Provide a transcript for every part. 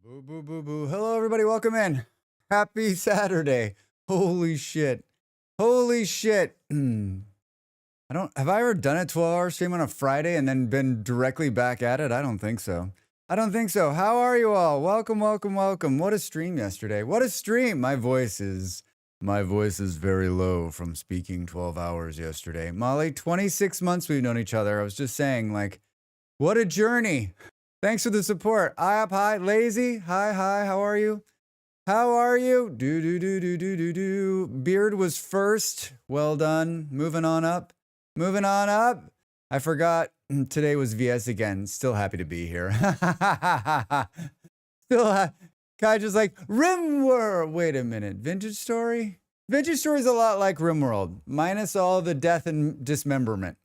Boo, boo, boo, boo. Hello, everybody. Welcome in. Happy Saturday. Holy shit. Holy shit. Have I ever done a 12-hour stream on a Friday and then been directly back at it? I don't think so. I don't think so. How are you all? Welcome, welcome, welcome. What a stream yesterday. What a stream. My voice is very low from speaking 12 hours yesterday. Molly, 26 months we've known each other. I was just saying, like, what a journey. Thanks for the support. Hi, lazy. Hi, how are you? How are you? Do. Beard was first. Well done. Moving on up. I forgot today was VS again. Still happy to be here. Kai just like, Rimworld. Wait a minute. Vintage Story? Vintage Story is a lot like Rimworld, minus all the death and dismemberment.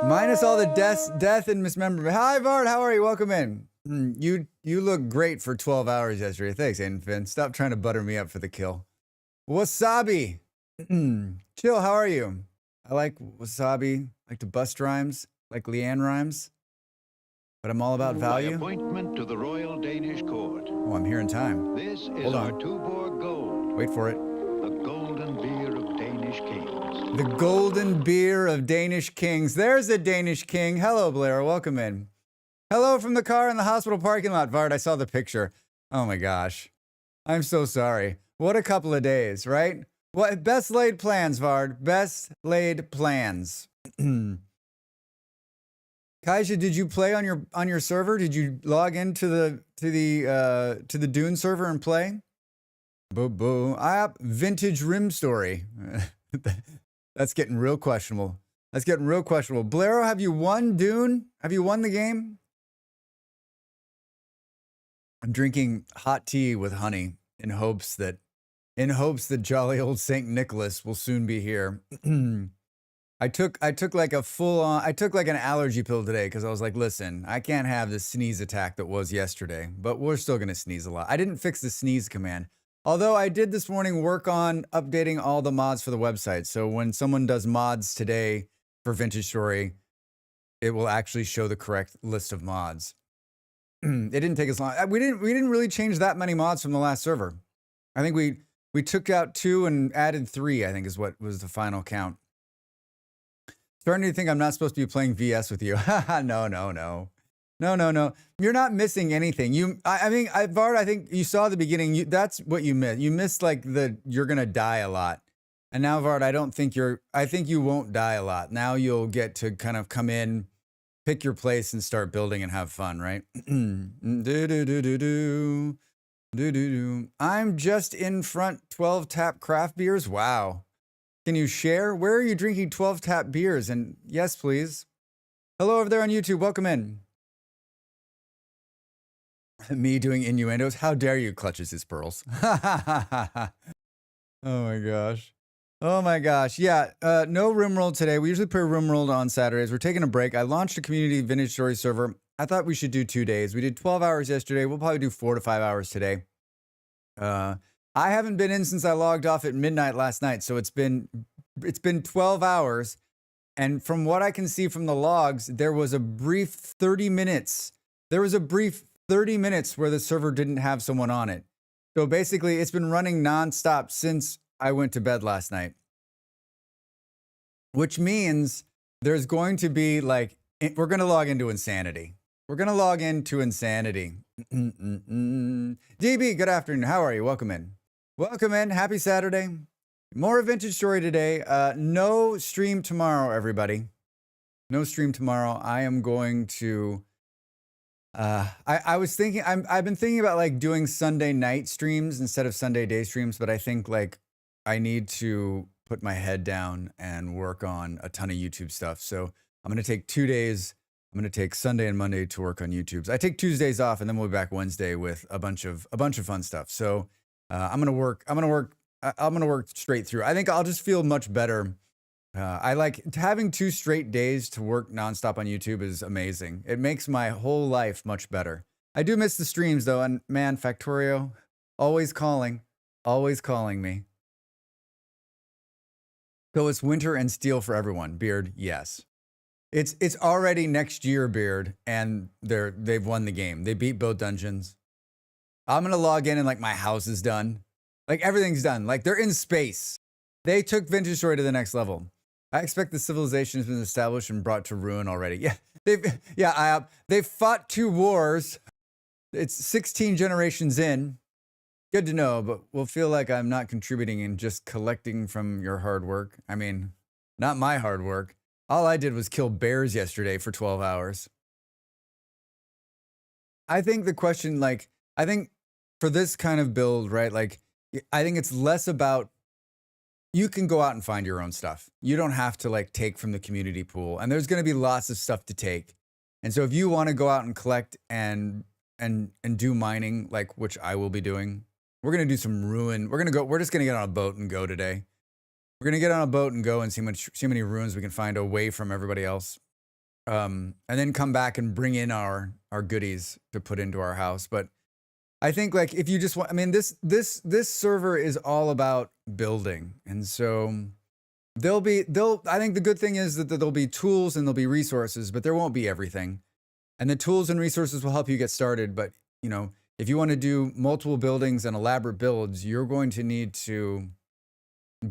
Minus all the death and mismemberment. Hi, Vard. How are you? Welcome in. You look great for 12 hours yesterday. Thanks, Aiden Finn. Stop trying to butter me up for the kill. Wasabi. Chill, how are you? I like wasabi. Like to bust rhymes. Like Leanne rhymes. But I'm all about value. By appointment to the Royal Danish Court. Oh, I'm here in time. This is our Tuborg Gold. Wait for it. The golden beer of Danish kings. The golden beer of Danish kings. There's a Danish king. Hello, Blair. Welcome in. Hello from the car in the hospital parking lot, Vard. I saw the picture. Oh my gosh. I'm so sorry. What a couple of days, right? What best laid plans, Vard? Best laid plans. Kaija, did you play on your server? Did you log into the Dune server and play? Boo boo. Vintage Rim Story. That's getting real questionable. Blairo, have you won Dune? Have you won the game? I'm drinking hot tea with honey in hopes that jolly old Saint Nicholas will soon be here. I took like an allergy pill today because I was like, listen, I can't have the sneeze attack that was yesterday, but we're still gonna sneeze a lot. I didn't fix the sneeze command. Although I did this morning work on updating all the mods for the website. So when someone does mods today for Vintage Story, it will actually show the correct list of mods. It didn't take as long. We didn't really change that many mods from the last server. I think we took out 2 and added 3, I think is what was the final count. Starting to think I'm not supposed to be playing VS with you. No. You're not missing anything. Vard, I think you saw the beginning. That's what you missed. You missed like you're gonna die a lot. And now, Vard, I think you won't die a lot. Now you'll get to kind of come in, pick your place, and start building and have fun, right? I'm just in front 12 tap craft beers. Wow. Can you share? Where are you drinking 12 tap beers? And yes, please. Hello over there on YouTube. Welcome in. Me doing innuendos. How dare you, clutches his pearls. Oh my gosh. Oh my gosh. Yeah, no Rimworld today. We usually play Rimworld on Saturdays. We're taking a break. I launched a community Vintage Story server. I thought we should do 2 days. We did 12 hours yesterday. We'll probably do 4 to 5 hours today. I haven't been in since I logged off at midnight last night. So it's been 12 hours. And from what I can see from the logs, there was a brief 30 minutes. There was a brief 30 minutes where the server didn't have someone on it. So basically, it's been running nonstop since I went to bed last night. Which means there's going to be like, we're going to log into insanity. DB, good afternoon. How are you? Welcome in. Happy Saturday. More Vintage Story today. No stream tomorrow, everybody. No stream tomorrow. I am going to... I've been thinking about like doing Sunday night streams instead of Sunday day streams, but I think like I need to put my head down and work on a ton of YouTube stuff. So I'm going to take 2 days. I'm going to take Sunday and Monday to work on YouTubes. I take Tuesdays off and then we'll be back Wednesday with a bunch of fun stuff. So I'm going to work straight through. I think I'll just feel much better. I like having 2 straight days to work nonstop on YouTube is amazing. It makes my whole life much better. I do miss the streams though. And man, Factorio, always calling me. So it's winter and steel for everyone. Beard, yes. It's already next year, Beard, and they've won the game. They beat both dungeons. I'm gonna log in and like my house is done. Like everything's done. Like they're in space. They took Vintage Story to the next level. I expect the civilization has been established and brought to ruin already. Yeah, they've fought 2 wars. It's 16 generations in. Good to know, but we'll feel like I'm not contributing and just collecting from your hard work. I mean, not my hard work. All I did was kill bears yesterday for 12 hours. I think the question, like, I think for this kind of build, right, like, I think it's less about, you can go out and find your own stuff. You don't have to like take from the community pool, and there's going to be lots of stuff to take. And so if you want to go out and collect and do mining, like, which I will be doing, we're going to do some ruin. We're just going to get on a boat and go today. We're going to get on a boat and go and see how many ruins we can find away from everybody else. And then come back and bring in our goodies to put into our house. But I think like if you just want, I mean, this server is all about building. And so I think the good thing is that there'll be tools and there'll be resources, but there won't be everything. And the tools and resources will help you get started. But, you know, if you want to do multiple buildings and elaborate builds, you're going to need to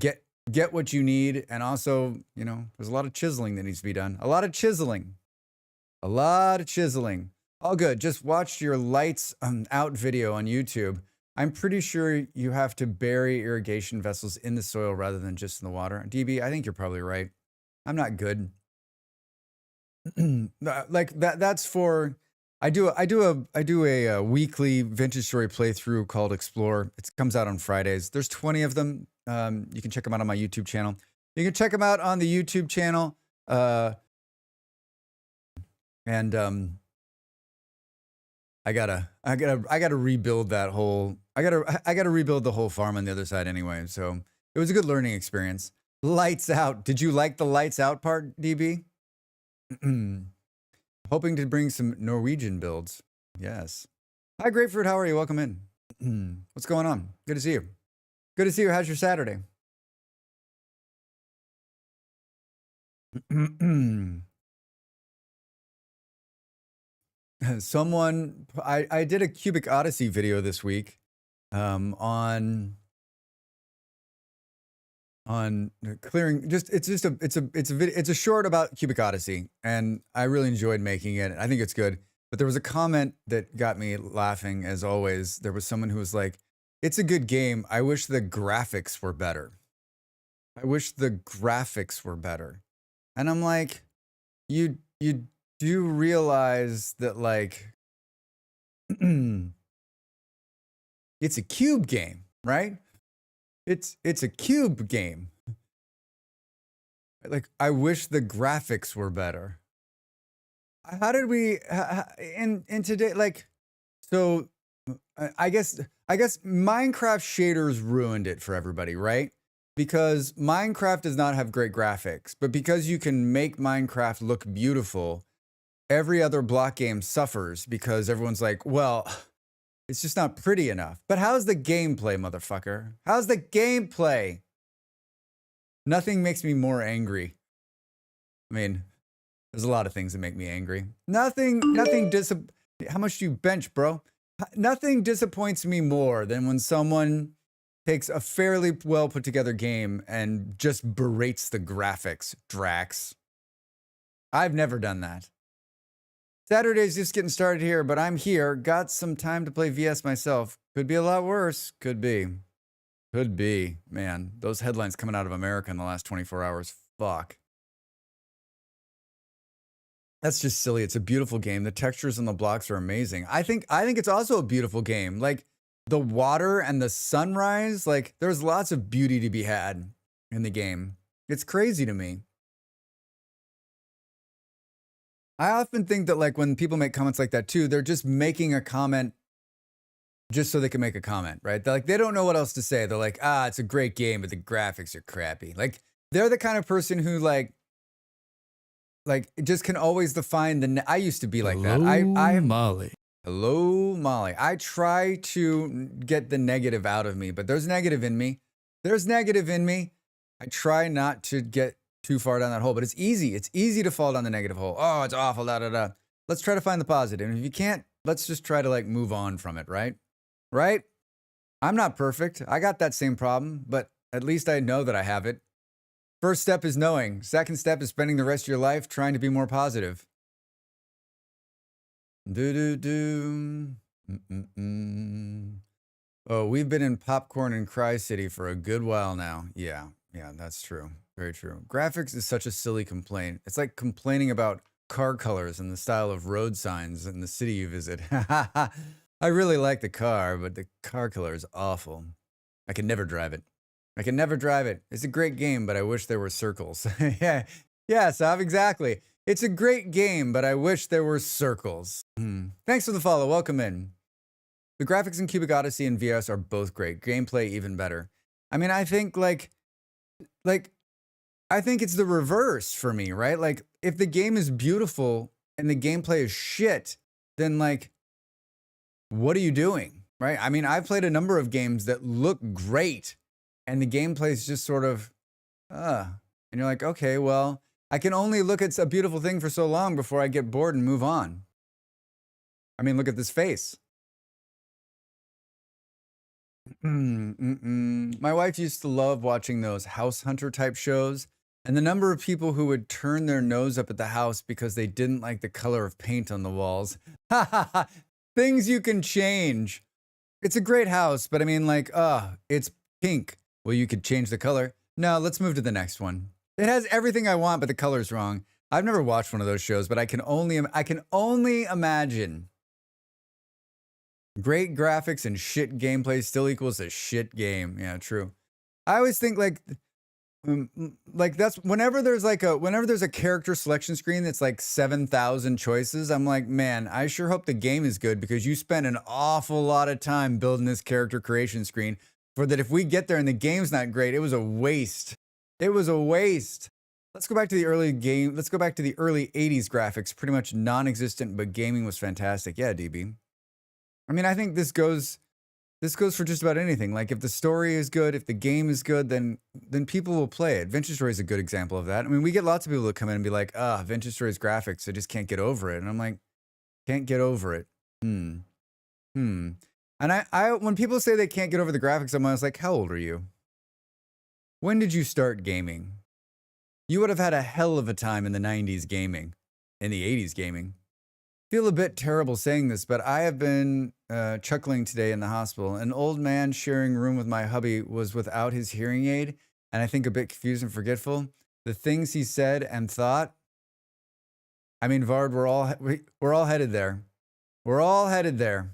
get what you need. And also, you know, there's a lot of chiseling that needs to be done. A lot of chiseling. All good. Just watched your lights out video on YouTube. I'm pretty sure you have to bury irrigation vessels in the soil rather than just in the water. DB, I think you're probably right. I'm not good. Like that's for, I do a weekly Vintage Story playthrough called Explore. It comes out on Fridays. There's 20 of them. You can check them out on my YouTube channel. You can check them out on the YouTube channel. I gotta rebuild that whole, I gotta rebuild the whole farm on the other side anyway. So it was a good learning experience. Lights out. Did you like the lights out part, DB? Hoping to bring some Norwegian builds. Yes. Hi, Grapefruit. How are you? Welcome in. What's going on? Good to see you. Good to see you. How's your Saturday? Someone, I did a Cubic Odyssey video this week on clearing, it's a short about Cubic Odyssey, and I really enjoyed making it. I think it's good. But there was a comment that got me laughing, as always. There was someone who was like, it's a good game. I wish the graphics were better. I wish the graphics were better. And I'm like, you do realize that, like, it's a cube game, right? It's a cube game. Like, I wish the graphics were better. How did we in today, like, so I guess Minecraft shaders ruined it for everybody, right? Because Minecraft does not have great graphics, but because you can make Minecraft look beautiful, every other block game suffers because everyone's like, well, it's just not pretty enough. But how's the gameplay, motherfucker? How's the gameplay? Nothing makes me more angry. I mean, there's a lot of things that make me angry. How much do you bench, bro? Nothing disappoints me more than when someone takes a fairly well put together game and just berates the graphics, Drax. I've never done that. Saturday's just getting started here, but I'm here. Got some time to play VS myself. Could be a lot worse. Could be. Could be. Man, those headlines coming out of America in the last 24 hours. Fuck. That's just silly. It's a beautiful game. The textures and the blocks are amazing. I think it's also a beautiful game. Like, the water and the sunrise, like, there's lots of beauty to be had in the game. It's crazy to me. I often think that, like, when people make comments like that too, they're just making a comment just so they can make a comment, right? They're like, they don't know what else to say. They're like, it's a great game, but the graphics are crappy. Like, they're the kind of person who like just can always define I used to be like that. Molly. Hello, Molly. I try to get the negative out of me, but there's negative in me. I try not to get too far down that hole, but it's easy. It's easy to fall down the negative hole. Oh, it's awful, da da da. Let's try to find the positive. And if you can't, let's just try to like move on from it, right? Right? I'm not perfect. I got that same problem, but at least I know that I have it. First step is knowing. Second step is spending the rest of your life trying to be more positive. Do. Oh, we've been in popcorn and cry city for a good while now. Yeah, that's true. Very true. Graphics is such a silly complaint. It's like complaining about car colors and the style of road signs in the city you visit. I really like the car, but the car color is awful. I can never drive it. It's a great game, but I wish there were circles. Yeah, Sav, exactly. It's a great game, but I wish there were circles. Thanks for the follow. Welcome in. The graphics in Cubic Odyssey and VS are both great. Gameplay even better. I mean, I think I think it's the reverse for me, right? Like, if the game is beautiful and the gameplay is shit, then like, what are you doing, right? I mean, I've played a number of games that look great and the gameplay is just sort of, and you're like, okay, well, I can only look at a beautiful thing for so long before I get bored and move on. I mean, look at this face. My wife used to love watching those house hunter type shows, and the number of people who would turn their nose up at the house because they didn't like the color of paint on the walls. Things you can change. It's a great house, but I mean, like, it's pink. Well, you could change the color. No, let's move to the next one. It has everything I want, but the color's wrong. I've never watched one of those shows, but I can only imagine. Great graphics and shit gameplay still equals a shit game. Yeah, true. I always think like that's whenever there's a character selection screen that's like 7,000 choices, I'm like, man, I sure hope the game is good because you spent an awful lot of time building this character creation screen for that. If we get there and the game's not great, it was a waste. It was a waste. Let's go back to the early 80s graphics, pretty much non-existent, but gaming was fantastic. Yeah, DB. I mean, I think this goes for just about anything. Like, if the story is good, if the game is good, then people will play it. Vintage Story is a good example of that. I mean, we get lots of people that come in and be like, Vintage Story's graphics, I just can't get over it. And I'm like, can't get over it. And I when people say they can't get over the graphics, I'm always like, how old are you? When did you start gaming? You would have had a hell of a time in the 90s gaming, in the 80s gaming. Feel a bit terrible saying this, but I have been chuckling today in the hospital. An old man sharing room with my hubby was without his hearing aid, and I think a bit confused and forgetful. The things he said and thought. I mean, Vard, we're all headed there. We're all headed there.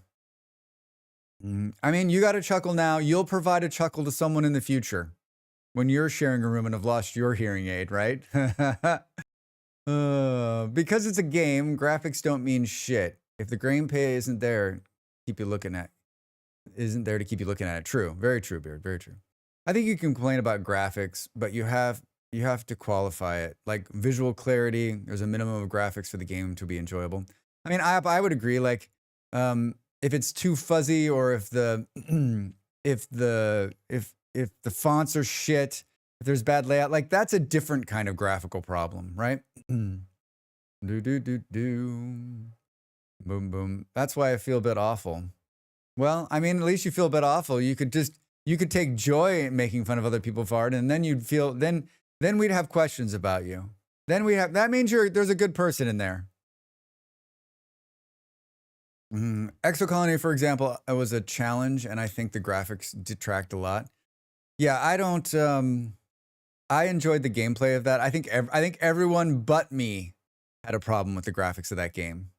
I mean, you got to chuckle now. You'll provide a chuckle to someone in the future when you're sharing a room and have lost your hearing aid, right? Because it's a game, graphics don't mean shit. If the gameplay isn't there to keep you looking at it. True. Very true, Beard. Very true. I think you can complain about graphics, but you have to qualify it. Like visual clarity, there's a minimum of graphics for the game to be enjoyable. I mean, I would agree, like, if it's too fuzzy or if the if the fonts are shit, if there's bad layout, like that's a different kind of graphical problem, right? Boom, boom. That's why I feel a bit awful. Well, I mean, at least you feel a bit awful. You could take joy in making fun of other people, Fard, and then you'd feel, then we'd have questions about you. That means there's a good person in there. Exocolony, for example, was a challenge, and I think the graphics detract a lot. Yeah, I enjoyed the gameplay of that. I think everyone but me had a problem with the graphics of that game.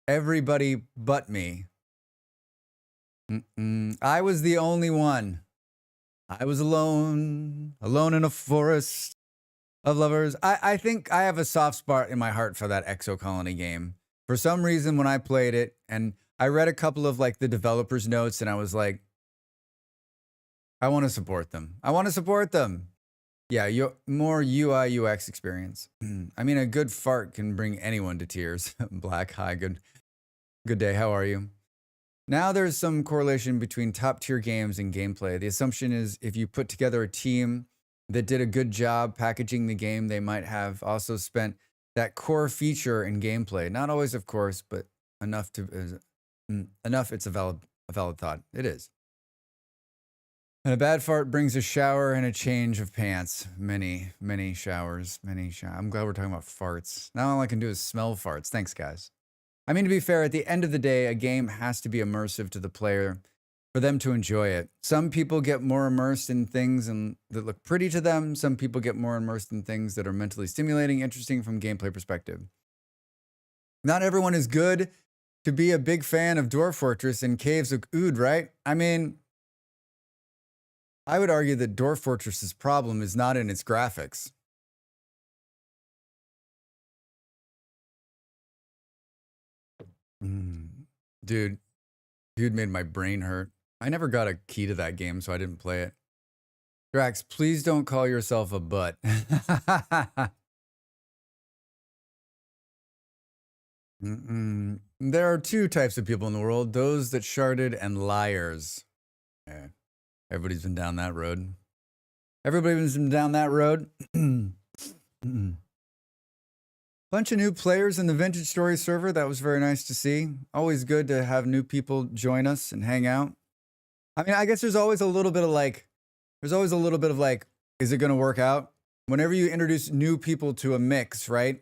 Everybody but me. I was the only one. I was alone in a forest of lovers. I think I have a soft spot in my heart for that Exocolony game. For some reason, when I played it, and I read a couple of like the developers' notes, and I was like, I want to support them. Yeah, more UI UX experience. I mean, a good fart can bring anyone to tears. Black, hi, good day. How are you? Now there's some correlation between top tier games and gameplay. The assumption is if you put together a team that did a good job packaging the game, they might have also spent that core feature in gameplay. Not always, of course, but enough to enough. It's a valid thought. It is. And a bad fart brings a shower and a change of pants. Many showers. I'm glad we're talking about farts. Now all I can do is smell farts. Thanks, guys. I mean, to be fair, at the end of the day, a game has to be immersive to the player for them to enjoy it. Some people get more immersed in things that look pretty to them. Some people get more immersed in things that are mentally stimulating, interesting from gameplay perspective. Not everyone is good to be a big fan of Dwarf Fortress and Caves of Ood, right? I mean, I would argue that Dwarf Fortress's problem is not in its graphics. Dude made my brain hurt. I never got a key to that game, so I didn't play it. Drax, please don't call yourself a butt. There are two types of people in the world, those that sharded and liars. Yeah. Everybody's been down that road. Everybody's been down that road. Bunch of new players in the Vintage Story server. That was very nice to see. Always good to have new people join us and hang out. I mean, I guess there's always a little bit of like, is it going to work out? Whenever you introduce new people to a mix, right?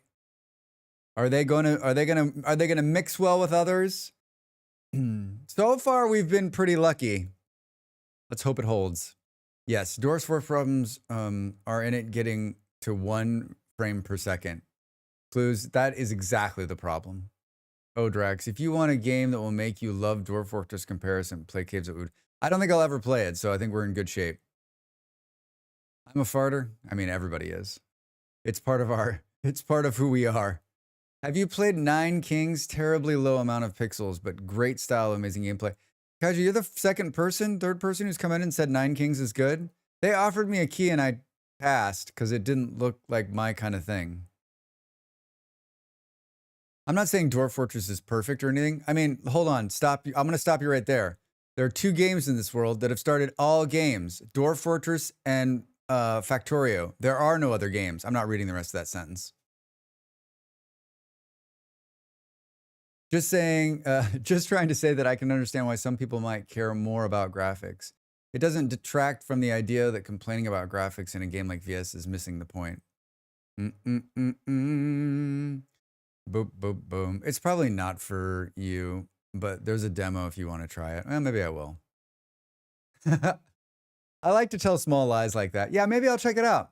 Are they going to mix well with others? So far, we've been pretty lucky. Let's hope it holds. Yes, Doors 4 problems are in it getting to 1 frame per second. Clues, that is exactly the problem. Oh, Drax, if you want a game that will make you love Dwarf Fortress comparison, play Caves of Ood. I don't think I'll ever play it, so I think we're in good shape. I'm a farter. I mean, everybody is. It's part of who we are. Have you played Nine Kings? Terribly low amount of pixels, but great style, amazing gameplay. Kaiju, you're the third person who's come in and said Nine Kings is good. They offered me a key and I passed because it didn't look like my kind of thing. I'm not saying Dwarf Fortress is perfect or anything. I mean, hold on, stop. I'm going to stop you right there. There are 2 games in this world that have started all games, Dwarf Fortress and Factorio. There are no other games. I'm not reading the rest of that sentence. Just saying, just trying to say that I can understand why some people might care more about graphics. It doesn't detract from the idea that complaining about graphics in a game like VS is missing the point. Boom, boom, boom. It's probably not for you, but there's a demo if you want to try it. Well, maybe I will. I like to tell small lies like that. Yeah, maybe I'll check it out.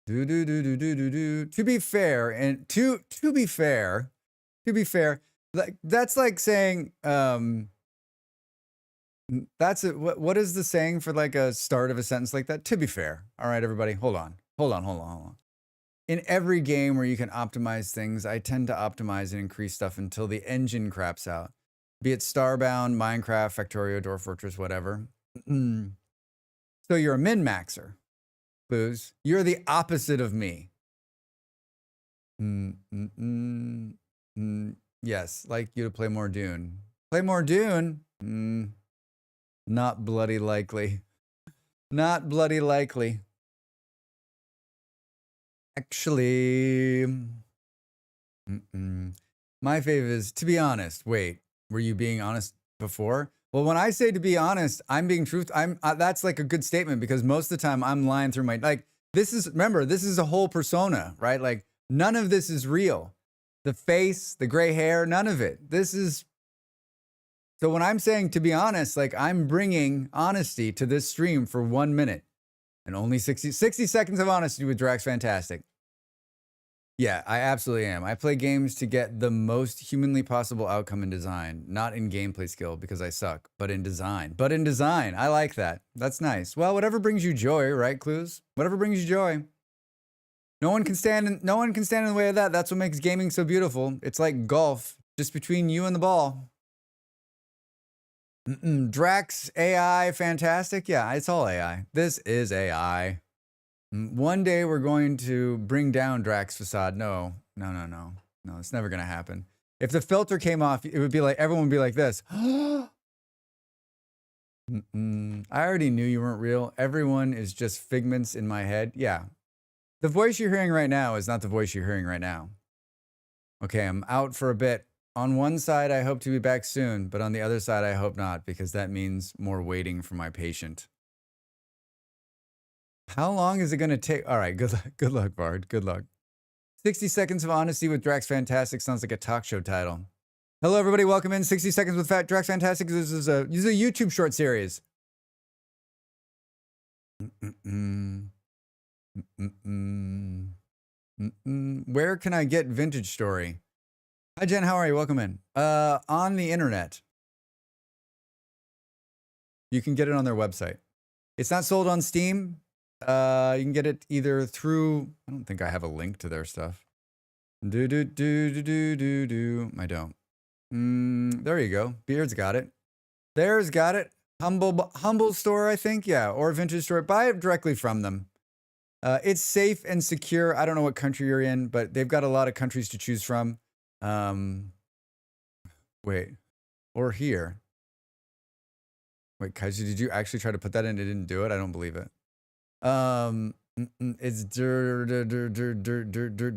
To be fair, and to be fair, like that's like saying what is the saying for like a start of a sentence like that? To be fair. All right, everybody, hold on. In every game where you can optimize things, I tend to optimize and increase stuff until the engine craps out. Be it Starbound, Minecraft, Factorio, Dwarf Fortress, whatever. So you're a min-maxer, Booze. You're the opposite of me. Yes, like you to play more Dune. Play more Dune? Not bloody likely. Not bloody likely. Actually, my fave is, to be honest. Wait, were you being honest before? Well, when I say to be honest, I'm being truthful. That's like a good statement because most of the time I'm lying through my, like, remember, this is a whole persona, right? Like, none of this is real. The face, the gray hair, none of it. So when I'm saying to be honest, like I'm bringing honesty to this stream for 1 minute. And only 60 seconds of honesty with Drax Fantastic. Yeah, I absolutely am. I play games to get the most humanly possible outcome in design, not in gameplay skill because I suck, but in design. I like that. That's nice. Well, whatever brings you joy, right, Clues? Whatever brings you joy. No one can stand in the way of that. That's what makes gaming so beautiful. It's like golf, just between you and the ball. Drax AI Fantastic. Yeah, it's all AI. This is AI. One day we're going to bring down Drax facade. No, it's never going to happen. If the filter came off, it would be like, everyone would be like this. I already knew you weren't real. Everyone is just figments in my head. Yeah. The voice you're hearing right now is not the voice you're hearing right now. Okay, I'm out for a bit. On one side, I hope to be back soon, but on the other side, I hope not, because that means more waiting for my patient. How long is it going to take? All right, good luck, Bard. Good luck. 60 Seconds of Honesty with Drax Fantastic sounds like a talk show title. Hello, everybody. Welcome in 60 Seconds with Drax Fantastic. This is a YouTube short series. Where can I get Vintage Story? Hi, Jen. How are you? Welcome in. On the internet. You can get it on their website. It's not sold on Steam. You can get it either through, I don't think I have a link to their stuff. I don't. There you go. Beard's got it. There's got it. Humble store, I think. Yeah. Or Vintage Store. Buy it directly from them. It's safe and secure. I don't know what country you're in, but they've got a lot of countries to choose from. Wait. Or here. Wait, Kaiji, did you actually try to put that in? It didn't do it? I don't believe it. It's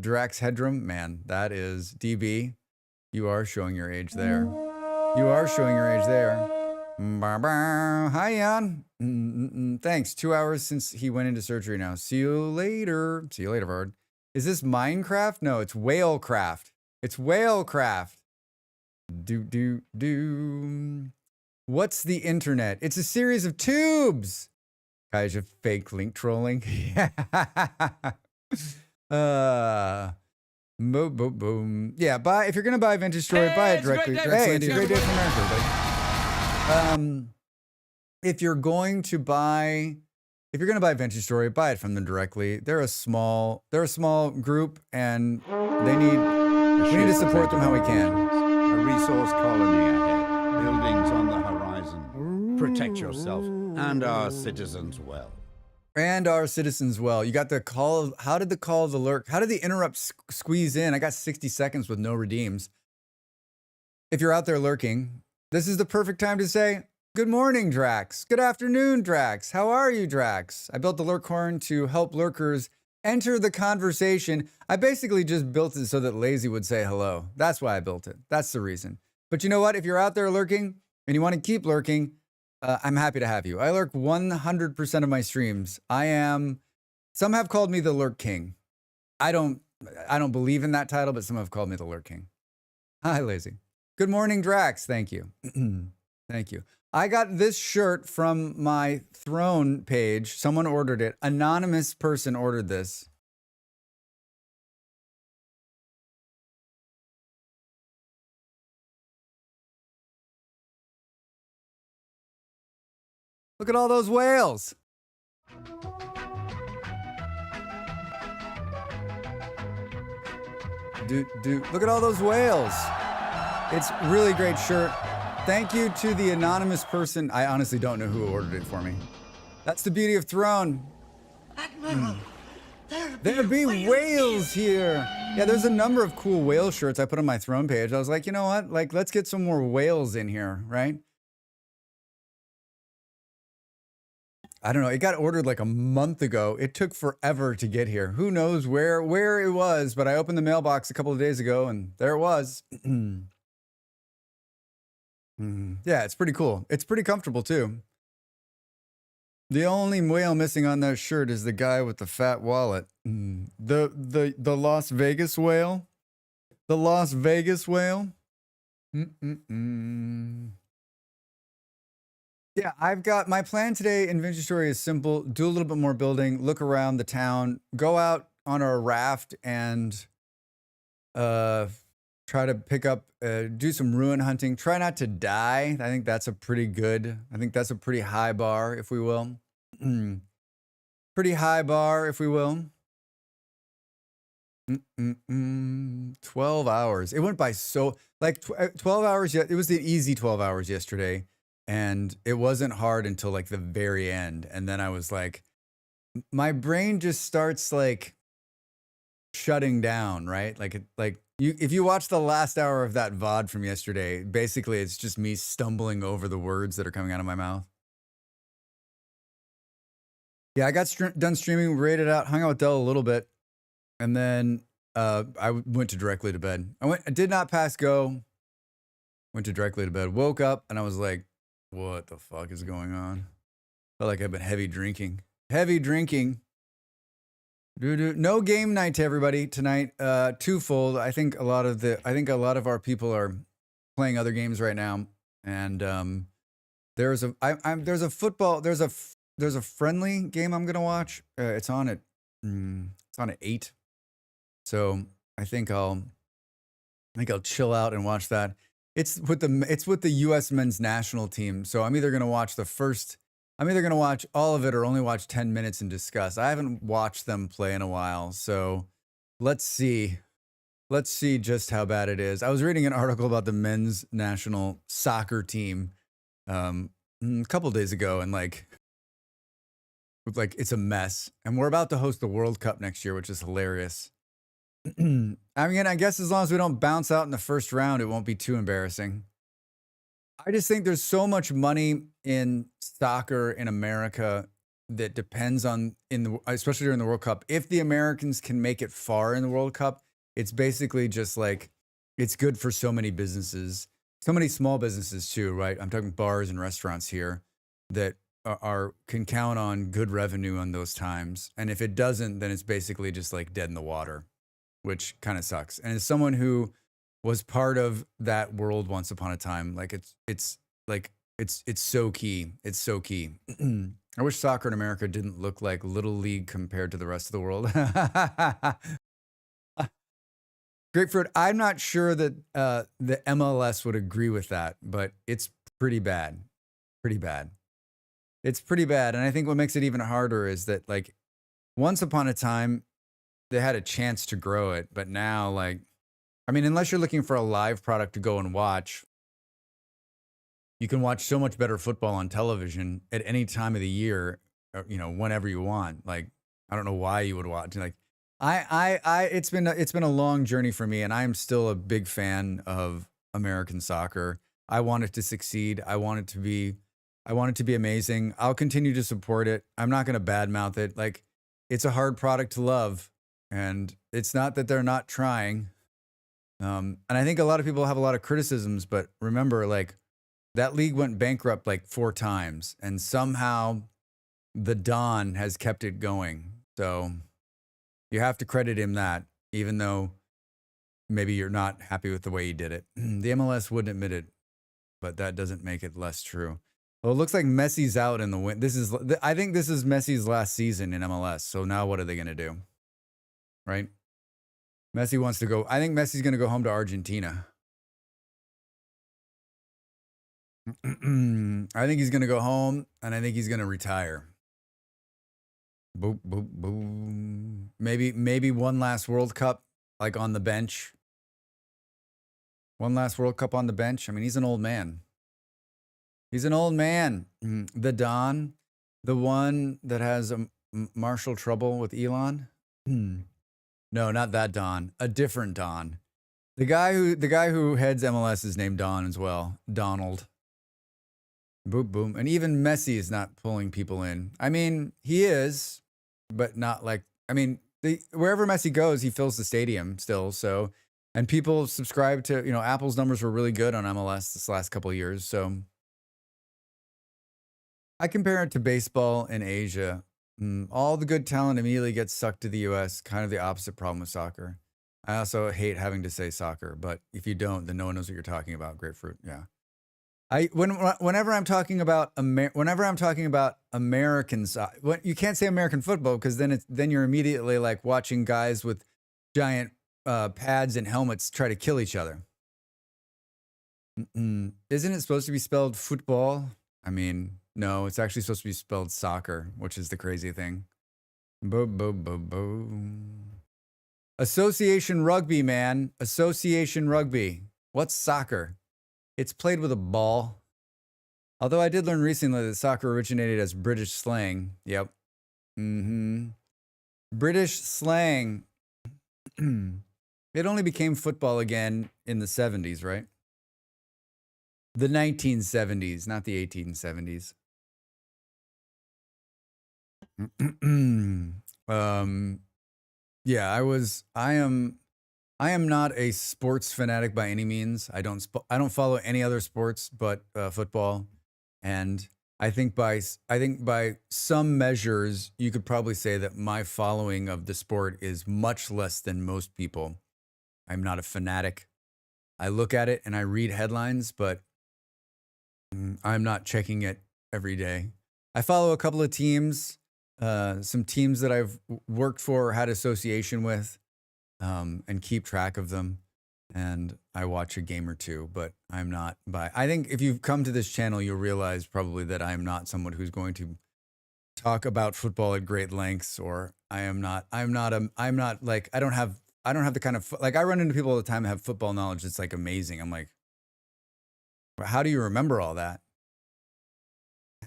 Drax Headroom. Man, that is DB. You are showing your age there. You are showing your age there. Hi, Jan. Thanks. 2 hours since he went into surgery now. See you later. See you later, Vard. Is this Minecraft? No, it's Whalecraft. It's Whalecraft. What's the internet? It's a series of tubes. Kaija, fake link trolling. Boom. Yeah, buy if you're gonna buy Vintage Story, buy it directly. Hey, it's a great day for America, buddy. If you're going to buy Vintage Story, buy it from them directly. They're a small group, and we need to support them how we can. A resource colony ahead. Buildings on the horizon. Protect yourself and our citizens well. And our citizens well. You got the call. How did the call of the lurk? How did the interrupt squeeze in? I got 60 seconds with no redeems. If you're out there lurking, this is the perfect time to say, good morning, Drax. Good afternoon, Drax. How are you, Drax? I built the lurk horn to help lurkers enter the conversation. I basically just built it so that Lazy would say hello. That's why I built it. That's the reason. But you know what? If you're out there lurking and you want to keep lurking, I'm happy to have you. I lurk 100% of my streams. Some have called me the Lurk King. I don't believe in that title, but some have called me the Lurk King. Hi, Lazy. Good morning, Drax. Thank you. Thank you. I got this shirt from my Throne page. Someone ordered it. Anonymous person ordered this. Look at all those whales. Look at all those whales. It's a really great shirt. Thank you to the anonymous person. I honestly don't know who ordered it for me. That's the beauty of Throne. Admiral, There be whales here. Yeah, there's a number of cool whale shirts I put on my Throne page. I was like, you know what? Like, let's get some more whales in here, right? I don't know. It got ordered like a month ago. It took forever to get here. Who knows where it was, but I opened the mailbox a couple of days ago and there it was. Yeah, it's pretty cool. It's pretty comfortable too. The only whale missing on that shirt is the guy with the fat wallet. The Las Vegas whale. The Las Vegas whale. Yeah, I've got my plan today in Vintage Story is simple. Do a little bit more building, look around the town, go out on our raft and try to pick up, do some ruin hunting. Try not to die. I think that's a pretty high bar, if we will. Pretty high bar, if we will. 12 hours. It went by so, like 12 hours. It was the easy 12 hours yesterday. And it wasn't hard until like the very end. And then I was like, my brain just starts like shutting down, right? If you watch the last hour of that VOD from yesterday, basically it's just me stumbling over the words that are coming out of my mouth. Yeah, I got done streaming, rated out, hung out with Dell a little bit, and then went to directly to bed. I did not pass go. Went to directly to bed. Woke up and I was like, "What the fuck is going on?" Felt like I've been heavy drinking. Heavy drinking. No game night to everybody tonight. Twofold. I think a lot of our people are playing other games right now, and there's a friendly game I'm gonna watch. It's on at 8. So I think I'll chill out and watch that. It's with the U.S. men's national team. So I'm either gonna watch all of it or only watch 10 minutes and discuss. I haven't watched them play in a while, so let's see. Let's see just how bad it is. I was reading an article about the men's national soccer team a couple days ago, and like it's a mess. And we're about to host the World Cup next year, which is hilarious. I mean, I guess as long as we don't bounce out in the first round, it won't be too embarrassing. I just think there's so much money in soccer in America that depends on especially during the World Cup. If the Americans can make it far in the World Cup, it's basically just like it's good for so many businesses, so many small businesses too, right? I'm talking bars and restaurants here that can count on good revenue on those times. And if it doesn't, then it's basically just like dead in the water, which kind of sucks. And as someone who was part of that world once upon a time, like it's so key. It's so key. I wish soccer in America didn't look like Little League compared to the rest of the world. Grapefruit, I'm not sure that the MLS would agree with that, but it's pretty bad. Pretty bad. It's pretty bad. And I think what makes it even harder is that, like, once upon a time, they had a chance to grow it. But now, like, I mean, unless you're looking for a live product to go and watch, you can watch so much better football on television at any time of the year, or, whenever you want. Like, I don't know why you would watch. Like, it's been a long journey for me, and I'm still a big fan of American soccer. I want it to succeed. I want it to be amazing. I'll continue to support it. I'm not going to badmouth it. Like, it's a hard product to love, and it's not that they're not trying. And I think a lot of people have a lot of criticisms, but remember, like, that league went bankrupt like 4 times, and somehow the Don has kept it going. So you have to credit him that, even though maybe you're not happy with the way he did it. The MLS wouldn't admit it, but that doesn't make it less true. Well, it looks like Messi's out in the win. I think this is Messi's last season in MLS. So now what are they going to do? Right? Messi wants to go. I think Messi's going to go home to Argentina. I think he's going to go home, and I think he's going to retire. Boop, boop, boom. Maybe one last World Cup, like on the bench. One last World Cup on the bench. I mean, he's an old man. He's an old man. The Don, the one that has martial trouble with Elon. No, not that Don. A different Don. The guy who heads MLS is named Don as well. Donald. Boom, boom. And even Messi is not pulling people in. I mean, he is, but not like, I mean, wherever Messi goes, he fills the stadium still. So, and people subscribe to, Apple's numbers were really good on MLS this last couple of years. So I compare it to baseball in Asia. All the good talent immediately gets sucked to the US, kind of the opposite problem with soccer. I also hate having to say soccer, but if you don't, then no one knows what you're talking about. Grapefruit. Yeah. Whenever I'm talking about American soccer, you can't say American football because then you're immediately like watching guys with giant pads and helmets try to kill each other. Isn't it supposed to be spelled football? I mean, no, it's actually supposed to be spelled soccer, which is the crazy thing. Association rugby, man. Association rugby. What's soccer? It's played with a ball. Although I did learn recently that soccer originated as British slang. Yep. British slang. It only became football again in the 70s, right? The 1970s, not the 1870s. Yeah, I am not a sports fanatic by any means. I don't follow any other sports but football, and I think by some measures you could probably say that my following of the sport is much less than most people. I'm not a fanatic. I look at it and I read headlines, but I'm not checking it every day. I follow a couple of teams, some teams that I've worked for or had association with, and keep track of them. And I watch a game or two, but I'm not I think if you've come to this channel, you'll realize probably that I'm not someone who's going to talk about football at great lengths, or I'm not like, I don't have the kind of, like, I run into people all the time that have football knowledge that's like amazing. I'm like, how do you remember all that?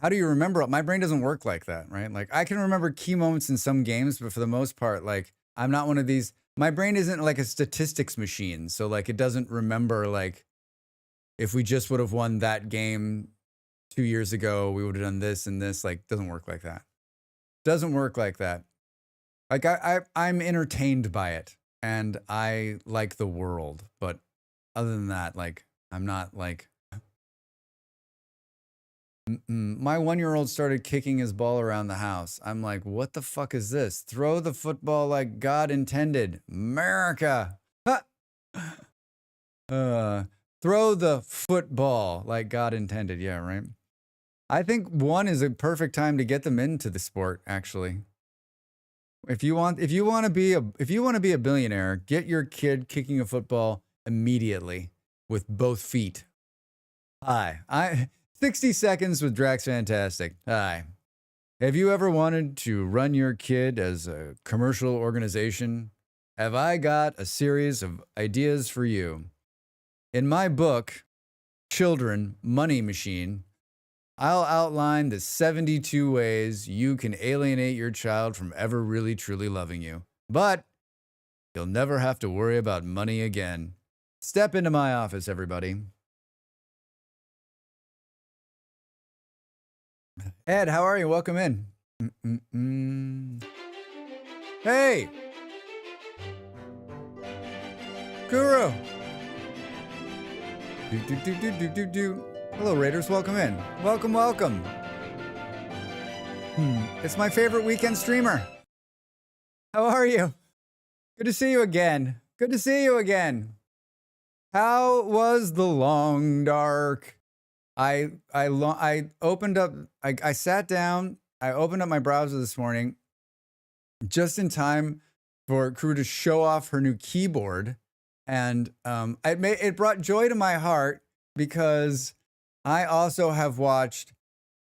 How do you remember? My brain doesn't work like that, right? Like, I can remember key moments in some games, but for the most part, like, I'm not one of these. My brain isn't like a statistics machine. So, like, it doesn't remember, like, if we just would have won that game 2 years ago, we would have done this and this. Like, doesn't work like that. Doesn't work like that. Like, I'm entertained by it and I like the world. But other than that, like, I'm not like, my 1-year-old started kicking his ball around the house. I'm like, what the fuck is this? Throw the football like God intended. America. Throw the football like God intended. Yeah, right. I think 1 is a perfect time to get them into the sport, actually. If you want to be a billionaire, get your kid kicking a football immediately with both feet. Hi. 60 seconds with Drax Fantastic. Hi. Have you ever wanted to run your kid as a commercial organization? Have I got a series of ideas for you? In my book, Children, Money Machine, I'll outline the 72 ways you can alienate your child from ever really truly loving you. But you'll never have to worry about money again. Step into my office, everybody. Ed, how are you? Welcome in. Hey! Guru! Hello, Raiders. Welcome in. Welcome. It's my favorite weekend streamer. How are you? Good to see you again. How was the long dark? I opened up, I sat down, I opened up my browser this morning just in time for Crew to show off her new keyboard. And it brought joy to my heart because I also have watched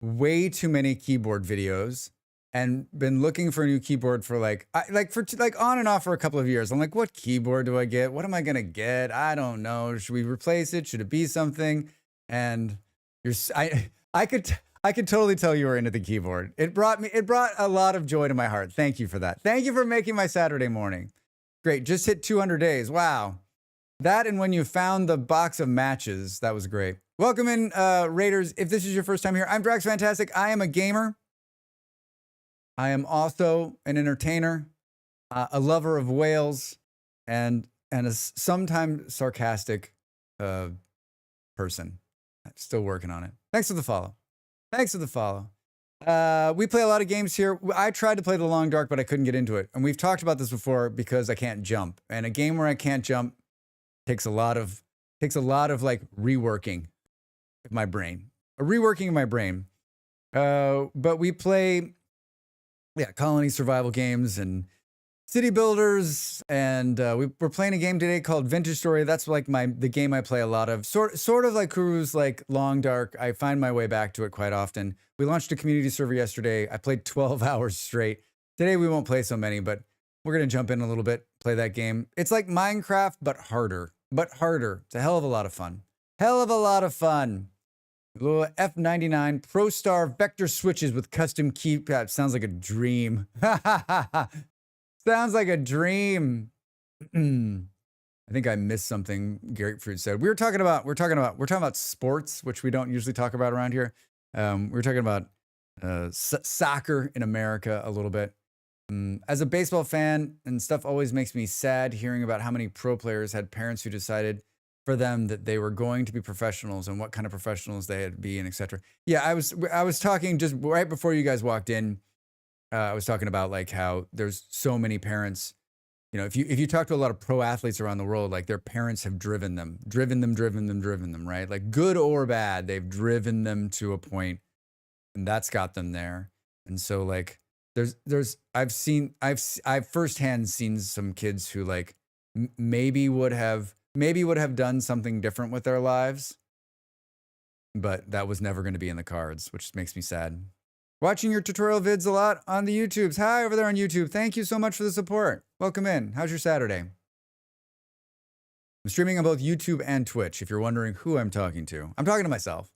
way too many keyboard videos and been looking for a new keyboard for like on and off for a couple of years. I'm like, what keyboard do I get? What am I going to get? I don't know. Should we replace it? Should it be something? And I could totally tell you were into the keyboard. It brought a lot of joy to my heart. Thank you for that. Thank you for making my Saturday morning. Great. Just hit 200 days. Wow. That, and when you found the box of matches, that was great. Welcome in, Raiders. If this is your first time here, I'm Drax Fantastic. I am a gamer. I am also an entertainer, a lover of whales, and a sometimes sarcastic person. I'm still working on it. Thanks for the follow. We play a lot of games here. I tried to play The Long Dark, but I couldn't get into it. And we've talked about this before because I can't jump. And a game where I can't jump takes a lot of like reworking of my brain. But we play colony survival games and city builders, and we're playing a game today called Vintage Story. That's like the game I play a lot of. Sort of like Kuru's like Long Dark. I find my way back to it quite often. We launched a community server yesterday. I played 12 hours straight. Today we won't play so many, but we're gonna jump in a little bit, play that game. It's like Minecraft, but harder. It's a hell of a lot of fun. Little F99 ProStar vector switches with custom keypads. Sounds like a dream. Sounds like a dream. I think I missed something Grapefruit said. We're talking about sports, which we don't usually talk about around here. We're talking about soccer in America a little bit. As a baseball fan and stuff always makes me sad hearing about how many pro players had parents who decided for them that they were going to be professionals and what kind of professionals they had to be and etc. Yeah, I was talking just right before you guys walked in. I was talking about like how there's so many parents. You know, if you talk to a lot of pro athletes around the world, like their parents have driven them, right? Like good or bad, they've driven them to a point, and that's got them there. And so like I've firsthand seen some kids who like maybe would have done something different with their lives, but that was never going to be in the cards, which makes me sad. Watching your tutorial vids a lot on the YouTubes. Hi, over there on YouTube. Thank you so much for the support. Welcome in. How's your Saturday? I'm streaming on both YouTube and Twitch, if you're wondering who I'm talking to. I'm talking to myself.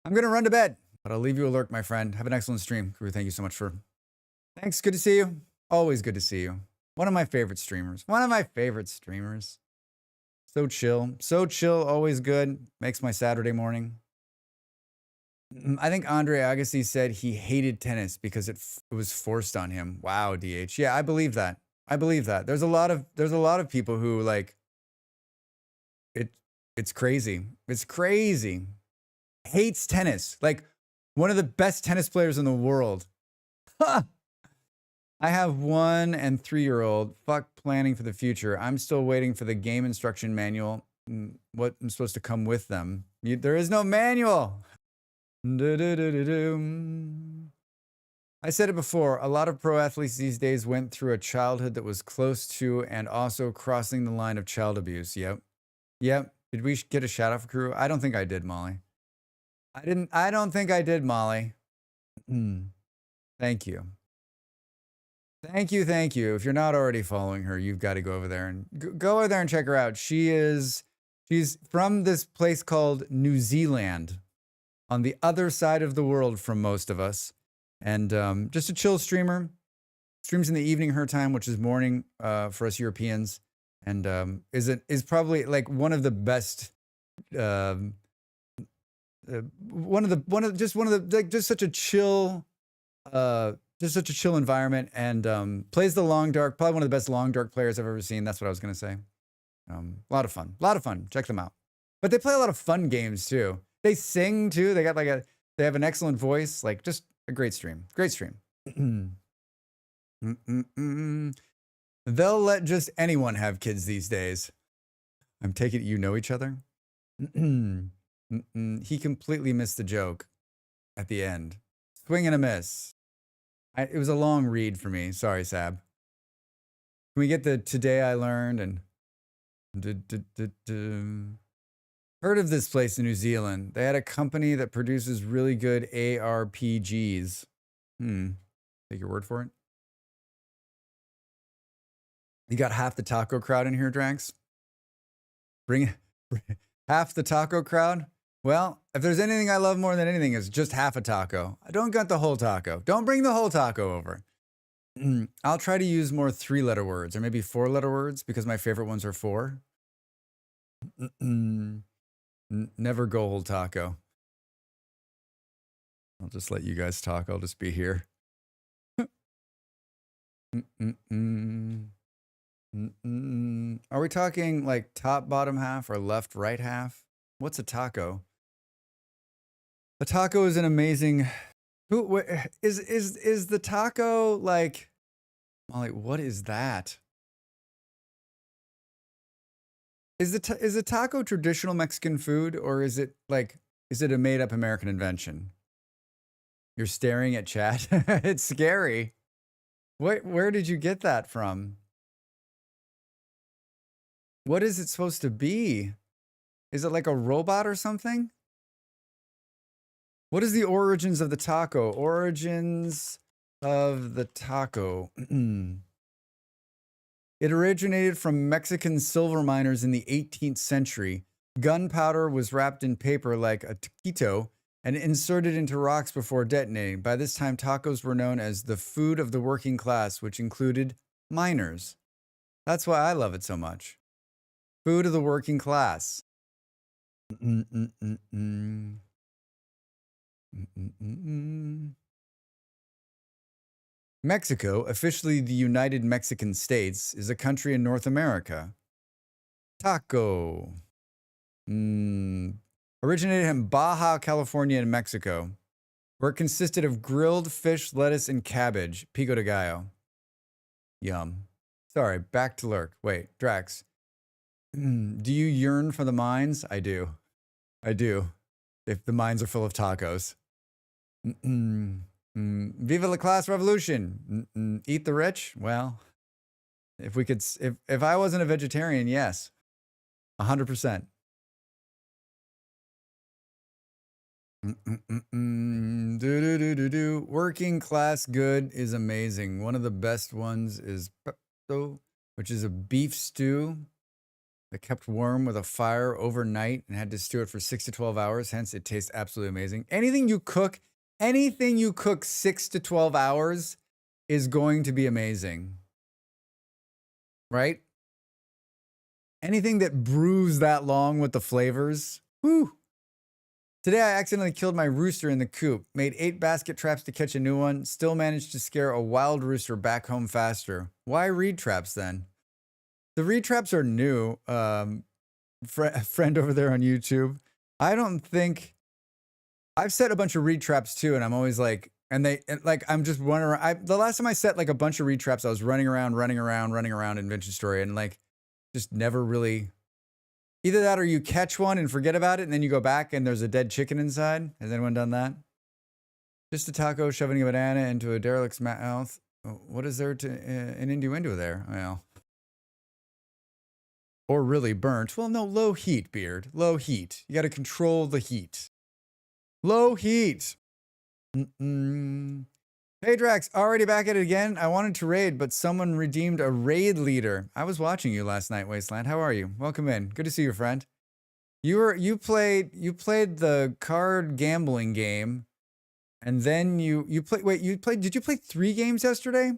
I'm going to run to bed, but I'll leave you alert, my friend. Have an excellent stream. Crew, thank you so much for... Thanks. Good to see you. Always good to see you. One of my favorite streamers. So chill. Always good. Makes my Saturday morning. I think Andre Agassi said he hated tennis because it was forced on him. Wow, DH. Yeah, I believe that. There's a lot of people who like it. It's crazy. Hates tennis. Like one of the best tennis players in the world. Ha! I have 1- and 3-year-old. Fuck planning for the future. I'm still waiting for the game instruction manual. What I'm supposed to come with them. There is no manual. I said it before, a lot of pro athletes these days went through a childhood that was close to and also crossing the line of child abuse. Yep. Did we get a shout out for crew? I don't think I did, Molly. I don't think I did, Molly. Thank you. If you're not already following her, you've got to go over there and go over there and check her out. She's from this place called New Zealand, on the other side of the world from most of us, and just a chill streamer. Streams in the evening her time, which is morning for us Europeans, and is probably like one of the best. Just such a chill environment, and plays the long dark. Probably one of the best long dark players I've ever seen. That's what I was gonna say. A lot of fun. Check them out. But they play a lot of fun games too. They sing too. They have an excellent voice. Like just a great stream. They'll let just anyone have kids these days. I'm taking it you know each other. He completely missed the joke at the end. Swing and a miss. It was a long read for me. Sorry, Sab. Can we get the today I learned and heard of this place in New Zealand? They had a company that produces really good ARPGs. Take your word for it. You got half the taco crowd in here, Drax? Bring half the taco crowd? Well, if there's anything I love more than anything, it's just half a taco. I don't got the whole taco. Don't bring the whole taco over. I'll try to use more 3-letter words or maybe 4-letter words because my favorite ones are 4. Never go whole taco. I'll just let you guys talk. I'll just be here. Are we talking like top, bottom half or left, right half? What's a taco? A taco is an amazing... Is the taco like... Molly, what is that? Is a taco traditional Mexican food, or is it a made up American invention? You're staring at chat. It's scary. Where did you get that from? What is it supposed to be? Is it like a robot or something? What is the origins of the taco? Origins of the taco. It originated from Mexican silver miners in the 18th century. Gunpowder was wrapped in paper like a taquito and inserted into rocks before detonating. By this time, tacos were known as the food of the working class, which included miners. That's why I love it so much. Food of the working class. Mexico, officially the United Mexican States, is a country in North America. Taco. Originated in Baja California in Mexico, where it consisted of grilled fish, lettuce, and cabbage. Pico de gallo. Yum. Sorry, back to Lurk. Wait, Drax. Do you yearn for the mines? I do. I do. If the mines are full of tacos. Viva la class revolution. Eat the rich? Well, if we could, if I wasn't a vegetarian, yes. 100%. Working class good is amazing. One of the best ones is pesto, which is a beef stew that kept warm with a fire overnight and had to stew it for 6 to 12 hours. Hence, it tastes absolutely amazing. Anything you cook 6 to 12 hours is going to be amazing. Right? Anything that brews that long with the flavors. Whew. Today, I accidentally killed my rooster in the coop, made 8 basket traps to catch a new one, still managed to scare a wild rooster back home faster. Why reed traps then? The reed traps are new. Friend over there on YouTube. I don't think I've set a bunch of reed traps too, and I'm always like, I'm just running around. The last time I set like a bunch of reed traps, I was running around in Vintage Story, and like just never really. Either that or you catch one and forget about it, and then you go back and there's a dead chicken inside. Has anyone done that? Just a taco shoving a banana into a derelict's mouth. What is there to an innuendo there? Well, or really burnt. Well, no, low heat, Beard. Low heat. You got to control the heat. Low heat. Hey, Drax, already back at it again. I wanted to raid, but someone redeemed a raid leader. I was watching you last night, Wasteland. How are you? Welcome in. Good to see you, friend. You played the card gambling game, and then you played. Did you play 3 games yesterday?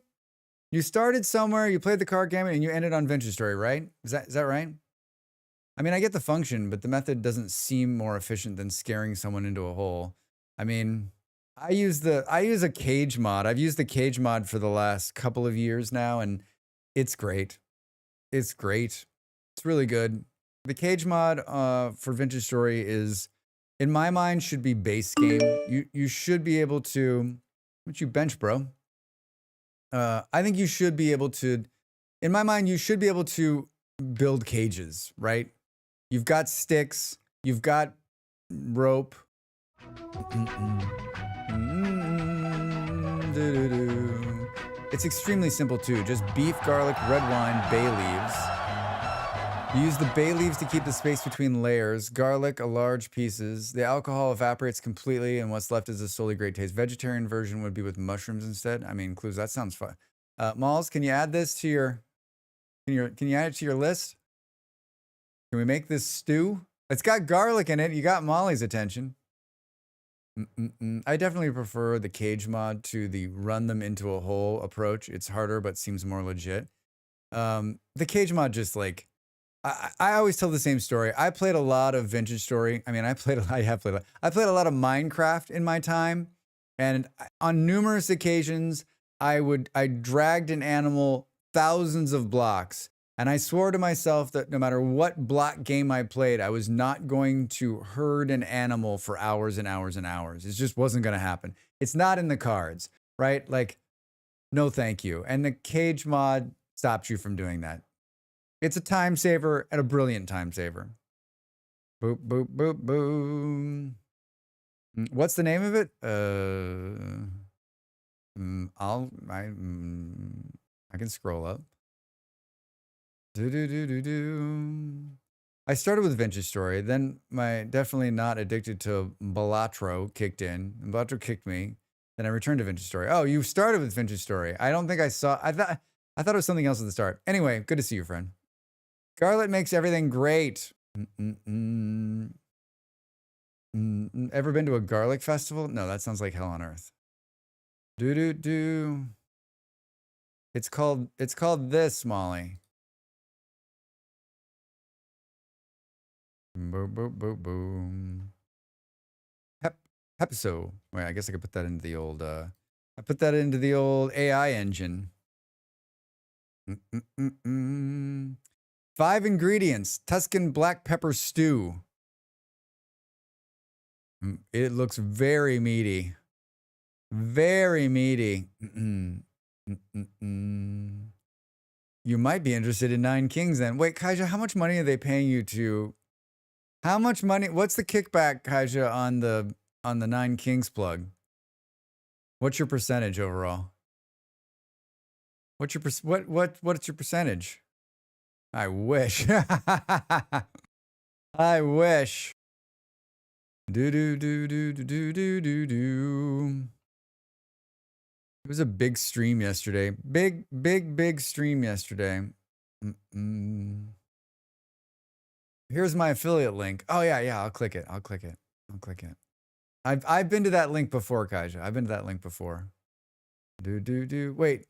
You started somewhere, you played the card game, and you ended on Vintage Story, right? Is that right? I mean, I get the function, but the method doesn't seem more efficient than scaring someone into a hole. I mean, I use a cage mod. I've used the cage mod for the last couple of years now, and it's great. It's great. It's really good. The cage mod for Vintage Story is, in my mind, should be base game. You should be able to, what you bench, bro? I think you should be able to, in my mind, you should be able to build cages, right? You've got sticks, you've got rope. It's extremely simple too. Just beef, garlic, red wine, bay leaves. You use the bay leaves to keep the space between layers. Garlic, large pieces. The alcohol evaporates completely, and what's left is a solely great taste. Vegetarian version would be with mushrooms instead. I mean, clues. That sounds fun. Malls, can you add this to your? Can you add it to your list? Can we make this stew? It's got garlic in it. You got Molly's attention. I definitely prefer the cage mod to the run them into a hole approach. It's harder, but seems more legit. The cage mod just like, I always tell the same story. I played a lot of Vintage Story. I mean, I played a lot of Minecraft in my time, and on numerous occasions, I dragged an animal thousands of blocks, and I swore to myself that no matter what block game I played, I was not going to herd an animal for hours and hours and hours. It just wasn't going to happen. It's not in the cards, right? Like, no, thank you. And the cage mod stops you from doing that. It's a time saver and a brilliant time saver. Boop, boop, boop, boom. What's the name of it? I can scroll up. I started with Vintage Story, then my definitely not addicted to Balatro kicked in. Balatro kicked me. Then I returned to Vintage Story. Oh, you started with Vintage Story. I don't think I saw. I thought it was something else at the start. Anyway, good to see you, friend. Garlic makes everything great. Ever been to a garlic festival? No, that sounds like hell on earth. It's called this, Molly. Boom, boom, boom, boom. Hepiso. Wait, I guess I could put that into the old I put that into the old AI engine. 5 ingredients. Tuscan black pepper stew. It looks very meaty. Very meaty. You might be interested in 9 Kings then. Wait, Kaija, how much money are they paying you to? How much money? What's the kickback, Kaija, on the 9 Kings plug? What's your percentage overall? What's your what's your percentage? I wish. I wish. Do do do do do do do do do. It was a big stream yesterday. Big stream yesterday. Here's my affiliate link. Oh yeah, I'll click it. I've been to that link before, Kaija. I've been to that link before. Wait,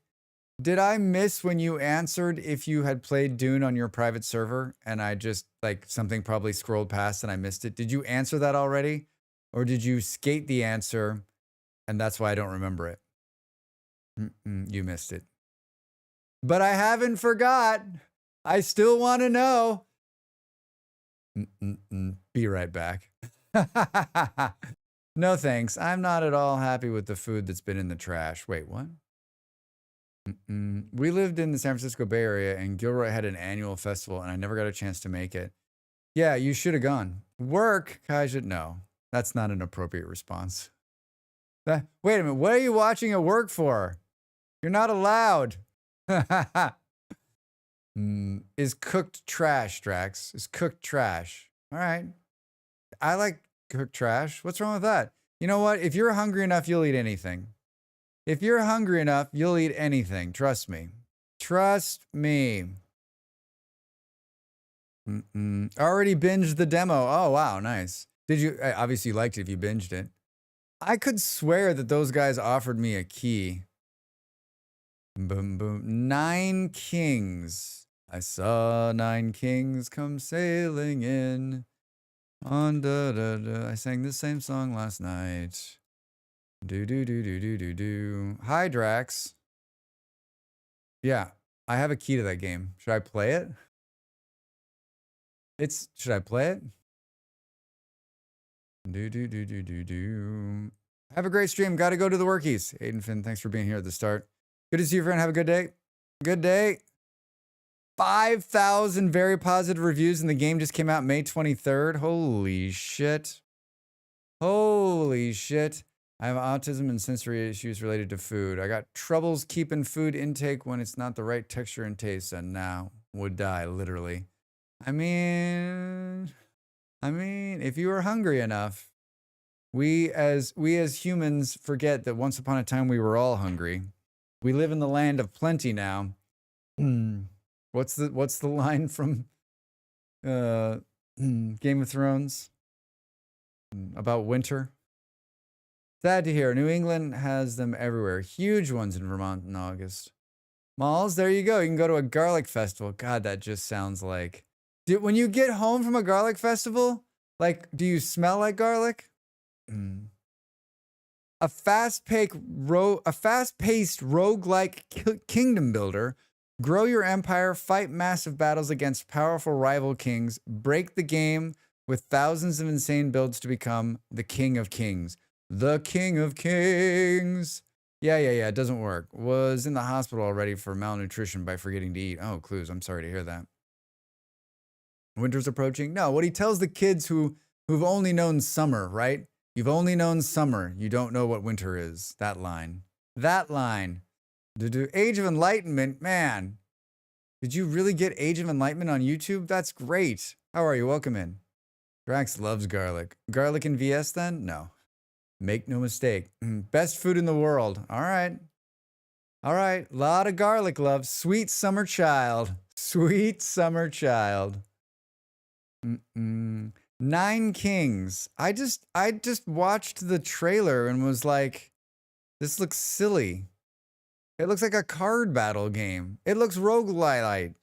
did I miss when you answered if you had played Dune on your private server and I just, like, something probably scrolled past and I missed it? Did you answer that already? Or did you skate the answer and that's why I don't remember it? You missed it. But I haven't forgot. I still want to know. Be right back. No thanks. I'm not at all happy with the food that's been in the trash. Wait, what? We lived in the San Francisco Bay Area and Gilroy had an annual festival and I never got a chance to make it. Yeah, you should have gone. Work, Kaija? No, that's not an appropriate response. Wait a minute. What are you watching at work for? You're not allowed. Is cooked trash, Drax. Is cooked trash. All right. I like cooked trash. What's wrong with that? You know what? If you're hungry enough, you'll eat anything. If you're hungry enough, you'll eat anything. Trust me. Trust me. Already binged the demo. Oh, wow. Nice. Did you? Obviously, you liked it if you binged it. I could swear that those guys offered me a key. Boom, boom. 9 Kings. I saw 9 kings come sailing in. On da da da. I sang this same song last night. Do do do do do do do. Hi, Drax. Yeah, I have a key to that game. Should I play it? Should I play it? Do do do do do do. Have a great stream. Got to go to the workies. Aiden Finn, thanks for being here at the start. Good to see you, friend. Have a good day. Good day. 5,000 very positive reviews, and the game just came out May 23rd. Holy shit. Holy shit. I have autism and sensory issues related to food. I got troubles keeping food intake when it's not the right texture and taste, and now would die, literally. I mean, if you were hungry enough, we as humans forget that once upon a time we were all hungry. We live in the land of plenty now. What's the line from Game of Thrones about winter? Sad to hear. New England has them everywhere. Huge ones in Vermont in August. Malls, there you go. You can go to a garlic festival. God, that just sounds like... when you get home from a garlic festival, like, do you smell like garlic? A fast-paced roguelike kingdom builder. Grow your empire, fight massive battles against powerful rival kings, break the game with thousands of insane builds to become the king of kings. The king of kings. Yeah, it doesn't work. Was in the hospital already for malnutrition by forgetting to eat. Oh, clues. I'm sorry to hear that. Winter's approaching. No, what he tells the kids who've only known summer, right? You've only known summer. You don't know what winter is. That line. Age of Enlightenment, man. Did you really get Age of Enlightenment on YouTube? That's great. How are you? Welcome in. Drax loves garlic. Garlic in VS then? No. Make no mistake. Best food in the world. All right. Lot of garlic love. Sweet summer child. 9 Kings. I just watched the trailer and was like, this looks silly. It looks like a card battle game. It looks roguelite.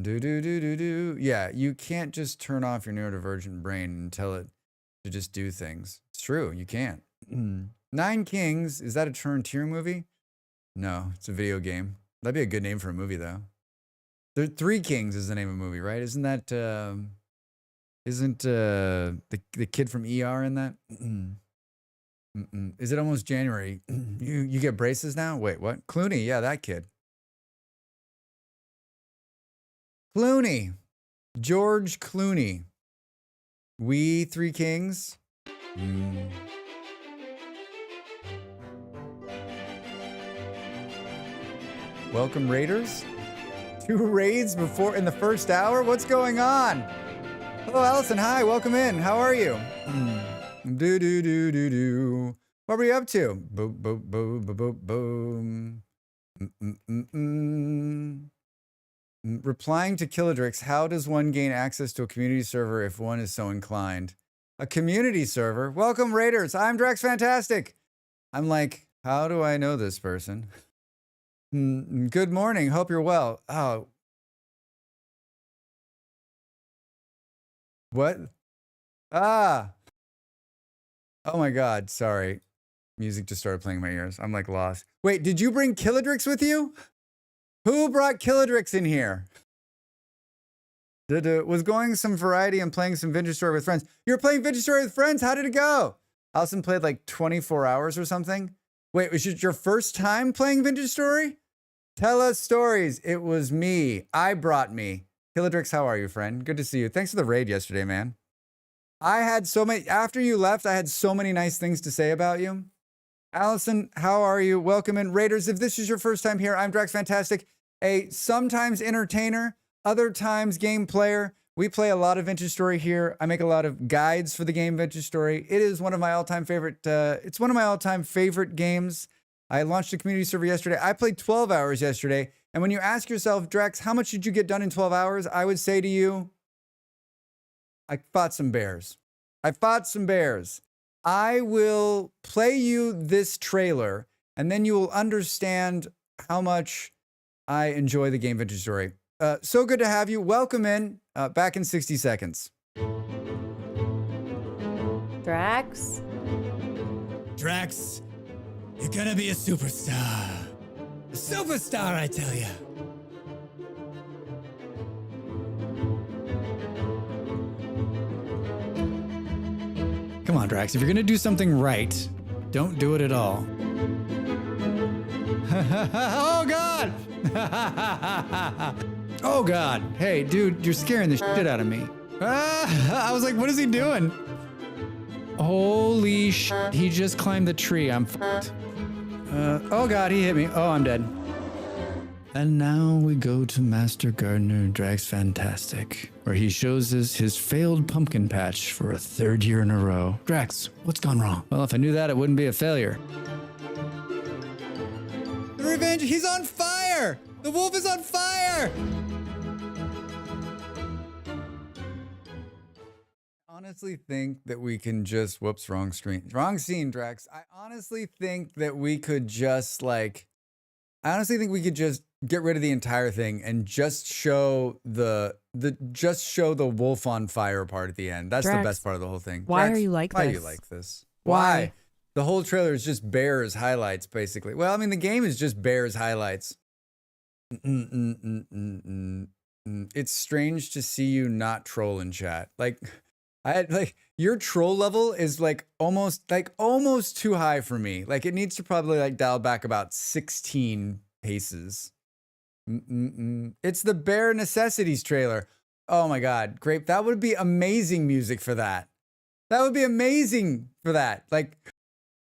Do. Yeah, you can't just turn off your neurodivergent brain and tell it to just do things. It's true, you can't. Nine Kings, is that a Frontier movie? No, it's a video game. That'd be a good name for a movie, though. Three Kings is the name of a movie, right? Isn't that, isn't the kid from ER in that? Is it almost January? You get braces now? Wait, what? Clooney, yeah, that kid. Clooney. George Clooney. We Three Kings. Welcome, Raiders. 2 raids before in the first hour? What's going on? Hello, Allison. Hi, welcome in. How are you? Do. What were you up to? Boom. Replying to Killadrix, how does one gain access to a community server if one is so inclined? A community server? Welcome, Raiders. I'm Drax Fantastic. I'm like, how do I know this person? Good morning. Hope you're well. Oh. What? Ah. Oh my God. Sorry. Music just started playing in my ears. I'm like lost. Wait, did you bring Killadrix with you? Who brought Killadrix in here? Was going some variety and playing some Vintage Story with friends. You're playing Vintage Story with friends? How did it go? Allison played like 24 hours or something. Wait, was it your first time playing Vintage Story? Tell us stories. It was me. I brought me. Killadrix, how are you, friend? Good to see you. Thanks for the raid yesterday, man. I had so many, after you left, I had so many nice things to say about you. Allison, how are you? Welcome in. Raiders, if this is your first time here, I'm Drax Fantastic, a sometimes entertainer, other times game player. We play a lot of Vintage Story here. I make a lot of guides for the game Vintage Story. It is one of my all-time favorite, it's one of my all-time favorite games. I launched a community server yesterday. I played 12 hours yesterday. And when you ask yourself, Drax, how much did you get done in 12 hours? I would say to you, I fought some bears. I will play you this trailer, and then you will understand how much I enjoy the game Vintage Story. So good to have you. Welcome in. Back in 60 seconds. Drax? Drax, you're gonna be a superstar. A superstar, I tell you. Come on, Drax. If you're gonna do something right, don't do it at all. Oh, God! Oh, God. Hey, dude, you're scaring the shit out of me. I was like, what is he doing? Holy shit. He just climbed the tree. I'm fucked. Oh, God, he hit me. Oh, I'm dead. And now we go to Master Gardener Drax Fantastic, where he shows us his failed pumpkin patch for a 3rd year in a row. Drax, what's gone wrong? Well, if I knew that, it wouldn't be a failure. The revenge, he's on fire! The wolf is on fire! I honestly think that we can just, whoops, wrong scene, Drax. I honestly think that we could just get rid of the entire thing and just show the wolf on fire part at the end. That's Drax, the best part of the whole thing. Why Drax, are you like why this? do you like this? Why? The whole trailer is just bears highlights, basically. Well, I mean, the game is just bears highlights. It's strange to see you not troll in chat. Like, your troll level is almost too high for me. Like, it needs to probably dial back about 16 paces. It's the Bare Necessities trailer. Oh my God, Grape, that would be amazing music for that. That would be amazing for that. Like,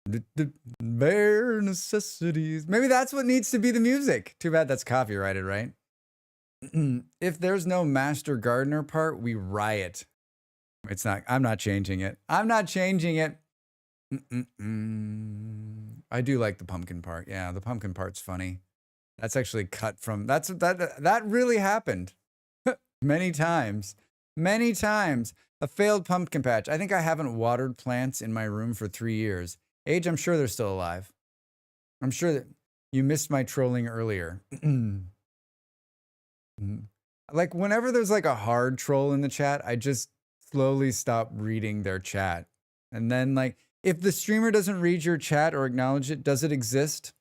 the Bare Necessities. Maybe that's what needs to be the music. Too bad that's copyrighted, right? If there's no Master Gardener part, we riot. It's not, I'm not changing it. I'm not changing it. I do like the pumpkin part. Yeah, the pumpkin part's funny. That's actually cut from, that really happened. Many times. A failed pumpkin patch. I think I haven't watered plants in my room for 3 years. Age, I'm sure they're still alive. I'm sure that you missed my trolling earlier. Like whenever there's like a hard troll in the chat, I just slowly stop reading their chat. And then like, if the streamer doesn't read your chat or acknowledge it, does it exist?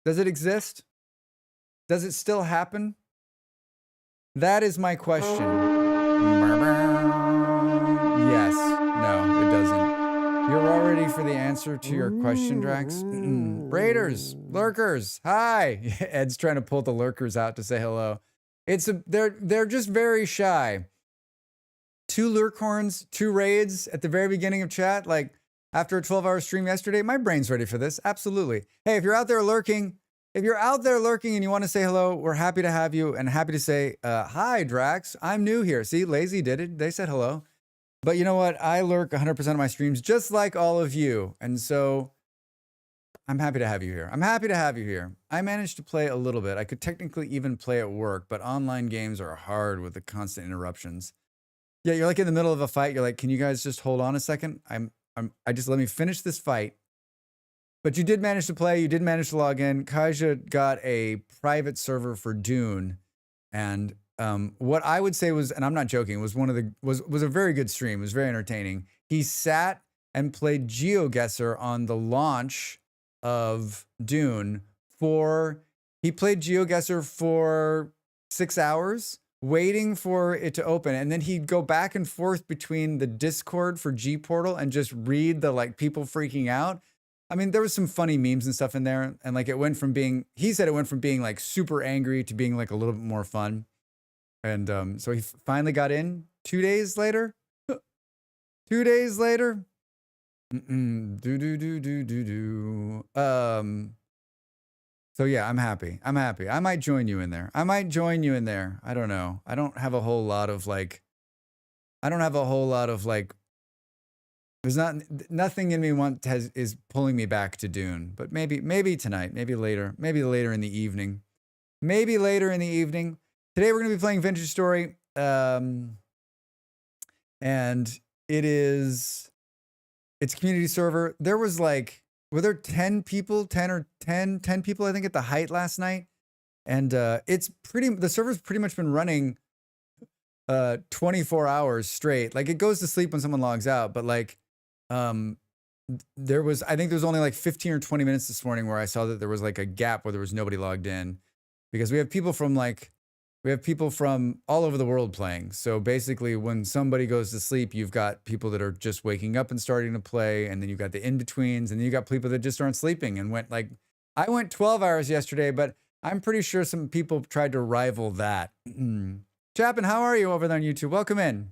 Does it exist? Does it still happen? That is my question. Yes. No, it doesn't. You're all ready for the answer to your question, Drax? Raiders, lurkers, hi. Ed's trying to pull the lurkers out to say hello. They're just very shy. 2 lurkhorns, 2 raids at the very beginning of chat, like after a 12-hour stream yesterday. My brain's ready for this. Absolutely. Hey, if you're out there lurking, and you want to say hello, we're happy to have you and happy to say, hi, Drax. I'm new here. See, Lazy did it. They said hello. But you know what? I lurk 100% of my streams just like all of you. And so I'm happy to have you here. I'm happy to have you here. I managed to play a little bit. I could technically even play at work, but online games are hard with the constant interruptions. Yeah, you're like in the middle of a fight. You're like, can you guys just hold on a second? I just let me finish this fight. But you did manage to play. You did manage to log in. Kaja got a private server for Dune. And what I would say was, and I'm not joking, was was a very good stream. It was very entertaining. He sat and played GeoGuessr on the launch of Dune he played GeoGuessr for 6 hours, waiting for it to open. And then he'd go back and forth between the Discord for G Portal and just read the like people freaking out. I mean, there was some funny memes and stuff in there. And like he said it went from being like super angry to being like a little bit more fun. And so he finally got in 2 days later. 2 days later. So yeah, I'm happy. I might join you in there. I don't know. I don't have a whole lot of like, there's nothing in me is pulling me back to Dune, but maybe tonight, maybe later in the evening. Today we're going to be playing Vintage Story. And it's a community server. There was like, were there 10 people, 10 people, I think, at the height last night. And the server's pretty much been running 24 hours straight. Like it goes to sleep when someone logs out, but like, I think there was only like 15 or 20 minutes this morning where I saw that there was like a gap where there was nobody logged in, because we have people from all over the world playing. So basically when somebody goes to sleep, you've got people that are just waking up and starting to play. And then you've got the in-betweens, and then you got people that just aren't sleeping and I went 12 hours yesterday, but I'm pretty sure some people tried to rival that. Chapin, how are you over there on YouTube? Welcome in.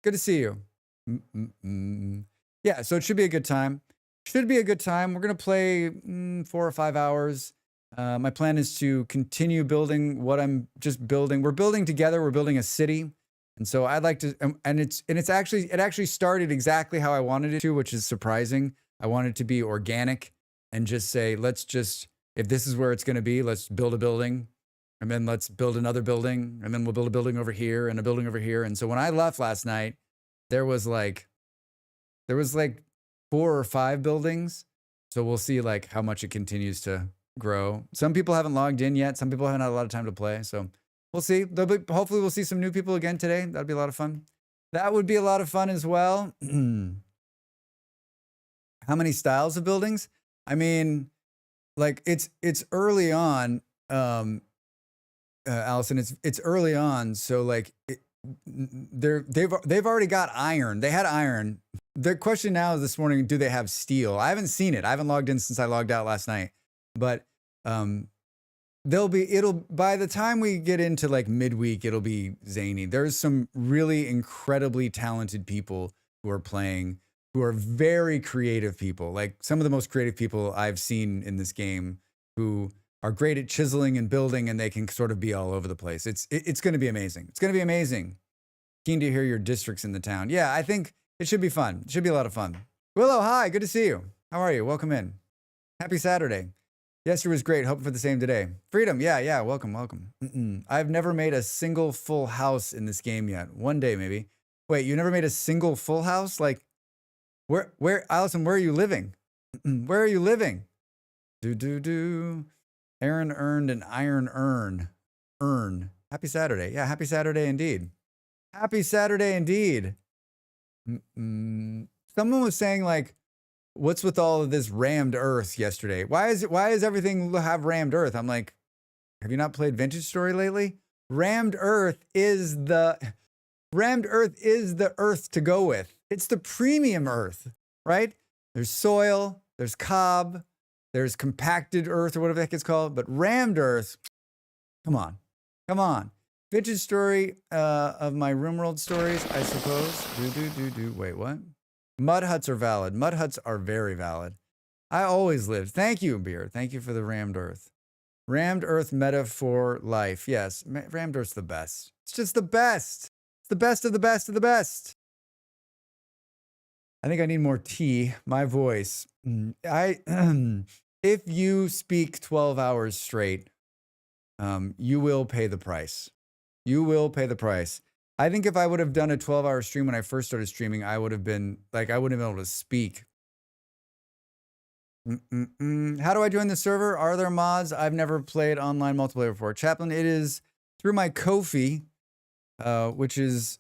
Good to see you. Yeah, so it should be a good time. We're going to play 4 or 5 hours. My plan is to continue building what I'm just building. We're building together. We're building a city. And so I'd like to, it actually started exactly how I wanted it to, which is surprising. I wanted it to be organic and just say, if this is where it's going to be, let's build a building, and then let's build another building, and then we'll build a building over here and a building over here. And so when I left last night, there was like 4 or 5 buildings. So we'll see like how much it continues to grow. Some people haven't logged in yet. Some people haven't had a lot of time to play. So we'll see. Hopefully we'll see some new people again today. That'd be a lot of fun. That would be a lot of fun as well. How many styles of buildings? I mean, like it's early on, Allison, it's early on. So like they've already got iron. They had iron. The question now is this morning, do they have steel? I haven't seen it. I haven't logged in since I logged out last night. But by the time we get into like midweek, it'll be zany. There's some really incredibly talented people who are playing, who are very creative people, like some of the most creative people I've seen in this game, who are great at chiseling and building, and they can sort of be all over the place. It's going to be amazing. It's going to be amazing. Keen to hear your districts in the town. Yeah, I think it should be fun. It should be a lot of fun. Willow, hi, good to see you. How are you? Welcome in. Happy Saturday. Yesterday was great. Hoping for the same today. Freedom, yeah, welcome. I've never made a single full house in this game yet. One day, maybe. Wait, you never made a single full house? Like, where, Allison, where are you living? Where are you living? Aaron earned an iron urn. Happy Saturday. Yeah, happy Saturday indeed. Happy Saturday indeed. Someone was saying like, what's with all of this rammed earth yesterday? Why is everything have rammed earth? I'm like, have you not played Vintage Story lately? Rammed earth is the earth to go with. It's the premium earth, right? There's soil, there's cob, there's compacted earth or whatever the heck it's called, but rammed earth, come on. Vintage Story of my RimWorld stories, I suppose. Wait, what? Mud huts are valid. Mud huts are very valid. I always lived. Thank you, Beer. Thank you for the rammed earth. Rammed earth meta for life. Yes, rammed earth's the best. It's just the best. It's the best of the best of the best. I think I need more tea. My voice. If you speak 12 hours straight, you will pay the price. You will pay the price. I think if I would have done a 12-hour stream when I first started streaming, I would have been like, I wouldn't have been able to speak. How do I join the server? Are there mods? I've never played online multiplayer before. Chaplain, it is through my Ko-fi, which is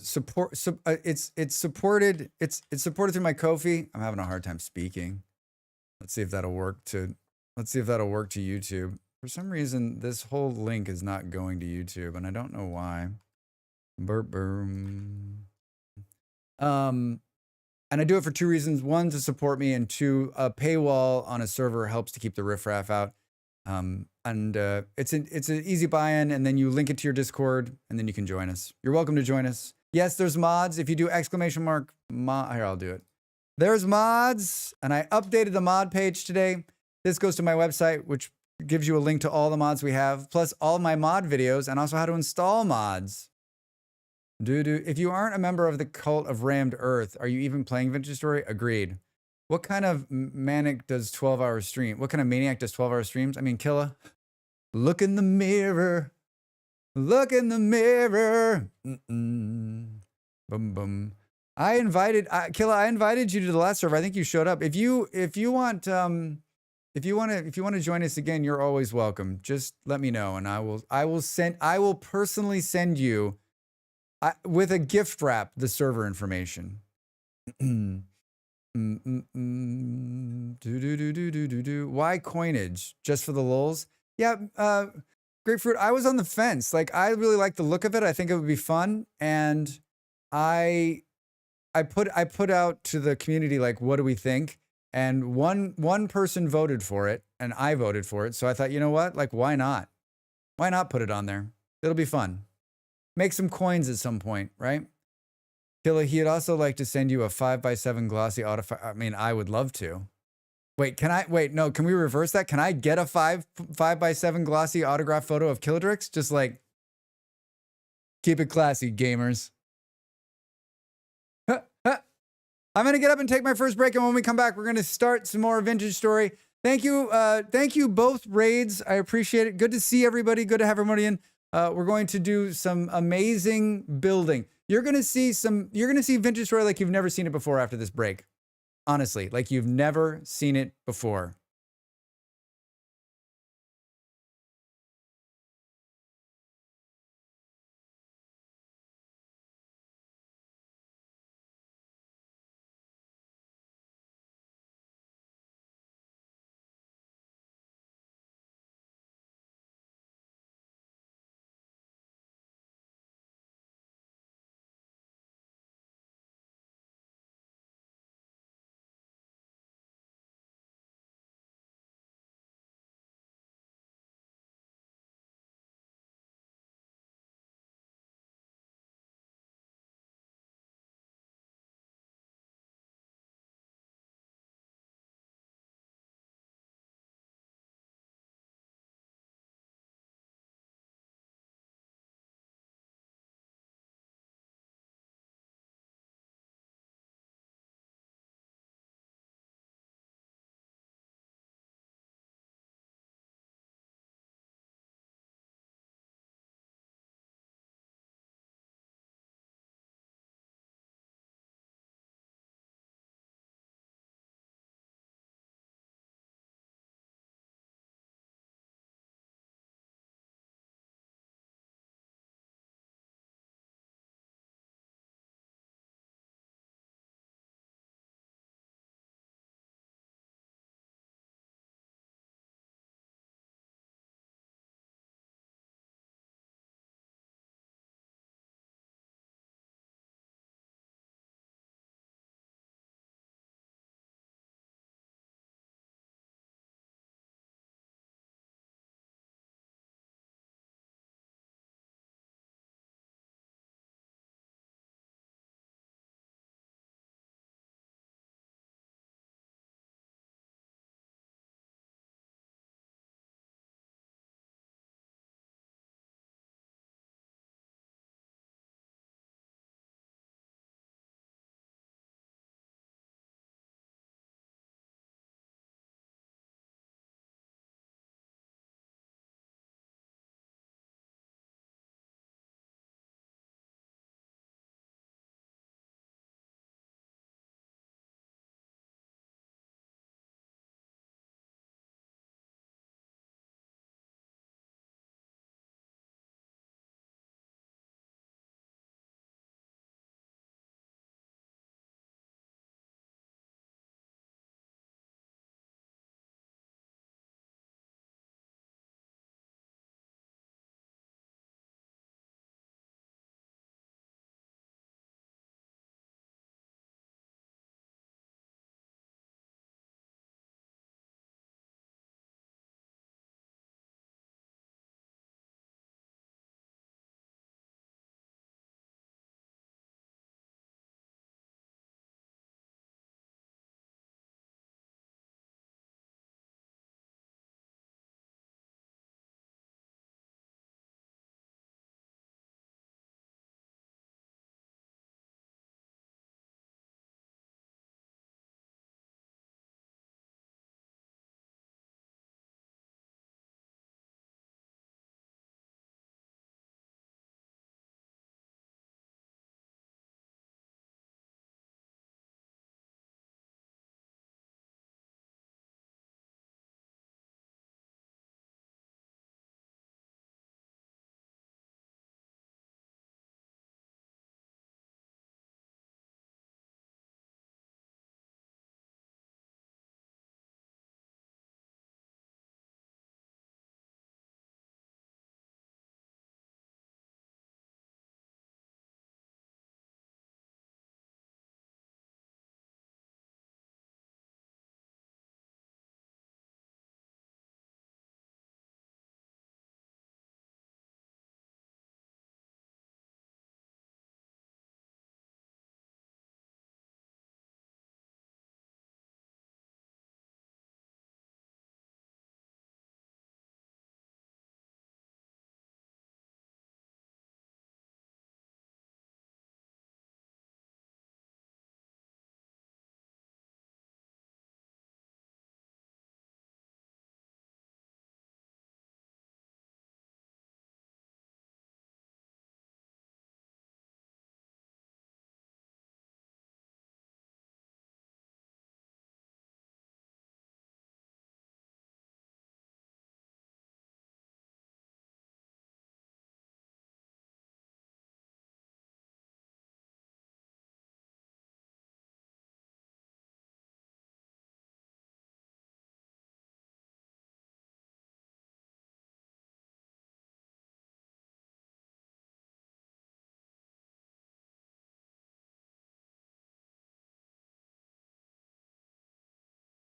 support. It's supported. It's supported through my Ko-fi. I'm having a hard time speaking. Let's see if that'll work to YouTube. For some reason, this whole link is not going to YouTube, and I don't know why. Burp, boom. And I do it for two reasons. One, to support me, and two, a paywall on a server helps to keep the riffraff out. It's an easy buy-in, and then you link it to your Discord, and then you can join us. You're welcome to join us. Yes, there's mods. If you do exclamation mark mod, here, I'll do it. There's mods, and I updated the mod page today. This goes to my website, which gives you a link to all the mods we have, plus all my mod videos, and also how to install mods. If you aren't a member of the cult of Rammed Earth, are you even playing Vintage Story? Agreed. What kind of manic does 12-hour stream? What kind of maniac does 12-hour streams? I mean, Killa, look in the mirror. Look in the mirror. Boom, boom. Killa, I invited you to the last server. I think you showed up. If you want to join us again, you're always welcome. Just let me know, and I will personally send you with a gift wrap the server information. Why coinage? Just for the lulz? Yeah, Grapefruit, I was on the fence. Like, I really like the look of it. I think it would be fun, and I put out to the community, like, what do we think? And one person voted for it, and I voted for it. So I thought, you know what? Like, why not? Why not put it on there? It'll be fun. Make some coins at some point, right? Killa, he'd also like to send you a 5x7 glossy autograph. I mean, I would love to. Wait, no, can we reverse that? Can I get a 5x7 glossy autograph photo of Killadrix? Just like, keep it classy, gamers. I'm going to get up and take my first break, and when we come back, we're going to start some more Vintage Story. Thank you both raids. I appreciate it. Good to see everybody. Good to have everybody in. We're going to do some amazing building. You're going to see Vintage Story like you've never seen it before after this break. Honestly, like you've never seen it before.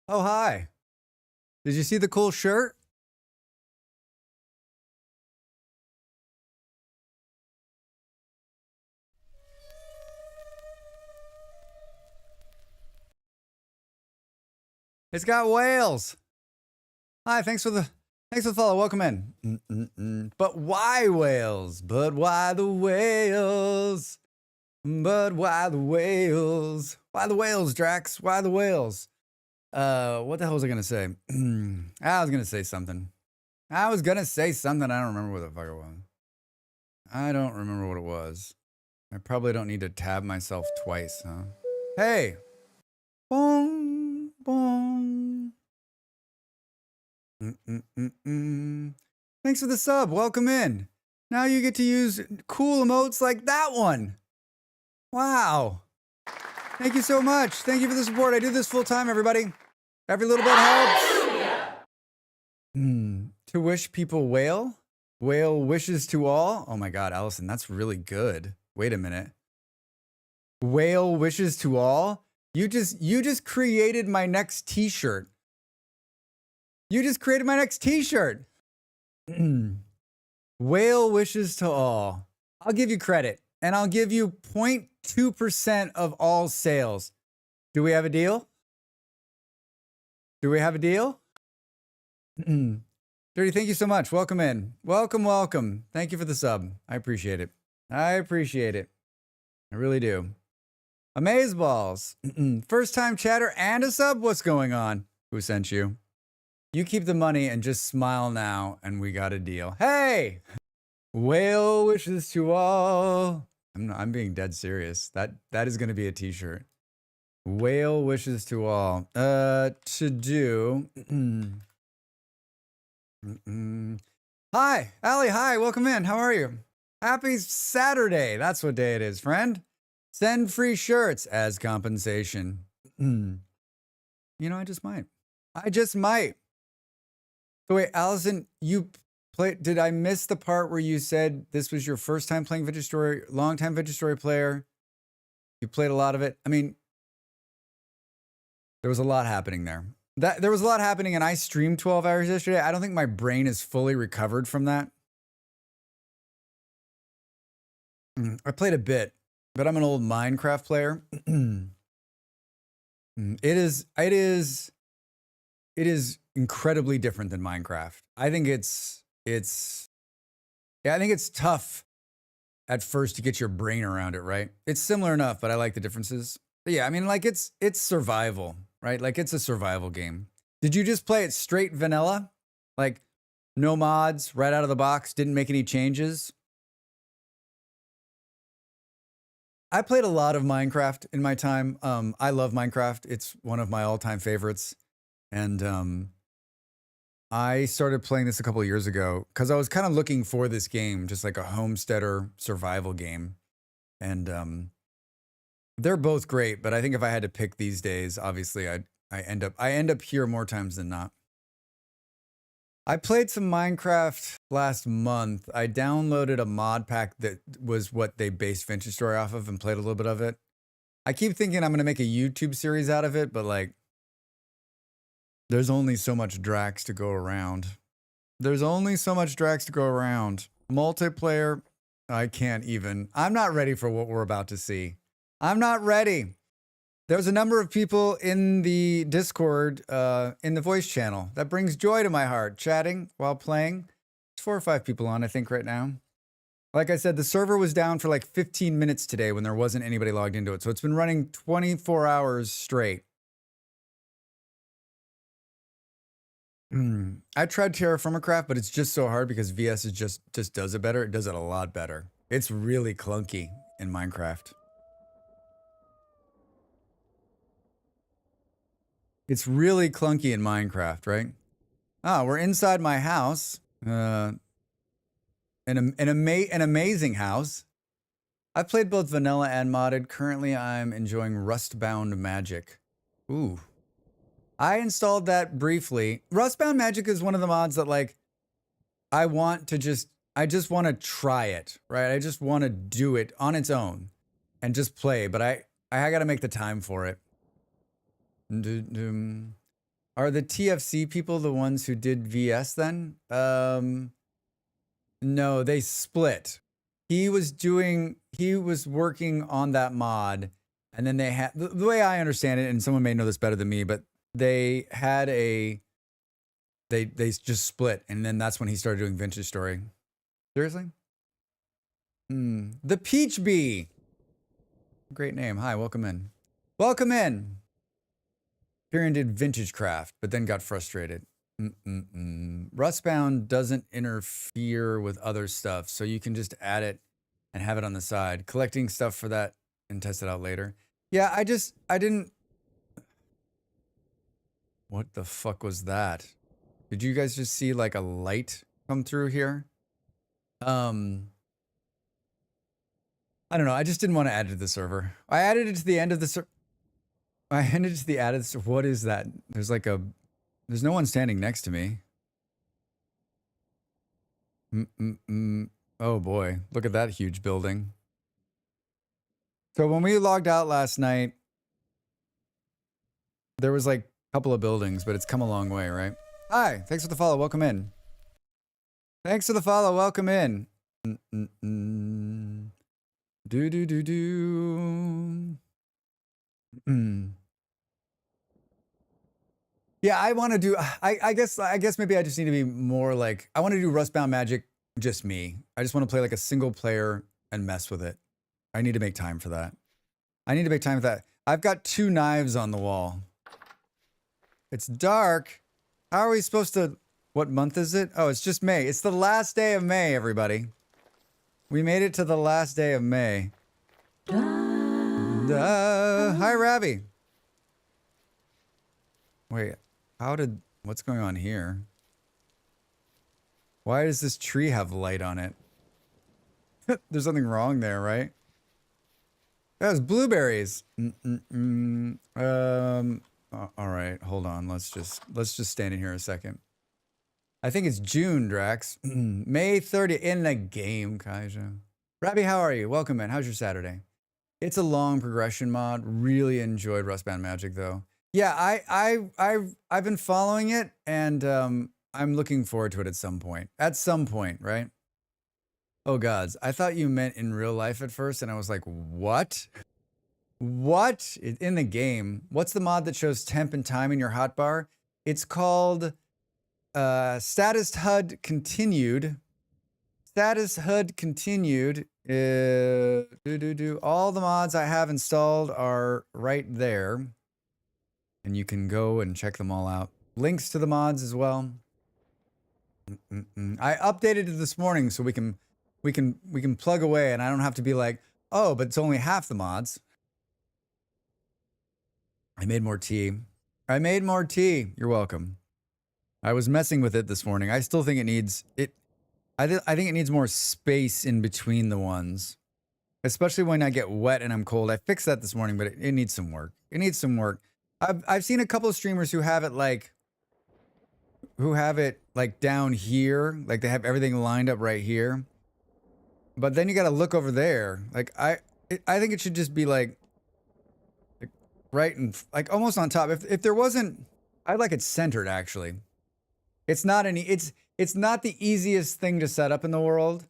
Oh, hi. Did you see the cool shirt? It's got whales. Hi, thanks for the follow. Welcome in. But why whales? But why the whales? But why the whales? Why the whales, Drax? Why the whales? What the hell was I gonna say? I was gonna say something. I don't remember what the fuck it was. I don't remember what it was. I probably don't need to tab myself twice, huh? Hey! Boom, boom. Thanks for the sub. Welcome in. Now you get to use cool emotes like that one. Wow. Thank you so much. Thank you for the support. I do this full time, everybody. Every little bit helps. To wish people whale? Whale wishes to all? Oh my God, Allison, that's really good. Wait a minute. Whale wishes to all? You just created my next t-shirt. You just created my next t-shirt. Whale wishes to all. I'll give you credit, and I'll give you 0.2% of all sales. Do we have a deal? Do we have a deal? Dirty, thank you so much. Welcome in. Welcome, welcome. Thank you for the sub. I appreciate it. I appreciate it. I really do. Amazeballs. First time chatter and a sub? What's going on? Who sent you? You keep the money and just smile now, and we got a deal. Hey! Whale wishes to all. I'm being dead serious. That is going to be a t-shirt. Whale wishes to all. To do. Hi, Allie. Hi, welcome in. How are you? Happy Saturday. That's what day it is, friend. Send free shirts as compensation. You know, I just might. So wait, Allison, did I miss the part where you said this was your first time playing Vintage Story, long-time Vintage Story player? You played a lot of it. I mean, there was a lot happening there. There was a lot happening, and I streamed 12 hours yesterday. I don't think my brain is fully recovered from that. I played a bit, but I'm an old Minecraft player. It is incredibly different than Minecraft. I think it's tough at first to get your brain around it, right? It's similar enough, but I like the differences. But yeah, I mean, like it's survival, right? Like it's a survival game. Did you just play it straight vanilla? Like no mods, right out of the box, didn't make any changes? I played a lot of Minecraft in my time. I love Minecraft. It's one of my all-time favorites. And I started playing this a couple of years ago because I was kind of looking for this game, just like a homesteader survival game. And they're both great, but I think if I had to pick these days, obviously I end up here more times than not. I played some Minecraft last month. I downloaded a mod pack that was what they based Vintage Story off of and played a little bit of it. I keep thinking I'm going to make a YouTube series out of it, but like, there's only so much Drax to go around. Multiplayer, I can't even. I'm not ready for what we're about to see. I'm not ready. There's a number of people in the Discord, in the voice channel. That brings joy to my heart, chatting while playing. There's 4 or 5 people on, I think, right now. Like I said, the server was down for like 15 minutes today when there wasn't anybody logged into it. So it's been running 24 hours straight. I tried Terraformacraft, but it's just so hard because VS is just does it better. It does it a lot better. It's really clunky in Minecraft. It's really clunky in Minecraft, right? Ah, we're inside my house. An amazing house. I've played both vanilla and modded. Currently, I'm enjoying Rustbound Magic. Ooh. I installed that briefly. Rustbound Magic is one of the mods that, like, I just want to try it, right? I just want to do it on its own and just play, but I got to make the time for it. Are the TFC people the ones who did VS then? No, they split. He was working on that mod, and then they had, the way I understand it, and someone may know this better than me, but they had they just split, and then that's when he started doing Vintage Story. Seriously? The Peach Bee. Great name. Hi, welcome in. Welcome in. Tyrion did Vintage Craft, but then got frustrated. Rustbound doesn't interfere with other stuff, so you can just add it and have it on the side. Collecting stuff for that and test it out later. Yeah, I didn't. What the fuck was that? Did you guys just see like a light come through here? I don't know. I just didn't want to add it to the server. I added it to the end of the server. I added it to the added. What is that? There's like a. There's no one standing next to me. Oh boy, look at that huge building. So when we logged out last night, there was like a couple of buildings, but it's come a long way, right? Hi, thanks for the follow. Welcome in. Thanks for the follow. Welcome in. Yeah, I want to do. I guess maybe I just need to be more like. I want to do Rustbound Magic, just me. I just want to play like a single player and mess with it. I need to make time for that. I've got 2 knives on the wall. It's dark. How are we supposed to? What month is it? Oh, it's just May. It's the last day of May, everybody. We made it to the last day of May. Hi, Ravi. Wait, what's going on here? Why does this tree have light on it? There's something wrong there, right? That was blueberries. All right, hold on. Let's just stand in here a second. I think it's June, Drax. May 30th in the game, Kaija. Rabbi, how are you? Welcome in. How's your Saturday? It's a long progression mod. Really enjoyed Rustbound Magic though. Yeah, I've been following it, and I'm looking forward to it at some point. At some point, right? Oh gods, I thought you meant in real life at first, and I was like, what? What? In the game? What's the mod that shows temp and time in your hotbar? It's called Status HUD Continued. Status HUD Continued. All the mods I have installed are right there. And you can go and check them all out. Links to the mods as well. I updated it this morning so we can plug away, and I don't have to be like, oh, but it's only half the mods. I made more tea. You're welcome. I was messing with it this morning. I still think it needs it. I think it needs more space in between the ones, especially when I get wet and I'm cold. I fixed that this morning, but it needs some work. I've seen a couple of streamers who have it like down here, like they have everything lined up right here. But then you got to look over there. Like I think it should just be like right and like almost on top. If there wasn't, I'd like it centered actually. It's not the easiest thing to set up in the world.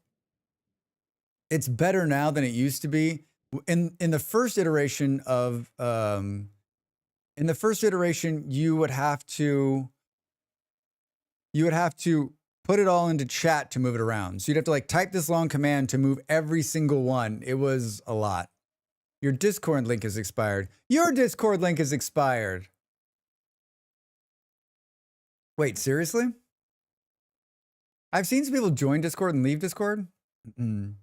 It's better now than it used to be. In the first iteration of you would have to put it all into chat to move it around. So you'd have to like type this long command to move every single one. It was a lot. Your Discord link is expired. Wait, seriously? I've seen some people join Discord and leave Discord. The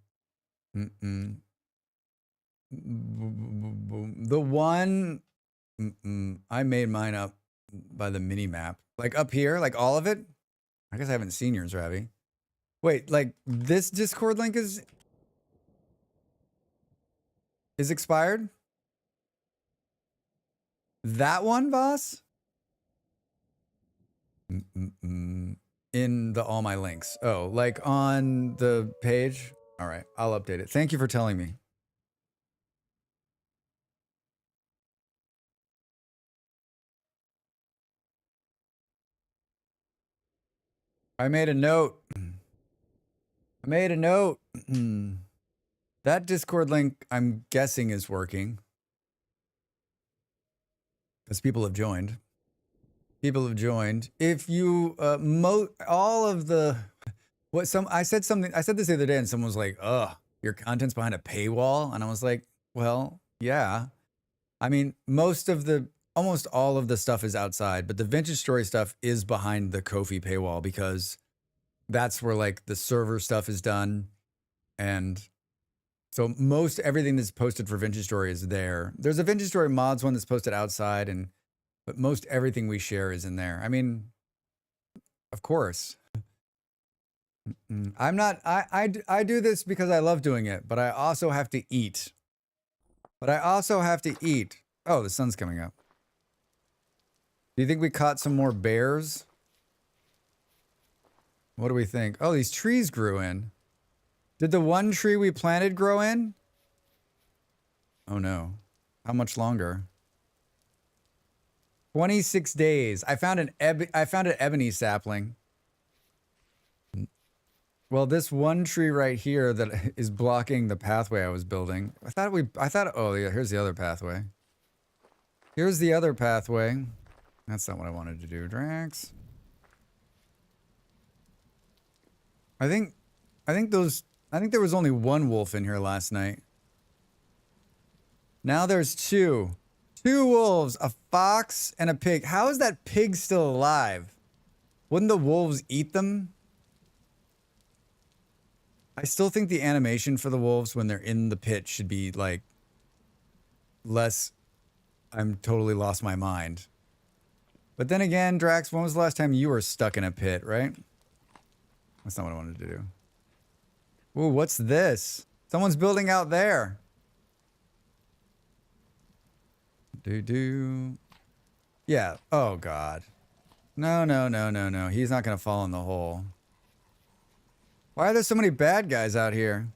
one I made mine up by the mini map, like up here, like all of it. I guess I haven't seen yours, Ravi. Wait, like this Discord link is expired? That one, boss? In all my links. Oh, like on the page? All right, I'll update it. Thank you for telling me. I made a note. I made a note. That Discord link, I'm guessing, is working. Because people have joined. People have joined. If you, all of the, I said something, I said this the other day and someone was like, ugh, your content's behind a paywall. And I was like, well, yeah. I mean, almost all of the stuff is outside, but the Vintage Story stuff is behind the Ko-fi paywall because that's where like the server stuff is done. And so most everything that's posted for Vintage Story is there. There's a Vintage Story mods one that's posted outside, but most everything we share is in there. I mean, of course. I do this because I love doing it, but I also have to eat. Oh, the sun's coming up. Do you think we caught some more bears? What do we think? Oh, these trees grew in. Did the one tree we planted grow in? Oh no. How much longer? 26 days. I found an ebony sapling. Well, this one tree right here that is blocking the pathway I was building. Oh yeah, here's the other pathway. Here's the other pathway. That's not what I wanted to do, Drax. I think there was only one wolf in here last night. Now there's two. Two wolves, a fox, and a pig. How is that pig still alive? Wouldn't the wolves eat them? I still think the animation for the wolves when they're in the pit should be like less, I'm totally lost my mind. But then again, Drax, when was the last time you were stuck in a pit, right? That's not what I wanted to do. Ooh, what's this? Someone's building out there. Yeah. Oh, God. No. He's not going to fall in the hole. Why are there so many bad guys out here?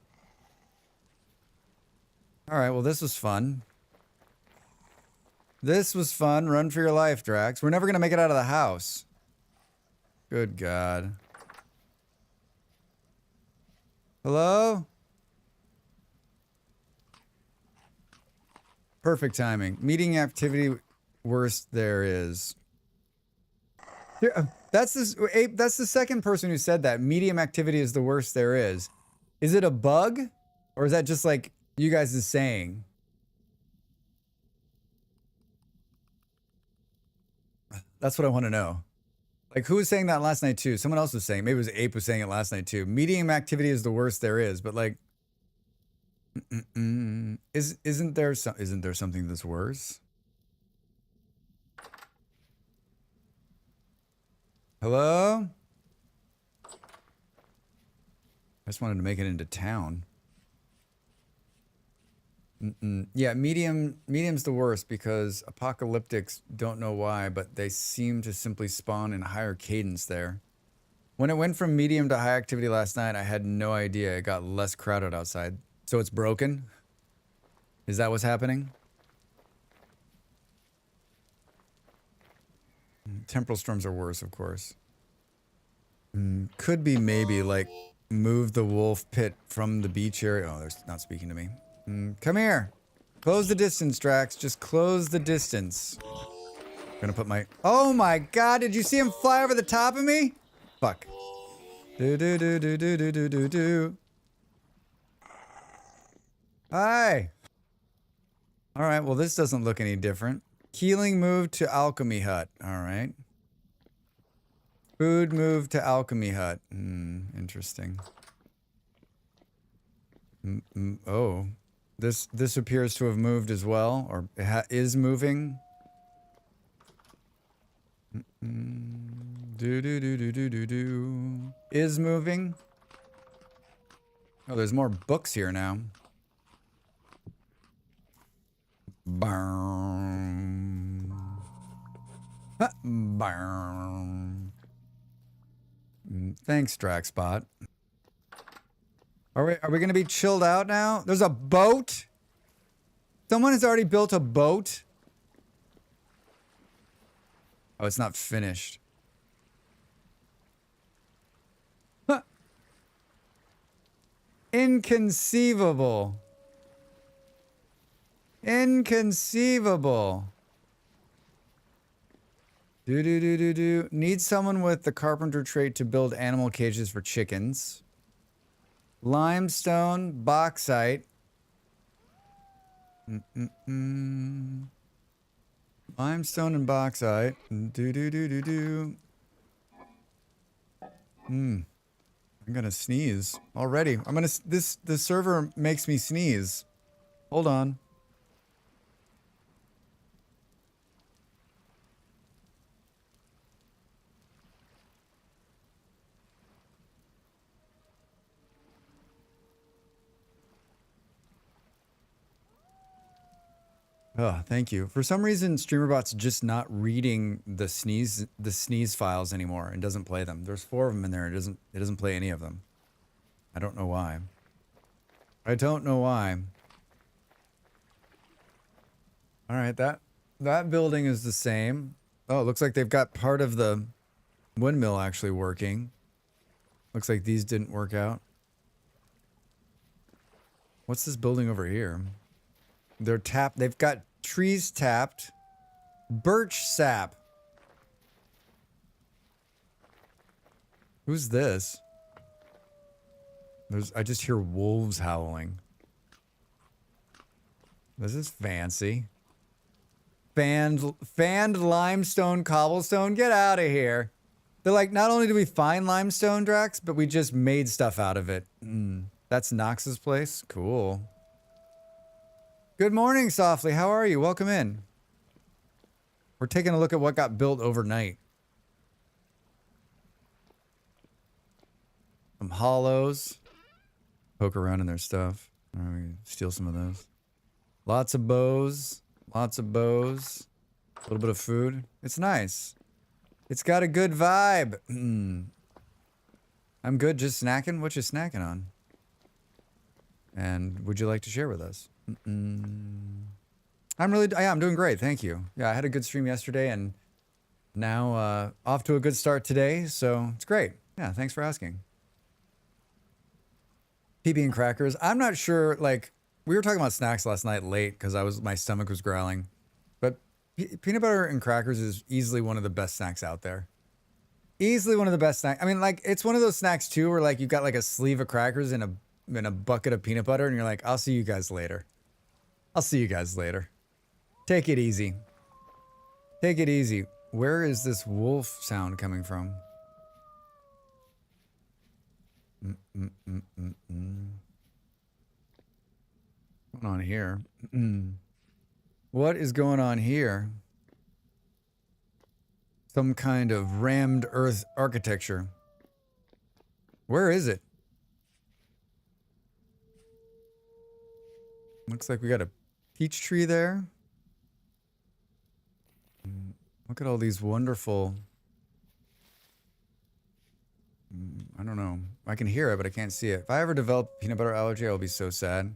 All right, well, this was fun. This was fun. Run for your life, Drax. We're never going to make it out of the house. Good God. Hello? Perfect timing. Meeting activity worst there is. That's the second person who said that. Medium activity is the worst there is. Is it a bug? Or is that just like you guys is saying? That's what I want to know. Like, who was saying that last night too? Someone else was saying. Maybe it was Ape was saying it last night too. Medium activity is the worst there is. But like, isn't there something that's worse? Hello? I just wanted to make it into town. Yeah, medium's the worst because apocalyptics don't know why, but they seem to simply spawn in a higher cadence there. When it went from medium to high activity last night, I had no idea it got less crowded outside. So it's broken? Is that what's happening? Temporal storms are worse, of course. Could be maybe like move the wolf pit from the beach area. Oh, they're not speaking to me. Come here. Close the distance, Drax. Just close the distance. I'm gonna put my... Oh my God, did you see him fly over the top of me? Fuck. Do. Hi. All right, well, this doesn't look any different. Healing move to alchemy hut. All right. Food move to alchemy hut. Interesting. Oh. This appears to have moved as well, or is moving. Is moving. Oh, there's more books here now. Thanks, Draxbot. Are we gonna be chilled out now? There's a boat? Someone has already built a boat? Oh, it's not finished. Inconceivable. Inconceivable. Do. Need someone with the carpenter trait to build animal cages for chickens. Limestone, bauxite. Limestone and bauxite. Do. I'm gonna sneeze already. The server makes me sneeze. Hold on. Oh, thank you. For some reason, StreamerBot's just not reading the sneeze files anymore and doesn't play them. There's 4 of them in there. It doesn't play any of them. I don't know why. I don't know why. All right, that building is the same. Oh, it looks like they've got part of the windmill actually working. Looks like these didn't work out. What's this building over here? They're tapped. They've got trees tapped. Birch sap. Who's this? I just hear wolves howling. This is fancy. Fanned limestone cobblestone. Get out of here. They're like, not only do we find limestone, Drax, but we just made stuff out of it. That's Nox's place. Cool. Good morning, Softly. How are you? Welcome in. We're taking a look at what got built overnight. Some hollows. Poke around in their stuff. All right, we steal some of those. Lots of bows. Lots of bows. A little bit of food. It's nice. It's got a good vibe. I'm good just snacking. What you snacking on? And would you like to share with us? I'm doing great. Thank you. Yeah, I had a good stream yesterday and now off to a good start today. So it's great. Yeah, thanks for asking. PB and crackers. I'm not sure, like, we were talking about snacks last night late because my stomach was growling. But peanut butter and crackers is easily one of the best snacks out there. Easily one of the best snacks. I mean, like, it's one of those snacks too where like you've got like a sleeve of crackers and a bucket of peanut butter and you're like, I'll see you guys later. I'll see you guys later. Take it easy. Take it easy. Where is this wolf sound coming from? What's going on here? What is going on here? Some kind of rammed earth architecture. Where is it? Looks like we got a peach tree there. Look at all these wonderful... I don't know. I can hear it, but I can't see it. If I ever develop peanut butter allergy, I'll be so sad.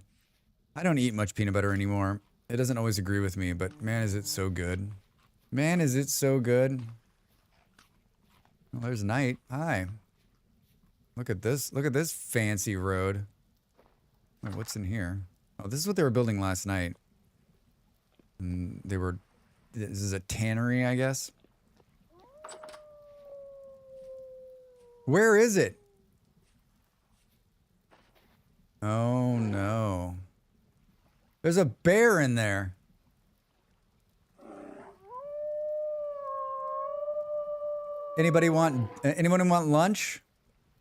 I don't eat much peanut butter anymore. It doesn't always agree with me, but man, is it so good. Man, is it so good. Well, there's Night. Hi. Look at this. Look at this fancy road. Wait, what's in here? Oh, this is what they were building last night. This is a tannery, I guess. Where is it? Oh no. There's a bear in there. Anyone want lunch?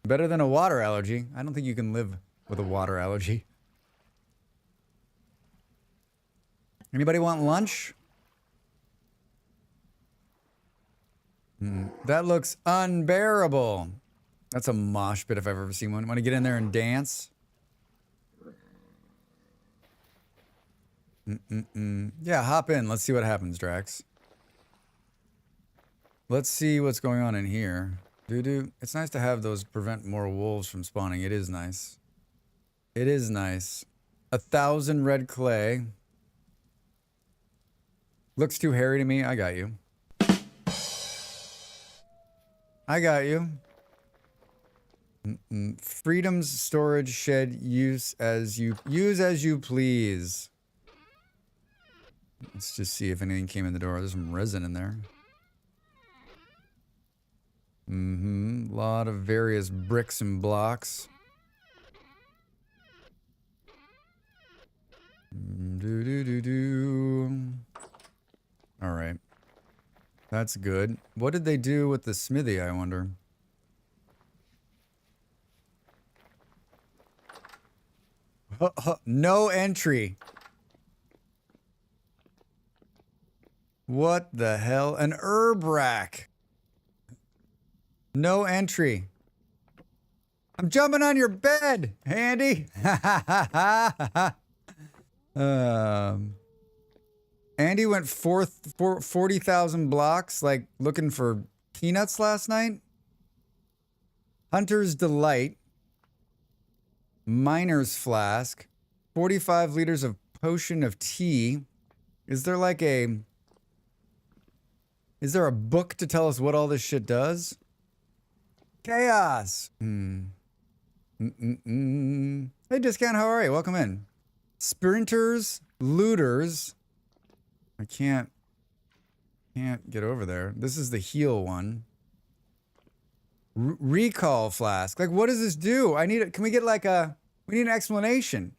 Better than a water allergy. I don't think you can live with a water allergy. Anybody want lunch? That looks unbearable. That's a mosh pit if I've ever seen one. Want to get in there and dance? Yeah, hop in. Let's see what happens, Drax. Let's see what's going on in here. It's nice to have those prevent more wolves from spawning. It is nice. It is nice. 1,000 red clay. Looks too hairy to me. I got you. I got you. Freedom's storage shed, use as you please. Let's just see if anything came in the door. There's some resin in there. A lot of various bricks and blocks. All right. That's good. What did they do with the smithy, I wonder? No entry. What the hell? An herb rack. No entry. I'm jumping on your bed, Andy. Andy went 40,000 blocks, like looking for peanuts last night. Hunter's Delight. Miner's Flask. 45 liters of potion of tea. Is there like a... Is there a book to tell us what all this shit does? Chaos. Hey, Discount, how are you? Welcome in. Sprinters, looters. I can't get over there. This is the heal one. Recall flask. Like, what does this do? I need it. Can we get like a... We need an explanation.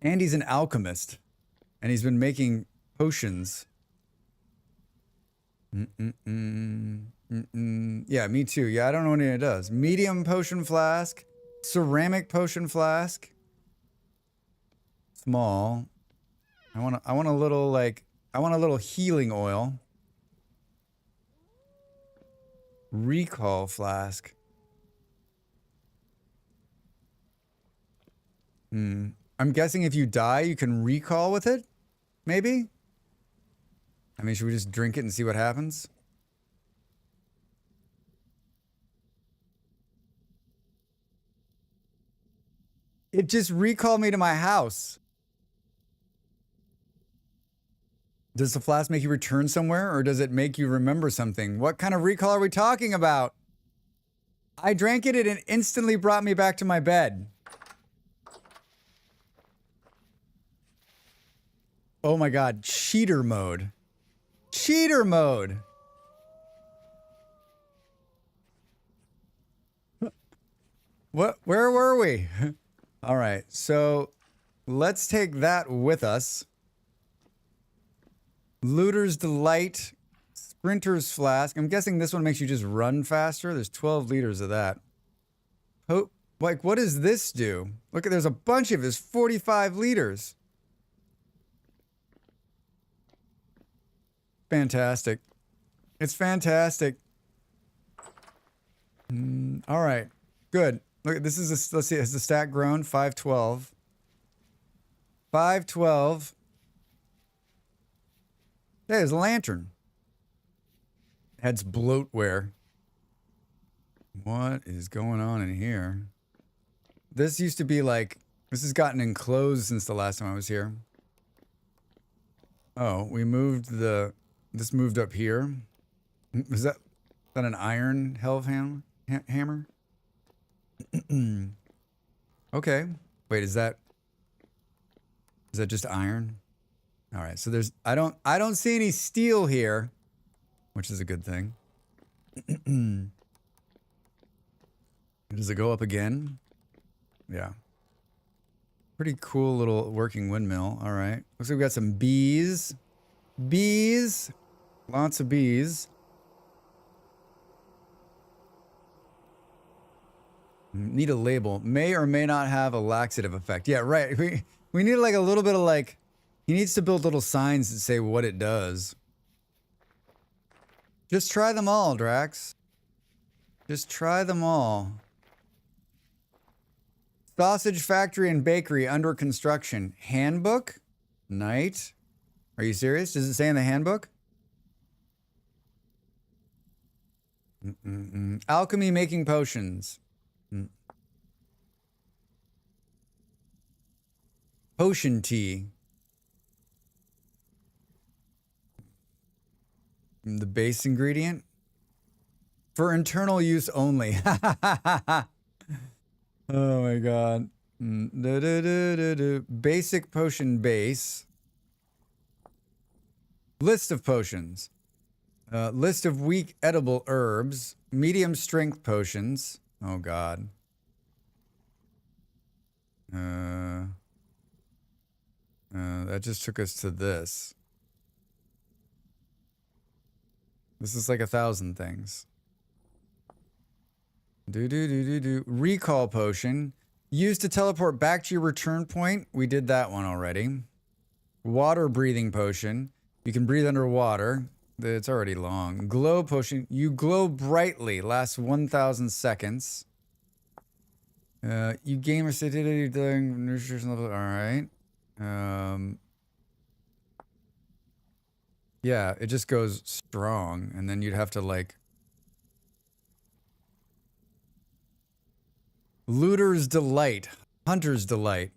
Andy's an alchemist. And he's been making potions. Yeah, me too. Yeah, I don't know what it does. Medium potion flask. Ceramic potion flask. Small. I want a little, like... I want a little healing oil. Recall flask. I'm guessing if you die, you can recall with it? Maybe? I mean, should we just drink it and see what happens? It just recalled me to my house. Does the flask make you return somewhere, or does it make you remember something? What kind of recall are we talking about? I drank it and it instantly brought me back to my bed. Oh my god, cheater mode. Cheater mode! What? Where were we? Alright, so let's take that with us. Looter's Delight, Sprinter's Flask. I'm guessing this one makes you just run faster. There's 12 liters of that. Like, what does this do? Look, there's a bunch of it. There's 45 liters. Fantastic. It's fantastic. All right. Good. Look, this is let's see. Has the stack grown? 512. 512. Hey, there's a lantern. Adds bloatware. What is going on in here? This used to be like... This has gotten enclosed since the last time I was here. Oh, we moved the... This moved up here. Is that an iron hammer? Okay. Wait, is that just iron? All right. So there's I don't see any steel here, which is a good thing. Does it go up again? Yeah. Pretty cool little working windmill. All right. Looks like we got some bees. Bees. Lots of bees. Need a label. May or may not have a laxative effect. Yeah, right. We need like a little bit of like... He needs to build little signs that say what it does. Just try them all, Drax. Just try them all. Sausage factory and bakery under construction. Handbook? Night? Are you serious? Does it say in the handbook? Alchemy making potions. Potion tea. The base ingredient. For internal use only. Oh my god. Basic potion base. List of potions. List of weak edible herbs. Medium strength potions. Oh god. That just took us to this. This is like 1,000 things. Recall potion. Used to teleport back to your return point. We did that one already. Water breathing potion. You can breathe underwater. It's already long. Glow potion. You glow brightly. Lasts 1,000 seconds. You gain acidity during nutrition level. Alright. Yeah, it just goes strong. And then you'd have to like... Looter's Delight. Hunter's Delight.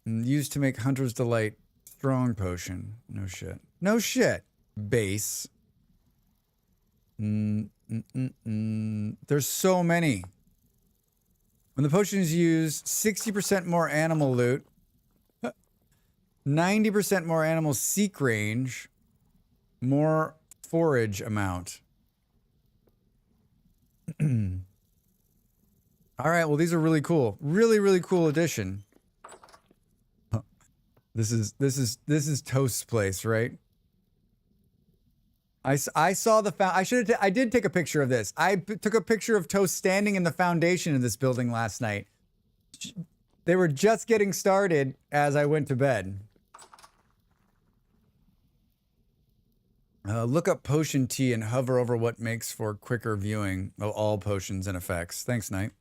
Used to make Hunter's Delight strong potion. No shit. No shit. Base. There's so many. When the potion is used, 60% more animal loot. 90% more animal seek range. More forage amount. All right, well, these are really cool. Really, really cool addition. This is Toast's place, right? I saw the I did take a picture of this. I took a picture of Toast standing in the foundation of this building last night. They were just getting started as I went to bed. Look up potion tea and hover over what makes for quicker viewing of all potions and effects. Thanks, Knight.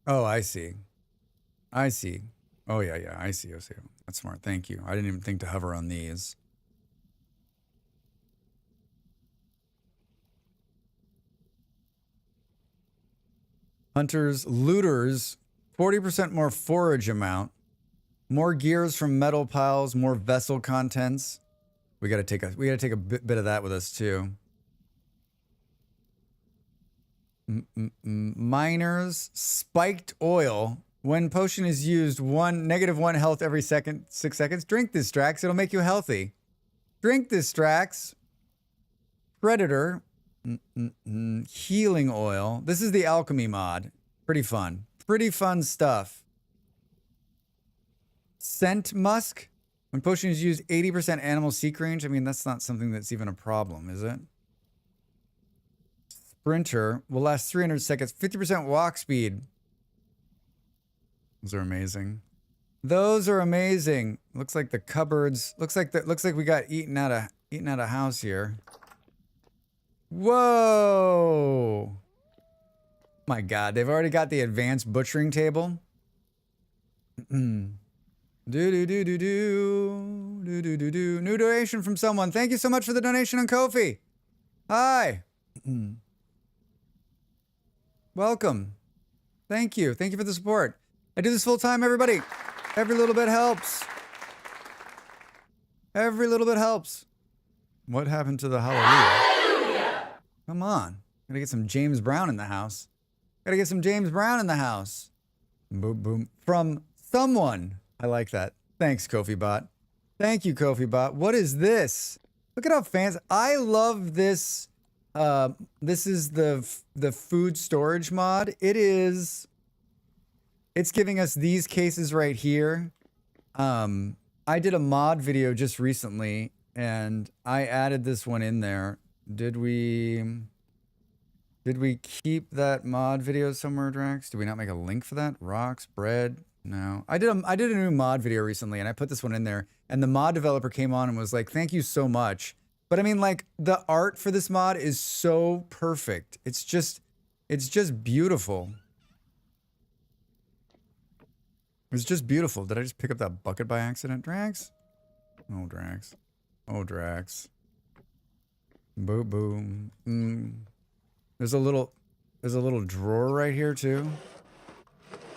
Oh, I see. I see. Oh, yeah. I see. That's smart. Thank you. I didn't even think to hover on these. Hunters, looters, 40% more forage amount. More gears from metal piles, more vessel contents. We gotta take a bit of that with us too. Miners, spiked oil. When potion is used, -1 health every 6 seconds. Drink this, Drax. It'll make you healthy. Drink this, Drax. Predator. Healing oil. This is the alchemy mod. Pretty fun. Pretty fun stuff. Scent musk. When potion is used, 80% animal seek range. I mean, that's not something that's even a problem, is it? Sprinter will last 300 seconds. 50% walk speed. Those are amazing. Those are amazing. Looks like the cupboards. Looks like we got eaten out of house here. Whoa! My God, they've already got the advanced butchering table. New donation from someone. Thank you so much for the donation on Ko-fi. Hi. Welcome. Thank you. Thank you for the support. I do this full time, everybody. Every little bit helps. Every little bit helps. What happened to the hallelujah? Come on. Gotta get some James Brown in the house. Gotta get some James Brown in the house. Boom, boom. From someone. I like that. Thanks, Ko-fi Bot. Thank you, Ko-fi Bot. What is this? Look at how fancy. I love this. This is the food storage mod. It's giving us these cases right here. I did a mod video just recently, and I added this one in there. Did we keep that mod video somewhere, Drax? Did we not make a link for that? Rocks, bread. No, I did a new mod video recently, and I put this one in there, and the mod developer came on and was like, "Thank you so much." But I mean, like, the art for this mod is so perfect. It's just beautiful. It's just beautiful. Did I just pick up that bucket by accident, Drax? Oh, Drax. Oh, Drax. Boom, boom. There's a little drawer right here too.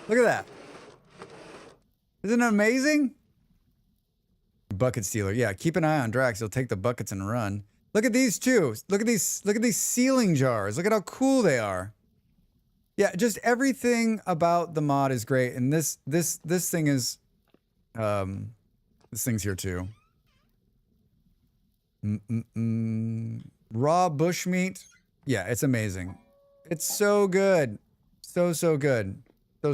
Look at that. Isn't it amazing? Bucket stealer. Yeah, keep an eye on Drax. He'll take the buckets and run. Look at these two. Look at these ceiling jars. Look at how cool they are. Yeah, just everything about the mod is great. And this thing is this thing's here too. Raw bushmeat. Yeah, it's amazing. It's so good. So good.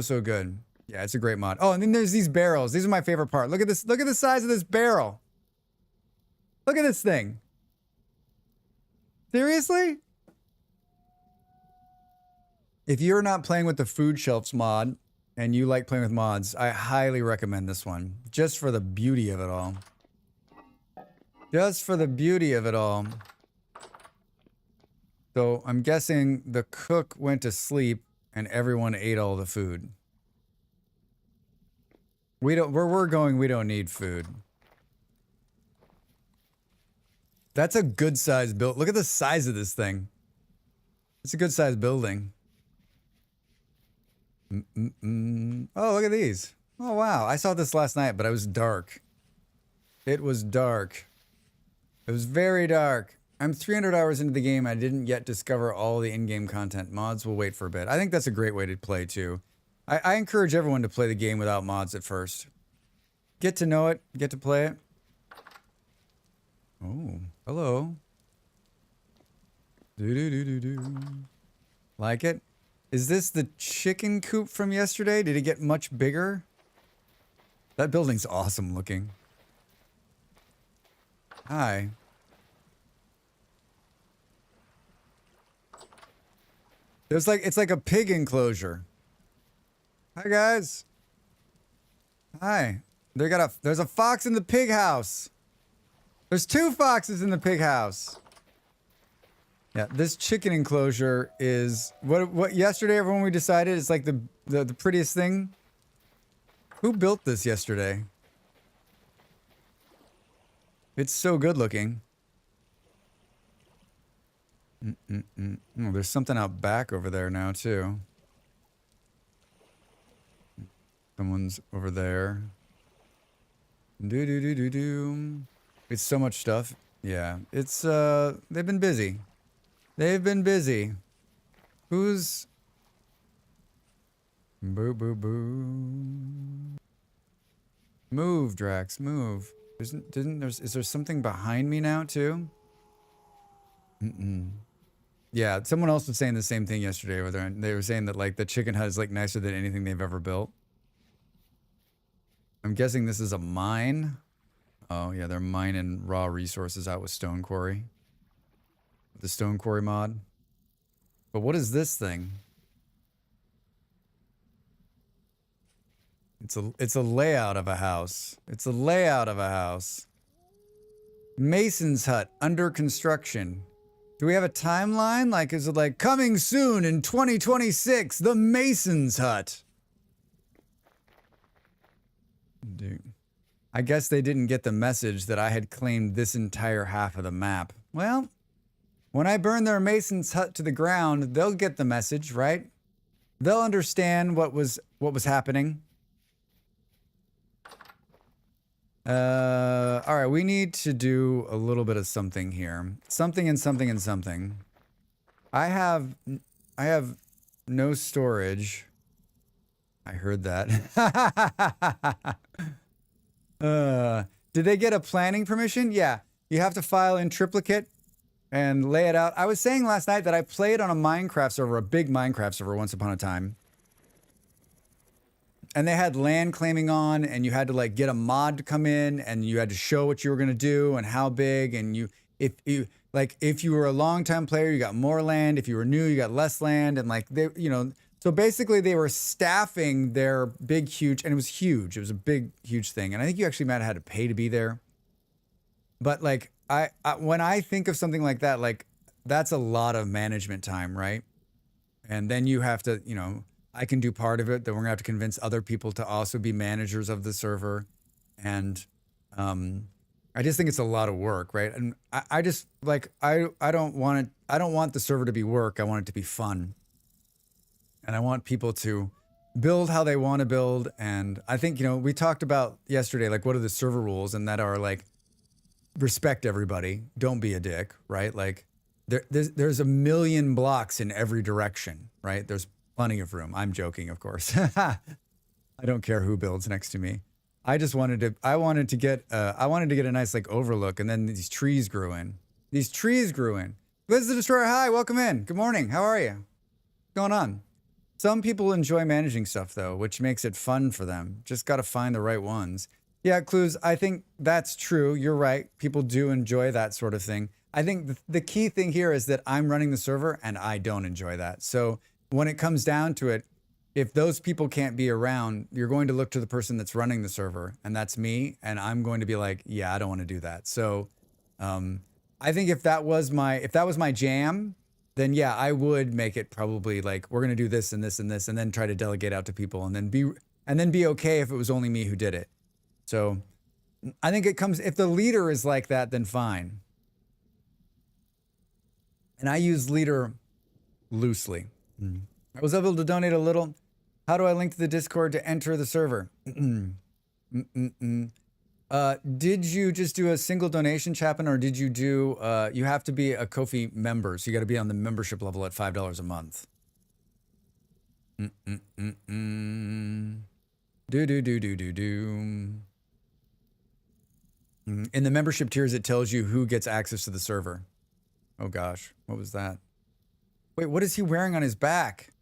So good. Yeah, it's a great mod. Oh, and then there's these barrels. These are my favorite part. Look at this. Look at the size of this barrel. Look at this thing. Seriously? If you're not playing with the food shelves mod and you like playing with mods, I highly recommend this one. Just for the beauty of it all. Just for the beauty of it all. So I'm guessing the cook went to sleep and everyone ate all the food. Where we're going, we don't need food. That's a good size build. Look at the size of this thing. It's a good size building. Oh, look at these. Oh, wow. I saw this last night, but it was dark. It was dark. It was very dark. I'm 300 hours into the game. I didn't yet discover all the in-game content. Mods will wait for a bit. I think that's a great way to play, too. I encourage everyone to play the game without mods at first. Get to know it. Get to play it. Oh, hello. Do. Like it? Is this the chicken coop from yesterday? Did it get much bigger? That building's awesome looking. Hi. It's like a pig enclosure. Hi guys. Hi. There's a fox in the pig house. There's 2 foxes in the pig house. Yeah, this chicken enclosure is what yesterday everyone we decided it's like the prettiest thing. Who built this yesterday? It's so good looking. Oh, there's something out back over there now too. Someone's over there. Do. It's so much stuff. Yeah, it's they've been busy. They've been busy. Who's boo. Move, Drax, move. Is there something behind me now too? Yeah, someone else was saying the same thing yesterday over there. They were saying that like the chicken hut is like nicer than anything they've ever built. I'm guessing this is a mine. Oh yeah, they're mining raw resources out with Stone Quarry. The Stone Quarry mod. But what is this thing? It's a layout of a house. It's a layout of a house. Mason's hut under construction. Do we have a timeline? Like, is it like coming soon in 2026? The Mason's hut. Dude. I guess they didn't get the message that I had claimed this entire half of the map. Well, when I burn their Mason's hut to the ground, they'll get the message, right? They'll understand what was happening. All right, we need to do a little bit of something here. Something and something and something. I have no storage. I heard that. Did they get a planning permission? Yeah. You have to file in triplicate and lay it out. I was saying last night that I played on a Minecraft server, a big Minecraft server once upon a time. And they had land claiming on, and you had to like get a mod to come in, and you had to show what you were gonna do and how big. And if you were a long-time player, you got more land. If you were new, you got less land. And like they, so basically they were staffing their big, huge, and it was huge. It was a big, huge thing. And I think you actually might have had to pay to be there. But like when I think of something like that, like that's a lot of management time, right? And then you have to, I can do part of it. Then we're gonna have to convince other people to also be managers of the server, and I just think it's a lot of work, right? And I just like I don't want it. I don't want the server to be work. I want it to be fun, and I want people to build how they want to build. And I think, we talked about yesterday, like, what are the server rules, and that are like, respect everybody, don't be a dick, right? Like, there's a million blocks in every direction, right? There's plenty of room. I'm joking, of course. I don't care who builds next to me. I wanted to get a nice like overlook, and then these trees grew in. Liz the Destroyer, hi, welcome in. Good morning. How are you? What's going on? Some people enjoy managing stuff though, which makes it fun for them. Just got to find the right ones. Yeah, Clues, I think that's true. You're right. People do enjoy that sort of thing. I think the key thing here is that I'm running the server and I don't enjoy that. So when it comes down to it, if those people can't be around, you're going to look to the person that's running the server, and that's me, and I'm going to be like, yeah, I don't want to do that. So I think if that was my jam, then yeah, I would make it probably like, we're going to do this and this and this, and then try to delegate out to people, and then be okay if it was only me who did it. So I think if the leader is like that, then fine. And I use leader loosely. I was able to donate a little. How do I link to the Discord to enter the server? Did you just do a single donation, Chapin, or did you do, you have to be a Ko-fi member, so you got to be on the membership level at $5 a month. Do. In the membership tiers, it tells you who gets access to the server. Oh gosh, what was that? Wait, what is he wearing on his back?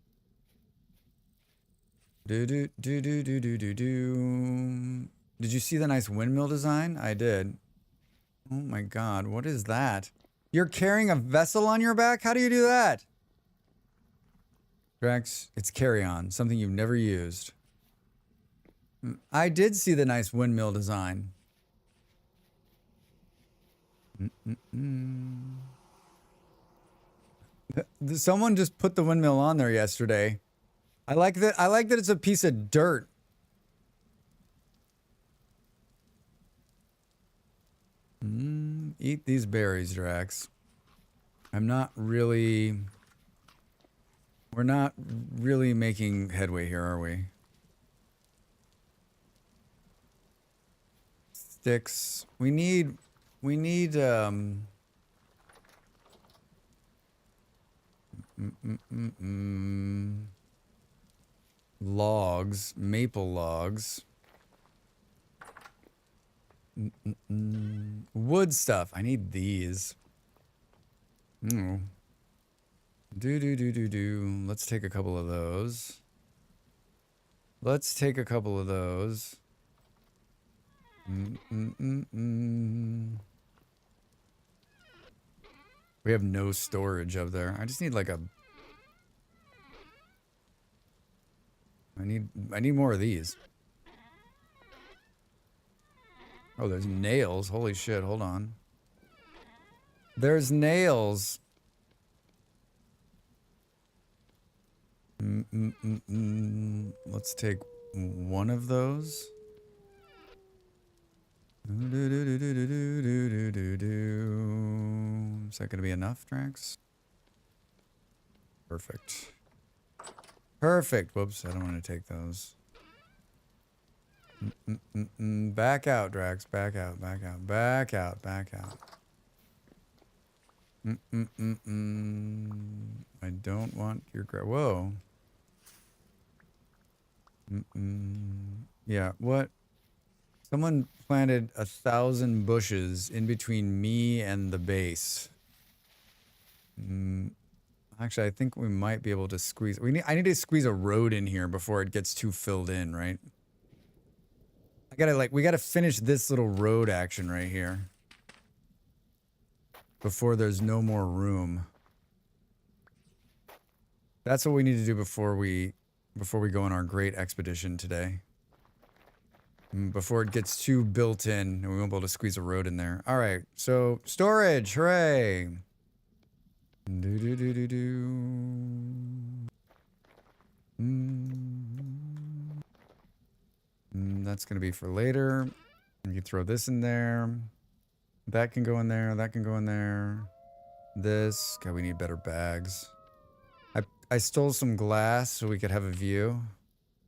Did you see the nice windmill design? I did. Oh my God, what is that? You're carrying a vessel on your back? How do you do that? Drex, it's carry-on, something you've never used. I did see the nice windmill design. Someone just put the windmill on there yesterday. I like that it's a piece of dirt. Eat these berries, Drax. We're not really making headway here, are we? Sticks. We need logs, maple logs. Wood stuff. I need these. Let's take a couple of those. We have no storage up there. I just need like I need more of these. Oh, there's nails. Holy shit, hold on. There's nails. Let's take one of those. Is that gonna be enough, Drax? Perfect. Whoops, I don't want to take those. Back out, Drax. Back out. I don't want your whoa. Yeah, what? Someone planted 1,000 bushes in between me and the base. Actually, I think we might be able to squeeze. I need to squeeze a road in here before it gets too filled in, right? We gotta finish this little road action right here before there's no more room. That's what we need to do before we go on our great expedition today. Before it gets too built in and we won't be able to squeeze a road in there. All right, so storage, hooray! That's gonna be for later. You can throw this in there. That can go in there. That can go in there. This. God, we need better bags. I stole some glass so we could have a view.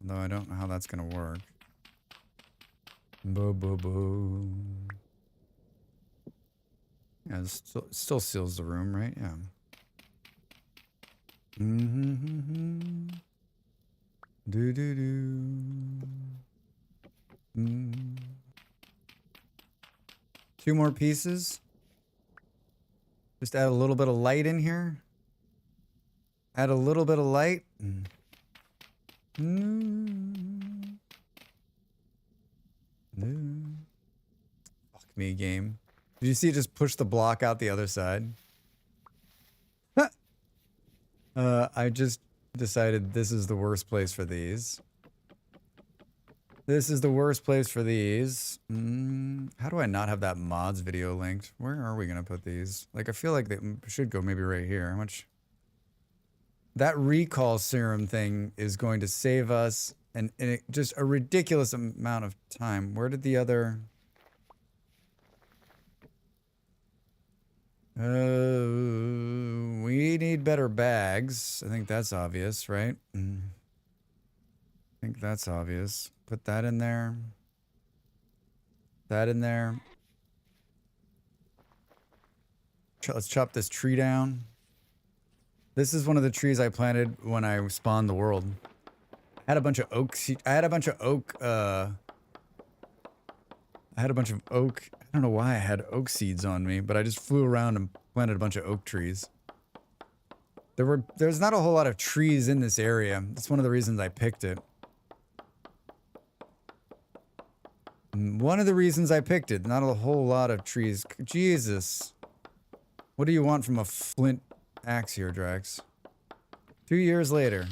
Though I don't know how that's gonna work. Boo boo boo. Yeah, it still seals the room, right? Yeah. Mm-hmm. Do do do. Mm. 2 more pieces. Just add a little bit of light in here. Add a little bit of light. Fuck me, game. Did you see it just push the block out the other side? I just decided this is the worst place for these. This is the worst place for these. How do I not have that mods video linked? Where are we going to put these? Like, I feel like they should go maybe right here. How much? That recall serum thing is going to save us just a ridiculous amount of time. Where did the other... we need better bags. I think that's obvious, right? I think that's obvious. Put that in there. That in there. Let's chop this tree down. This is one of the trees I planted when I spawned the world. I had a bunch of oak. I had a bunch of oak. I don't know why I had oak seeds on me, but I just flew around and planted a bunch of oak trees. There's not a whole lot of trees in this area. That's one of the reasons I picked it. One of the reasons I picked it. Not a whole lot of trees. Jesus. What do you want from a flint axe here, Drax? 2 years later.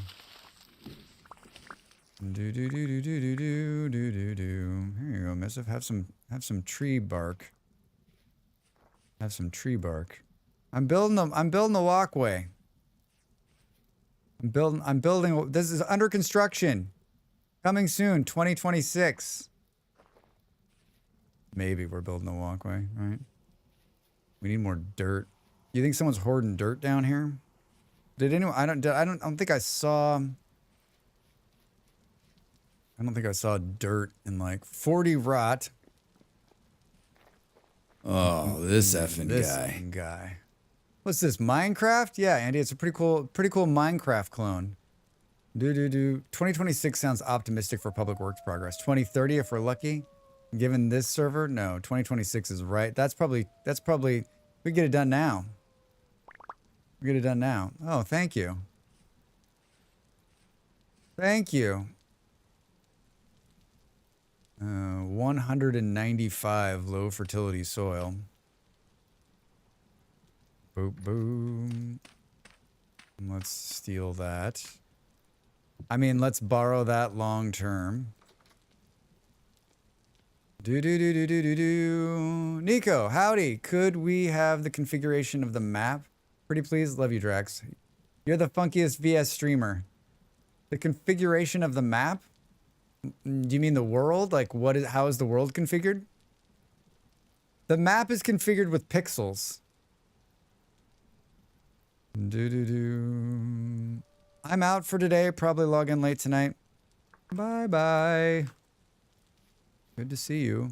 Do do do do do do do do do do. Here you go, Missive. Have some tree bark. Have some tree bark. I'm building the walkway. I'm building. This is under construction. Coming soon, 2026. Maybe we're building a walkway, right? We need more dirt. You think someone's hoarding dirt down here? Did anyone? I don't think I saw. I don't think I saw dirt in like 40 rot. Oh, this effing guy. What's this? Minecraft? Yeah, Andy, it's a pretty cool Minecraft clone. 2026 sounds optimistic for public works progress. 2030 if we're lucky. Given this server, no. 2026 is right. That's probably. We get it done now. We get it done now. Oh, thank you. Thank you. 195 low fertility soil. Boop, boom. Let's steal that. I mean, let's borrow that long term. Nico, howdy. Could we have the configuration of the map? Pretty please. Love you, Drax. You're the funkiest VS streamer. The configuration of the map? Do you mean the world? Like, how is the world configured? The map is configured with pixels. I'm out for today. Probably log in late tonight. Bye-bye. Good to see you.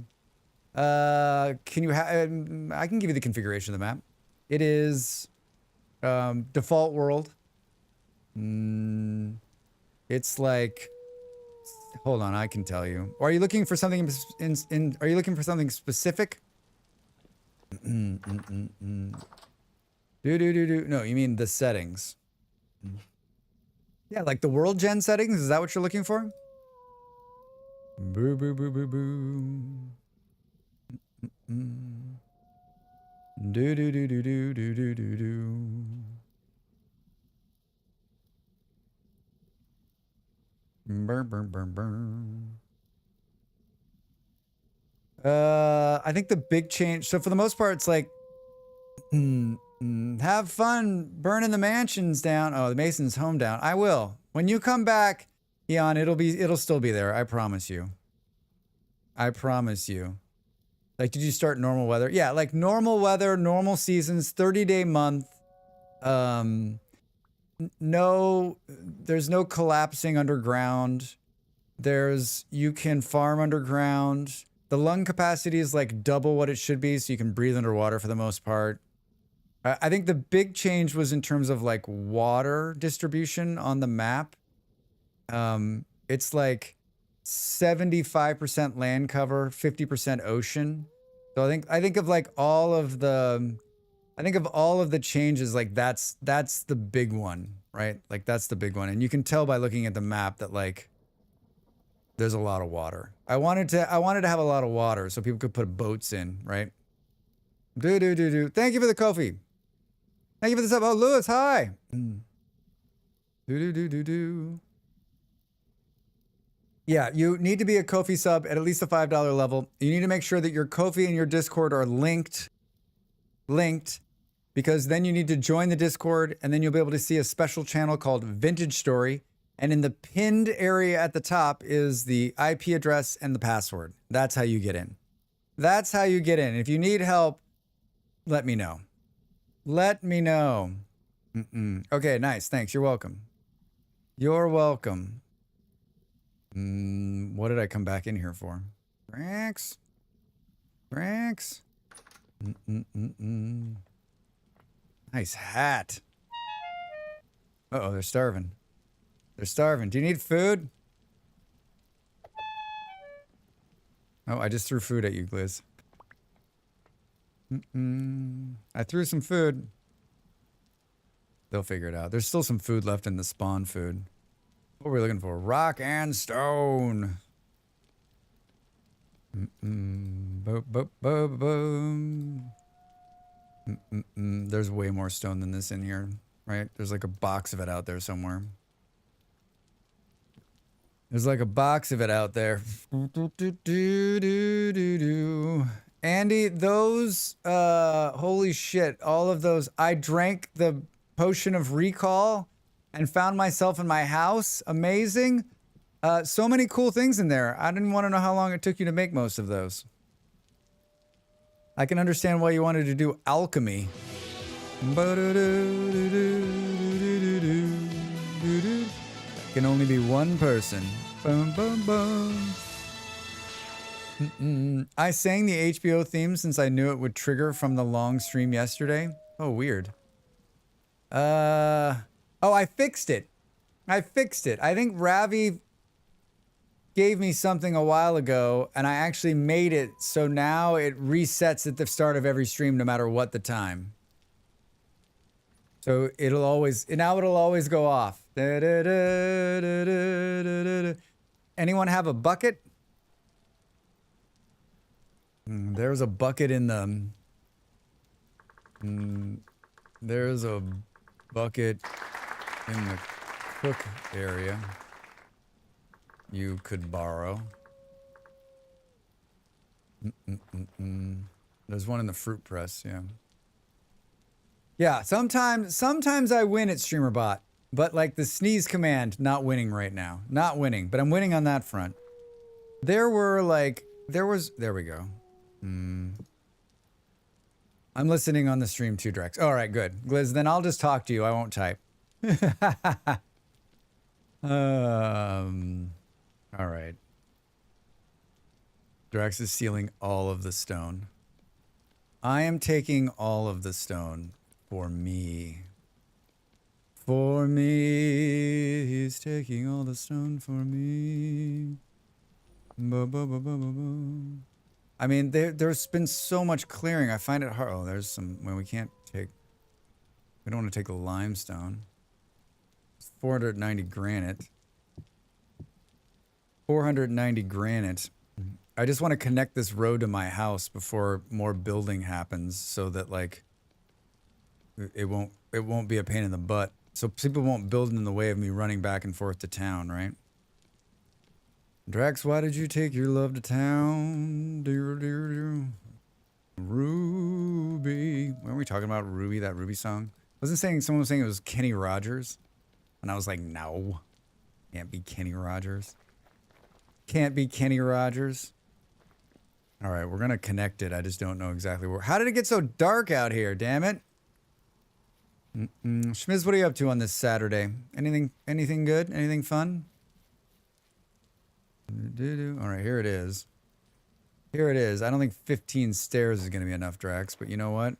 Can you I can give you the configuration of the map. It is default world. It's like, hold on, I can tell you. Or are you looking for something are you looking for something specific? No, you mean the settings. Yeah, like the world gen settings, is that what you're looking for? Boo boo boo boo boo. Do do do do do do do do do. Burn burn burn burn. I think the big change. So for the most part, it's like, have fun burning the mansions down. Oh, the Mason's home down. I will. When you come back, Eon, it'll still be there. I promise you. I promise you. Like, did you start normal weather? Yeah, like normal weather, normal seasons, 30-day month. No, there's no collapsing underground. You can farm underground. The lung capacity is like double what it should be, so you can breathe underwater for the most part. I think the big change was in terms of like water distribution on the map. It's like 75% land cover, 50% ocean. So I think of like all of the changes, like that's the big one, right? Like that's the big one. And you can tell by looking at the map that like there's a lot of water. I wanted to have a lot of water so people could put boats in, right? Thank you for the Kofi. Thank you for the sub. Oh, Lewis, hi. Yeah, you need to be a Kofi sub at least the $5 level. You need to make sure that your Kofi and your Discord are linked, because then you need to join the Discord, and then you'll be able to see a special channel called Vintage Story. And in the pinned area at the top is the IP address and the password. That's how you get in. That's how you get in. If you need help, let me know. Let me know. Okay, nice. Thanks. You're welcome. You're welcome. What did I come back in here for? Rex? Nice hat. Uh-oh, they're starving. They're starving. Do you need food? Oh, I just threw food at you, Gliz. I threw some food. They'll figure it out. There's still some food left in the spawn food. What were we looking for? Rock and stone. There's way more stone than this in here, right? There's like a box of it out there somewhere. There's like a box of it out there. Andy, those, holy shit, all of those. I drank the potion of recall and found myself in my house. Amazing. So many cool things in there. I didn't want to know how long it took you to make most of those. I can understand why you wanted to do alchemy. Can only be one person. I sang the HBO theme since I knew it would trigger from the long stream yesterday. Oh, weird. Oh, I fixed it. I think Ravi gave me something a while ago, and I actually made it so now it resets at the start of every stream no matter what the time. So it'll always go off. Anyone have a bucket? There's a bucket in the... there's a bucket in the cook area you could borrow. There's one in the fruit press, yeah. Yeah, sometimes I win at StreamerBot, but like the sneeze command, not winning right now. Not winning, but I'm winning on that front. There we go. I'm listening on the stream too, Drex. All right, good. Gliz, then I'll just talk to you. I won't type. All right. Drex is stealing all of the stone. I am taking all of the stone for me. For me, he's taking all the stone for me. I mean, there's been so much clearing. I find it hard. Oh, there's some. Well, we don't want to take the limestone. It's 490 granite. 490 granite. I just want to connect this road to my house before more building happens, so that like it won't be a pain in the butt. So people won't build in the way of me running back and forth to town, right? Drax, why did you take your love to town? Ruby. Weren't we talking about Ruby, that Ruby song? Someone was saying it was Kenny Rogers? And I was like, no. Can't be Kenny Rogers. Can't be Kenny Rogers. All right, we're going to connect it. I just don't know exactly where. How did it get so dark out here, damn it? Schmiz, what are you up to on this Saturday? Anything good? Anything fun? All right, here it is. Here it is. I don't think 15 stairs is going to be enough, Drax, but you know what?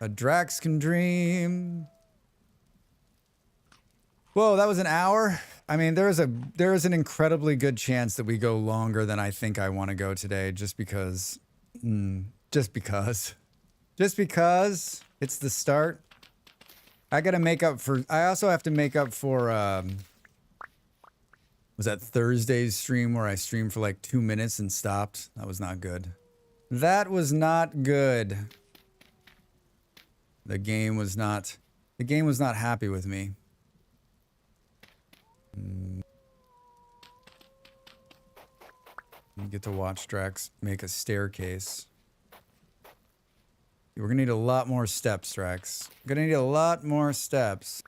A Drax can dream. Whoa, that was an hour? I mean, there is an incredibly good chance that we go longer than I think I want to go today, just because. Just because. Just because it's the start. I gotta make up for. I also have to make up for. Was that Thursday's stream where I streamed for like 2 minutes and stopped? That was not good. That was not good. The game was not. The game was not happy with me. You get to watch Drax make a staircase. We're gonna need a lot more steps, Drax. We're gonna need a lot more steps.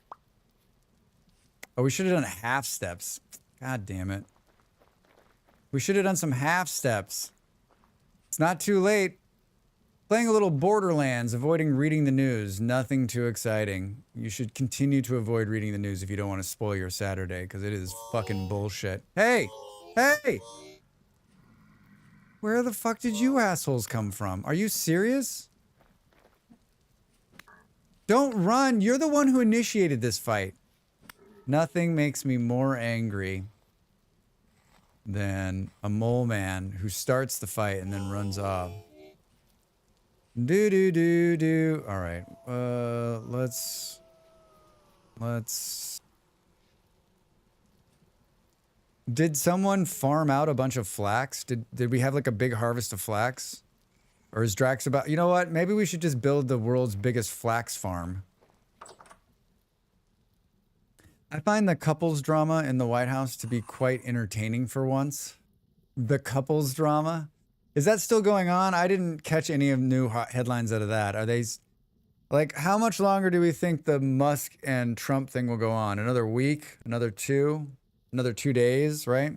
Oh, we should have done half steps. God damn it. We should have done some half steps. It's not too late. Playing a little Borderlands, avoiding reading the news. Nothing too exciting. You should continue to avoid reading the news if you don't want to spoil your Saturday, because it is fucking bullshit. Hey! Hey! Where the fuck did you assholes come from? Are you serious? Don't run! You're the one who initiated this fight. Nothing makes me more angry than a mole man who starts the fight and then runs off. Do. All right. Let's. Did someone farm out a bunch of flax? Did we have like a big harvest of flax? Or is Drax about... You know what? Maybe we should just build the world's biggest flax farm. I find the couples drama in the White House to be quite entertaining for once. The couples drama? Is that still going on? I didn't catch any of new headlines out of that. Are they... Like, how much longer do we think the Musk and Trump thing will go on? Another week? Another 2? Another 2 days, right?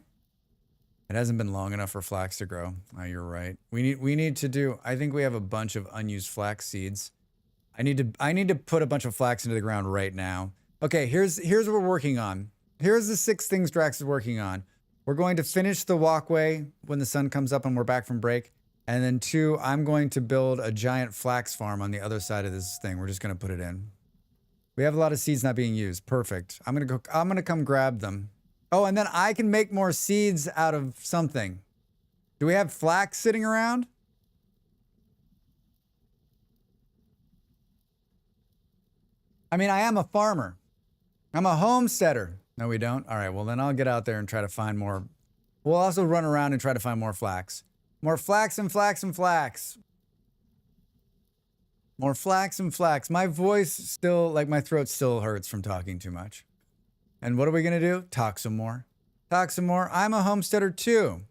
It hasn't been long enough for flax to grow. Oh, you're right. We need to do... I think we have a bunch of unused flax seeds. I need to put a bunch of flax into the ground right now. Okay, here's what we're working on. Here's the 6 things Drax is working on. We're going to finish the walkway when the sun comes up and we're back from break. And then 2, I'm going to build a giant flax farm on the other side of this thing. We're just going to put it in. We have a lot of seeds not being used. Perfect. I'm going to come grab them. Oh, and then I can make more seeds out of something. Do we have flax sitting around? I mean, I am a farmer. I'm a homesteader. No, we don't? All right, well, then I'll get out there and try to find more. We'll also run around and try to find more flax. More flax and flax and flax. More flax and flax. My voice still, like my throat still hurts from talking too much. And what are we going to do? Talk some more. Talk some more. I'm a homesteader too.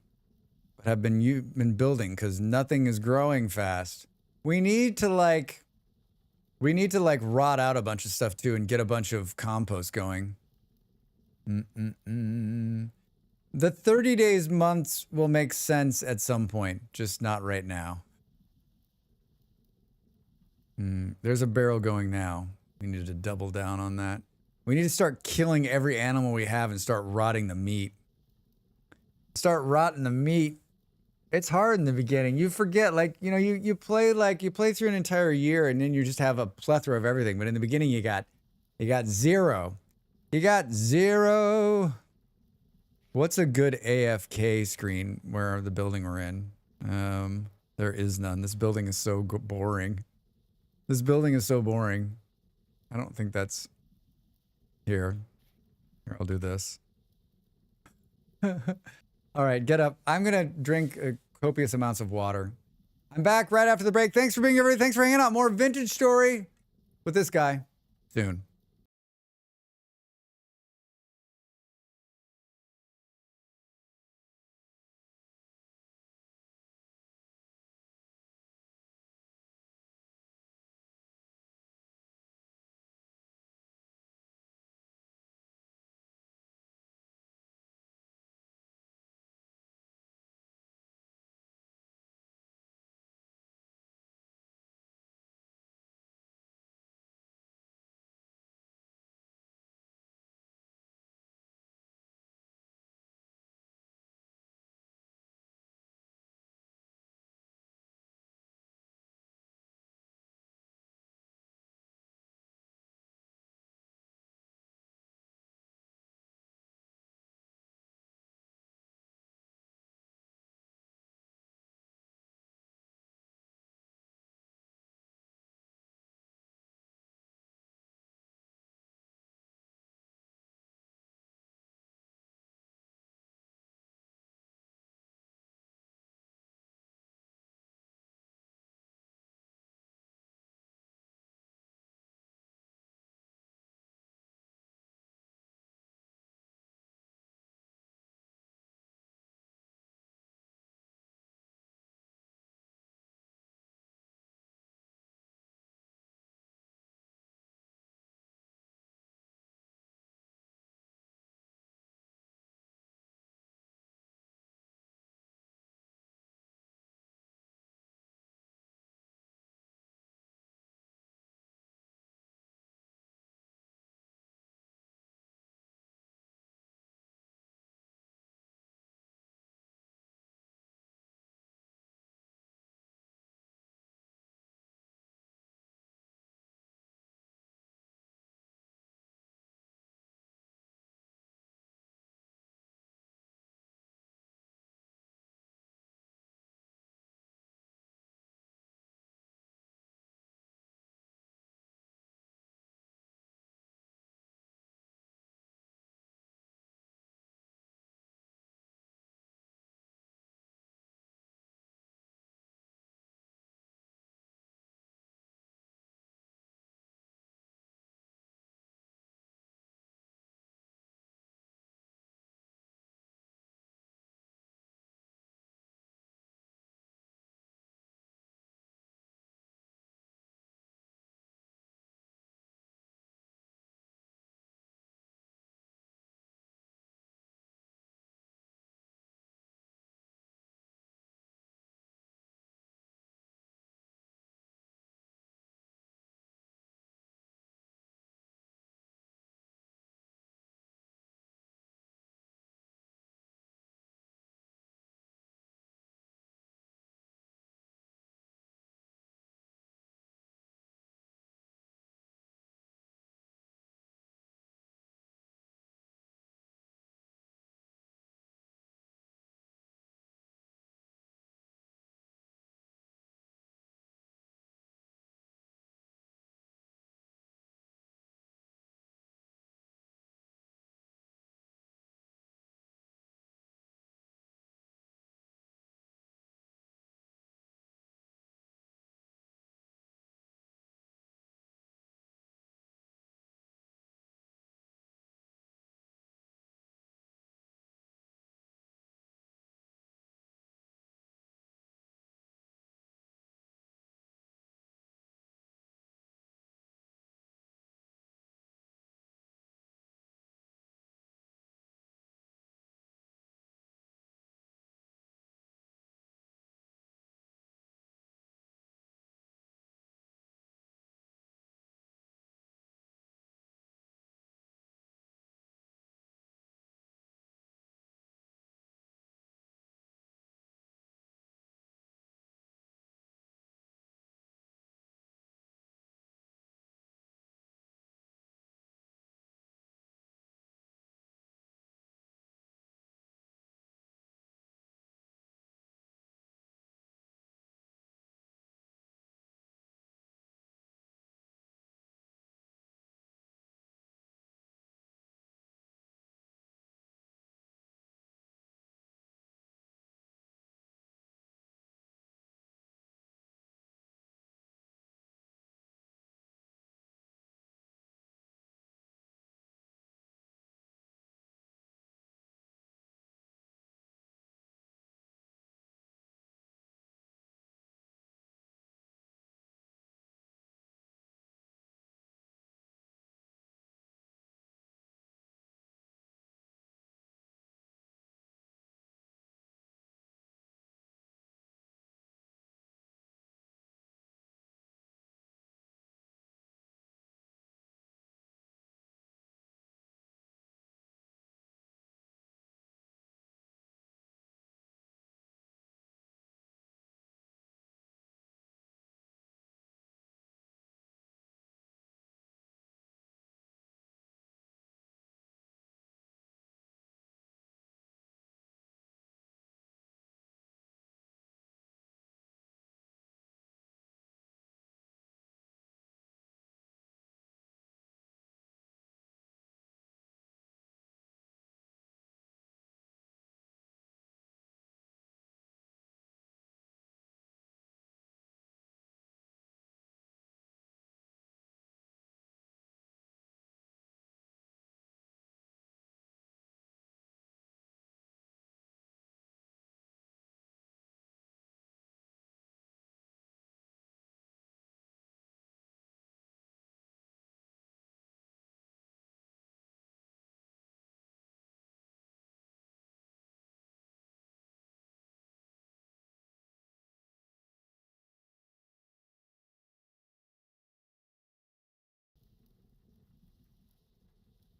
But I've been building because nothing is growing fast. We need to like rot out a bunch of stuff too and get a bunch of compost going. The 30 days months will make sense at some point, just not right now. There's a barrel going now. We need to double down on that. We need to start killing every animal we have and start rotting the meat. Start rotting the meat. It's hard in the beginning. You forget, like, you know, you play through an entire year and then you just have a plethora of everything. But in the beginning, you got 0. You got 0. What's a good AFK screen where the building we're in? There is none. This building is so boring. This building is so boring. I don't think that's here. Here, I'll do this. All right, get up. I'm going to drink copious amounts of water. I'm back right after the break. Thanks for being here, everybody. Thanks for hanging out. More vintage story with this guy soon.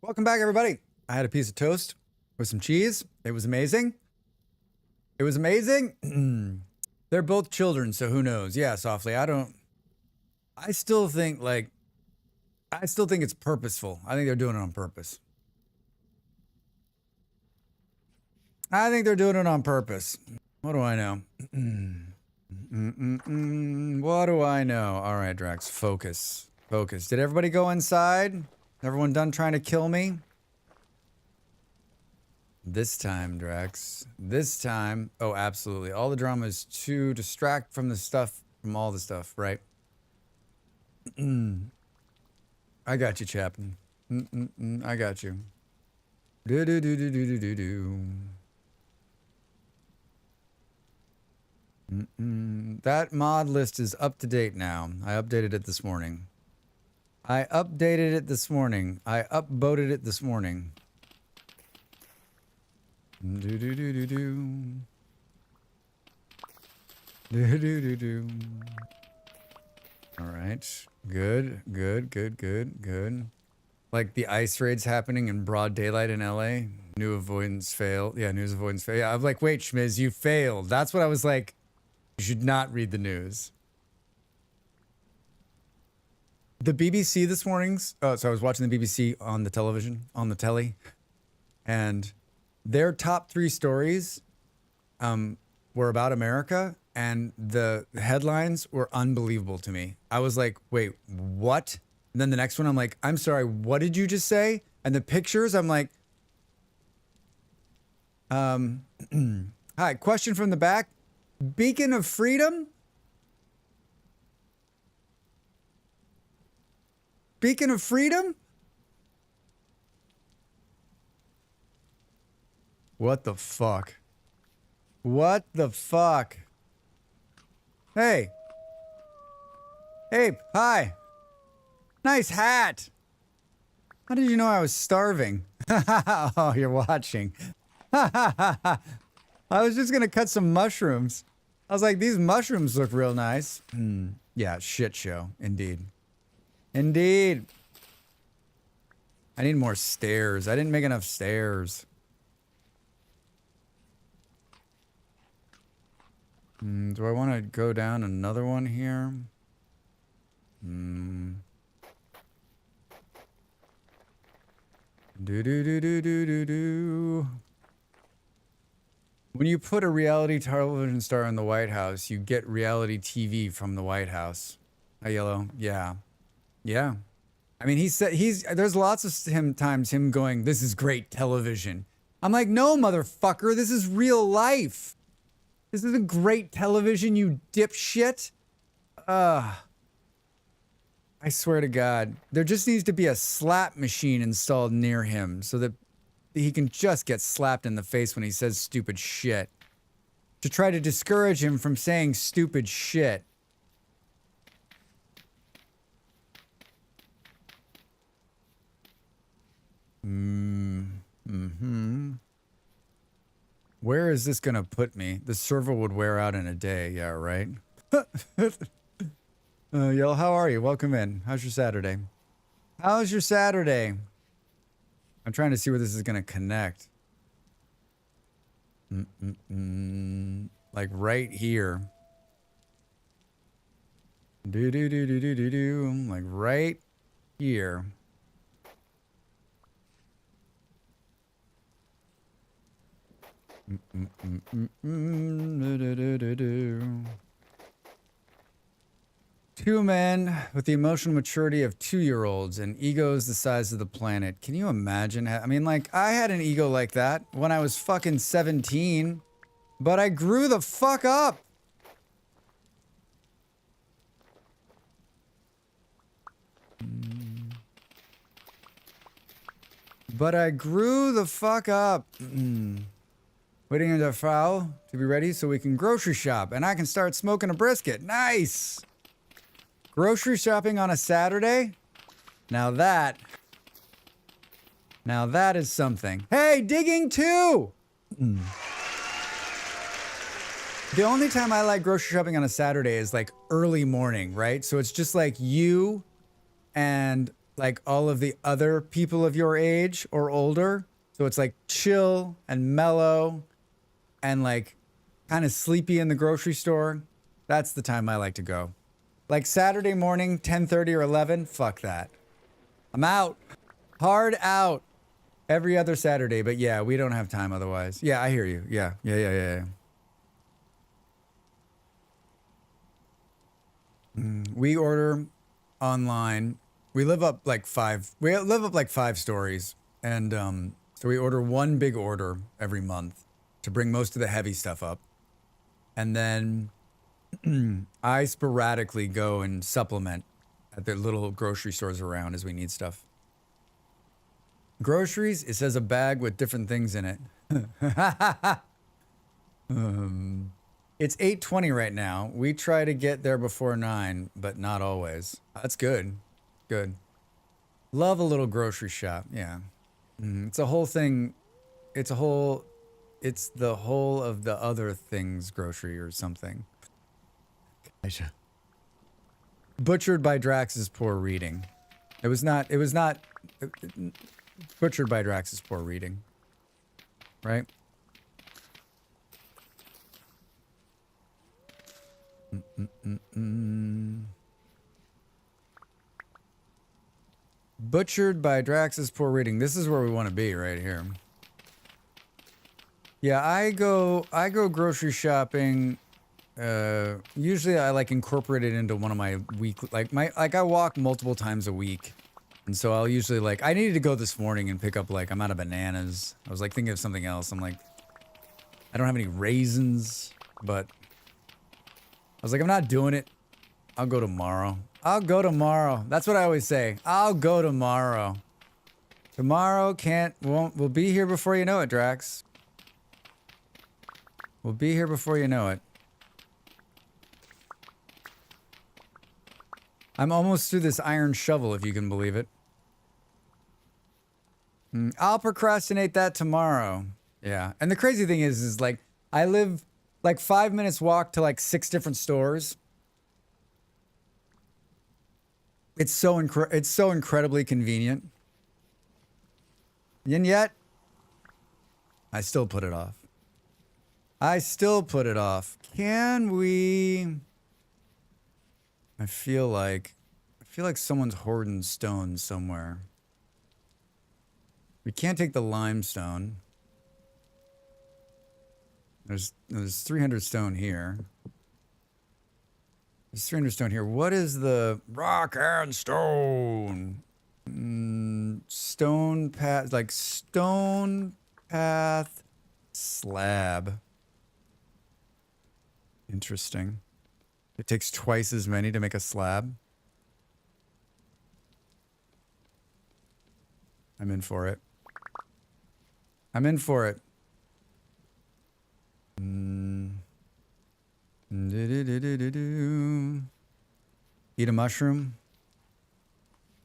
Welcome back, everybody. I had a piece of toast with some cheese. It was amazing. It was amazing. They're both children, so who knows? Yeah, softly. I still think it's purposeful. I think they're doing it on purpose. I think they're doing it on purpose. What do I know? What do I know? All right, Drax, focus. Focus. Did everybody go inside? Everyone done trying to kill me? This time, Drax. This time. Oh, absolutely. All the drama is to distract from the stuff, from all the stuff, right? I got you, Chapin. I got you. That mod list is up to date now. I updated it this morning. I upvoted it this morning. All right. Good. Like the ice raids happening in broad daylight in LA. New avoidance failed. Yeah, news avoidance failed. Yeah, I'm like, wait, Schmiz, you failed. That's what I was like. You should not read the news. The BBC this morning's. Oh, so I was watching the BBC on the television, on the telly, and their top 3 stories were about America, and the headlines were unbelievable to me. I was like, wait, what? And then the next one, I'm like, I'm sorry, what did you just say? And the pictures, I'm like, hi, question from the back. Beacon of Freedom? Beacon of Freedom? What the fuck? What the fuck? Hey. Hey, hi. Nice hat. How did you know I was starving? Oh, you're watching. I was just gonna cut some mushrooms. I was like, these mushrooms look real nice. Yeah, shit show. Indeed. Indeed. I need more stairs. I didn't make enough stairs. Do I want to go down another one here? When you put a reality television star in the White House, you get reality TV from the White House. Hi, Yellow. Yeah. Yeah. I mean, there's lots of times him going, this is great television. I'm like, no, motherfucker, this is real life. This isn't great television, you dipshit. I swear to God, there just needs to be a slap machine installed near him so that he can just get slapped in the face when he says stupid shit. To try to discourage him from saying stupid shit. Where is this gonna put me? The server would wear out in a day. Yeah, right? Yell, how are you? Welcome in. How's your Saturday? How's your Saturday? I'm trying to see where this is gonna connect. Like right here. Like right here. Two men with the emotional maturity of 2-year-olds and egos the size of the planet. Can you imagine? I mean, like, I had an ego like that when I was fucking 17, but I grew the fuck up. But I grew the fuck up. Waiting on the Frau to be ready so we can grocery shop and I can start smoking a brisket. Nice! Grocery shopping on a Saturday? Now that is something. Hey, digging too! The only time I like grocery shopping on a Saturday is like early morning, right? So it's just like you and like all of the other people of your age or older. So it's like chill and mellow and like kind of sleepy in the grocery store. That's the time I like to go. Like Saturday morning, 10:30 or 11, fuck that. I'm out. Hard out. Every other Saturday, but yeah, we don't have time otherwise. Yeah, I hear you. Yeah. We order online. We live up like five stories, and so we order one big order every month to bring most of the heavy stuff up, and then I sporadically go and supplement at the little grocery stores around as we need stuff. Groceries, it says a bag with different things in it. It's 8:20 right now. We try to get there before 9, but not always. That's good. Good. Love a little grocery shop. Yeah. It's a whole thing. It's the whole of the other things grocery or something. Butchered by Drax's poor reading. It was not butchered by Drax's poor reading. Right? Butchered by Drax's poor reading. This is where we want to be right here. Yeah, I go grocery shopping. Usually I like incorporate it into one of my I walk multiple times a week. And so I'll usually I needed to go this morning and pick up I'm out of bananas. I was thinking of something else. I'm like, I don't have any raisins, but I was like, I'm not doing it. I'll go tomorrow. That's what I always say. I'll go tomorrow. Tomorrow we'll be here before you know it, Drax. We'll be here before you know it. I'm almost through this iron shovel, if you can believe it. I'll procrastinate that tomorrow. Yeah. And the crazy thing is I live 5 minutes walk to 6 different stores. It's so incredibly convenient. And yet, I still put it off. Can we... I feel like someone's hoarding stone somewhere. We can't take the limestone. There's 300 stone here. There's 300 stone here. What is the rock and stone? Stone path, stone path slab. Interesting. It takes twice as many to make a slab. I'm in for it. Eat a mushroom.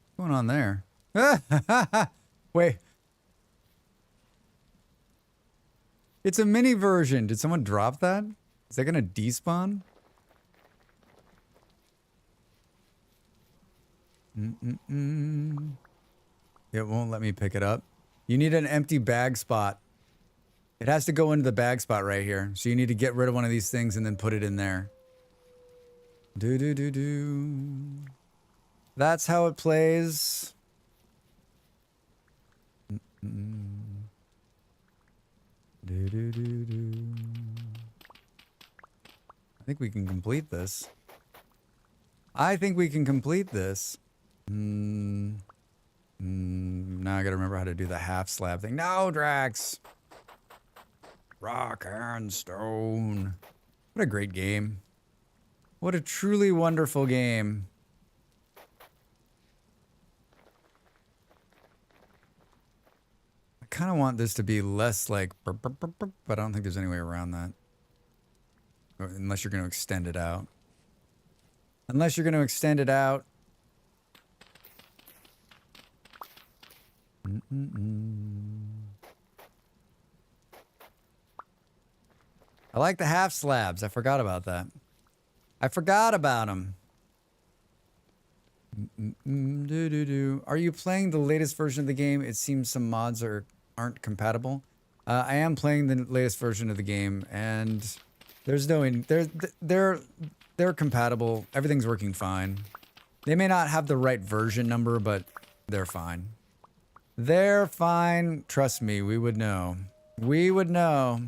What's going on there? Wait. It's a mini version. Did someone drop that? Is that gonna despawn? It won't let me pick it up. You need an empty bag spot. It has to go into the bag spot right here. So you need to get rid of one of these things and then put it in there. That's how it plays. I think we can complete this. Now I gotta remember how to do the half slab thing. No, Drax! Rock and stone. What a great game. What a truly wonderful game. I kind of want this to be less but I don't think there's any way around that. Unless you're going to extend it out. I like the half slabs. I forgot about that. I forgot about them. Are you playing the latest version of the game? It seems some mods aren't compatible. I am playing the latest version of the game, and there's no they're compatible. Everything's working fine. They may not have the right version number, but they're fine. They're fine. Trust me, we would know. We would know.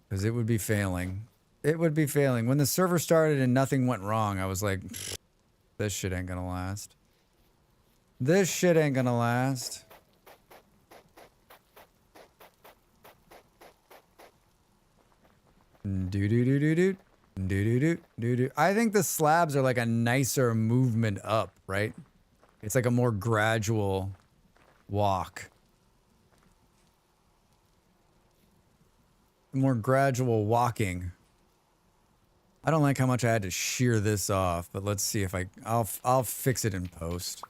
Because it would be failing. It would be failing. When the server started and nothing went wrong, I was like, this shit ain't gonna last. This shit ain't gonna last. Do-do-do-do-do. Do-do-do-do-do. I think the slabs are like a nicer movement up, right? It's like a more gradual walk. More gradual walking. I don't like how much I had to shear this off, but let's see if I'll fix it in post.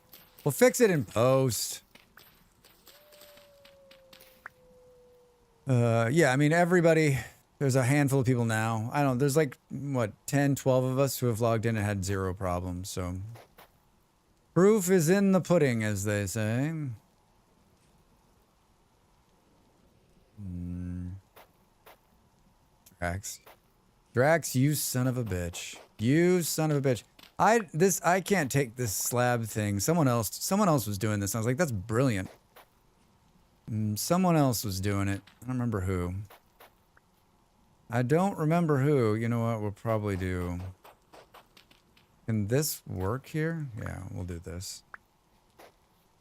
We'll fix it in post. Yeah, I mean, everybody, there's a handful of people now. I don't, there's like, what, 10, 12 of us who have logged in and had zero problems, so. Proof is in the pudding, as they say. Drax, you son of a bitch. You son of a bitch. I can't take this slab thing. Someone else was doing this. I was like, that's brilliant. Someone else was doing it. I don't remember who. I don't remember who. You know what? We'll probably do. Can this work here? Yeah, we'll do this.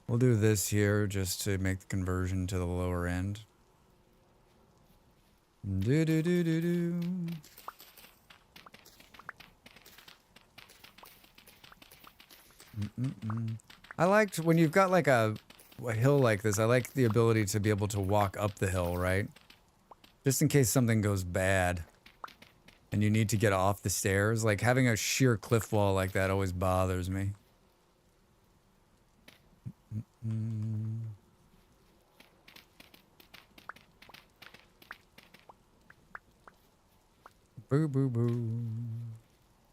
We'll do this here just to make the conversion to the lower end. Do-do-do-do-do. I liked when you've got like a hill like this, I like the ability to be able to walk up the hill, right? Just in case something goes bad and you need to get off the stairs. Like having a sheer cliff wall like that always bothers me. Boo, boo, boo.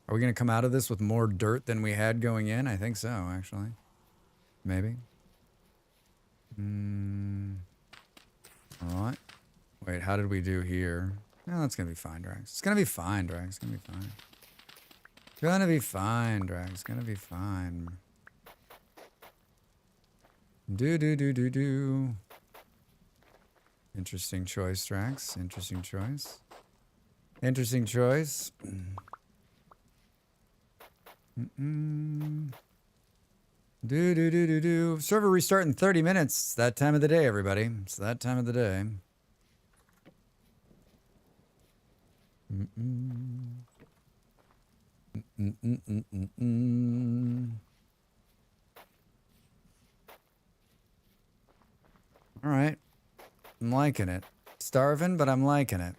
Are we going to come out of this with more dirt than we had going in? I think so, actually. Maybe. All right. Wait, how did we do here? No, that's going to be fine, Drax. It's going to be fine, Drax. It's going to be fine. It's going to be fine, Drax. It's going to be fine. Do. Interesting choice, Drax. Interesting choice. Interesting choice. Do. Server restart in 30 minutes. It's that time of the day, everybody. It's that time of the day. All right. I'm liking it. Starving, but I'm liking it.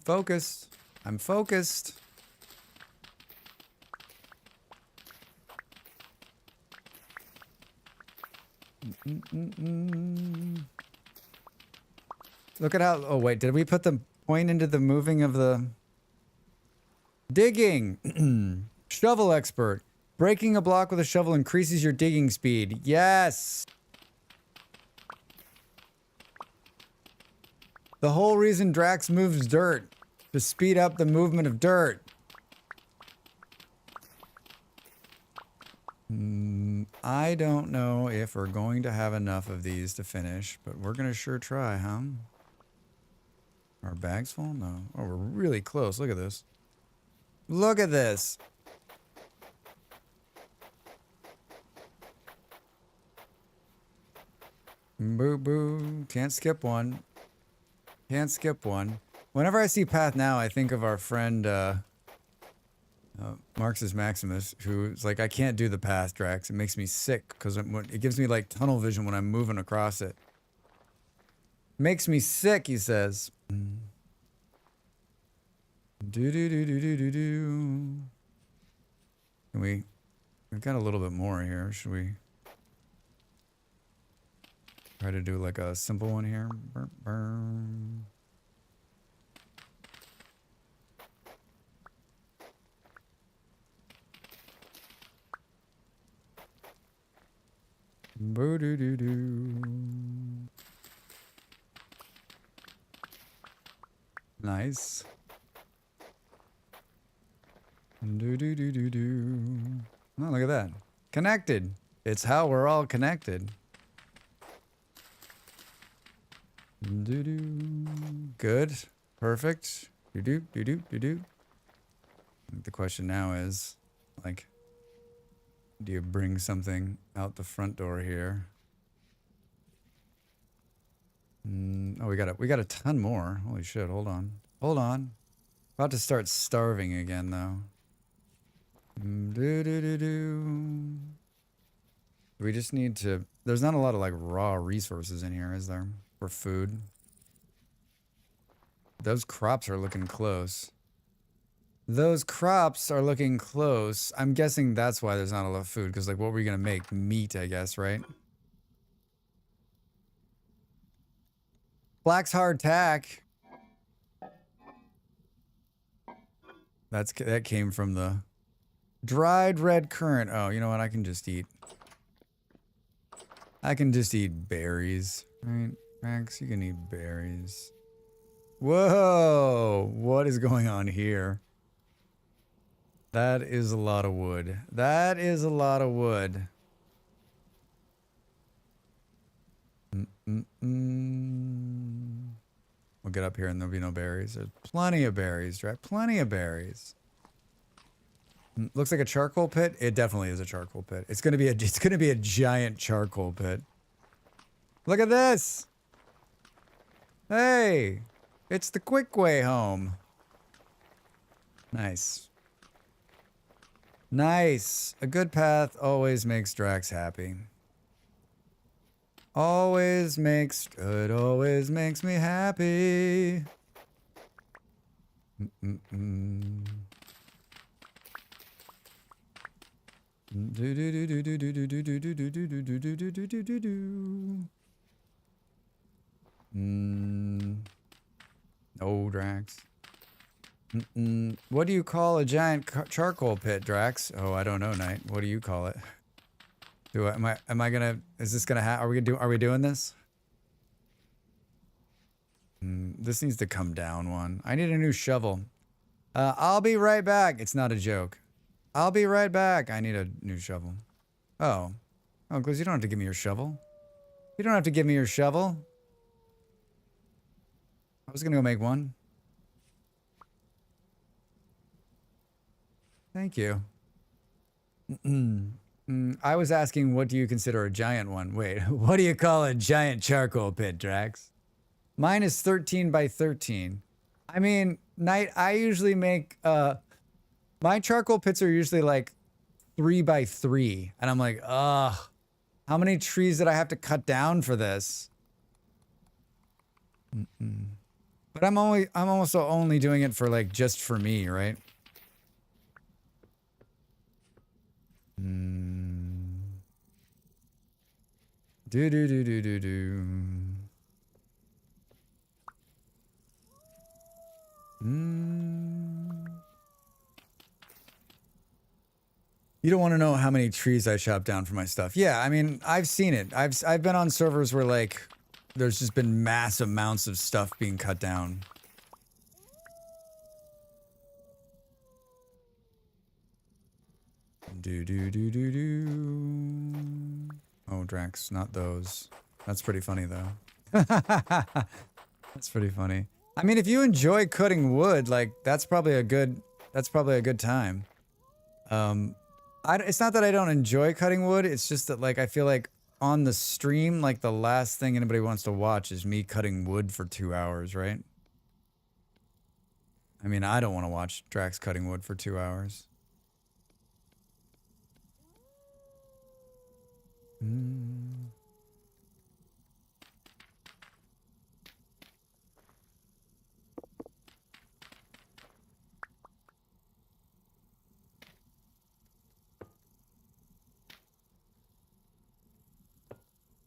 Focused. I'm focused. Look at how... Oh, wait. Did we put the point into the moving of the... Digging. Shovel expert. Breaking a block with a shovel increases your digging speed. Yes. The whole reason Drax moves dirt. To speed up the movement of dirt. I don't know if we're going to have enough of these to finish, but we're going to sure try, huh? Our bags full? No. Oh, we're really close. Look at this. Look at this. Boo boo. Can't skip one. Can't skip one. Whenever I see Path Now, I think of our friend Marxus Maximus, who's like, I can't do the path, Drax. It makes me sick because it gives me like tunnel vision when I'm moving across it. Makes me sick, he says. Do. Can we've got a little bit more here. Should we try to do like a simple one here? Boo-doo-doo-doo. Nice. Do-do-do-do-do. Oh, look at that. Connected. It's how we're all connected. Do-do. Good. Perfect. Do-do, do-do, do-do. The question now is, like, do you bring something out the front door here? Oh, we got a ton more. Holy shit, hold on. Hold on. About to start starving again, though. Do-do-do-do. We just need to... There's not a lot of, like, raw resources in here, is there? For food. Those crops are looking close. Those crops are looking close. I'm guessing that's why there's not a lot of food, because, like, what were we gonna make? Meat, I guess, right? Black's hardtack. That came from the dried red currant. Oh, you know what? I can just eat berries, right? Max, you can eat berries. Whoa! What is going on here? That is a lot of wood. That is a lot of wood. We'll get up here and there'll be no berries. There's plenty of berries, right? Plenty of berries. Looks like a charcoal pit. It definitely is a charcoal pit. It's gonna be a giant charcoal pit. Look at this. Hey, it's the quick way home. Nice. Nice. A good path always makes Drax happy. Always makes me happy. No, Drax. What do you call a giant charcoal pit, Drax? Oh, I don't know, Knight. What do you call it? Am I gonna, is this gonna are we doing this? This needs to come down one. I need a new shovel. I'll be right back. It's not a joke. I'll be right back. I need a new shovel. Oh, because you don't have to give me your shovel. You don't have to give me your shovel. I was gonna go make one. Thank you. I was asking, what do you consider a giant one? Wait, what do you call a giant charcoal pit, Drax? Mine is 13 by 13. I mean, Knight, I usually make, my charcoal pits are usually like 3 by 3. And I'm like, ugh, how many trees did I have to cut down for this? But I'm also only doing it for like, just for me, right? Do do do do do do. You don't want to know how many trees I chopped down for my stuff. Yeah, I mean, I've seen it. I've been on servers where like there's just been mass amounts of stuff being cut down. Do do do do do. Oh, Drax, not those. That's pretty funny though. That's pretty funny. I mean, if you enjoy cutting wood, like that's probably a good time. It's not that I don't enjoy cutting wood. It's just that like I feel like on the stream, like the last thing anybody wants to watch is me cutting wood for 2 hours, right? I mean, I don't want to watch Drax cutting wood for 2 hours.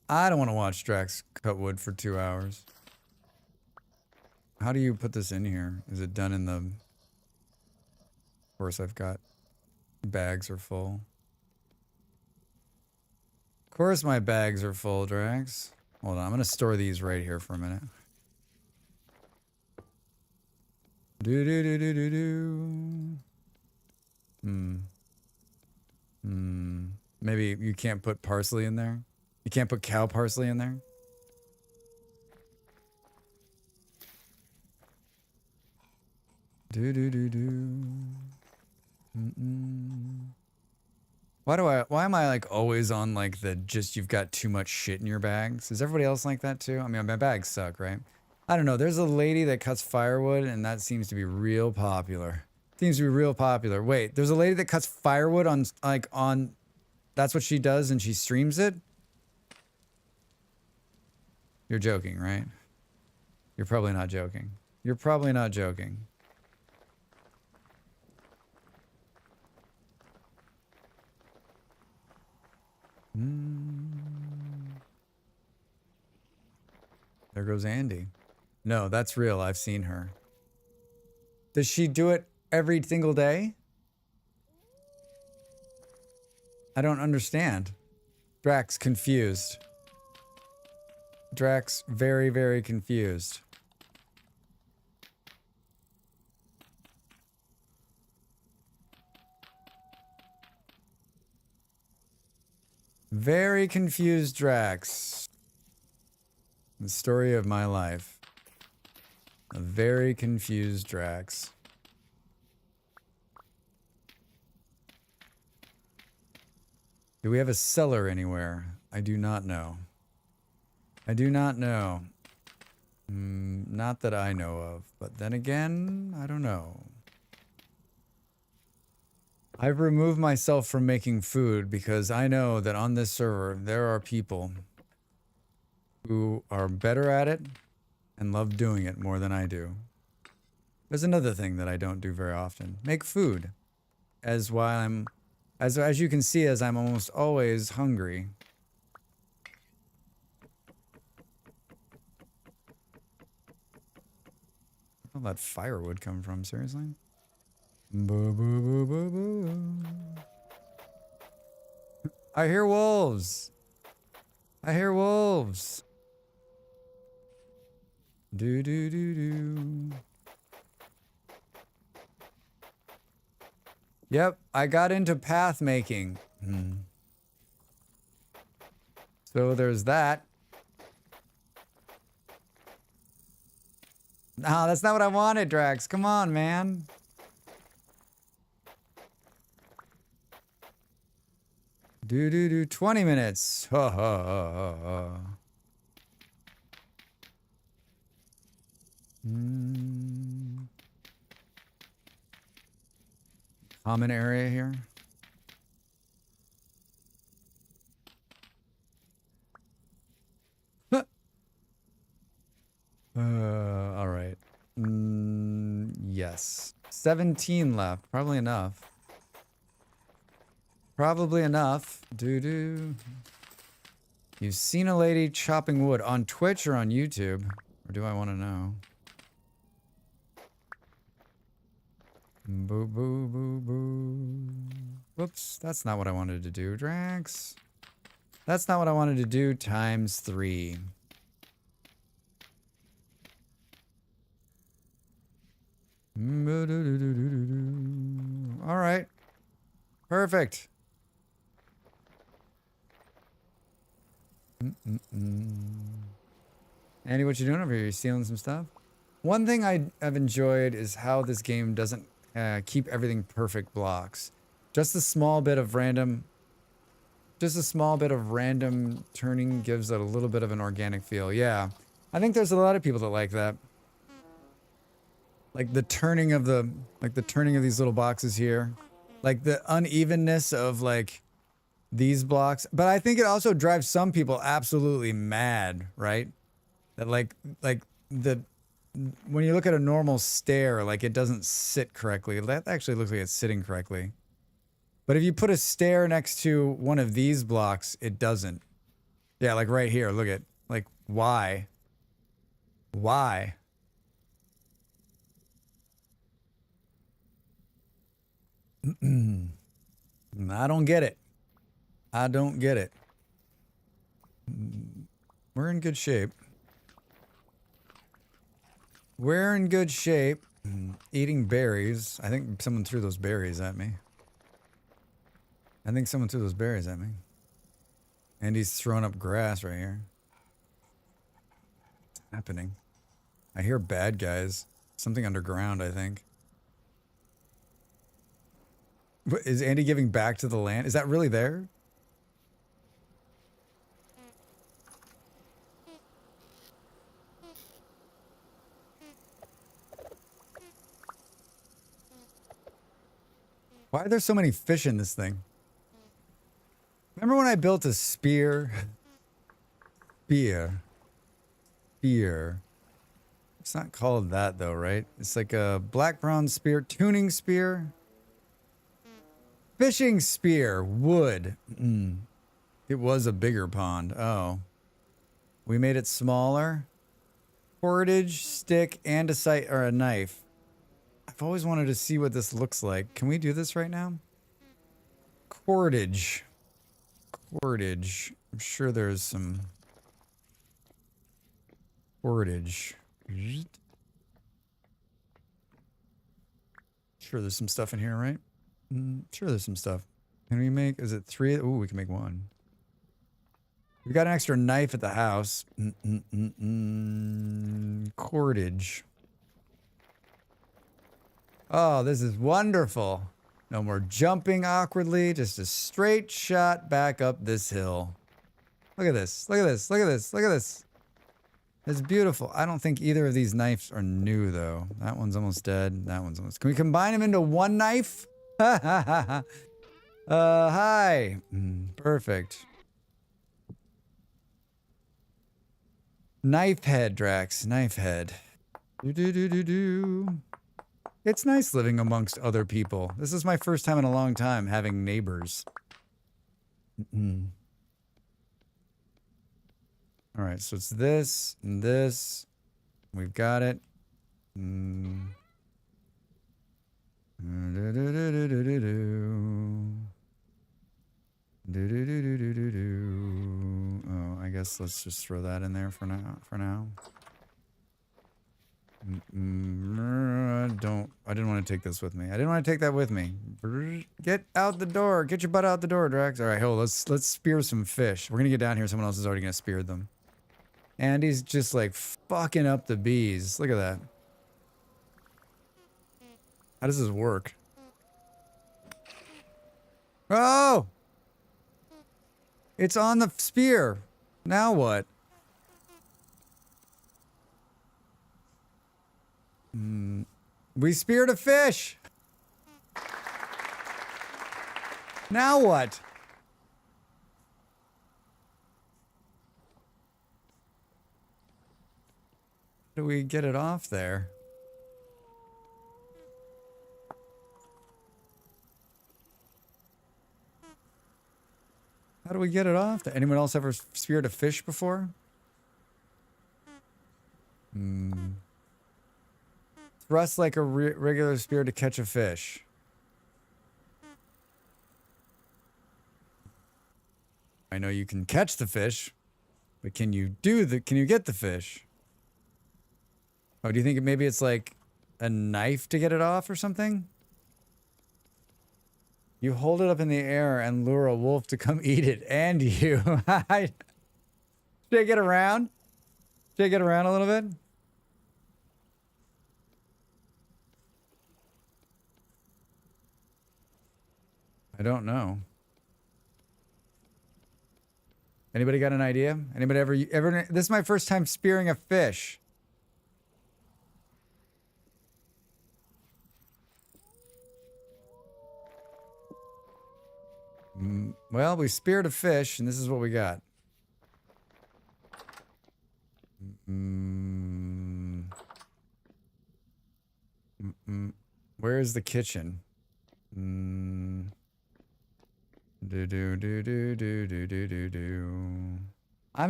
I don't want to watch Drax cut wood for 2 hours. How do you put this in here? Is it done in the... Of course, I've got... Bags are full. Of course my bags are full, Drax. Hold on, I'm gonna store these right here for a minute. Do do do do do do. Maybe you can't put parsley in there? You can't put cow parsley in there? Do do do do. Why am I like always on like the just you've got too much shit in your bags? Is everybody else like that too? I mean, my bags suck, right? I don't know. There's a lady that cuts firewood and that seems to be real popular. Seems to be real popular. Wait, there's a lady that cuts firewood on that's what she does and she streams it? You're joking, right? You're probably not joking. You're probably not joking. There goes Andy. No, that's real. I've seen her. Does she do it every single day? I don't understand. Drax confused. Drax very, very confused. Very confused Drax. The story of my life. A very confused Drax. Do we have a cellar anywhere? I do not know. I do not know. Not that I know of. But then again, I don't know. I've removed myself from making food because I know that on this server there are people who are better at it and love doing it more than I do. There's another thing that I don't do very often. Make food. As you can see, as I'm almost always hungry. Where'd all that firewood come from, seriously? Boo, boo, boo, boo, boo. I hear wolves. I hear wolves. Do do do do. Yep, I got into path making. So there's that. No, that's not what I wanted, Drax. Come on, man. Do do do 20 minutes. Ha ha ha ha ha. Common area here. All right. Yes. 17 left. Probably enough. Probably enough. Doo-doo. You've seen a lady chopping wood on Twitch or on YouTube? Or do I want to know? Boo, boo, boo, boo. Whoops. That's not what I wanted to do, Drax. That's not what I wanted to do times 3. All right. Perfect. Andy, what you doing over here? You stealing some stuff? One thing I've enjoyed is how this game doesn't keep everything perfect blocks. Just a small bit of random turning gives it a little bit of an organic feel. Yeah. I think there's a lot of people that like that. Like the turning of these little boxes here. Like the unevenness of like these blocks. But I think it also drives some people absolutely mad, right? That like when you look at a normal stair, like it doesn't sit correctly. That actually looks like it's sitting correctly. But if you put a stair next to one of these blocks, it doesn't. Yeah, like right here, look at, like, why? Why? I don't get it. I don't get it. We're in good shape. We're in good shape. Eating berries. I think someone threw those berries at me. And he's throwing up grass right here. What's happening? I hear bad guys. Something underground, I think. Is Andy giving back to the land? Is that really there? Why are there so many fish in this thing? Remember when I built a spear? Spear. It's not called that though, right? It's like a black bronze spear, tuning spear. Fishing spear, wood. It was a bigger pond. Oh. We made it smaller. Cordage, stick, and a knife. I've always wanted to see what this looks like. Can we do this right now? Cordage. I'm sure there's some cordage. Sure there's some stuff in here, right? Sure there's some stuff. Can we make, is it 3? Ooh, we can make 1. We got an extra knife at the house. Cordage. Oh, this is wonderful. No more jumping awkwardly, just a straight shot back up this hill. Look at this. It's beautiful. I don't think either of these knives are new, though. That one's almost dead. That one's almost... Can we combine them into one knife? Hi. Perfect. Knife head, Drax. Knife head. It's nice living amongst other people. This is my first time in a long time having neighbors. All right, so it's this and this. We've got it. Oh, I guess let's just throw that in there for now. I didn't want to take this with me. I didn't want to take that with me. Get out the door. Get your butt out the door, Drax. All right, hold. Let's spear some fish. We're gonna get down here. Someone else is already gonna spear them. And he's just like fucking up the bees. Look at that. How does this work? Oh! It's on the spear. Now what? We speared a fish. Now what? How do we get it off there? How do we get it off there? Anyone else ever speared a fish before? Thrust like a regular spear to catch a fish. I know you can catch the fish, but can you get the fish? Oh, do you think maybe it's like a knife to get it off or something? You hold it up in the air and lure a wolf to come eat it, and you. Should I get around? Should I get around a little bit? I don't know. Anybody got an idea? Anybody ever? This is my first time spearing a fish. Well, we speared a fish, and this is what we got. Where's the kitchen? I'm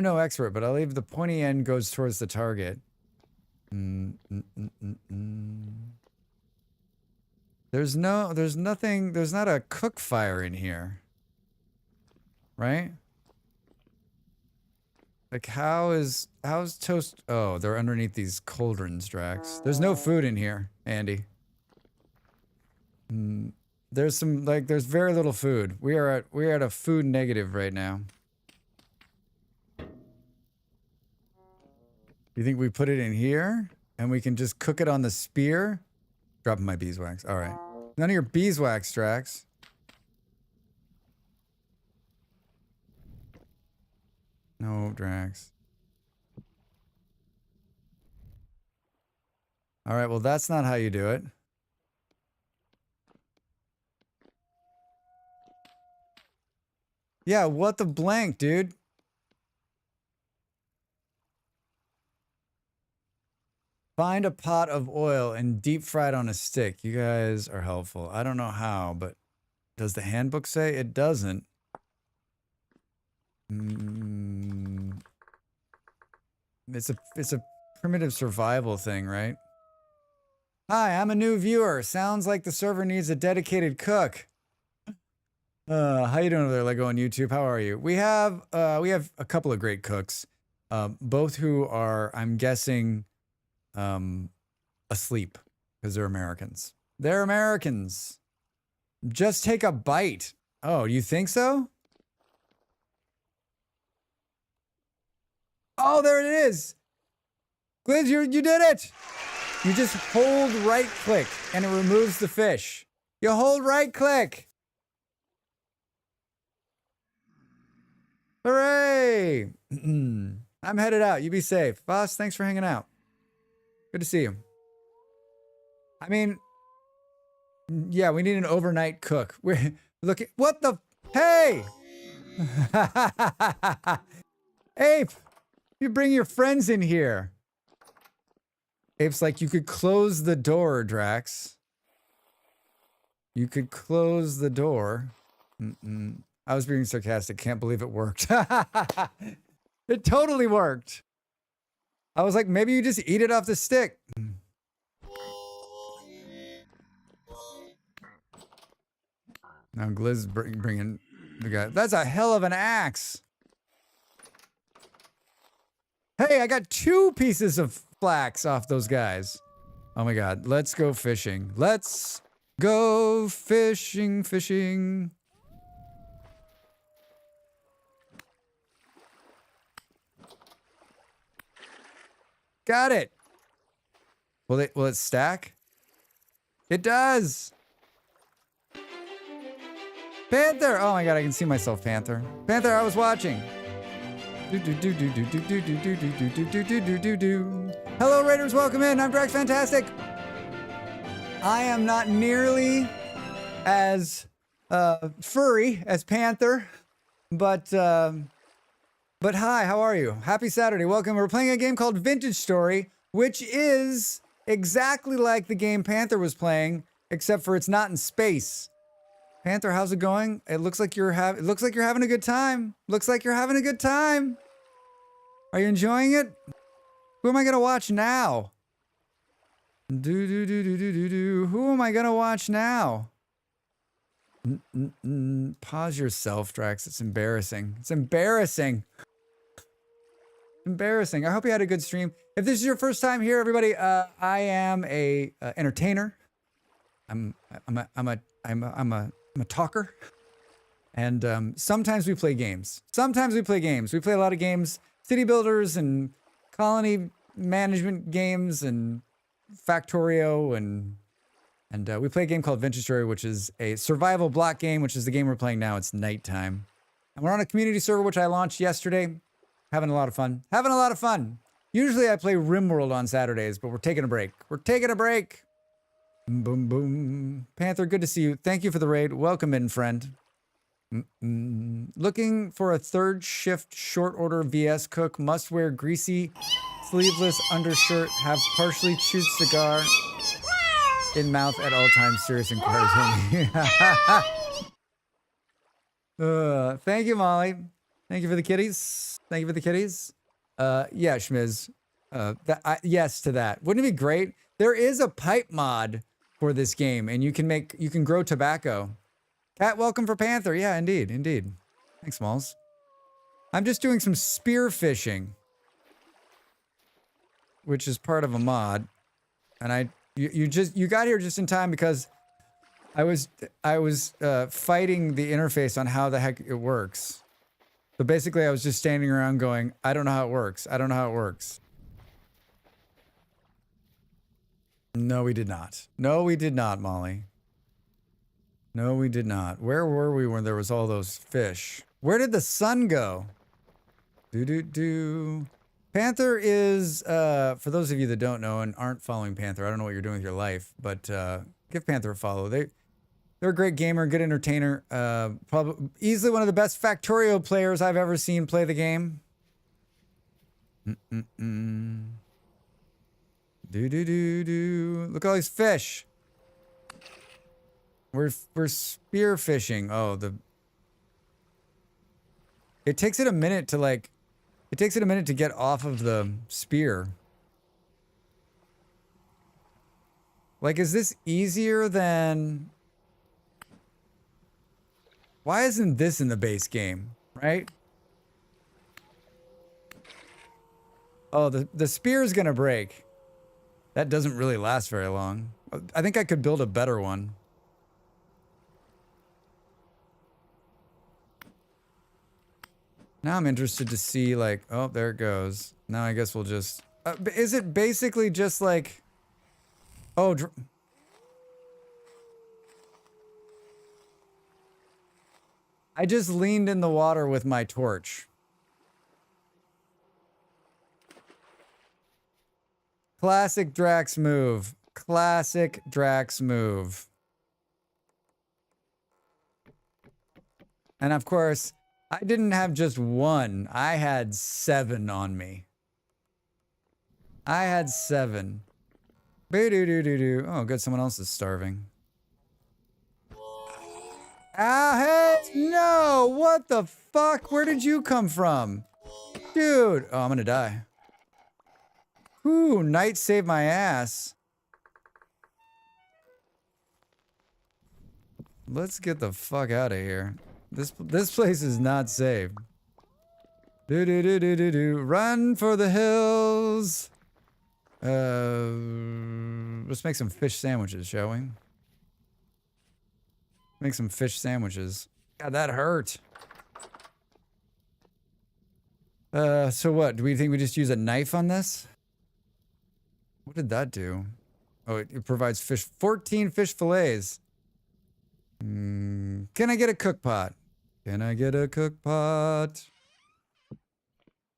no expert, but I believe the pointy end goes towards the target. There's not a cook fire in here. Right? Like, how's toast? Oh, they're underneath these cauldrons, Drax. There's no food in here, Andy. There's there's very little food. We're at a food negative right now. You think we put it in here and we can just cook it on the spear? Dropping my beeswax. All right. None of your beeswax, Drax. No, Drax. All right, well, that's not how you do it. Yeah, what the blank, dude? Find a pot of oil and deep fry it on a stick. You guys are helpful. I don't know how, but does the handbook say? It doesn't. It's a primitive survival thing, right? Hi, I'm a new viewer. Sounds like the server needs a dedicated cook. How you doing over there, Lego on YouTube? How are you? We have a couple of great cooks, both who are, I'm guessing, asleep because they're Americans. They're Americans. Just take a bite. Oh, you think so? Oh, there it is. Gliz, you did it. You just hold right click and it removes the fish. You hold right click. Hooray. I'm headed out. You be safe. Boss, thanks for hanging out. Good to see you. I mean, yeah, we need an overnight cook. We're looking. What the? Hey! Ape, you bring your friends in here. Ape's like, you could close the door, Drax. You could close the door. I was being sarcastic. Can't believe it worked. It totally worked. I was like, maybe you just eat it off the stick. Now Gliz bringing the guy. That's a hell of an axe. Hey, I got 2 pieces of flax off those guys. Oh my God. Let's go fishing. Let's go fishing. Got it. Will it stack? It does. Panther. Oh my God, I can see myself, Panther. Panther, I was watching. Hello, Raiders. Welcome in. I'm Drax Fantastic. I am not nearly as furry as Panther, but hi, how are you? Happy Saturday. Welcome. We're playing a game called Vintage Story, which is exactly like the game Panther was playing, except for it's not in space. Panther, how's it going? It looks like you're having a good time. Looks like you're having a good time. Are you enjoying it? Who am I gonna watch now? Who am I gonna watch now? Pause yourself, Drax. It's embarrassing. It's embarrassing. Embarrassing. I hope you had a good stream. If this is your first time here, everybody, I am a entertainer. I'm a talker. And sometimes we play games. We play a lot of games, city builders and colony management games and Factorio and we play a game called Vintage Story, which is a survival block game, which is the game we're playing now. It's nighttime. And we're on a community server, which I launched yesterday. Having a lot of fun. Usually I play RimWorld on Saturdays, but we're taking a break. Boom, boom. Panther, good to see you. Thank you for the raid. Welcome in, friend. Looking for a third shift short order VS cook. Must wear greasy, sleeveless undershirt. Have partially chewed cigar in mouth at all times. Serious inquiries only. Thank you, Molly. Thank you for the kitties. Yeah, Schmiz. Yes to that. Wouldn't it be great? There is a pipe mod for this game, and you can grow tobacco. Cat, welcome for Panther. Yeah, indeed. Thanks, Smalls. I'm just doing some spear fishing, which is part of a mod. And you got here just in time because I was fighting the interface on how the heck it works. So basically, I was just standing around going, I don't know how it works. I don't know how it works. No, we did not. No, we did not, Molly. No, we did not. Where were we when there was all those fish? Where did the sun go? Panther is, for those of you that don't know and aren't following Panther, I don't know what you're doing with your life, but give Panther a follow. They're a great gamer, good entertainer. Probably easily one of the best Factorio players I've ever seen play the game. Look at all these fish. We're spear fishing. Oh, it takes it a minute to get off of the spear. Like, is this easier than... Why isn't this in the base game, right? Oh, the spear is gonna break. That doesn't really last very long. I think I could build a better one. Now I'm interested to see, like, oh, there it goes. Now I guess we'll just... is it basically just like... Oh, I just leaned in the water with my torch. Classic Drax move. Classic Drax move. And of course, I didn't have just one. I had 7 on me. I had 7. Boo-doo-doo-doo-doo. Oh, good. Someone else is starving. Ah, hey! No! What the fuck? Where did you come from? Dude! Oh, I'm gonna die. Ooh, night saved my ass. Let's get the fuck out of here. This place is not safe. Do. Run for the hills. Let's make some fish sandwiches, shall we? Make some fish sandwiches. God, that hurt. So what? Do we think we just use a knife on this? What did that do? Oh, it provides 14 fish fillets. Can I get a cook pot? Can I get a cook pot?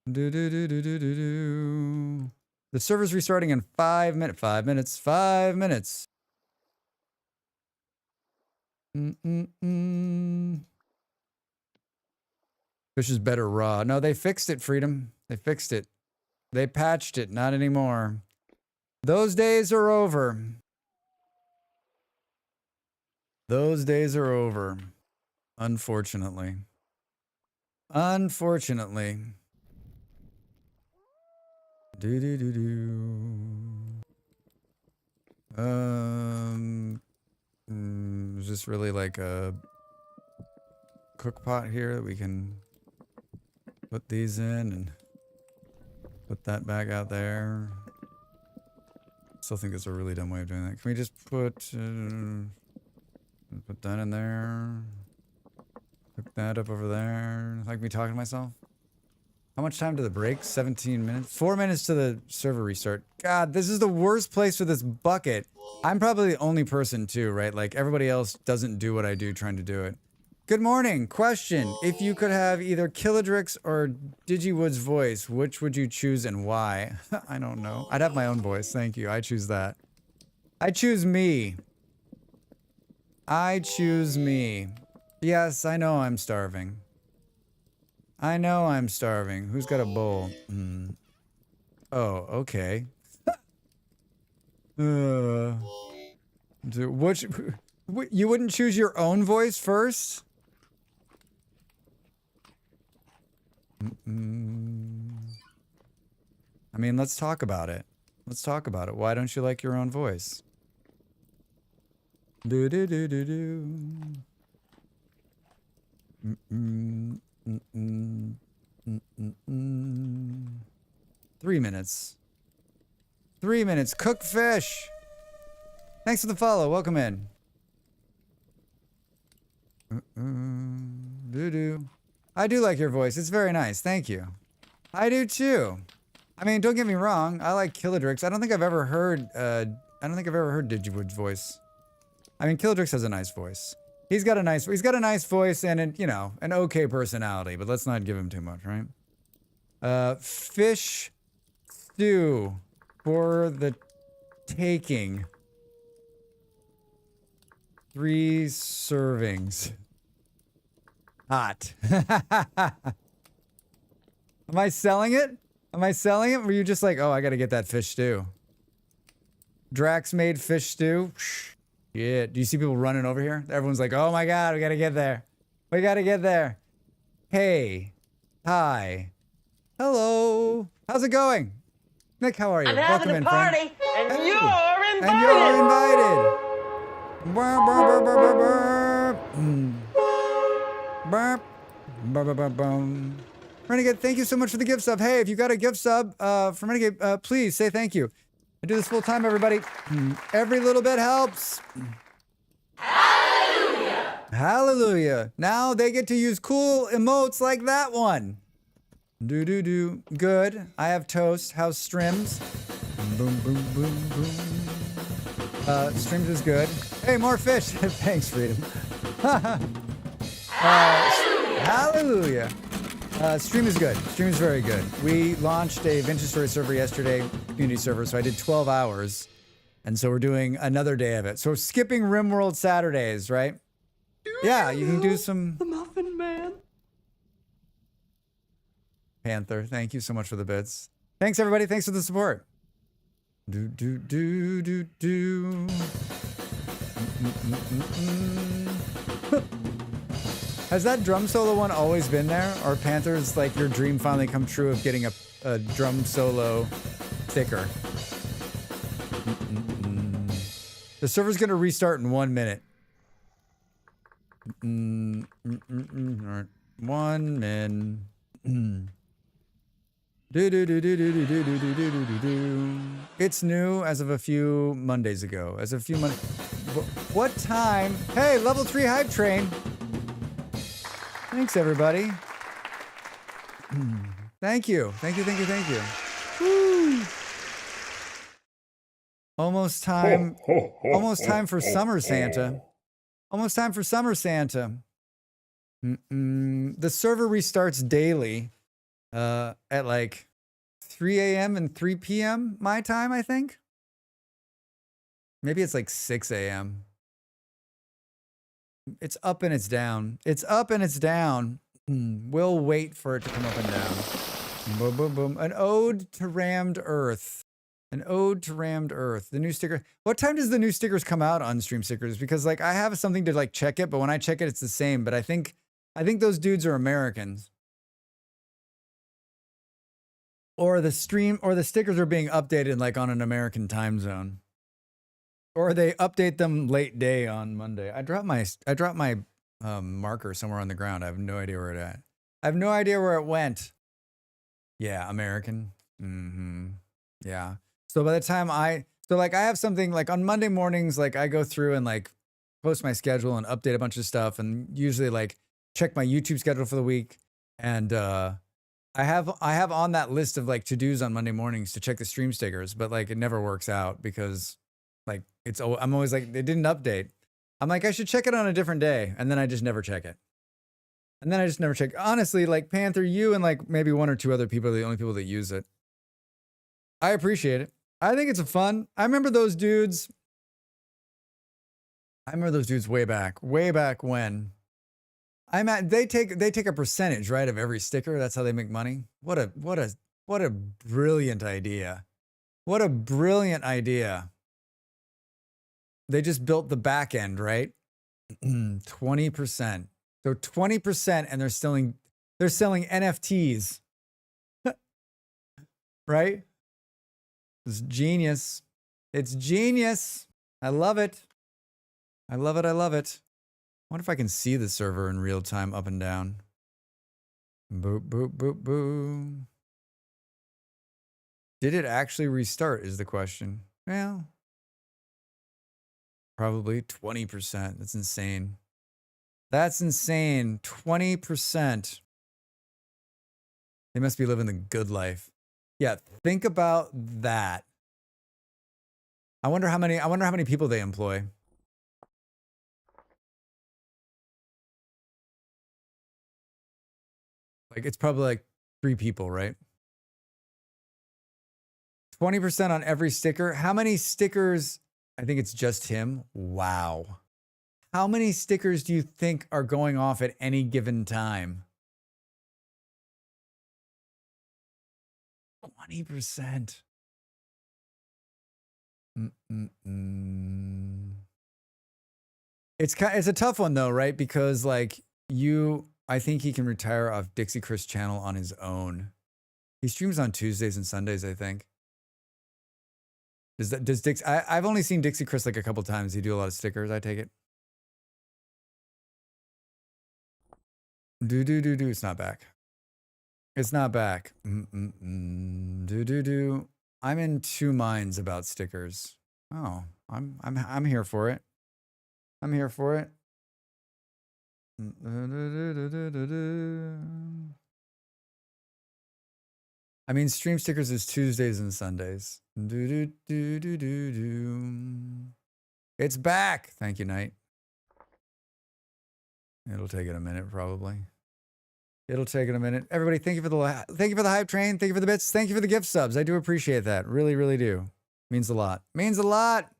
The server's restarting in 5 minutes. 5 minutes. 5 minutes. Fish is better raw. No, they fixed it, Freedom. They fixed it. They patched it. Not anymore. Those days are over. Those days are over. Unfortunately. Unfortunately. Is this really like a cook pot here that we can put these in and put that back out there? Still think it's a really dumb way of doing that. Can we just put that in there? Hook that up over there. Like me talking to myself? How much time to the break? 17 minutes? 4 minutes to the server restart. God, this is the worst place for this bucket. I'm probably the only person too, right? Like everybody else doesn't do what I do trying to do it. Good morning. Question. If you could have either Killadrix or Digiwood's voice, which would you choose and why? I don't know. I'd have my own voice. Thank you. I choose that. I choose me. I choose me. Yes, I know I'm starving. I know I'm starving. Who's got a bowl? Oh, okay. Which, you wouldn't choose your own voice first? I mean, let's talk about it. Let's talk about it. Why don't you like your own voice? 3 minutes. 3 minutes. Cook fish. Thanks for the follow. Welcome in. Doo-doo. I do like your voice. It's very nice. Thank you. I do too. I mean, don't get me wrong. I like Killadrix. I don't think I've ever heard Digiwood's voice. I mean, Killadrix has a nice voice. He's got a nice voice and an okay personality, but let's not give him too much, right? Fish stew for the taking. 3 servings. Hot. Am I selling it? Am I selling it? Were you just like, oh, I gotta get that fish stew? Drax made fish stew. Yeah. Do you see people running over here? Everyone's like, oh my god, we gotta get there. We gotta get there. Hey. Hi. Hello. How's it going? Nick, how are you? I'm having a party, and Hey. you're invited. And you're invited. Burp, burp, burp, burp, burp. Burp. Burp, burp, burp, burp. Renegade, thank you so much for the gift sub. Hey, if you got a gift sub from Renegade, please say thank you. I do this full time, everybody. Every little bit helps. Hallelujah. Hallelujah. Now they get to use cool emotes like that one. Do. Good. I have toast. How's Strims? Boom, boom, boom, boom. Strims is good. Hey, more fish. Thanks, Freedom. Hallelujah. Stream is good. Stream is very good. We launched a Vintage Story server yesterday, community server, so I did 12 hours. And so we're doing another day of it. So we're skipping RimWorld Saturdays, right? Yeah, you can do some... The Muffin Man. Panther, thank you so much for the bits. Thanks, everybody. Thanks for the support. Do. Has that drum solo one always been there? Or Panther's like your dream finally come true of getting a drum solo sticker? The server's gonna restart in 1 minute. All right. 1 minute. It's new as of a few Mondays ago. What time? Hey, level 3 hype train. Thanks, everybody. Thank you. Woo. Almost time for summer Santa. Almost time for summer Santa. The server restarts daily at like 3 a.m. and 3 p.m. my time, I think. Maybe it's like 6 a.m. It's up and it's down. It's up and it's down. We'll wait for it to come up and down. Boom, boom, boom. An ode to rammed earth. An ode to rammed earth. The new sticker. What time does the new stickers come out on stream stickers? Because like I have something to like check it, but when I check it, it's the same. But I think those dudes are Americans. Or the stickers are being updated like on an American time zone. Or they update them late day on Monday. I dropped my marker somewhere on the ground. I have no idea where it at. I have no idea where it went. Yeah, American. Yeah. So by the time I have something like on Monday mornings, like I go through and like post my schedule and update a bunch of stuff and usually like check my YouTube schedule for the week. And I have on that list of like to-dos on Monday mornings to check the stream stickers, but like it never works out because like I'm always like, it didn't update. I'm like, I should check it on a different day. And then I just never check it. Honestly, like Panther, you and like maybe 1 or 2 other people are the only people that use it. I appreciate it. I think it's fun. I remember those dudes way back when. They take a percentage, right, of every sticker. That's how they make money. What a brilliant idea. What a brilliant idea. They just built the back end, right? 20%. So 20%, and they're selling NFTs. Right? It's genius. It's genius. I love it. I love it. I wonder if I can see the server in real time up and down. Boop, boop, boop, boop. Did it actually restart is the question. Well, probably 20%. That's insane. That's insane. 20%. They must be living the good life. Yeah, think about that. I wonder how many people they employ. Like it's probably like 3 people, right? 20% on every sticker. How many stickers? I think it's just him. Wow. How many stickers do you think are going off at any given time? 20%. It's a tough one though, right? Because like I think he can retire off Dixie Chris channel on his own. He streams on Tuesdays and Sundays, I think. I've only seen Dixie Chris like a couple times. He do a lot of stickers, I take it. It's not back. It's not back. I'm in 2 minds about stickers. Oh, I'm here for it. I'm here for it. I mean, stream stickers is Tuesdays and Sundays. It's back. Thank you, Knight. It'll take it a minute, probably. It'll take it a minute. Everybody, thank you for the hype train. Thank you for the bits. Thank you for the gift subs. I do appreciate that. Really, really do. Means a lot. Means a lot.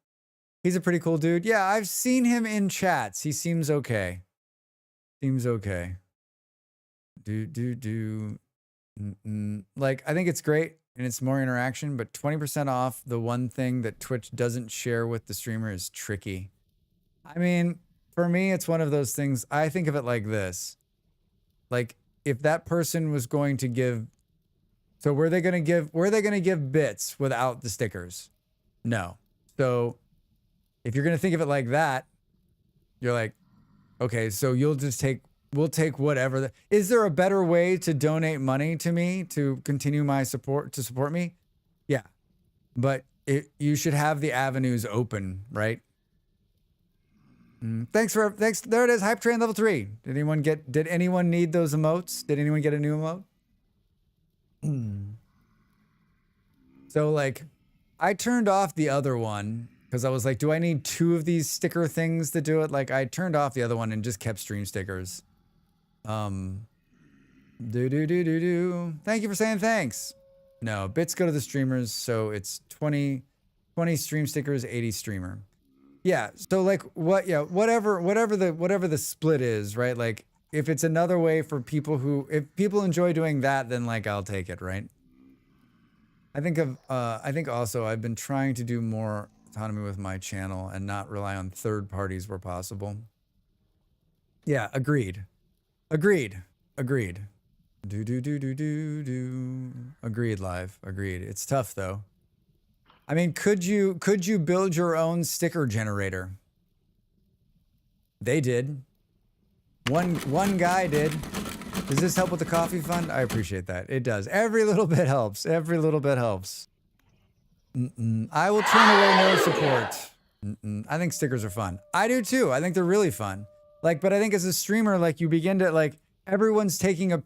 He's a pretty cool dude. Yeah, I've seen him in chats. He seems okay. Seems okay. Like, I think it's great and it's more interaction, but 20% off the one thing that Twitch doesn't share with the streamer is tricky. I mean, for me, it's one of those things. I think of it like this. Like, if that person was going to give, so were they going to give bits without the stickers? No. So if you're going to think of it like that, you're like, okay, so we'll take whatever. Is there a better way to donate money to me to continue my support, to support me? Yeah. But you should have the avenues open, right? Thanks. There it is. Hype train level 3. Did anyone need those emotes? Did anyone get a new emote? So like, I turned off the other one because I was like, do I need 2 of these sticker things to do it? Like I turned off the other one and just kept stream stickers. Thank you for saying thanks. No, bits go to the streamers. So it's 20 stream stickers, 80 streamer. Yeah. So like whatever the split is, right? Like if it's another way for people if people enjoy doing that, then like I'll take it, right? I think also I've been trying to do more autonomy with my channel and not rely on third parties where possible. Yeah, agreed. Agreed. Agreed, Live. Agreed. It's tough though. I mean, could you build your own sticker generator? They did. One guy did. Does this help with the coffee fund? I appreciate that. It does. Every little bit helps. Every little bit helps. I will turn away no support. I think stickers are fun. I do too. I think they're really fun. Like, but I think as a streamer, like you begin to like, everyone's taking a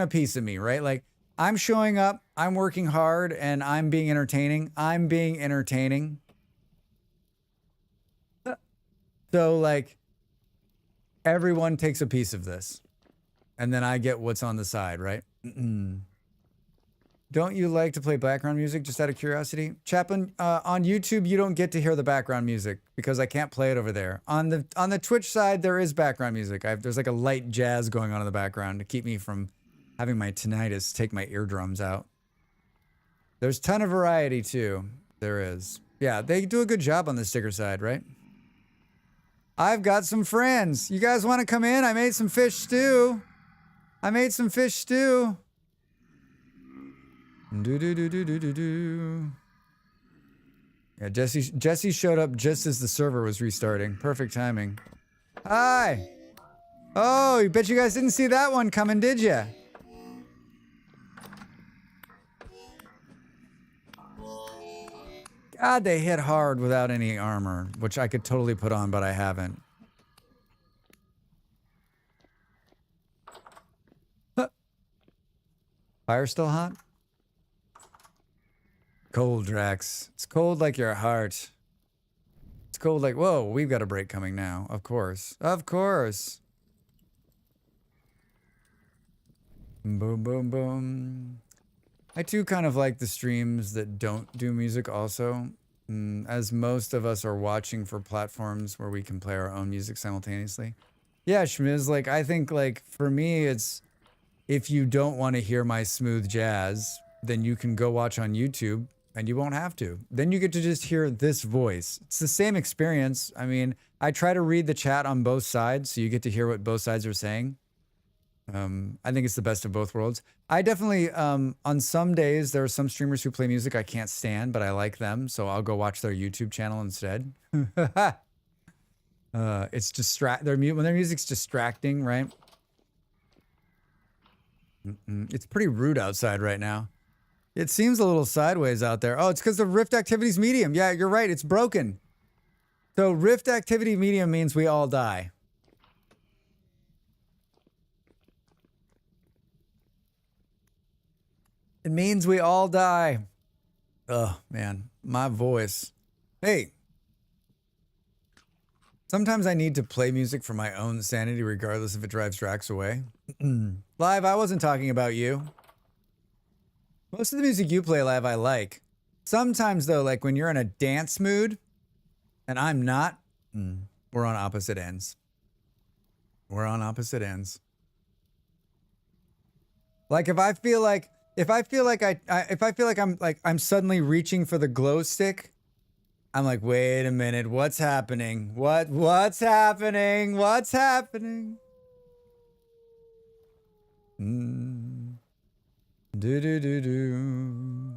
piece of me, right? Like I'm showing up, I'm working hard, and I'm being entertaining. So like everyone takes a piece of this and then I get what's on the side, right? Don't you like to play background music just out of curiosity? Chaplain, on YouTube, you don't get to hear the background music because I can't play it over there. On the Twitch side, there is background music. There's like a light jazz going on in the background to keep me from having my tinnitus take my eardrums out. There's a ton of variety too. There is. Yeah, they do a good job on the sticker side, right? I've got some friends. You guys want to come in? I made some fish stew. Yeah, Jesse showed up just as the server was restarting. Perfect timing. Hi. Oh, you bet you guys didn't see that one coming, did ya? God, they hit hard without any armor, which I could totally put on, but I haven't. Huh. Fire still hot? Cold, Drax. It's cold like your heart. It's cold like, whoa, we've got a break coming now. Of course. Of course. Boom, boom, boom. I too kind of like the streams that don't do music also. As most of us are watching for platforms where we can play our own music simultaneously. Yeah, Shmiz, like, I think, like, for me, it's, if you don't want to hear my smooth jazz, then you can go watch on YouTube and you won't have to. Then you get to just hear this voice. It's the same experience. I mean, I try to read the chat on both sides, so you get to hear what both sides are saying. I think it's the best of both worlds. I definitely, on some days, there are some streamers who play music I can't stand, but I like them, so I'll go watch their YouTube channel instead. It's when their music's distracting, right? It's pretty rude outside right now. It seems a little sideways out there. Oh, it's because the Rift Activities medium. Yeah, you're right. It's broken. So Rift Activity medium means we all die. It means we all die. Oh, man. My voice. Hey. Sometimes I need to play music for my own sanity, regardless if it drives Drax away. Live, I wasn't talking about you. Most of the music you play, Live, I like. Sometimes, though, like when you're in a dance mood, and I'm not, we're on opposite ends. We're on opposite ends. Like if I feel like I'm suddenly reaching for the glow stick, I'm like, wait a minute, what's happening? What's happening? What's happening? Do do do do.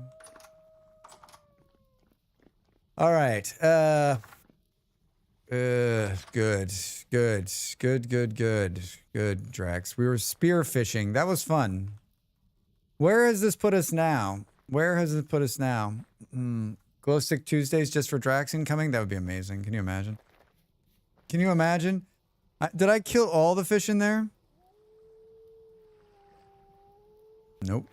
All right. Good, Drax. We were spear fishing. That was fun. Where has this put us now? Where has it put us now? Glow stick Tuesdays just for Drax incoming? That would be amazing. Can you imagine? Can you imagine? Did I kill all the fish in there? Nope.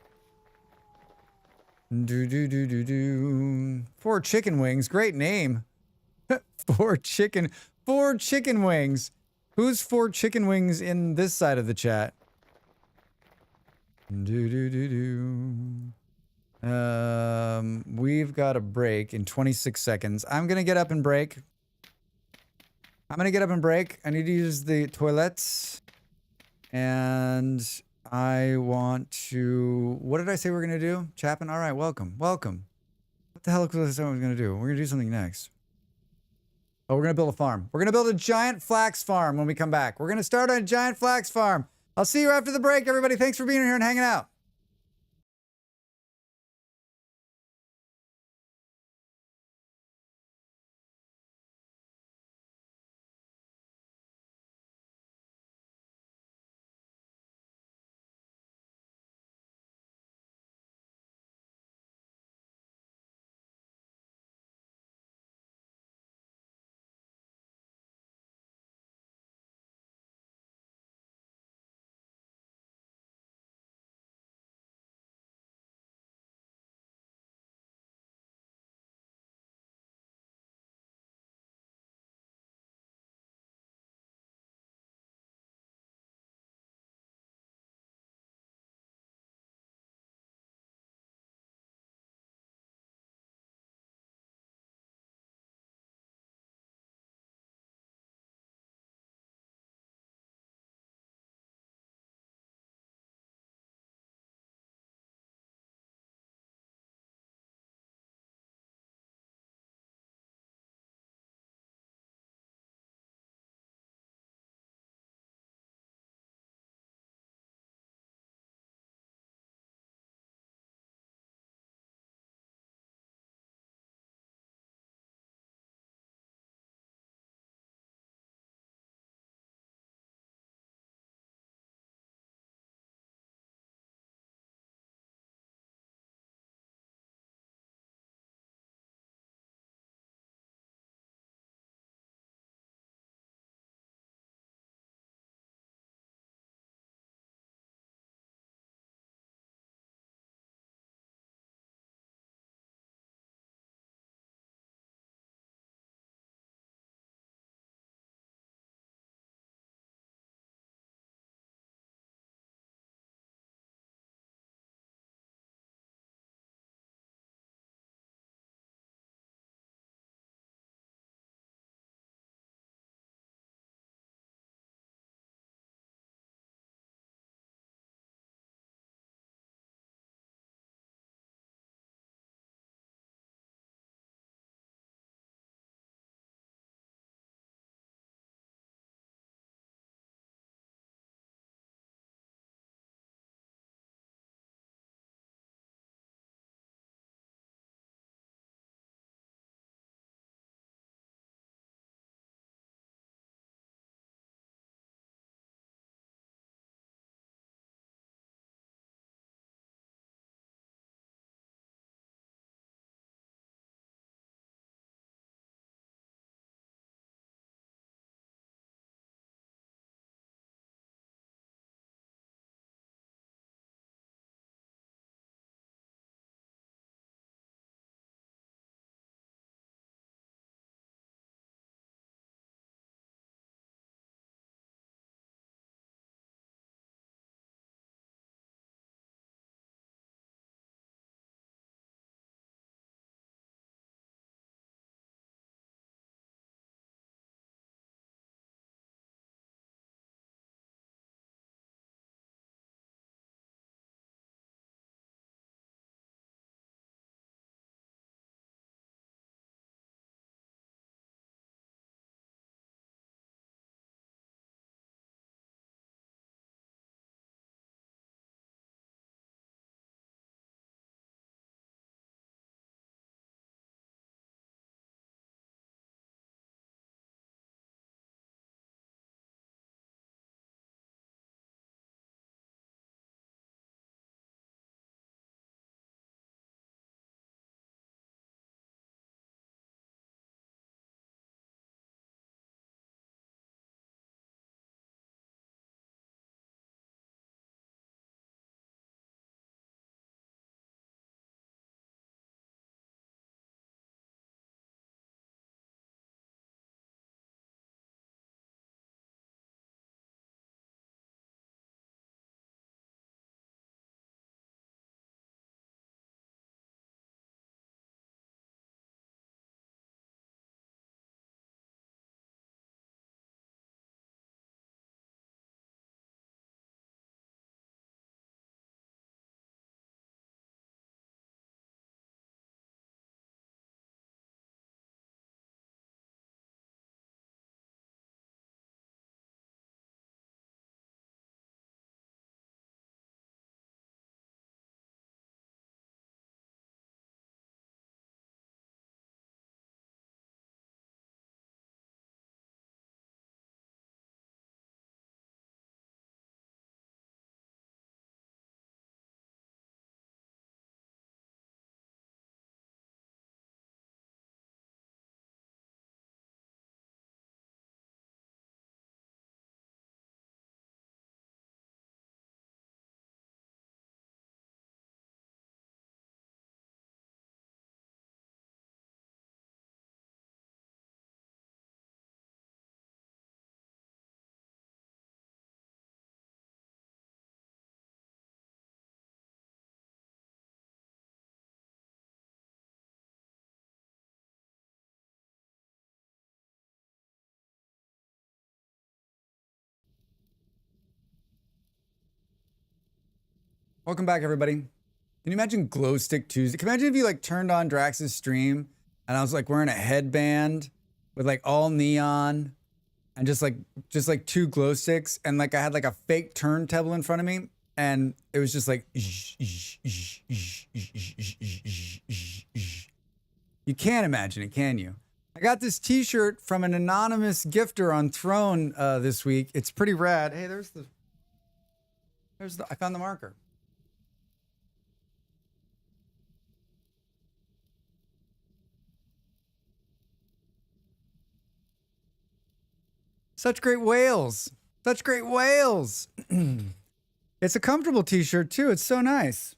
Do. 4 chicken wings. Great name. 4 chicken wings. Who's 4 chicken wings in this side of the chat? We've got a break in 26 seconds. I'm gonna get up and break. I need to use the toilets. And I want to... What did I say we're gonna do? Chapin? All right, welcome. Welcome. What the hell was I saying I was gonna do? We're gonna do something next. Oh, we're gonna build a farm. We're gonna build a giant flax farm when we come back. We're gonna start on a giant flax farm. I'll see you after the break, everybody. Thanks for being here and hanging out. Welcome back, everybody. Can you imagine Glow Stick Tuesday? Can you imagine if you like turned on Drax's stream and I was like wearing a headband with like all neon and just like two glow sticks and like I had like a fake turntable in front of me and it was just like you can't imagine it, can you? I got this t-shirt from an anonymous gifter on Throne this week. It's pretty rad. Hey, there's the I found the marker. Such great whales. Such great whales. It's a comfortable t-shirt too. It's so nice.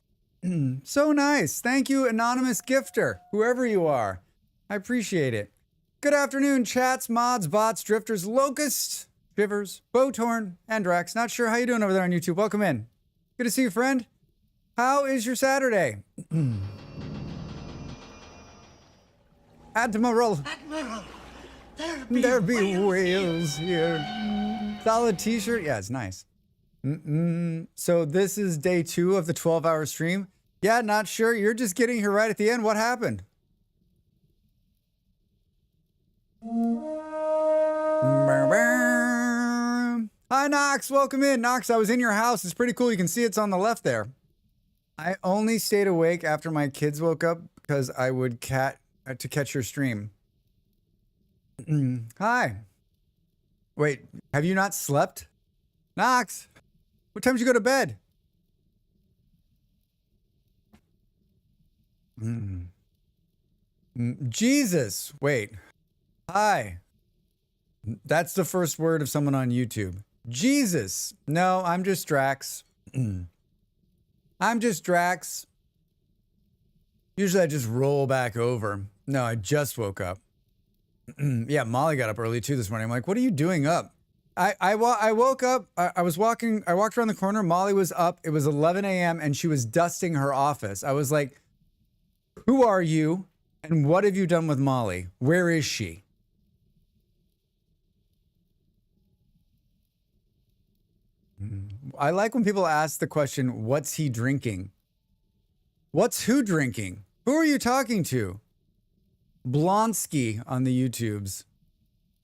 So nice. Thank you, anonymous gifter, whoever you are. I appreciate it. Good afternoon, chats, mods, bots, drifters, locusts, shivers, Bowtorn, and Drax. Not sure how you doing over there on YouTube. Welcome in. Good to see you, friend. How is your Saturday? Admiral. There be whales here. Solid t-shirt. Yeah, it's nice. So this is day 2 of the 12-hour stream. Yeah, not sure. You're just getting here right at the end. What happened? Hi, Knox. Welcome in. Knox, I was in your house. It's pretty cool. You can see it's on the left there. I only stayed awake after my kids woke up because I would to catch your stream. Hi. Wait, have you not slept? Knox, what time did you go to bed? Jesus. Wait. Hi. That's the first word of someone on YouTube. Jesus. No, I'm just Drax. I'm just Drax. Usually I just roll back over. No, I just woke up. Yeah, Molly got up early too this morning. I'm like, what are you doing up? I woke up. I walked around the corner. Molly was up. It was 11 a.m. and she was dusting her office. I was like, who are you? And what have you done with Molly? Where is she? I like when people ask the question, what's he drinking? What's who drinking? Who are you talking to? Blonsky on the YouTubes.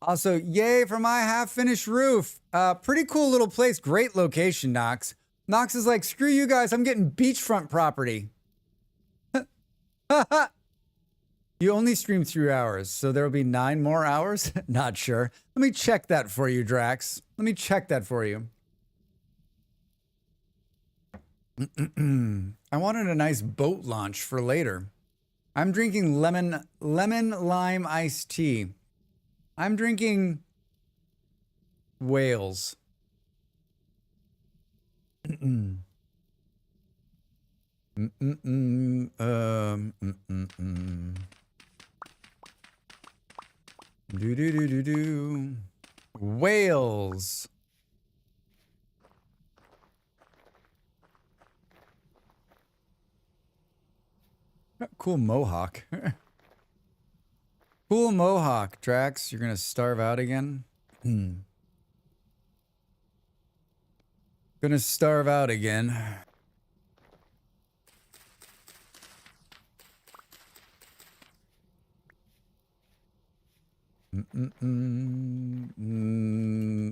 Also, yay for my half-finished roof. Pretty cool little place. Great location, Knox. Knox is like, screw you guys. I'm getting beachfront property. You only stream 3 hours, so there will be 9 more hours? Not sure. Let me check that for you, Drax. Let me check that for you. I wanted a nice boat launch for later. I'm drinking lemon lime iced tea. I'm drinking whales. Whales. Cool mohawk. Cool mohawk, Drax. You're gonna starve out again? Gonna starve out again.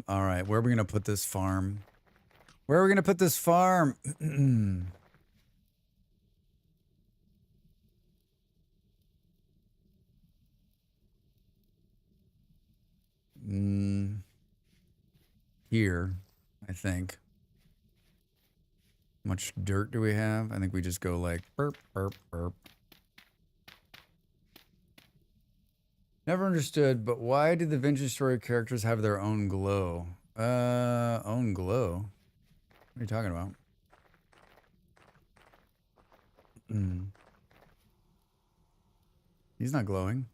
All right, where are we gonna put this farm? Where are we gonna put this farm? Here, I think. How much dirt do we have? I think we just go like burp, burp, burp. Never understood, but why did the Vintage Story characters have their own glow? Own glow? What are you talking about? He's not glowing.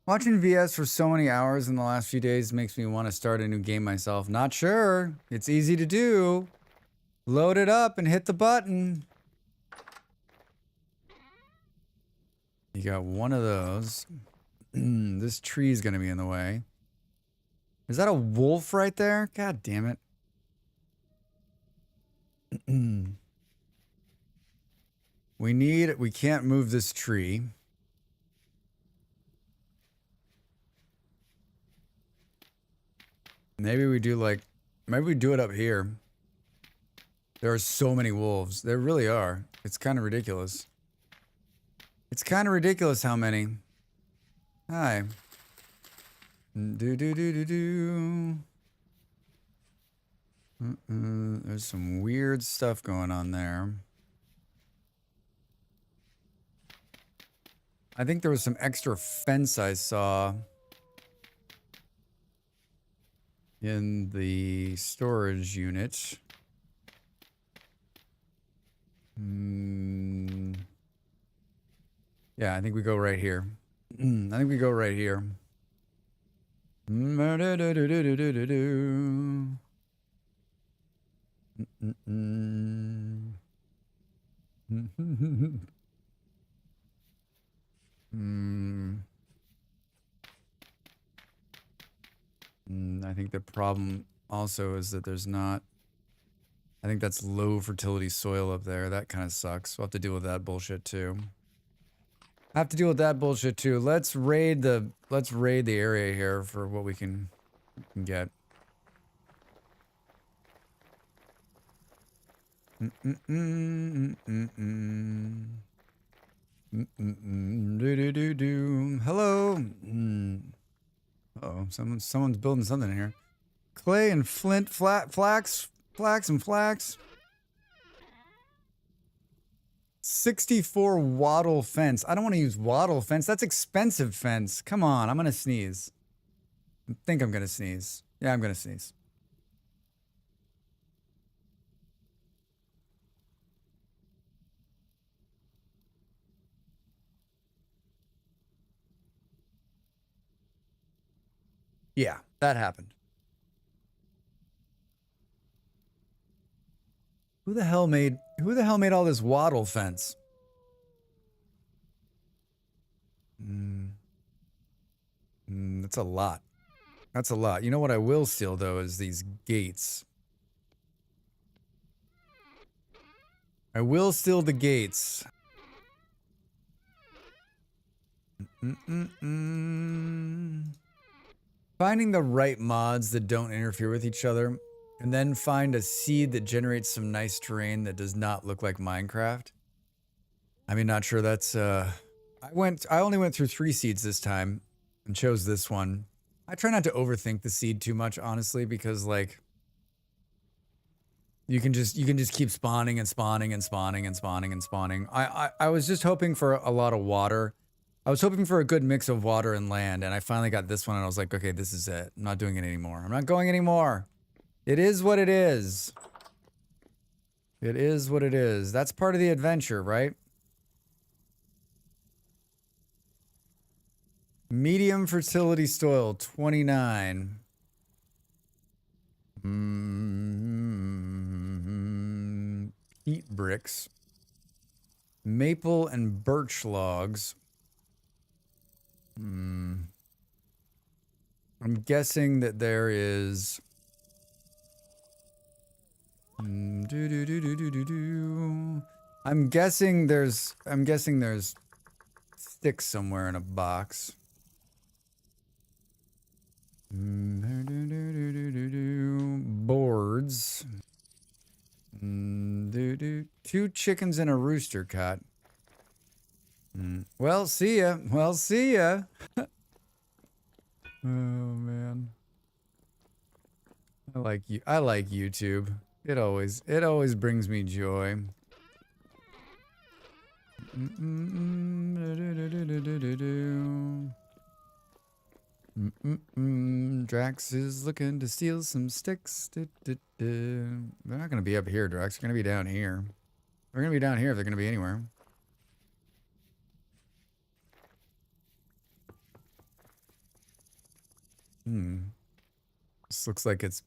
Watching VS for so many hours in the last few days makes me want to start a new game myself. Not sure. It's easy to do. Load it up and hit the button. You got one of those. This tree's gonna be in the way. Is that a wolf right there? God damn it. We can't move this tree. Maybe we do it up here. There are so many wolves. There really are. It's kind of ridiculous. It's kind of ridiculous how many. Hi. There's some weird stuff going on there. I think there was some extra fence I saw in the storage unit. Yeah, I think we go right here. I think we go right here. I think the problem also is that there's not... I think that's low fertility soil up there. That kind of sucks. We'll have to deal with that bullshit too. Let's raid the area here for what we can get. Hello. Uh-oh, someone's building something here. Clay and flint, flax and flax. 64 wattle fence. I don't want to use wattle fence. That's expensive fence. Come on, I'm gonna sneeze. I think I'm gonna sneeze. Yeah, I'm gonna sneeze. Yeah, that happened. Who the hell made all this wattle fence? That's a lot. That's a lot. You know what I will steal though is these gates. I will steal the gates. Finding the right mods that don't interfere with each other, and then find a seed that generates some nice terrain that does not look like Minecraft. I mean, not sure that's, I only went through 3 seeds this time and chose this one. I try not to overthink the seed too much, honestly, because like, you can just keep spawning and spawning and spawning and spawning and spawning. I was just hoping for a lot of water. I was hoping for a good mix of water and land, and I finally got this one and I was like, okay, this is it. I'm not doing it anymore. I'm not going anymore. It is what it is. It is what it is. That's part of the adventure, right? Medium fertility soil, 29. Peat bricks. Maple and birch logs. I'm guessing that there is... I'm guessing there's sticks somewhere in a box. Boards. 2 chickens and a rooster cut. Well, see ya. Well, see ya. Oh man. I like you. I like YouTube. It always brings me joy. Drax is looking to steal some sticks. They're not gonna be up here, Drax. They're gonna be down here. They're gonna be down here if they're gonna be anywhere. This looks like it's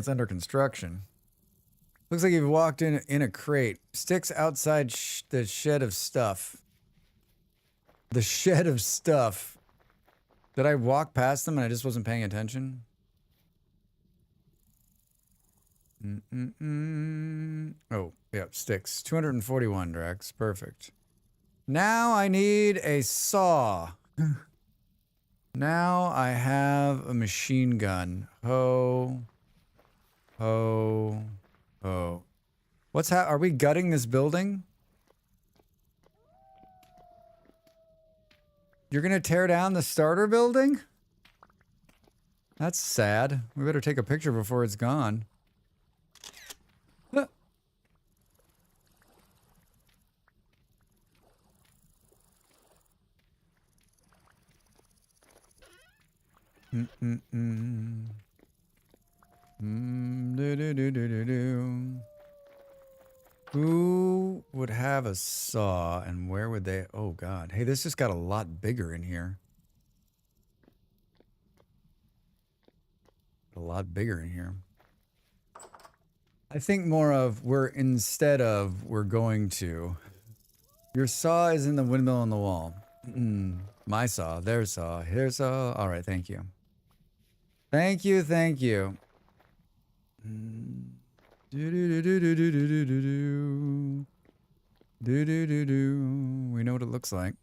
under construction. Looks like you've walked in a crate. Sticks outside the shed of stuff. The shed of stuff. Did I walk past them and I just wasn't paying attention? Oh, yep, sticks. 241, Drax. Perfect. Now I need a saw. Now I have a machine gun. Ho. Ho. Ho. Are we gutting this building? You're gonna tear down the starter building? That's sad. We better take a picture before it's gone. Huh. Who would have a saw and where would they? Oh God. Hey, this just got a lot bigger in here. A lot bigger in here. I think more of we're going to. Your saw is in the windmill on the wall. My saw, their saw, his saw. All right, thank you. Thank you, thank you. We know what it looks like.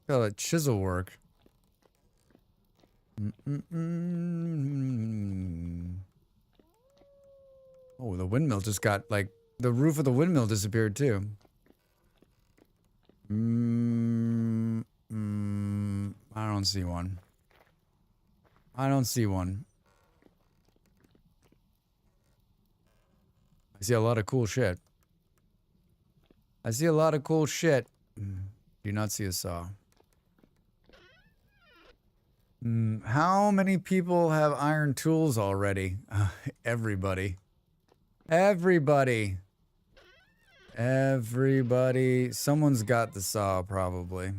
Got a chisel work. Oh, the windmill just got, like, the roof of the windmill disappeared too. I don't see one. I don't see one. I see a lot of cool shit. I see a lot of cool shit. Do not see a saw. How many people have iron tools already? Everybody. Everybody. Everybody. Someone's got the saw, probably.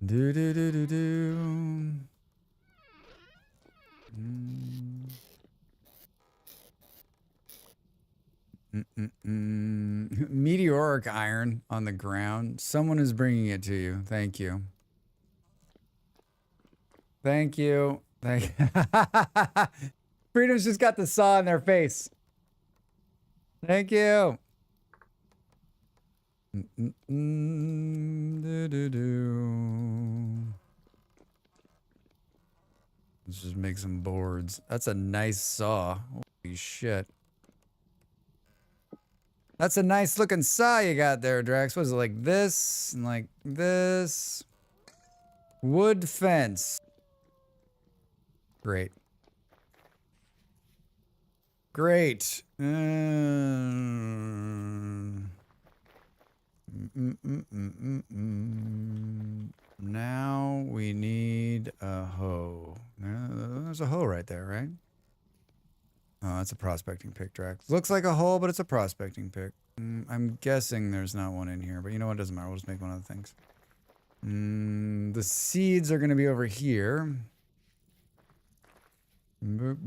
Do do do do do. Meteoric iron on the ground. Someone is bringing it to you. Thank you. Thank you. Thank Freedom's just got the saw in their face. Thank you. Let's just make some boards. That's a nice saw. Holy shit. That's a nice looking saw you got there, Drax. Was it like this and like this? Wood fence. Great. Great. Now we need a hoe. There's a hoe right there, right? Oh, that's a prospecting pick, Drax. Looks like a hole, but it's a prospecting pick. I'm guessing there's not one in here, but you know what? It doesn't matter. We'll just make one of the things. The seeds are going to be over here. Do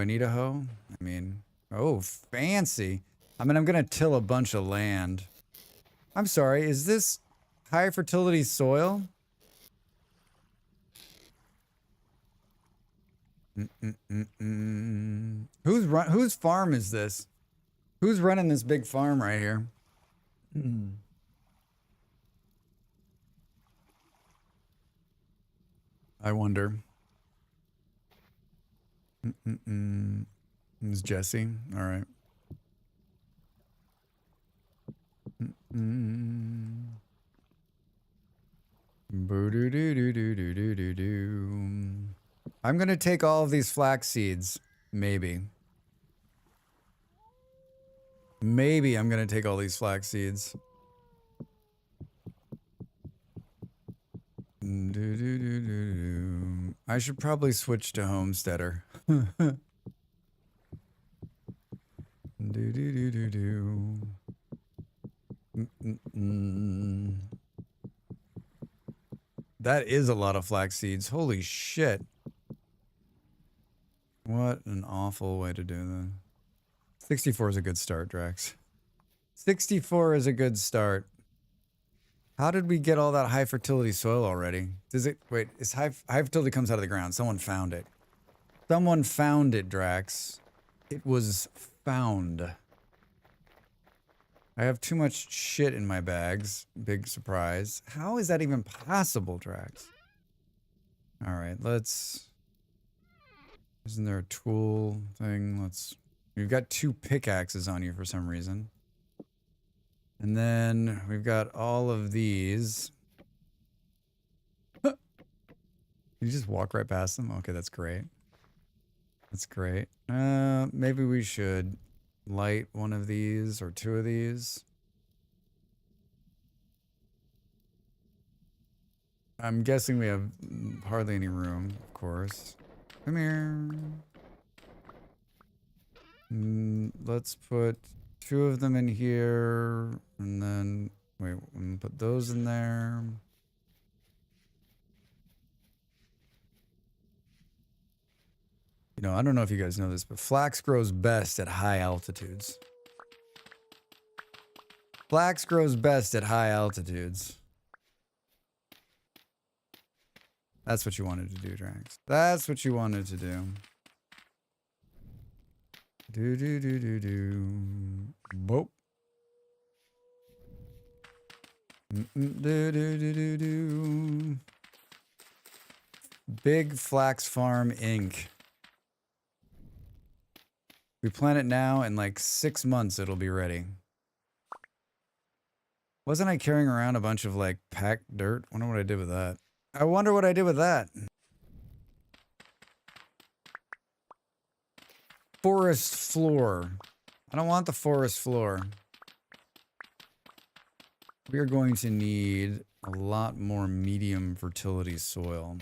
I need a hoe? I mean, oh, fancy. I mean, I'm going to till a bunch of land. I'm sorry, is this high fertility soil? Whose farm is this? Who's running this big farm right here? I wonder. It's Jesse. All right. I'm gonna take all of these flax seeds. Maybe. Maybe I'm gonna take all these flax seeds. I should probably switch to homesteader. That is a lot of flax seeds. Holy shit. What an awful way to do that. 64 is a good start, Drax. 64 is a good start. How did we get all that high fertility soil already? Does it, wait, is high fertility comes out of the ground. Someone found it. Someone found it, Drax. It was found. I have too much shit in my bags. Big surprise. How is that even possible, Drax? All right, let's... Isn't there a tool thing? We've got 2 pickaxes on you for some reason. And then we've got all of these. Can you just walk right past them? Okay, that's great. That's great. Maybe we should light one of these or 2 of these. I'm guessing we have hardly any room, of course. Come here. Let's put 2 of them in here, and then, wait, I'm gonna put those in there. You know, I don't know if you guys know this, but flax grows best at high altitudes. Flax grows best at high altitudes. That's what you wanted to do, Drax. That's what you wanted to do. Do. Boop. Do. Big Flax Farm Inc. We plant it now, in like 6 months it'll be ready. Wasn't I carrying around a bunch of like packed dirt? Wonder what I did with that. I wonder what I did with that. Forest floor. I don't want the forest floor. We are going to need a lot more medium fertility soil.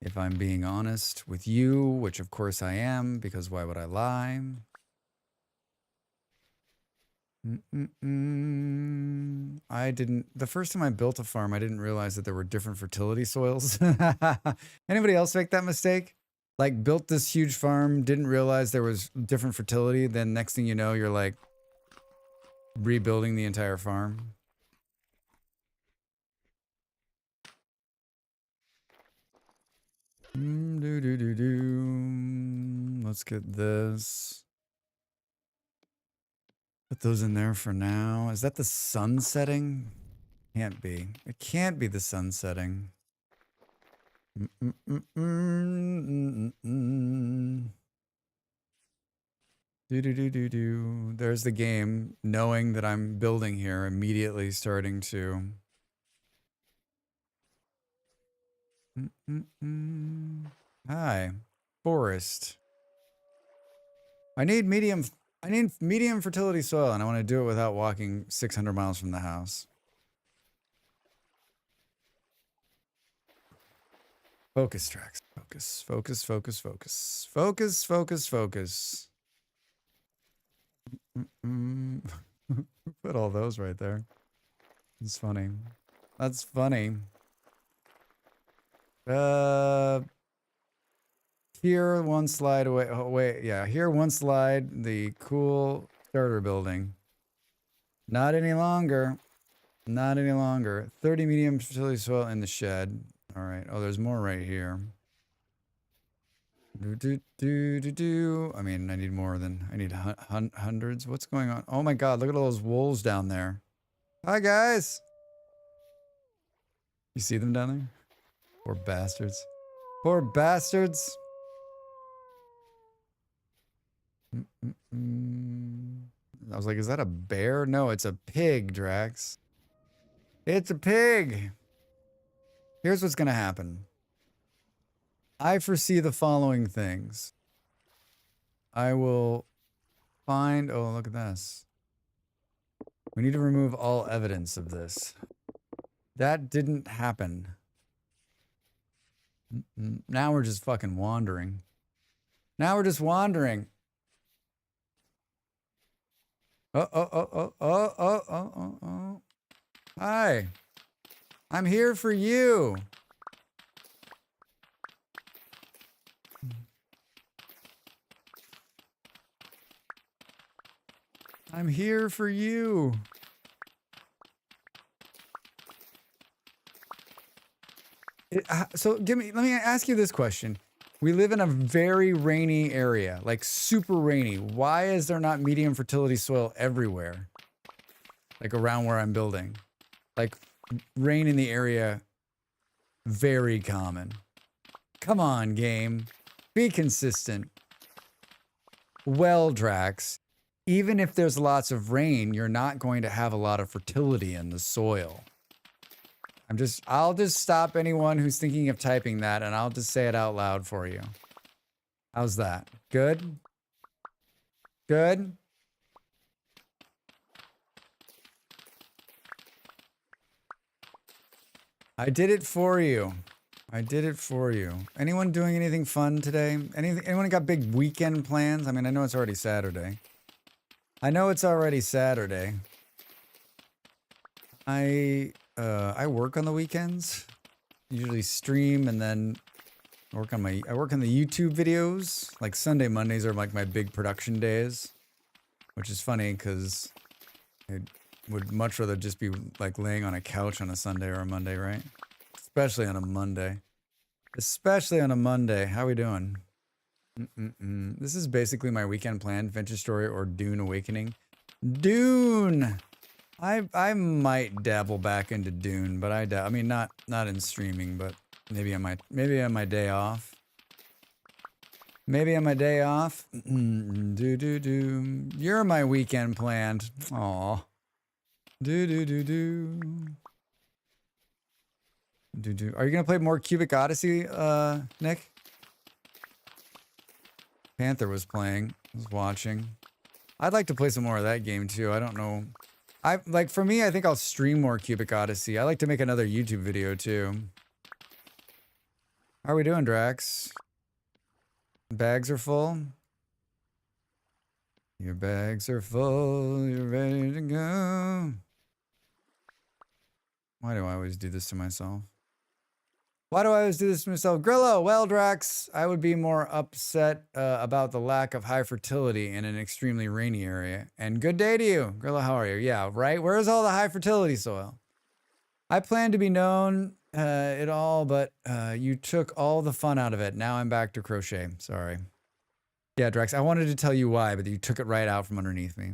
If I'm being honest with you, which of course I am, because why would I lie? The first time I built a farm, I didn't realize that there were different fertility soils. Anybody else make that mistake? Like built this huge farm, didn't realize there was different fertility, then next thing you know, you're like rebuilding the entire farm. Let's get this. Put those in there for now. Is that the sun setting? Can't be. It can't be the sun setting. There's the game, knowing that I'm building here, immediately starting to... Hi. Forest. I need medium fertility soil, and I want to do it without walking 600 miles from the house. Focus, Drax. Focus. Focus, focus, focus. Focus, focus, focus. Put all those right there. It's funny. That's funny. Here, one slide away. Oh, wait. Yeah, here, one slide. The cool starter building. Not any longer. Not any longer. 30 medium fertility soil in the shed. All right. Oh, there's more right here. I mean, I need more than... I need hundreds. What's going on? Oh my god, look at all those wolves down there. Hi, guys. You see them down there? Poor bastards. Poor bastards. I was like, is that a bear? No, it's a pig, Drax. It's a pig. Here's what's going to happen. I foresee the following things. I will find... Oh, look at this. We need to remove all evidence of this. That didn't happen. Now we're just fucking wandering. Now we're just wandering. Oh. Hi. I'm here for you. I'm here for you. So let me ask you this question. We live in a very rainy area, like super rainy. Why is there not medium fertility soil everywhere? Like around where I'm building. Like rain in the area, very common. Come on, game. Be consistent. Well, Drax, even if there's lots of rain, you're not going to have a lot of fertility in the soil. I'll just stop anyone who's thinking of typing that, and I'll just say it out loud for you. How's that? Good? Good? I did it for you. I did it for you. Anyone doing anything fun today? Anyone got big weekend plans? I mean, I know it's already Saturday. I work on the weekends. Usually stream and then I work on the YouTube videos. Like Sunday, Mondays are like my big production days, which is funny because I would much rather just be like laying on a couch on a Sunday or a Monday, right? Especially on a Monday. How we doing? This is basically my weekend plan: Adventure Story or Dune Awakening. Dune. I might dabble back into Dune, but I mean not in streaming, but maybe on my day off. Maybe on my day off. You're my weekend planned. Aw. Are you gonna play more Cubic Odyssey, Nick? Panther was playing. Was watching. I'd like to play some more of that game too. I don't know. For me, I think I'll stream more Cubic Odyssey. I like to make another YouTube video too. How are we doing, Drax? Bags are full? Your bags are full, you're ready to go. Why do I always do this to myself? Grillo, well, Drax, I would be more upset about the lack of high fertility in an extremely rainy area. And good day to you. Grillo, how are you? Yeah, right? Where's all the high fertility soil? I plan to be known at all, but you took all the fun out of it. Now I'm back to crochet. Sorry. Yeah, Drax, I wanted to tell you why, but you took it right out from underneath me.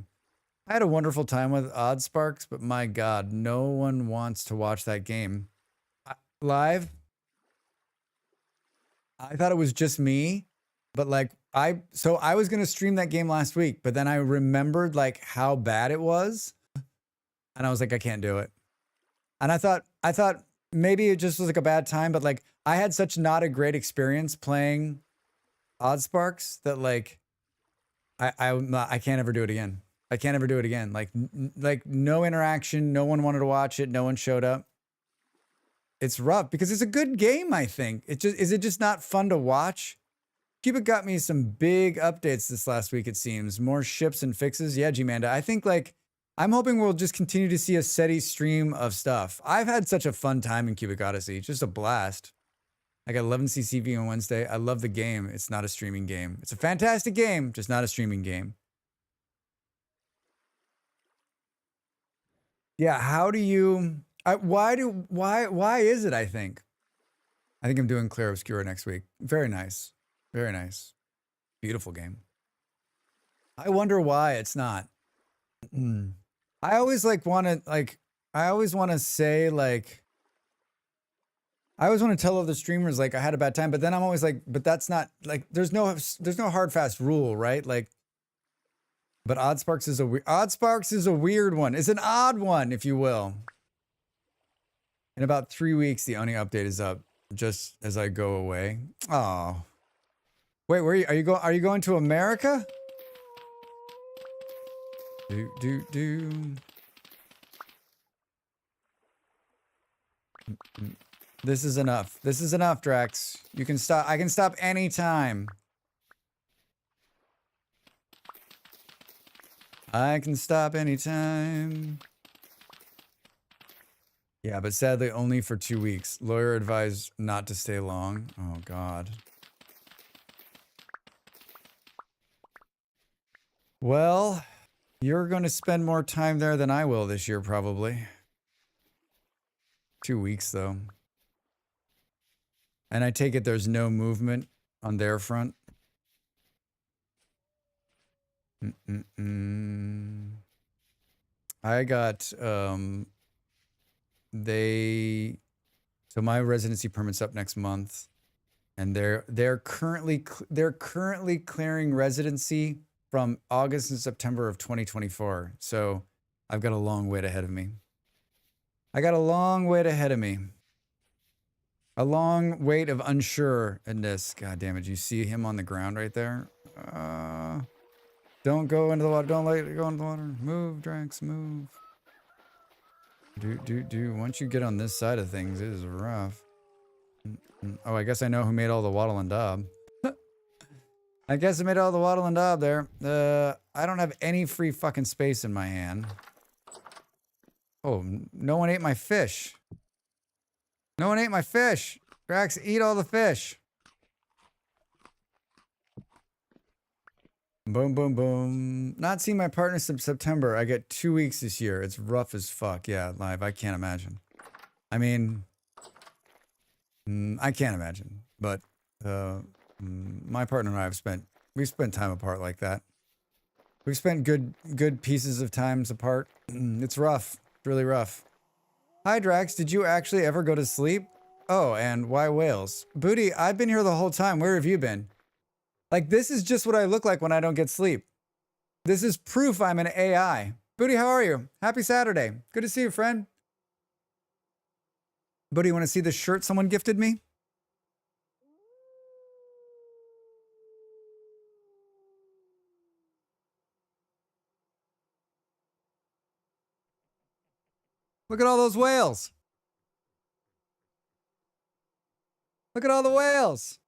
I had a wonderful time with Odd Sparks, but my God, no one wants to watch that game. Live? I thought it was just me, but like I was going to stream that game last week, but then I remembered like how bad it was. And I was like, I can't do it. And I thought maybe it just was like a bad time, but like I had such not a great experience playing Odd Sparks that like I can't ever do it again. I can't ever do it again. Like no interaction, no one wanted to watch it, no one showed up. It's rough because it's a good game, I think. Is it just not fun to watch? Cubic got me some big updates this last week, it seems. More ships and fixes. Yeah, G-Manda. I think like I'm hoping we'll just continue to see a steady stream of stuff. I've had such a fun time in Cubic Odyssey. Just a blast. I got 11 CCV on Wednesday. I love the game. It's not a streaming game. It's a fantastic game, just not a streaming game. Yeah, how do you... why is it, I think I'm doing Clair Obscura next week. Very nice. Very nice. Beautiful game. I wonder why it's not. I always want to say like, I always want to tell other streamers like I had a bad time, but then I'm always like, but that's not like, there's no hard fast rule, right? Like, but Odd Sparks is a weird one. It's an odd one, if you will. In about 3 weeks, the Oni update is up. Just as I go away. Oh, wait, where are you? Are you going to America? This is enough. This is enough, Drax. You can stop. I can stop anytime. I can stop anytime. Yeah, but sadly only for 2 weeks. Lawyer advised not to stay long. Oh, God. Well, you're going to spend more time there than I will this year, probably. 2 weeks, though. And I take it there's no movement on their front. I got so my residency permit's up next month, and they're currently clearing residency from August and September of 2024. So I've got a long wait ahead of me. I got a long wait ahead of me. A long wait of unsureness. God damn it. You see him on the ground right there? Don't go into the water. Don't let it go into the water. Move, Drax, move. Once you get on this side of things, it is rough. Oh, I guess I know who made all the waddle and daub. I guess I made all the waddle and daub there. I don't have any free fucking space in my hand. Oh, no one ate my fish. No one ate my fish. Drax, eat all the fish. Boom, boom, boom. Not seen my partner since September. I get 2 weeks this year. It's rough as fuck. Yeah, live. I can't imagine. I mean, I can't imagine. But my partner and I we've spent time apart like that. We've spent good pieces of times apart. It's rough. It's really rough. Hi, Drax. Did you actually ever go to sleep? Oh, and why whales? Booty, I've been here the whole time. Where have you been? Like, this is just what I look like when I don't get sleep. This is proof I'm an AI. Booty, how are you? Happy Saturday. Good to see you, friend. Booty, you want to see the shirt someone gifted me? Look at all those whales. Look at all the whales.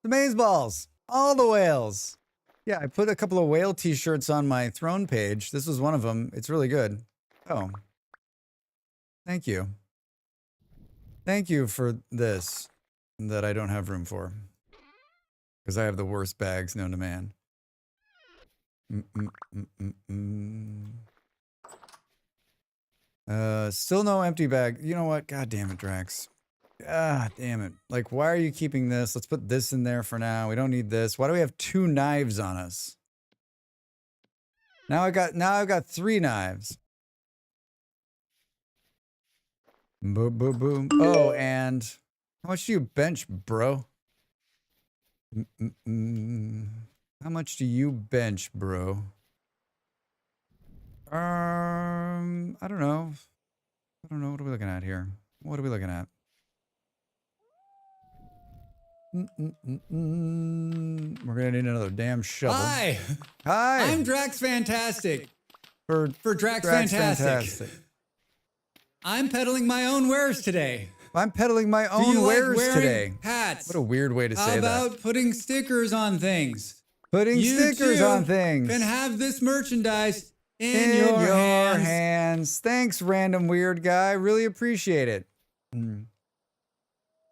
The maze balls. All the whales. Yeah, I put a couple of whale t-shirts on my throne page. This was one of them. It's really good. Oh. Thank you. Thank you for this that I don't have room for. Because I have the worst bags known to man. Still no empty bag. You know what? God damn it, Drax. Ah, damn it. Like, why are you keeping this? Let's put this in there for now. We don't need this. Why do we have 2 knives on us? Now I've got 3 knives. Boom, boom, boom. Oh, and how much do you bench, bro? How much do you bench, bro? I don't know. What are we looking at here? What are we looking at? We're gonna need another damn shovel. Hi. Hi. I'm Drax Fantastic. For Drax Fantastic. I'm peddling my own wares today. I'm peddling my Do own you like wares wearing today. hats? What a weird way to How say about that. putting stickers on things? Putting You stickers too on things. Can have this merchandise in your your hands. hands. Thanks, random weird guy. Really appreciate it.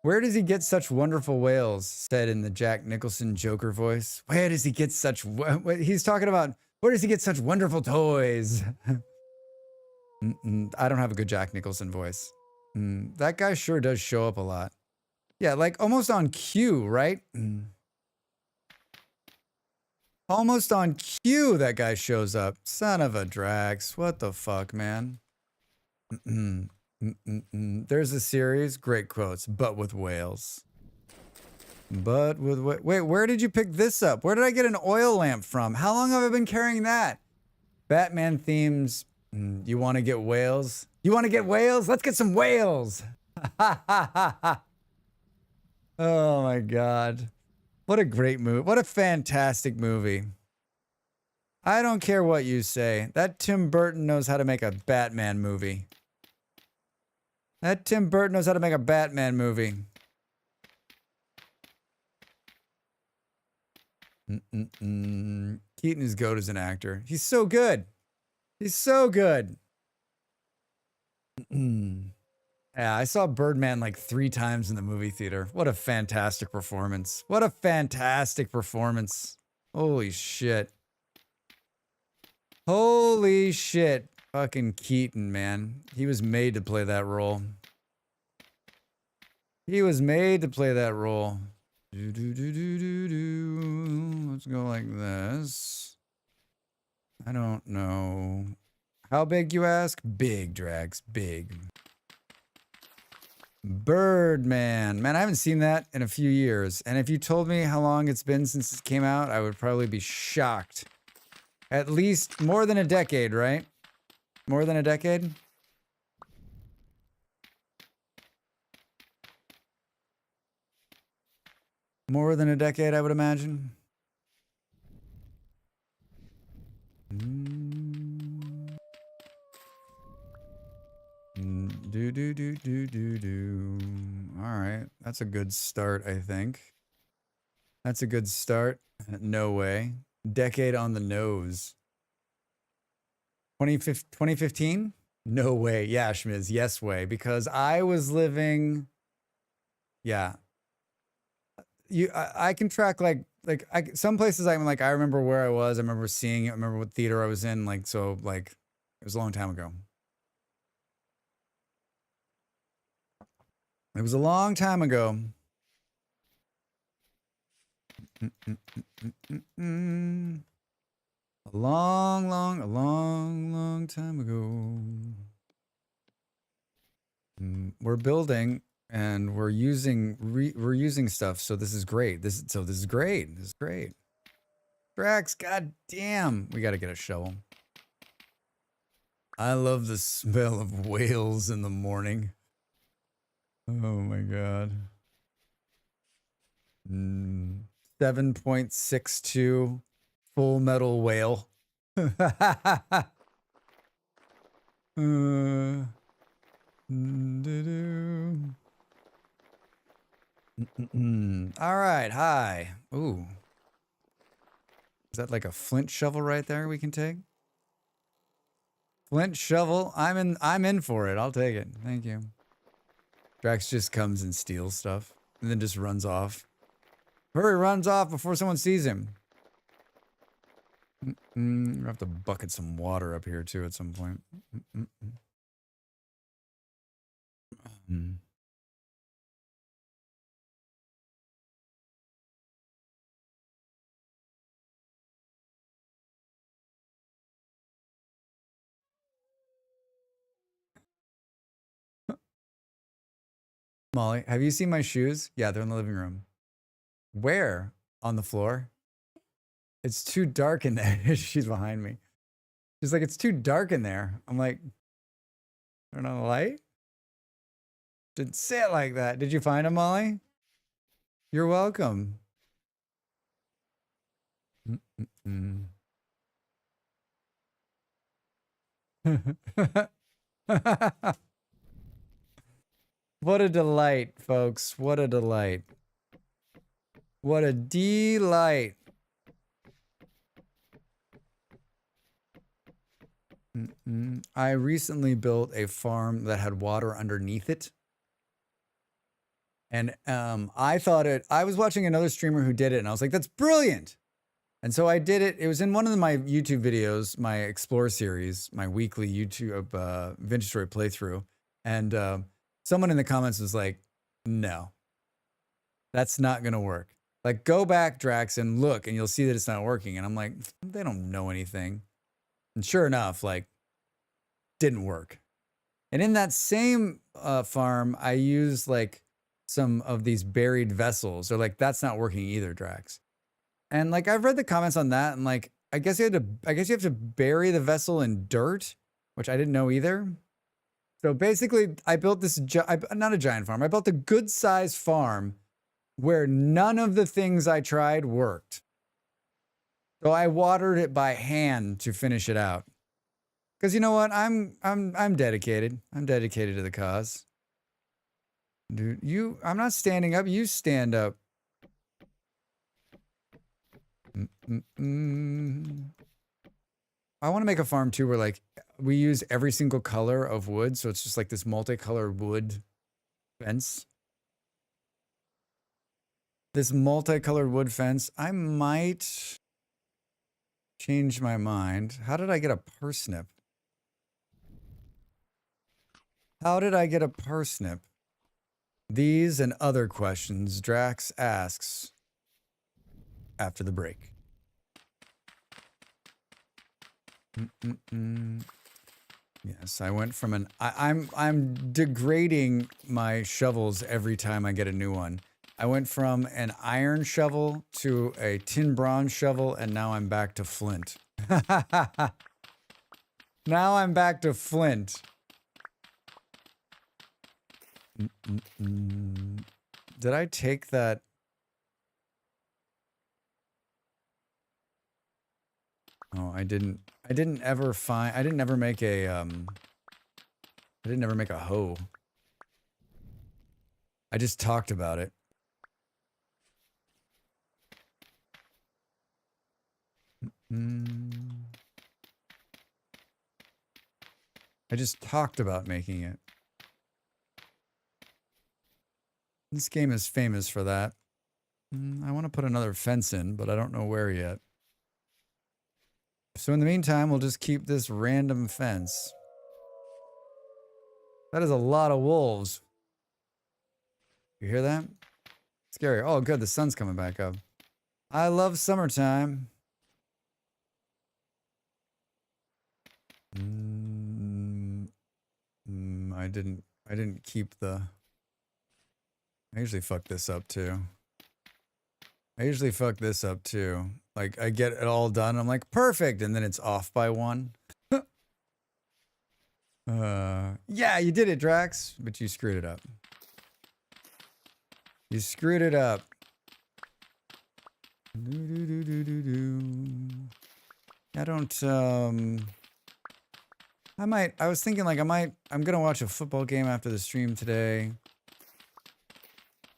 Where does he get such wonderful whales? Said in the Jack Nicholson Joker voice. Where does he get such... He's talking about, where does he get such wonderful toys? I don't have a good Jack Nicholson voice. That guy sure does show up a lot. Yeah, like almost on cue, right? Almost on cue, that guy shows up. Son of a Drax. What the fuck, man? There's a series, great quotes, but with whales. But with... Wait, where did you pick this up? Where did I get an oil lamp from? How long have I been carrying that? Batman themes. You want to get whales? You want to get whales? Let's get some whales. Oh my God. What a great movie. What a fantastic movie. I don't care what you say. That Tim Burton knows how to make a Batman movie. That Tim Burton knows how to make a Batman movie. Keaton is goat as an actor. He's so good. He's so good. Yeah, I saw Birdman like 3 times in the movie theater. What a fantastic performance. What a fantastic performance. Holy shit. Holy shit. Fucking Keaton, man. He was made to play that role. He was made to play that role. Do, do, do, do, do, do. Let's go like this. I don't know. How big, you ask? Big, Drax. Big. Birdman. Man, I haven't seen that in a few years. And if you told me how long it's been since it came out, I would probably be shocked. At least more than a decade, right? More than a decade? More than a decade, I would imagine. Do, do, do, do, do, do. All right. That's a good start, I think. That's a good start. No way. Decade on the nose. 2015? No way. Yeah, Schmiz. Yes way. Because I was living... Yeah. I can track some places I'm like, I remember where I was. I remember seeing it. I remember what theater I was in. Like, so like, it was a long time ago. It was a long time ago. A long time ago. We're building and we're using stuff. So this is great. This is great. This is great. Drax, god damn. We got to get a shovel. I love the smell of whales in the morning. Oh my god. 7.62 Full Metal Whale. All right, hi. Ooh. Is that like a flint shovel right there we can take? Flint shovel. I'm in for it. I'll take it. Thank you. Drax just comes and steals stuff and then just runs off. Hurry, runs off before someone sees him. We'll have to bucket some water up here too at some point. Molly, have you seen my shoes? Yeah, they're in the living room. Where? On the floor? It's too dark in there. She's behind me. She's like, it's too dark in there. I'm like, turn on the light? Didn't say it like that. Did you find them, Molly? You're welcome. What a delight, folks. What a delight. What a delight. I recently built a farm that had water underneath it. And I was watching another streamer who did it, and I was like, that's brilliant. And so I did it. It was in one of my YouTube videos, my Explore series, my weekly YouTube Vintage Story playthrough. And someone in the comments was like, no, that's not going to work. Like, go back, Drax, and look, and you'll see that it's not working. And I'm like, they don't know anything. And sure enough, like, didn't work. And in that same farm, I used like some of these buried vessels. They're like, that's not working either, Drax. And like, I've read the comments on that, and like, I guess you have to bury the vessel in dirt, which I didn't know either. So basically, I built this, not a giant farm. I built a good sized farm where none of the things I tried worked. So I watered it by hand to finish it out. Because you know what? I'm dedicated. I'm dedicated to the cause. Dude, I'm not standing up. You stand up. I want to make a farm too where like we use every single color of wood. So it's just like this multicolored wood fence. This multicolored wood fence. I might change my mind. How did I get a parsnip? How did I get a parsnip? These and other questions Drax asks after the break. Yes, I went from an I'm degrading my shovels every time I get a new one. I went from an iron shovel to a tin bronze shovel, and now I'm back to flint. Now I'm back to flint. Did I take that? Oh, I didn't ever find, I didn't ever make a, I didn't ever make a hoe. I just talked about it. I just talked about making it. This game is famous for that. I want to put another fence in, but I don't know where yet. So in the meantime, we'll just keep this random fence. That is a lot of wolves. You hear that? Scary. Oh, good. The sun's coming back up. I love summertime. I didn't keep the... I usually fuck this up too. Like, I get it all done. I'm like, perfect. And then it's off by one. Yeah, you did it, Drax. But you screwed it up. You screwed it up. I don't, I was thinking like I'm gonna watch a football game after the stream today.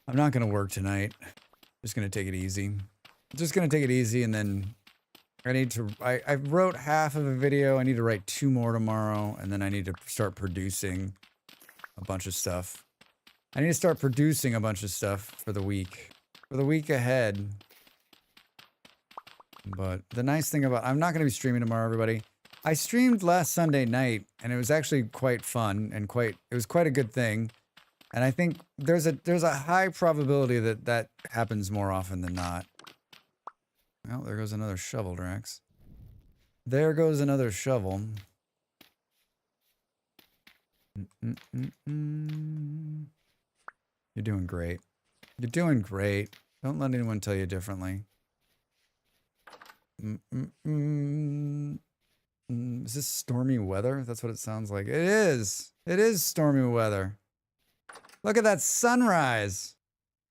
I'm not gonna work tonight. Just gonna take it easy. Just gonna take it easy, and then I need to, I wrote half of a video. I need to write 2 more tomorrow, and then I need to start producing a bunch of stuff. I need to start producing a bunch of stuff for the week ahead. But the nice thing about, I'm not gonna be streaming tomorrow, everybody. I streamed last Sunday night, and it was actually quite fun, and it was quite a good thing. And I think there's a high probability that that happens more often than not. Well, there goes another shovel, Drax. There goes another shovel. You're doing great. You're doing great. Don't let anyone tell you differently. Is this stormy weather? That's what it sounds like. It is. It is stormy weather. Look at that sunrise.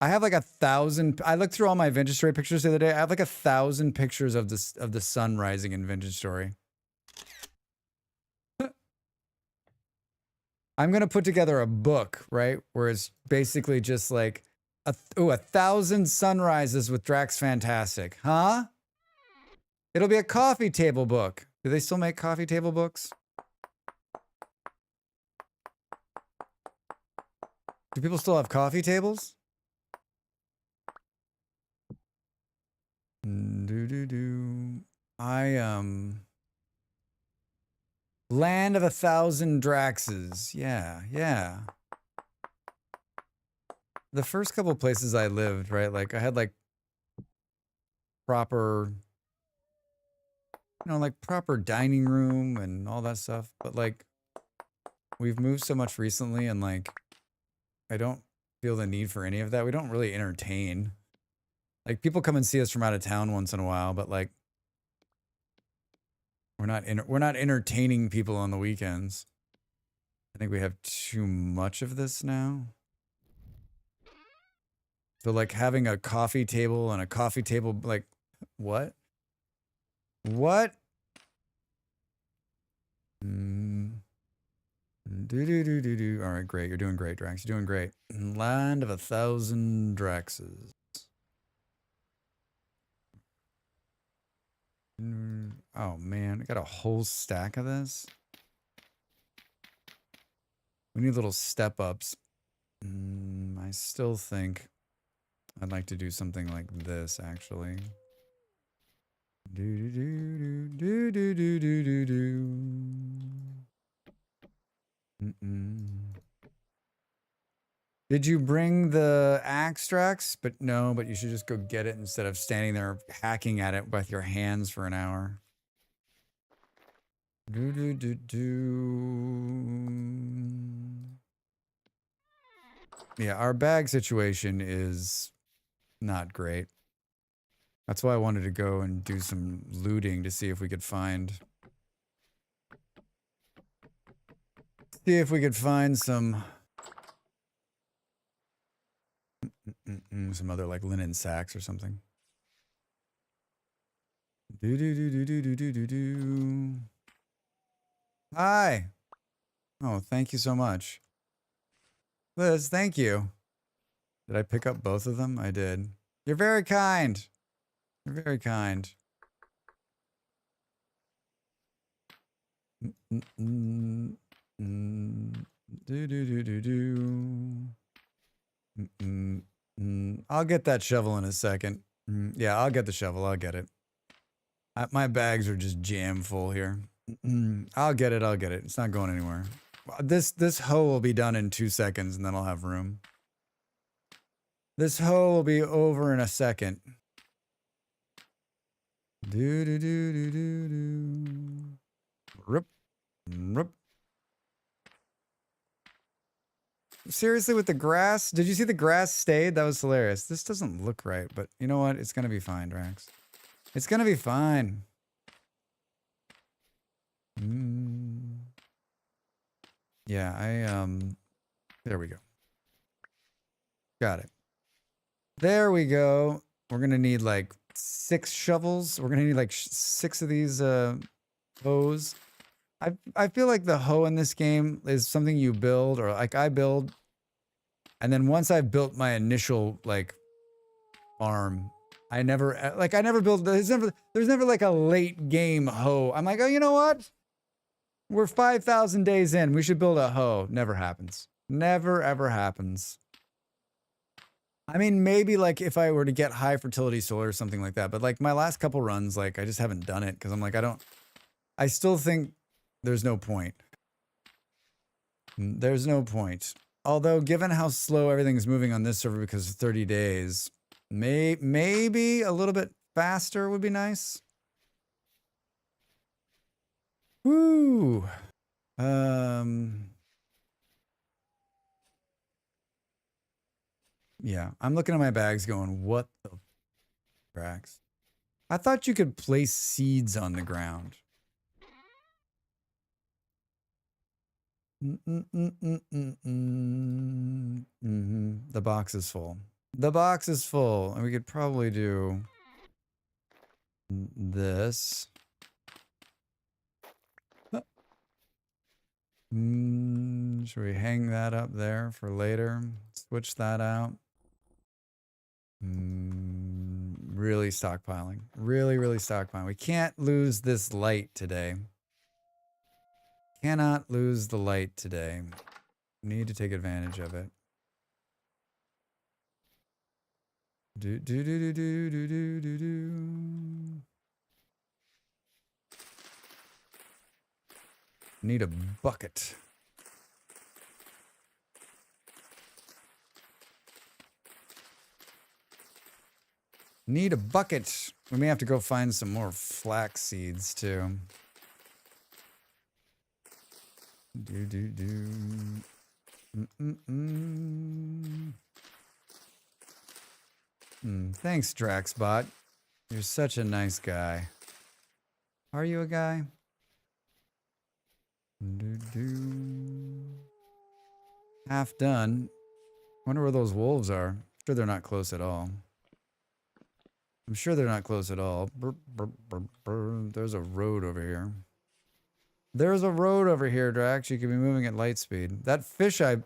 I have like 1,000. I looked through all my Vintage Story pictures the other day. I have like 1,000 pictures of this, of the sun rising in Vintage Story. I'm gonna put together a book, right, where it's basically just like 1,000 sunrises with Drax Fantastic, huh? It'll be a coffee table book. Do they still make coffee table books? Do people still have coffee tables? Land of 1,000 Draxes. Yeah, yeah. The first couple places I lived, right? Like, I had like proper, you know, like proper dining room and all that stuff. But like, we've moved so much recently, and like, I don't feel the need for any of that. We don't really entertain. Like, people come and see us from out of town once in a while, but like, we're not entertaining people on the weekends. I think we have too much of this now. So like having a coffee table and a coffee table, like, what? What? All right, great. You're doing great, Drax. You're doing great. Land of 1,000 Draxes. Oh man, I got a whole stack of this. We need little step ups. I still think I'd like to do something like this, actually. Did you bring the axe, Drax? But no, but you should just go get it instead of standing there hacking at it with your hands for an hour. Do do do do. Yeah, our bag situation is not great. That's why I wanted to go and do some looting to see if we could find some some other like linen sacks or something. Do do do do do do do do do. Hi. Oh, thank you so much. Liz, thank you. Did I pick up both of them? I did. You're very kind. You're very kind. Do do do do do. I'll get that shovel in a second. Yeah, I'll get the shovel. I'll get it. My bags are just jam full here. I'll get it. I'll get it. It's not going anywhere. This hoe will be done in 2 seconds, and then I'll have room. This hoe will be over in a second. Do do do do do do. Rip, rip. Seriously, with the grass? Did you see the grass stayed? That was hilarious. This doesn't look right, but you know what? It's gonna be fine, Drax. It's gonna be fine. Yeah, there we go. Got it. There we go. We're gonna need like 6 shovels. We're gonna need like 6 of these hoes. I feel like the hoe in this game is something you build, or like I build, and then once I've built my initial like farm, I never build. There's never like a late game hoe. I'm like, oh, you know what? We're 5,000 days in. We should build a hoe. Never happens. Never ever happens. I mean, maybe like if I were to get high fertility soil or something like that, but like my last couple runs, like I just haven't done it because I'm like, I still think there's no point. There's no point. Although, given how slow everything's moving on this server because of 30 days, maybe a little bit faster would be nice. Woo. Yeah, I'm looking at my bags going, what the cracks? I thought you could place seeds on the ground. The box is full. The box is full, and we could probably do this. Should we hang that up there for later? Switch that out. Really stockpiling. Really, really stockpiling. We can't lose this light today. Cannot lose the light today. Need to take advantage of it. Do do do do do do do do do. Need a bucket. Need a bucket. We may have to go find some more flax seeds too. Do do do. Thanks, Draxbot. You're such a nice guy. Are you a guy? Do do. Half done. Wonder where those wolves are. I'm sure they're not close at all. I'm sure they're not close at all. Brr, brr, brr, brr. There's a road over here. There's a road over here, Drax. You could be moving at light speed. That fish I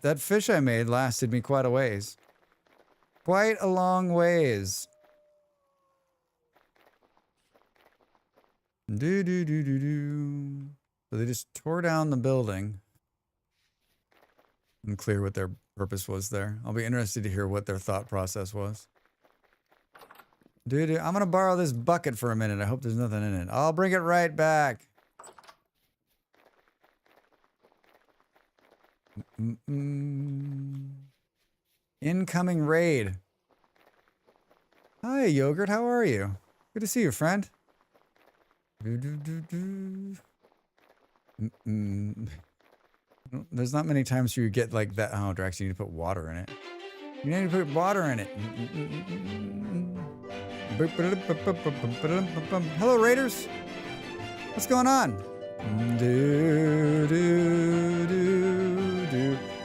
made lasted me quite a ways. Quite a long ways. Do do do do do. So they just tore down the building. Unclear what their purpose was there. I'll be interested to hear what their thought process was. Dude, I'm gonna borrow this bucket for a minute. I hope there's nothing in it. I'll bring it right back. Incoming raid. Hi, Yogurt. How are you? Good to see you, friend. There's not many times where you get like that. Oh, Drax, you need to put water in it. You need to put water in it. Hello, Raiders. What's going on?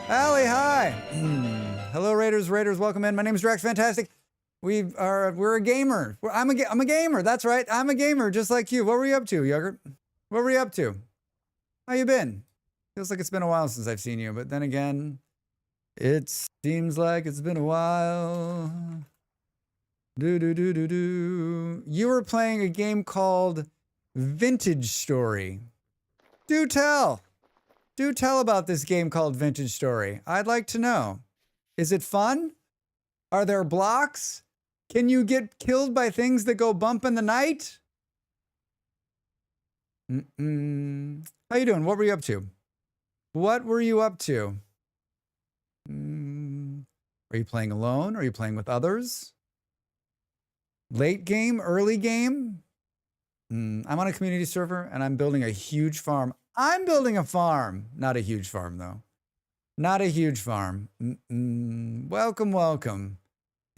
Allie, hi. Hello, Raiders. Welcome in. My name is Drax Fantastic. We're a gamer. I'm a gamer. That's right. I'm a gamer, just like you. What were you up to, Yogurt? What were you up to? How you been? Feels like it's been a while since I've seen you, but then again, it seems like it's been a while. You were playing a game called Vintage Story. Do tell. Do tell about this game called Vintage Story. I'd like to know. Is it fun? Are there blocks? Can you get killed by things that go bump in the night? How you doing? What were you up to? What were you up to? Are you playing alone? Are you playing with others? Late game? Early game? I'm on a community server and I'm building a huge farm. I'm building a farm. Not a huge farm, though. Not a huge farm. Welcome, welcome.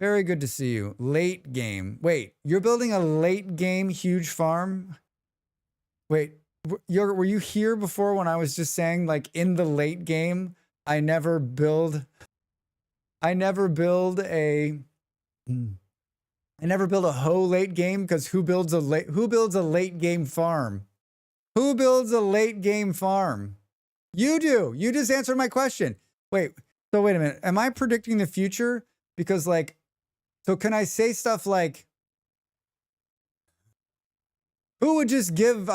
Very good to see you. Late game. Wait, you're building a late game huge farm? Wait, were you here before when I was just saying, like, in the late game, I never build a hoe late game, because who builds a late game farm? Who builds a late game farm? You do. You just answered my question. Wait a minute. Am I predicting the future? Because like, so can I say stuff like, who would just give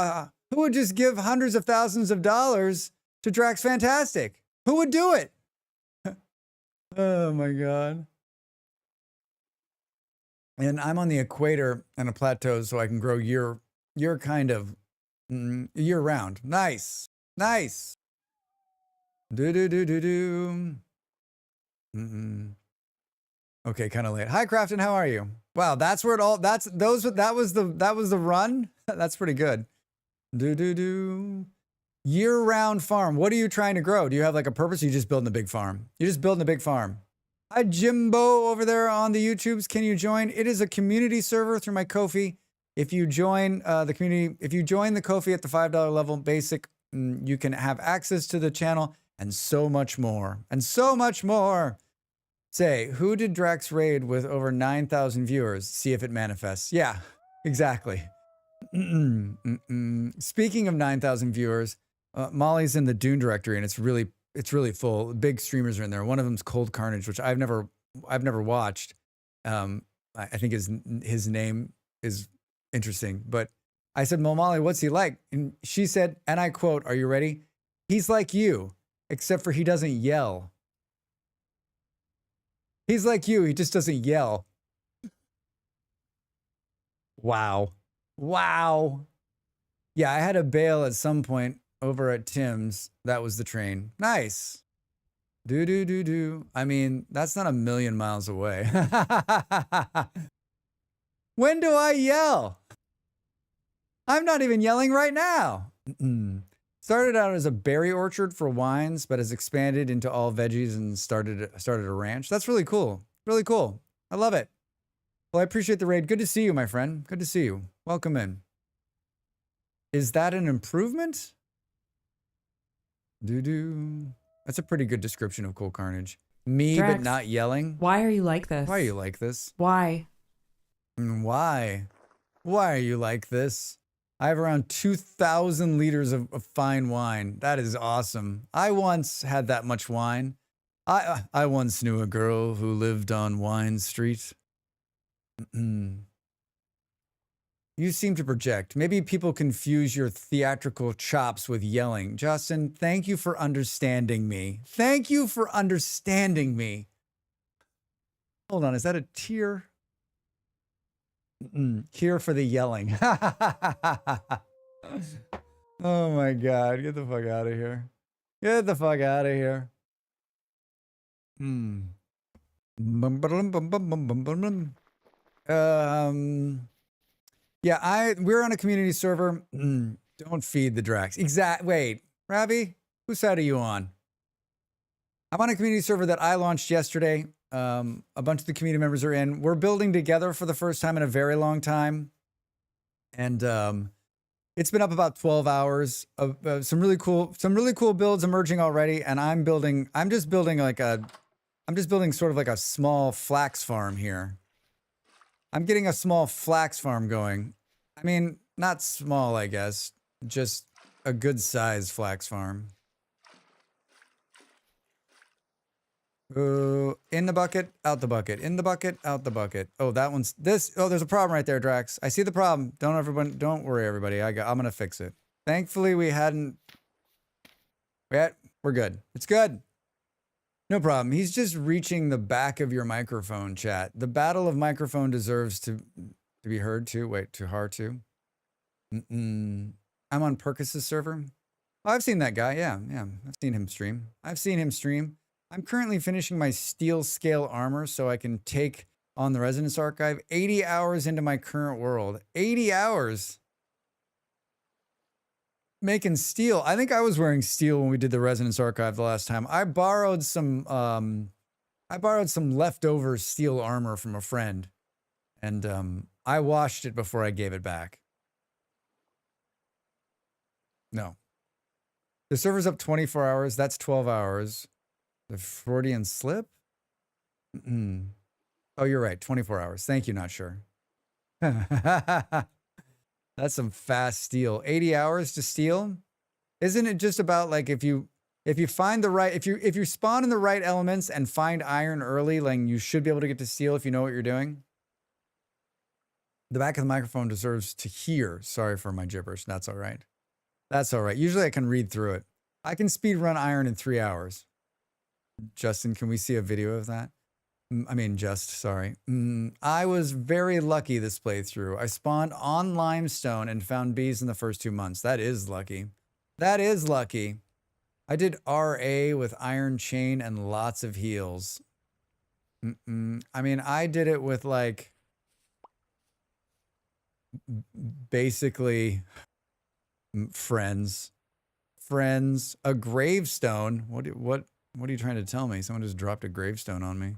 hundreds of thousands of dollars to Drax Fantastic? Who would do it? Oh my God. And I'm on the equator and a plateau, so I can grow year kind of year round. Nice. Nice. Okay, kind of late. Hi, Crafton. How are you? Wow, that's where it all. That was the run. That's pretty good. Year-round farm. What are you trying to grow? Do you have like a purpose? Or are you just building a big farm? You're just building a big farm. Hi, Jimbo over there on the YouTubes. Can you join? It is a community server through my Ko-fi. If you join the community, if you join the Ko-fi at the $5 level basic, you can have access to the channel and so much more. And so much more. Say, who did Drax raid with over 9,000 viewers? See if it manifests. Yeah, exactly. Speaking of 9,000 viewers, Molly's in the Dune directory and it's really full. Big streamers are in there. One of them's Cold Carnage, which I've never watched. I think his name is interesting. But I said, Molly, what's he like? And she said, and I quote, are you ready? He's like you, except for he doesn't yell. He's like you, he just doesn't yell. Wow. Wow. Yeah, I had a bail at some point over at Tim's. That was the train. Nice. I mean, that's not a million miles away. When do I yell? I'm not even yelling right now. Started out as a berry orchard for wines, but has expanded into all veggies and started a ranch. That's really cool. Really cool. I love it. Well, I appreciate the raid. Good to see you, my friend. Good to see you. Welcome in. Is that an improvement? That's a pretty good description of Cool Carnage. Me, Drax, but not yelling. Why are you like this? Why are you like this? Why? Why? Why are you like this? I have around 2,000 liters of fine wine. That is awesome. I once had that much wine. I once knew a girl who lived on Wine Street. You seem to project. Maybe people confuse your theatrical chops with yelling. Justin, thank you for understanding me. Thank you for understanding me. Hold on, is that a tear? Here for the yelling. Oh my God, get the fuck out of here. Get the fuck out of here. Yeah, we're on a community server. Don't feed the Drax. Wait, Ravi, whose side are you on? I'm on a community server that I launched yesterday. A bunch of the community members are in. We're building together for the first time in a very long time. And it's been up about 12 hours of some really cool builds emerging already. And I'm just building sort of like a small flax farm here. I'm getting a small flax farm going. I mean, not small, I guess, just a good sized flax farm. In the bucket, out the bucket, in the bucket, out the bucket. Oh, there's a problem right there, Drax. I see the problem. Don't worry, everybody. I'm gonna fix it. Thankfully, we're good. It's good. No problem. He's just reaching the back of your microphone, chat. The battle of microphone deserves to be heard too. Wait, too hard to. I'm on Percus's server. Oh, I've seen that guy. Yeah. I've seen him stream. I'm currently finishing my steel scale armor so I can take on the Resonance Archive. 80 hours into my current world. 80 hours. Making steel. I think I was wearing steel when we did the Resonance Archive the last time. I borrowed some leftover steel armor from a friend, and I washed it before I gave it back. No. The server's up 24 hours. That's 12 hours. The Freudian slip? Oh, you're right. 24 hours. Thank you, not sure. That's some fast steel. 80 hours to steal? Isn't it just about like if you find the right, if you spawn in the right elements and find iron early, like you should be able to get to steel if you know what you're doing? The back of the microphone deserves to hear. Sorry for my gibberish. That's all right. That's all right. Usually I can read through it. I can speed run iron in 3 hours. Justin, can we see a video of that? Sorry. I was very lucky this playthrough. I spawned on limestone and found bees in the first 2 months. That is lucky. That is lucky. I did RA with iron chain and lots of heals. I did it with like basically friends, a gravestone. What are you trying to tell me? Someone just dropped a gravestone on me.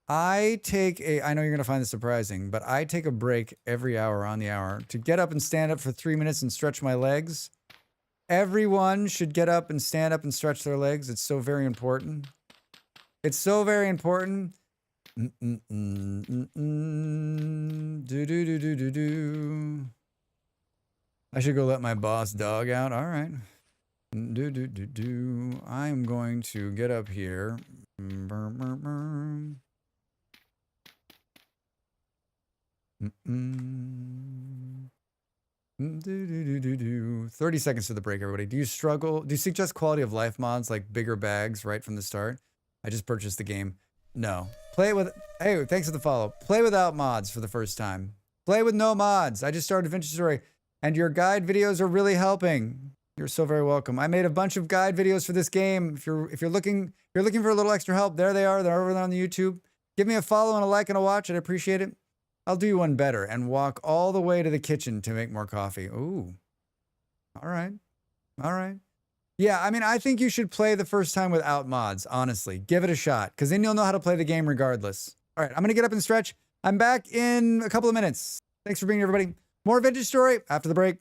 I know you're going to find this surprising, but I take a break every hour on the hour to get up and stand up for 3 minutes and stretch my legs. Everyone should get up and stand up and stretch their legs. It's so very important. It's so very important. I should go let my boss dog out. All right. I'm going to get up here. 30 seconds to the break, everybody. Do you suggest quality of life mods like bigger bags right from the start? I just purchased the game. No. Play it with... Hey, thanks for the follow. Play without mods for the first time. Play with no mods. I just started Adventure Story, and your guide videos are really helping. You're so very welcome. I made a bunch of guide videos for this game. If you're looking for a little extra help, there they are. They're over there on the YouTube. Give me a follow and a like and a watch. I'd appreciate it. I'll do you one better and walk all the way to the kitchen to make more coffee. Ooh. All right. Yeah, I think you should play the first time without mods, honestly. Give it a shot, because then you'll know how to play the game regardless. All right, I'm going to get up and stretch. I'm back in a couple of minutes. Thanks for being here, everybody. More Vintage Story after the break.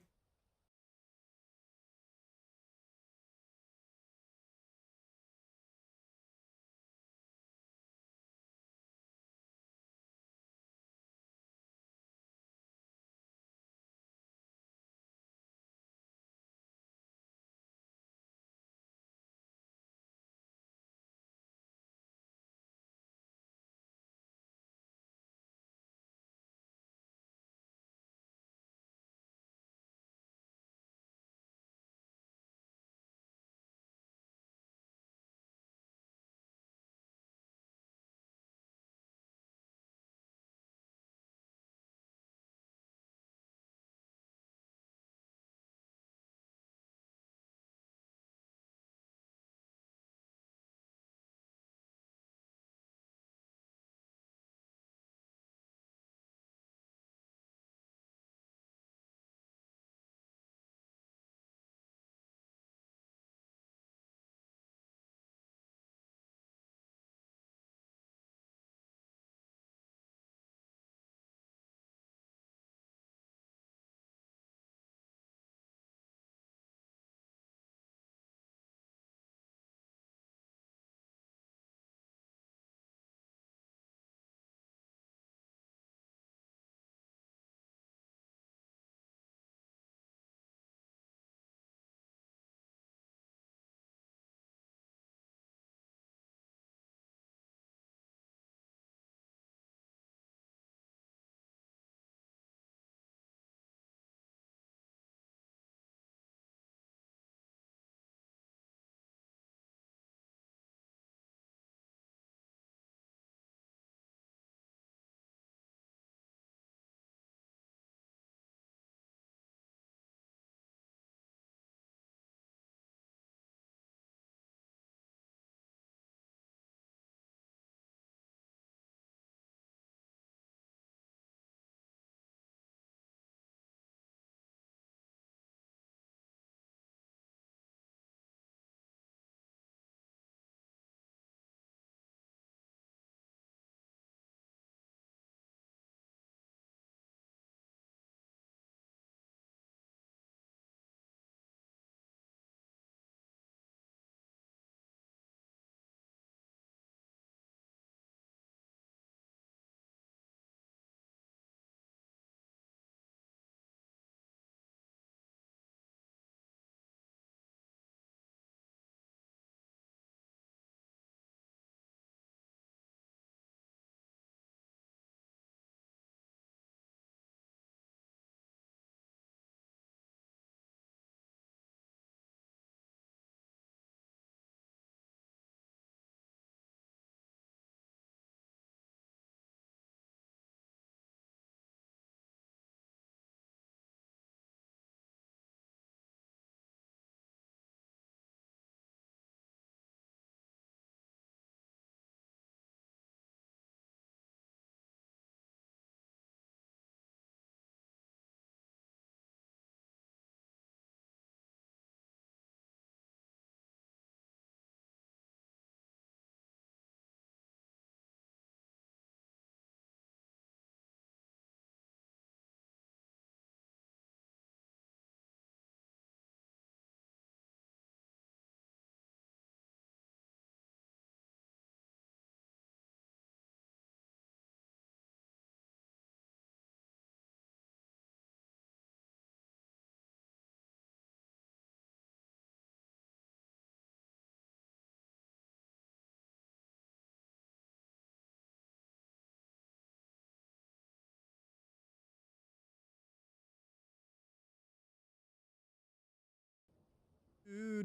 Hello,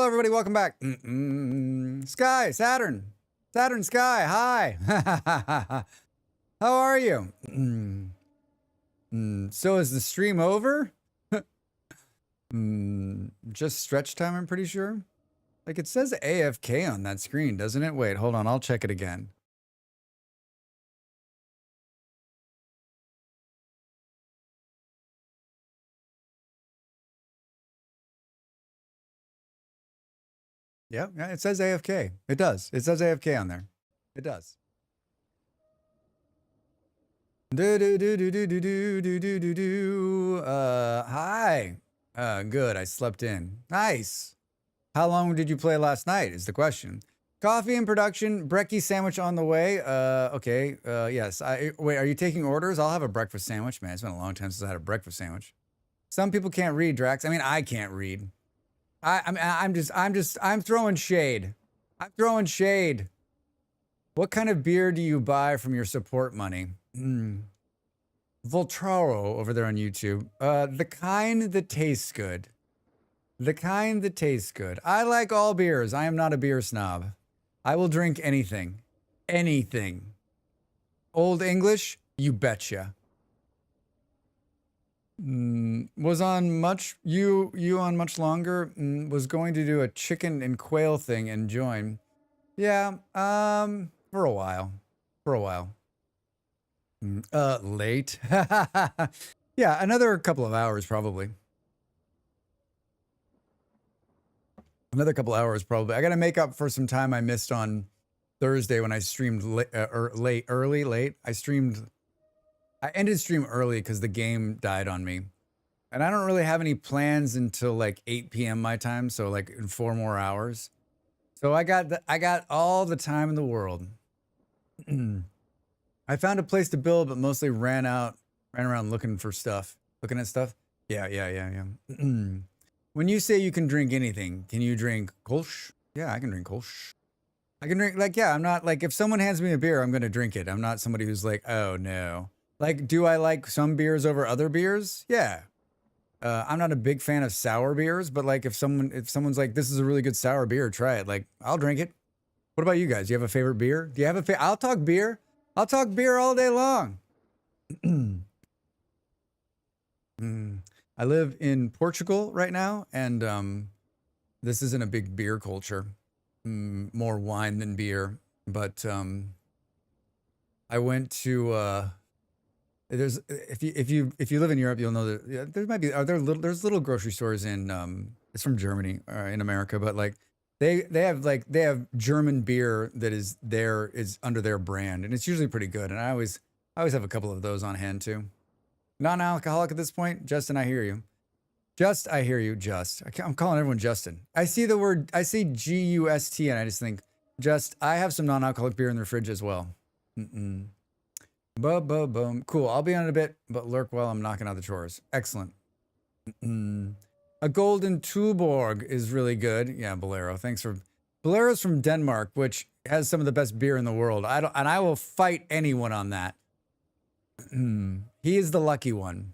everybody. Welcome back. Sky, Saturn, Sky. Hi. How are you? So is the stream over? Just stretch time, I'm pretty sure. Like it says AFK on that screen, doesn't it? Wait, hold on. I'll check it again. Yeah, it says AFK. It does. It says AFK on there. It does. Hi. Good. I slept in. Nice. How long did you play last night is the question. Coffee in production, brekkie sandwich on the way. Okay. Yes. Wait, are you taking orders? I'll have a breakfast sandwich. Man, it's been a long time since I had a breakfast sandwich. Some people can't read, Drax. I mean, I can't read. I'm throwing shade. I'm throwing shade. What kind of beer do you buy from your support money? Voltaro over there on YouTube. The kind that tastes good. The kind that tastes good. I like all beers. I am not a beer snob. I will drink anything. Anything. Old English? You betcha. Was on much on much longer. Was going to do a chicken and quail thing and join. Yeah, for a while. Late. Yeah, another couple of hours probably. Another couple hours probably. I got to make up for some time I missed on Thursday when I streamed late. I ended stream early because the game died on me. And I don't really have any plans until like 8 p.m. my time, so like in 4 more hours. So I got all the time in the world. I found a place to build, but mostly ran around looking for stuff. Looking at stuff? Yeah. When you say you can drink anything, can you drink Kolsch? Yeah, I can drink Kolsch. I can drink, like, yeah, I'm not, like, if someone hands me a beer, I'm going to drink it. I'm not somebody who's like, oh, no. Like, do I like some beers over other beers? Yeah. I'm not a big fan of sour beers, but, like, if someone's like, this is a really good sour beer, try it. Like, I'll drink it. What about you guys? Do you have a favorite beer? Do you have a I'll talk beer. I'll talk beer all day long. I live in Portugal right now, and this isn't a big beer culture. More wine than beer. But I went to there's if you live in Europe, you'll know that there might be there's little grocery stores in it's from Germany in America, but like they have German beer that is under their brand, and it's usually pretty good. And I always have a couple of those on hand too. Non-alcoholic at this point. Justin, I hear you. I hear you, Just. I'm calling everyone Justin. I see GUST and I just think, I have some non-alcoholic beer in the fridge as well. Boom. Cool. I'll be on it a bit, but lurk while I'm knocking out the chores. Excellent. A golden Tuborg is really good. Yeah, Bolero. Bolero's from Denmark, which has some of the best beer in the world. I will fight anyone on that. He is the lucky one.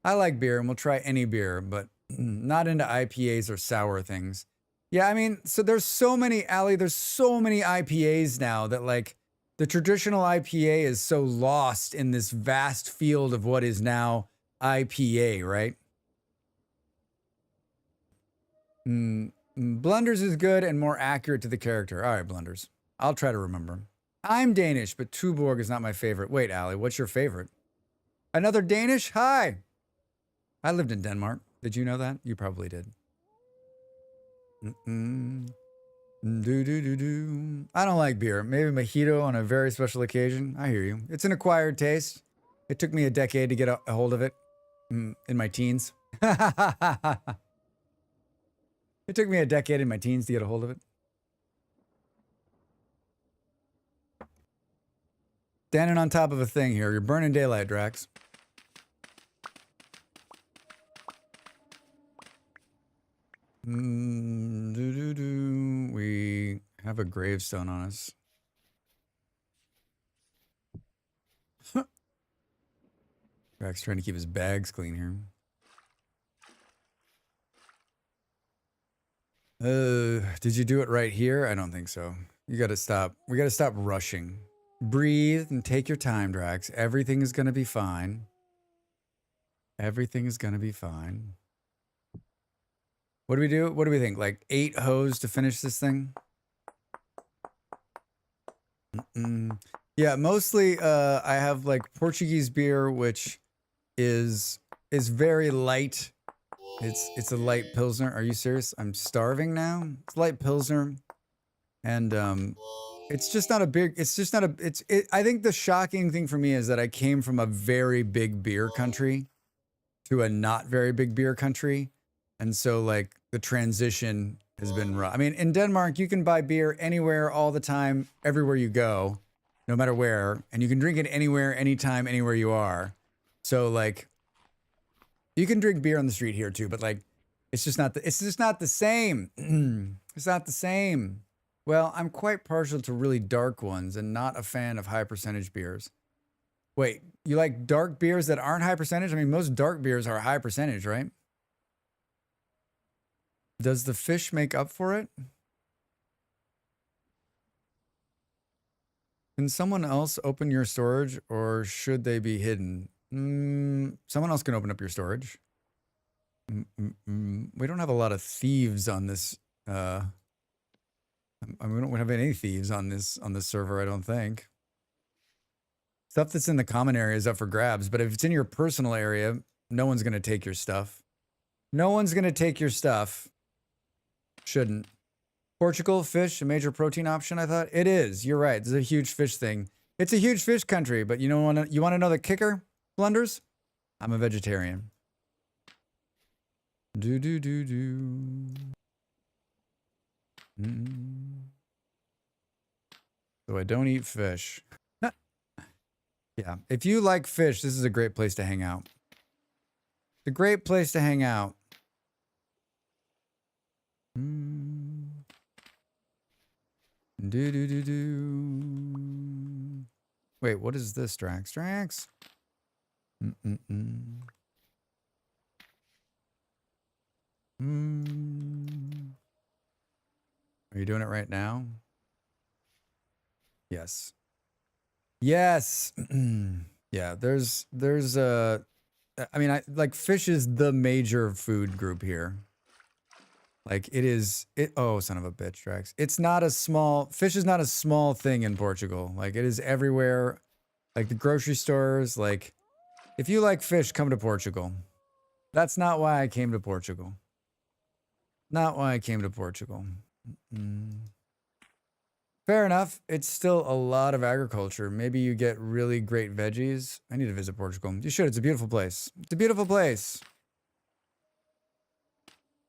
I like beer and we'll try any beer, but not into IPAs or sour things. Yeah, I mean, so there's so many IPAs now that like the traditional IPA is so lost in this vast field of what is now IPA, right? Blunders is good and more accurate to the character. All right, Blunders. I'll try to remember. I'm Danish, but Tuborg is not my favorite. Wait, Allie, what's your favorite? Another Danish? Hi. I lived in Denmark. Did you know that? You probably did. I don't like beer. Maybe mojito on a very special occasion. I hear you. It's an acquired taste. It took me a decade to get a hold of it in my teens. It took me a decade in my teens to get a hold of it. Standing on top of a thing here. You're burning daylight, Drax. We have a gravestone on us. Huh. Drax trying to keep his bags clean here. Did you do it right here? I don't think so. You gotta stop. We gotta stop rushing. Breathe and take your time, Drax. Everything is gonna be fine. Everything is gonna be fine. What do we do? What do we think? Like 8 hoes to finish this thing? Yeah, mostly I have like Portuguese beer, which is very light. It's a light pilsner. Are you serious? I'm starving now. It's light pilsner, and it's just not a big. It's just not a. I think the shocking thing for me is that I came from a very big beer country to a not very big beer country, and so like the transition has been rough. I mean, in Denmark, you can buy beer anywhere, all the time, everywhere you go, no matter where, and you can drink it anywhere, anytime, anywhere you are. So like. You can drink beer on the street here too, but like, it's just not the same. It's not the same. Well, I'm quite partial to really dark ones and not a fan of high percentage beers. Wait, you like dark beers that aren't high percentage? I mean, most dark beers are high percentage, right? Does the fish make up for it? Can someone else open your storage or should they be hidden? Someone else can open up your storage. We don't have a lot of thieves on this. I mean, we don't have any thieves on this server, I don't think. Stuff that's in the common area is up for grabs, but if it's in your personal area, no one's going to take your stuff. No one's going to take your stuff. Shouldn't. Portugal, fish, a major protein option, I thought? It is. You're right. It's a huge fish thing. It's a huge fish country, but you want to know the kicker? Blunders? I'm a vegetarian. So I don't eat fish. Yeah, if you like fish, this is a great place to hang out. It's a great place to hang out. Wait, what is this, Drax? Drax? Are you doing it right now? Yes. Yes. Yeah, there's I mean, like fish is the major food group here. Like oh, son of a bitch, Drax. Fish is not a small thing in Portugal. Like it is everywhere. Like the grocery stores, like if you like fish, come to Portugal. That's not why I came to Portugal. Not why I came to Portugal. Fair enough. It's still a lot of agriculture. Maybe you get really great veggies. I need to visit Portugal. You should. It's a beautiful place. It's a beautiful place.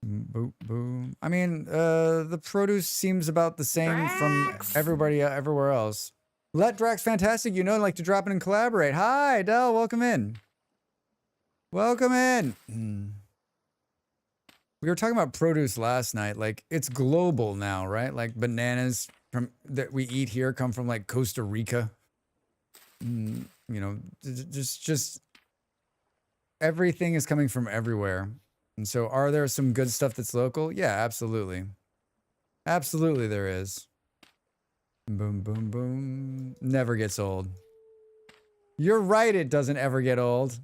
Boom, boom. I mean, the produce seems about the same from everywhere else. Let Drax Fantastic, like to drop in and collaborate. Hi, Del. Welcome in. Welcome in. We were talking about produce last night. Like, it's global now, right? Like, bananas that we eat here come from, like, Costa Rica. Just everything is coming from everywhere. And so, are there some good stuff that's local? Yeah, absolutely. Absolutely there is. Boom, boom, boom. Never gets old. You're right, it doesn't ever get old.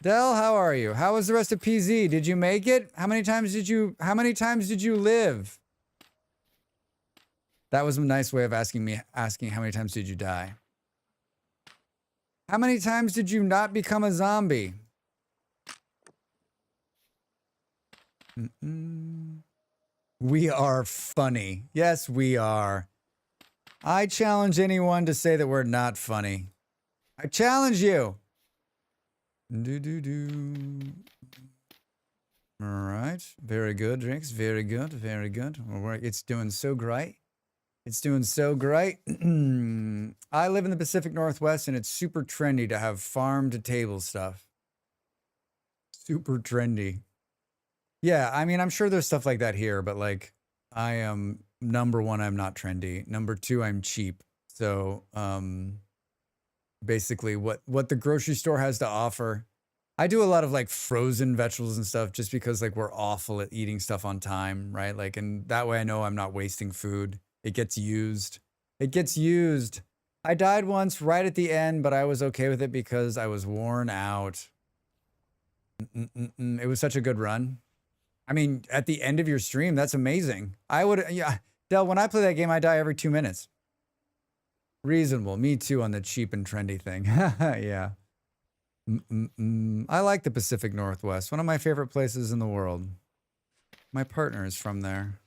Del, how are you? How was the rest of PZ? Did you make it? How many times did you live? That was a nice way of asking how many times did you die? How many times did you not become a zombie? We are funny. Yes, we are. I challenge anyone to say that we're not funny. I challenge you. All right. Very good, Drinks. Very good. Very good. It's doing so great. It's doing so great. I live in the Pacific Northwest, and it's super trendy to have farm-to-table stuff. Super trendy. Yeah, I mean, I'm sure there's stuff like that here, but like, I am, number one, I'm not trendy. Number two, I'm cheap. So, basically what the grocery store has to offer, I do a lot of like frozen vegetables and stuff just because like we're awful at eating stuff on time, right? Like, and that way I know I'm not wasting food. It gets used. It gets used. I died once right at the end, but I was okay with it because I was worn out. It was such a good run. I mean, at the end of your stream, that's amazing. I would, yeah. Del, when I play that game, I die every 2 minutes. Reasonable. Me too on the cheap and trendy thing. Yeah. I like the Pacific Northwest. One of my favorite places in the world. My partner is from there.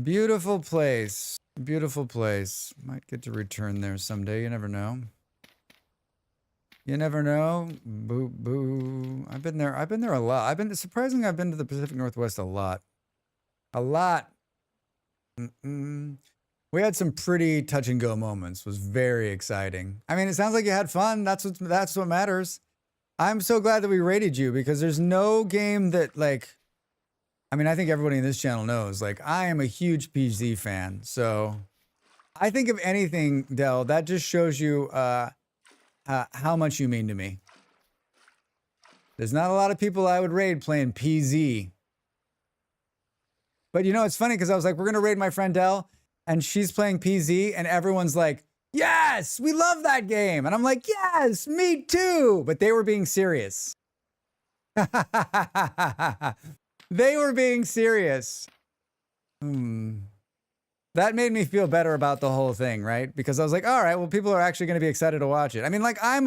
Beautiful place. Beautiful place. Might get to return there someday. You never know. You never know. Boo, boo. I've been there a lot. I've been to the Pacific Northwest a lot. A lot. We had some pretty touch and go moments. It was very exciting. I mean, it sounds like you had fun. That's what matters. I'm so glad that we rated you because there's no game that like, I mean, I think everybody in this channel knows, like, I am a huge PZ fan. So I think if anything, Del, that just shows you how much you mean to me. There's not a lot of people I would raid playing PZ. But you know, it's funny because I was like, we're going to raid my friend Del, and she's playing PZ, and everyone's like, yes, we love that game. And I'm like, yes, me too. But they were being serious. They were being serious. That made me feel better about the whole thing, right? Because I was like, all right, well, people are actually going to be excited to watch it. I mean, like, I am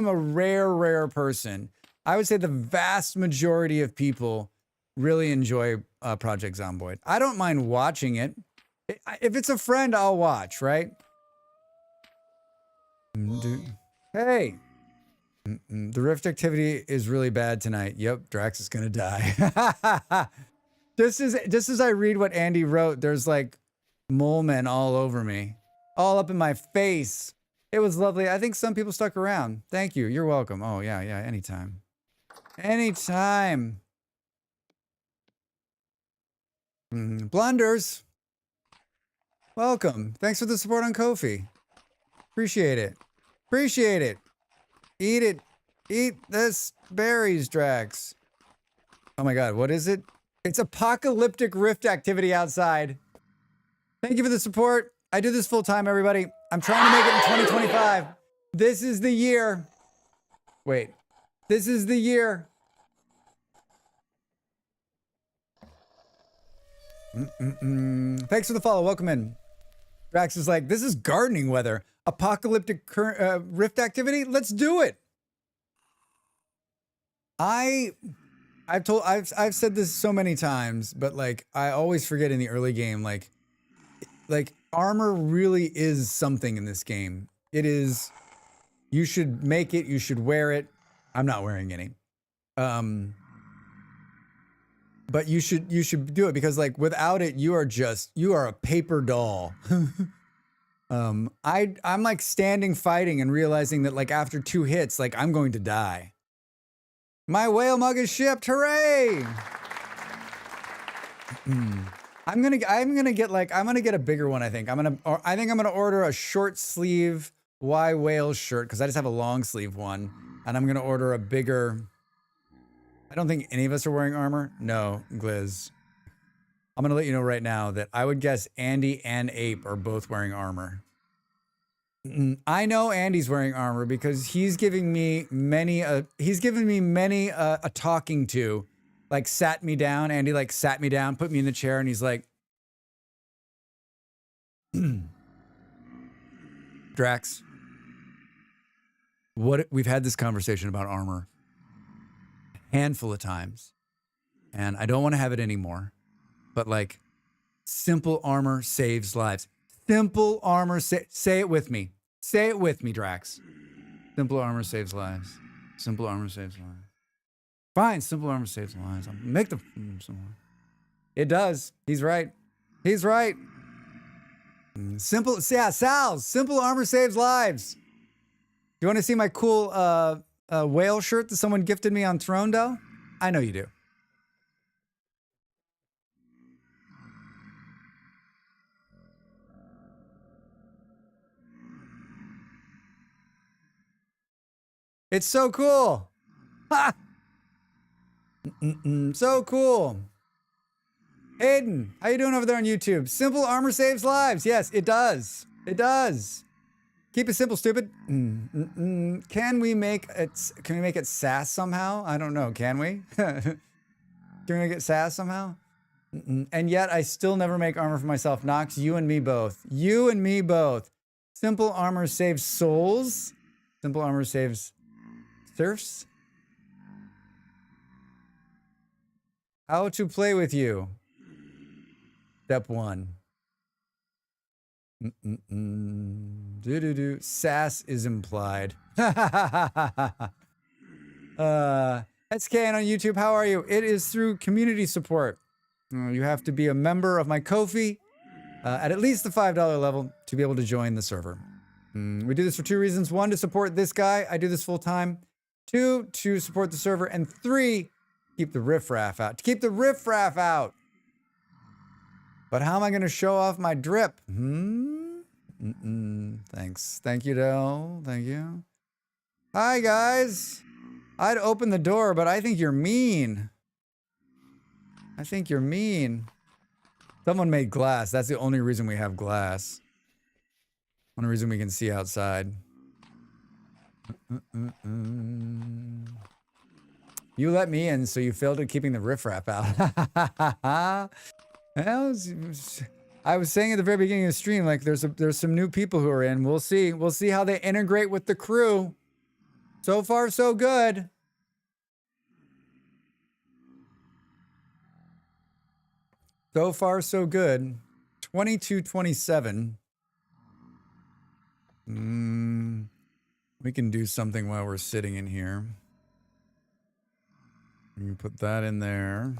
a rare person. I would say the vast majority of people really enjoy Project Zomboid. I don't mind watching it. If it's a friend, I'll watch, right? Hey. The rift activity is really bad tonight. Yep, Drax is gonna die. Just as I read what Andy wrote, there's like mole men all over me. All up in my face. It was lovely. I think some people stuck around. Thank you. You're welcome. Oh, yeah, anytime. Anytime. Blunders. Welcome. Thanks for the support on Ko-fi. Appreciate it. Appreciate it. Eat it. Eat this berries, Drax. Oh my god, what is it? It's apocalyptic rift activity outside. Thank you for the support. I do this full time, everybody. I'm trying to make it in 2025. This is the year. Wait. This is the year. Thanks for the follow. Welcome in. Drax is like, this is gardening weather. Apocalyptic rift activity. Let's do it. I've said this so many times, but like I always forget in the early game, like armor really is something in this game. It is. You should make it. You should wear it. I'm not wearing any. But you should do it because like without it, you are a paper doll. I'm like standing fighting and realizing that like after 2 hits, like I'm going to die. My whale mug is shipped. Hooray! I'm gonna get a bigger one. I think I'm gonna order a short sleeve Y whale shirt because I just have a long sleeve one, and I'm gonna order a bigger. I don't think any of us are wearing armor. No, Gliz. I'm gonna let you know right now that I would guess Andy and Ape are both wearing armor. I know Andy's wearing armor because he's giving me many a talking to, like sat me down. Andy like sat me down, put me in the chair, and he's like, Drax, we've had this conversation about armor a handful of times, and I don't want to have it anymore. But like, simple armor saves lives. Simple armor, say it with me. Say it with me, Drax. Simple armor saves lives. Simple armor saves lives. Fine, simple armor saves lives. I'll make the... It does. He's right. He's right. Sal's. Simple armor saves lives. You want to see my cool whale shirt that someone gifted me on Throne Dell? I know you do. It's so cool. Ha! So cool. Aiden, how you doing over there on YouTube? Simple armor saves lives. Yes, it does. It does. Keep it simple, stupid. Can we make it sass somehow? I don't know. Can we? Can we make it sass somehow? And yet I still never make armor for myself. Nox, you and me both. You and me both. Simple armor saves souls. Simple armor saves serfs. How to play with you. Step 1. Sass is implied. SKN on YouTube, how are you? It is through community support. You have to be a member of my Ko-fi at least the $5 level to be able to join the server. We do this for 2 reasons. 1, to support this guy. I do this full time. 2, to support the server. And 3, keep the riffraff out. To keep the riffraff out. But how am I going to show off my drip? Thanks. Thank you, Del. Thank you. Hi, guys. I'd open the door, but I think you're mean. I think you're mean. Someone made glass. That's the only reason we have glass. Only reason we can see outside. You let me in, so you failed at keeping the riffraff out. I was saying at the very beginning of the stream, like there's some new people who are in. We'll see. We'll see how they integrate with the crew. So far, so good. So far, so good. 22:27. We can do something while we're sitting in here. You put that in there.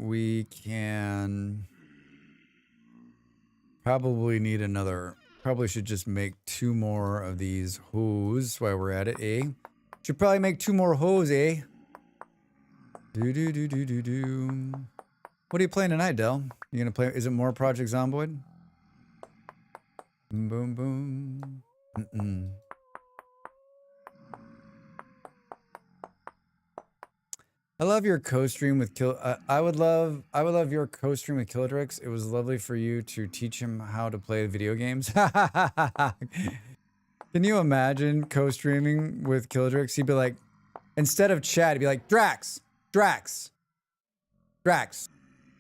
We can probably need another. Probably should just make 2 more of these hose while we're at it, eh? Should probably make 2 more hose, eh? What are you playing tonight, Del? You gonna play? Is it more Project Zomboid? Boom, boom. I love your co-stream with I would love your co-stream with Kildrix. It was lovely for you to teach him how to play video games. Can you imagine co-streaming with Kildrix? He'd be like, instead of chat, he'd be like, Drax.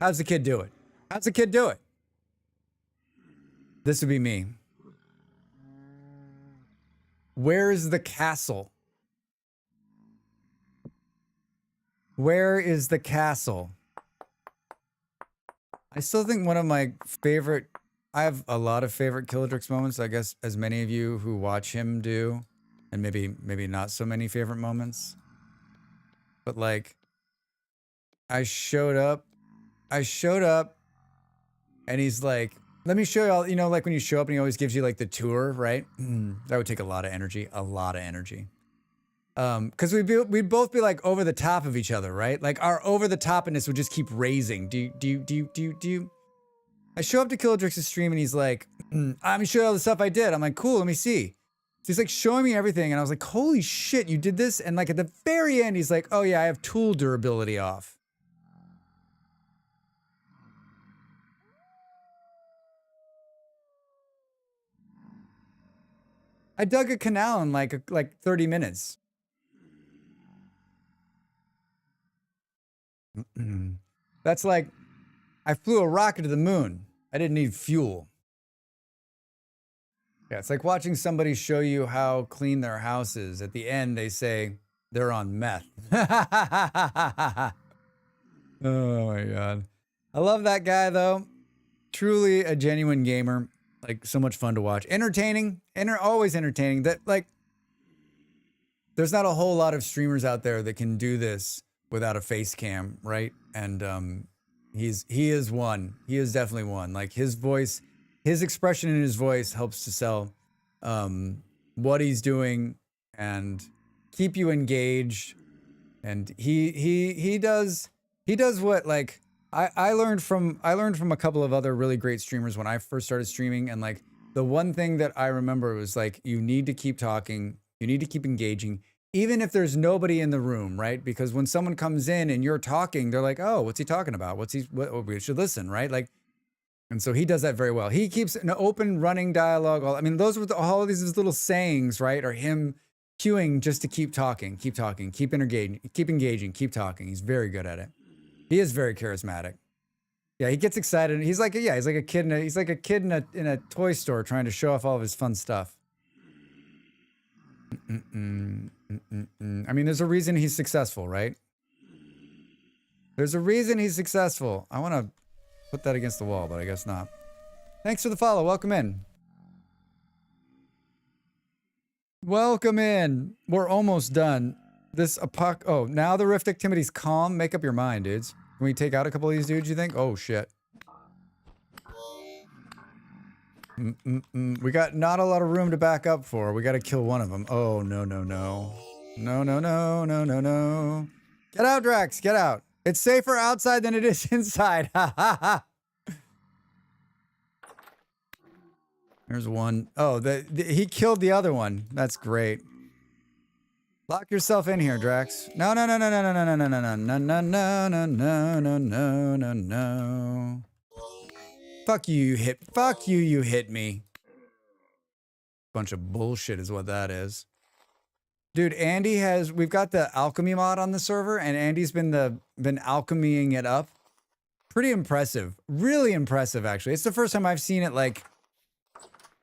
How's the kid do it? How's the kid do it? This would be me. Where is the castle? Where is the castle? I still think one of my favorite, I have a lot of favorite Kildrix moments, I guess, as many of you who watch him do, and maybe not so many favorite moments. But like, I showed up, and he's like, let me show you all, you know, like when you show up and he always gives you like the tour, right? That would take a lot of energy. Because we'd both be like over the top of each other, right? Like our over the topness would just keep raising. Do you? I show up to Kildrix's stream and he's like, I'm gonna show you all the stuff I did. I'm like, cool, let me see. So he's like showing me everything, and I was like, holy shit, you did this? And like at the very end, he's like, oh yeah, I have tool durability off. I dug a canal in like 30 minutes. That's like, I flew a rocket to the moon. I didn't need fuel. Yeah, it's like watching somebody show you how clean their house is. At the end, they say they're on meth. Oh my God. I love that guy though. Truly a genuine gamer. Like so much fun to watch. Entertaining. Always entertaining. That like, there's not a whole lot of streamers out there that can do this without a face cam, right? And he is one. He is definitely one. Like his voice, his expression in his voice helps to sell what he's doing and keep you engaged. And he does what like I learned from a couple of other really great streamers when I first started streaming, and like the one thing that I remember was like, you need to keep talking. You need to keep engaging, even if there's nobody in the room, right? Because when someone comes in and you're talking, they're like, oh, what's he talking about? What we should listen, right? Like, and so he does that very well. He keeps an open running dialogue. I mean, those were all of these little sayings, right? Are him cueing just to keep talking, keep engaging, keep talking. He's very good at it. He is very charismatic. Yeah, he gets excited. He's like a kid in a toy store trying to show off all of his fun stuff. I mean, there's a reason he's successful, right? There's a reason he's successful. I want to put that against the wall, but I guess not. Thanks for the follow. Welcome in. Welcome in. We're almost done. Oh, now the rift activity's calm. Make up your mind, dudes. Can we take out a couple of these dudes, you think? Oh, shit. We got not a lot of room to back up for. We got to kill one of them. Oh, no, no, no. No, no, no, no, no, no. Get out, Drax. Get out. It's safer outside than it is inside. Ha, ha, ha. There's one. Oh, he killed the other one. That's great. Lock yourself in here, Drax. No, no, no, no, no, no, no, no, no, no, no, no, no, no, no, no, no, no, no. Fuck you, you hit. Fuck you, you hit me. Bunch of bullshit is what that is. Dude, we've got the alchemy mod on the server, and Andy's been alchemying it up. Pretty impressive. Really impressive, actually. It's the first time I've seen it,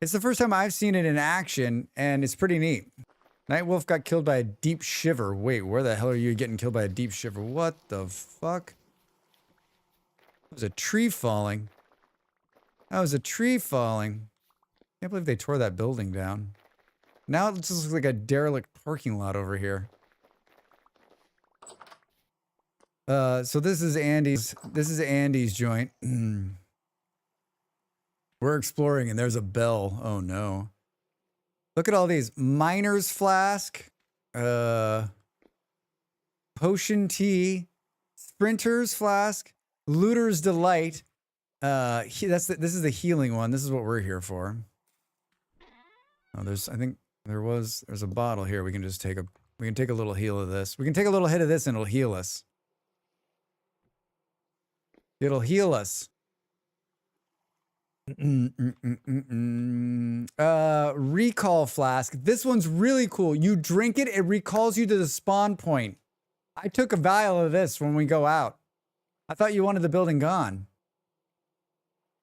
it's the first time I've seen it in action, and it's pretty neat. Nightwolf got killed by a deep shiver. Wait, where the hell are you getting killed by a deep shiver? What the fuck? That was a tree falling. That was a tree falling. Can't believe they tore that building down. Now it just looks like a derelict parking lot over here. So this is Andy's joint. We're exploring and there's a bell. Oh no. Look at all these. Miner's flask, potion tea, sprinter's flask, looter's delight. This is the healing one. This is what we're here for. Oh, there's a bottle here. We can take a little heal of this. We can take a little hit of this and it'll heal us. It'll heal us. Recall flask. This one's really cool. You drink it, it recalls you to the spawn point. I took a vial of this when we go out. I thought you wanted the building gone.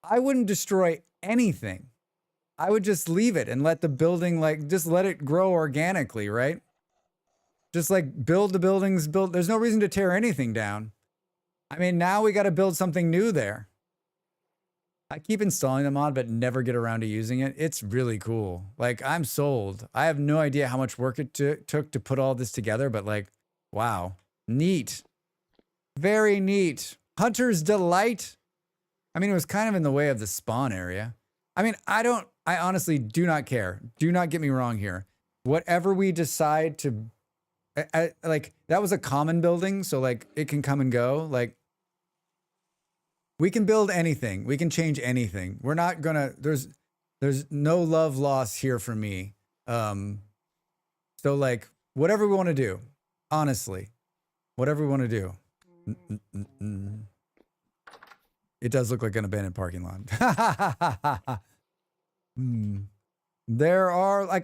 I wouldn't destroy anything. I would just leave it and let the building, just let it grow organically, right? Just build the buildings, there's no reason to tear anything down. I mean, now we got to build something new there. I keep installing the mod, but never get around to using it. It's really cool. I'm sold. I have no idea how much work it took to put all this together, but wow. Neat. Very neat. Hunter's Delight. I mean, it was kind of in the way of the spawn area. I mean, I honestly do not care. Do not get me wrong here. Whatever we decide to, that was a common building, so it can come and go. We can build anything. We can change anything. We're not gonna, there's no love lost here for me. So whatever we want to do, honestly, whatever we want to do. It does look like an abandoned parking lot. There are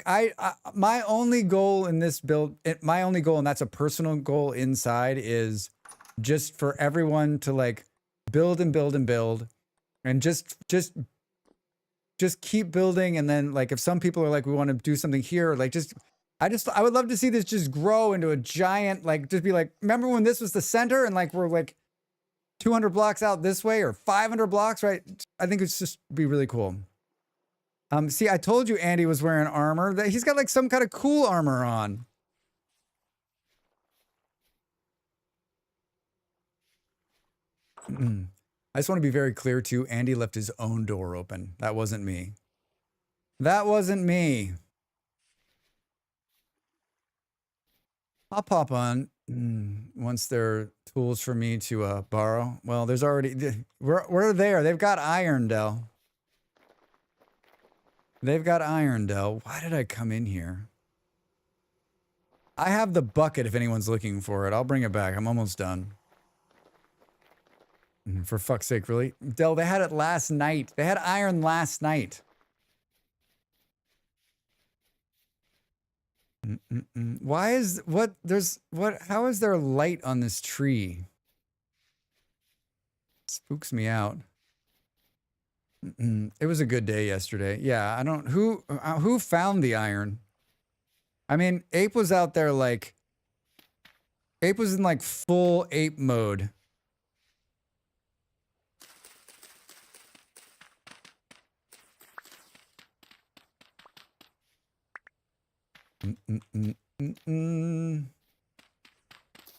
my only goal in this build, my only goal, and that's a personal goal inside, is just for everyone to build and build and build, and just keep building. And then if some people are we want to do something here, I would love to see this just grow into a giant, just be remember when this was the center and we're 200 blocks out this way or 500 blocks, right? I think it's just be really cool. See, I told you Andy was wearing armor. That he's got some kind of cool armor on. I just want to be very clear too. Andy left his own door open. That wasn't me. That wasn't me. I'll pop on once there are tools for me to borrow. Well, there's already, we're there. They've got iron, Del. They've got iron, Del. Why did I come in here? I have the bucket if anyone's looking for it. I'll bring it back. I'm almost done. For fuck's sake, really? Del, they had it last night. They had iron last night. Why is, what, there's, what, how is there light on this tree? Spooks me out. It was a good day yesterday. Yeah, I don't, who found the iron? I mean, Ape was out there like, Ape was in like full ape mode.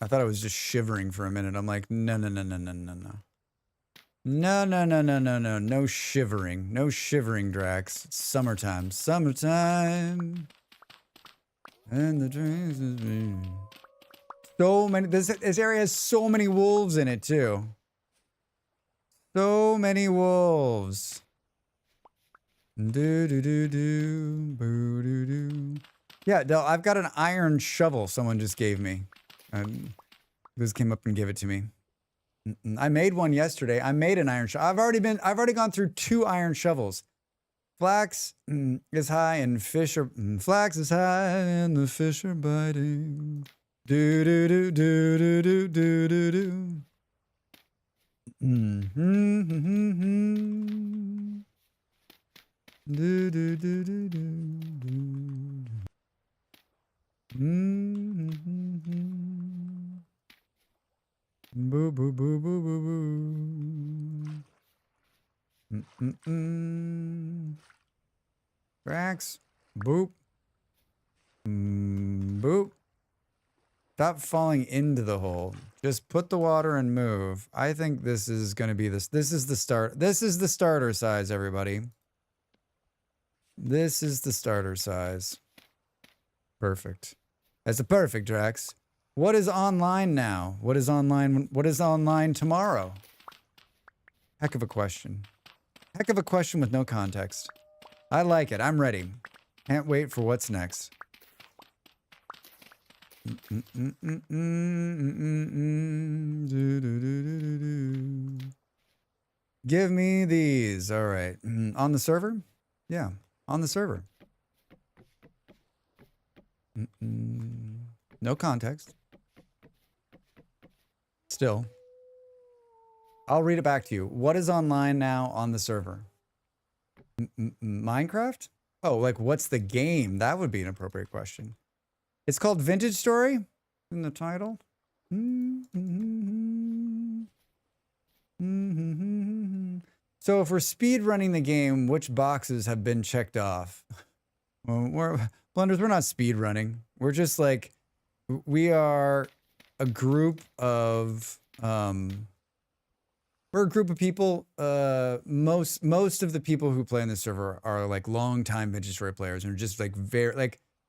I thought I was just shivering for a minute. I'm like, no. No shivering. No shivering, Drax. It's summertime. Summertime. And the dreams is me. So many, this area has so many wolves in it too. So many wolves. Do. Boo doo doo. Yeah, Del, I've got an iron shovel someone just gave me. This came up and gave it to me. I made one yesterday. I made an iron shovel. I've already gone through 2 iron shovels. Flax is high and fish are flax is high and the fish are biting. Do do do do do do do do do. Do do do do do do. Boo boo boo boo boo boo. Drax. Boop. Boop. Stop falling into the hole. Just put the water and move. I think this is going to be this. This is the start. This is the starter size, everybody. This is the starter size. Perfect. That's a perfect, Drax. What is online now? What is online? What is online tomorrow? Heck of a question. Heck of a question with no context. I like it. I'm ready. Can't wait for what's next. Give me these. All right. On the server? Yeah, on the server. No context. Still. I'll read it back to you. What is online now on the server? Minecraft? Oh, like what's the game? That would be an appropriate question. It's called Vintage Story in the title. So if we're speed running the game, which boxes have been checked off? Well, Blunders, we're not speed running. We're just like, we are a group of, we're a group of people. Most of the people who play on this server are like long-time Vintage Story players and are just like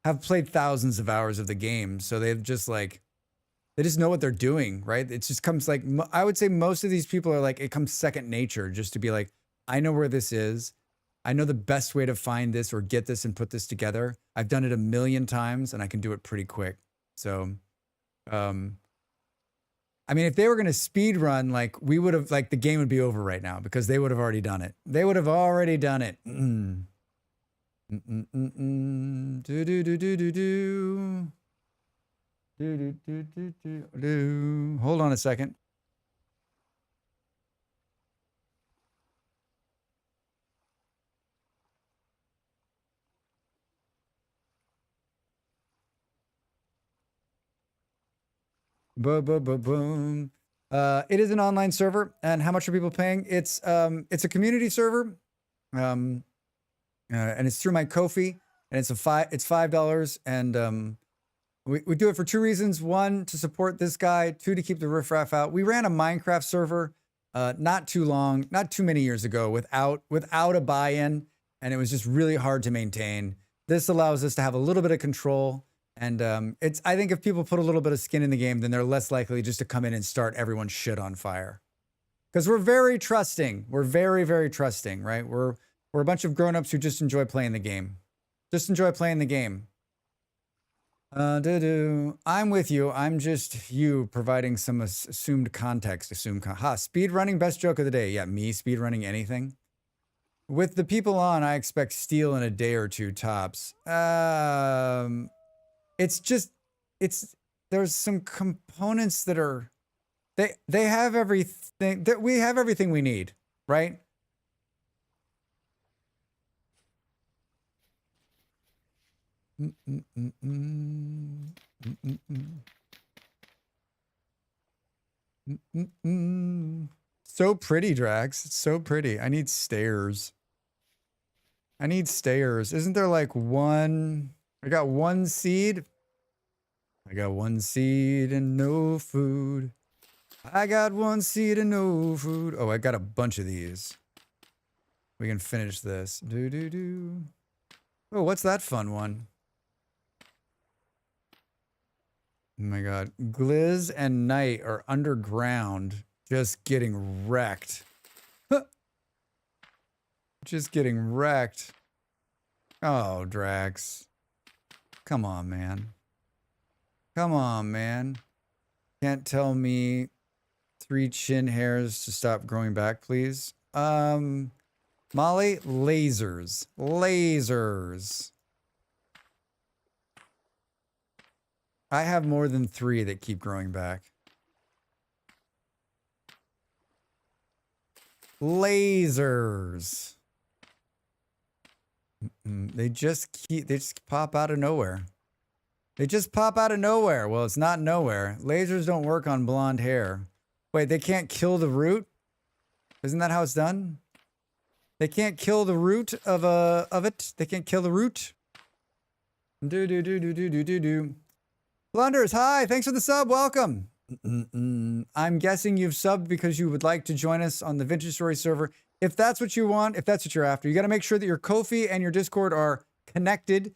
have played thousands of hours of the game. So they've just like, they just know what they're doing, right? It just comes like, I would say most of these people are like, it comes second nature just to be like, I know where this is. I know the best way to find this or get this and put this together. I've done it a million times and I can do it pretty quick. So, I mean, if they were going to speed run, like we would have, like the game would be over right now because they would have already done it. They would have already done it. Do do do do do do. Do do do do do do. Hold on a second. Boom, boom, boom, boom. It is an online server, and how much are people paying? It's a community server, and it's through my Ko-fi, and it's $5, and we do it for 2 reasons: 1, to support this guy; 2, to keep the riffraff out. We ran a Minecraft server not too many years ago, without a buy-in, and it was just really hard to maintain. This allows us to have a little bit of control. And I think if people put a little bit of skin in the game, then they're less likely just to come in and start everyone's shit on fire. Because we're very trusting. We're very, very trusting, right? We're a bunch of grown-ups who just enjoy playing the game. Just enjoy playing the game. I'm with you. I'm just you providing some assumed context. Speed running, best joke of the day. Yeah, me speed running anything. With the people on, I expect steel in a day or two tops. There's some components that are, they have everything, that we have everything we need, right? So pretty, Drax. It's so pretty. I need stairs. I need stairs. Isn't there like one? I got one seed. I got one seed and no food. I got one seed and no food. Oh, I got a bunch of these. We can finish this. Oh, what's that fun one? Oh my god. Gliz and Knight are underground, just getting wrecked. Just getting wrecked. Oh, Drax. Come on, man. Come on, man. Can't tell me 3 chin hairs to stop growing back, please. Molly, lasers. Lasers. I have more than 3 that keep growing back. Lasers. They just pop out of nowhere. They just pop out of nowhere. Well, it's not nowhere. Lasers don't work on blonde hair. Wait, they can't kill the root? Isn't that how it's done? They can't kill the root of it. They can't kill the root. Blunders, hi, thanks for the sub, welcome. I'm guessing you've subbed because you would like to join us on the Vintage Story server. If that's what you want, if that's what you're after, you got to make sure that your Ko-fi and your Discord are connected.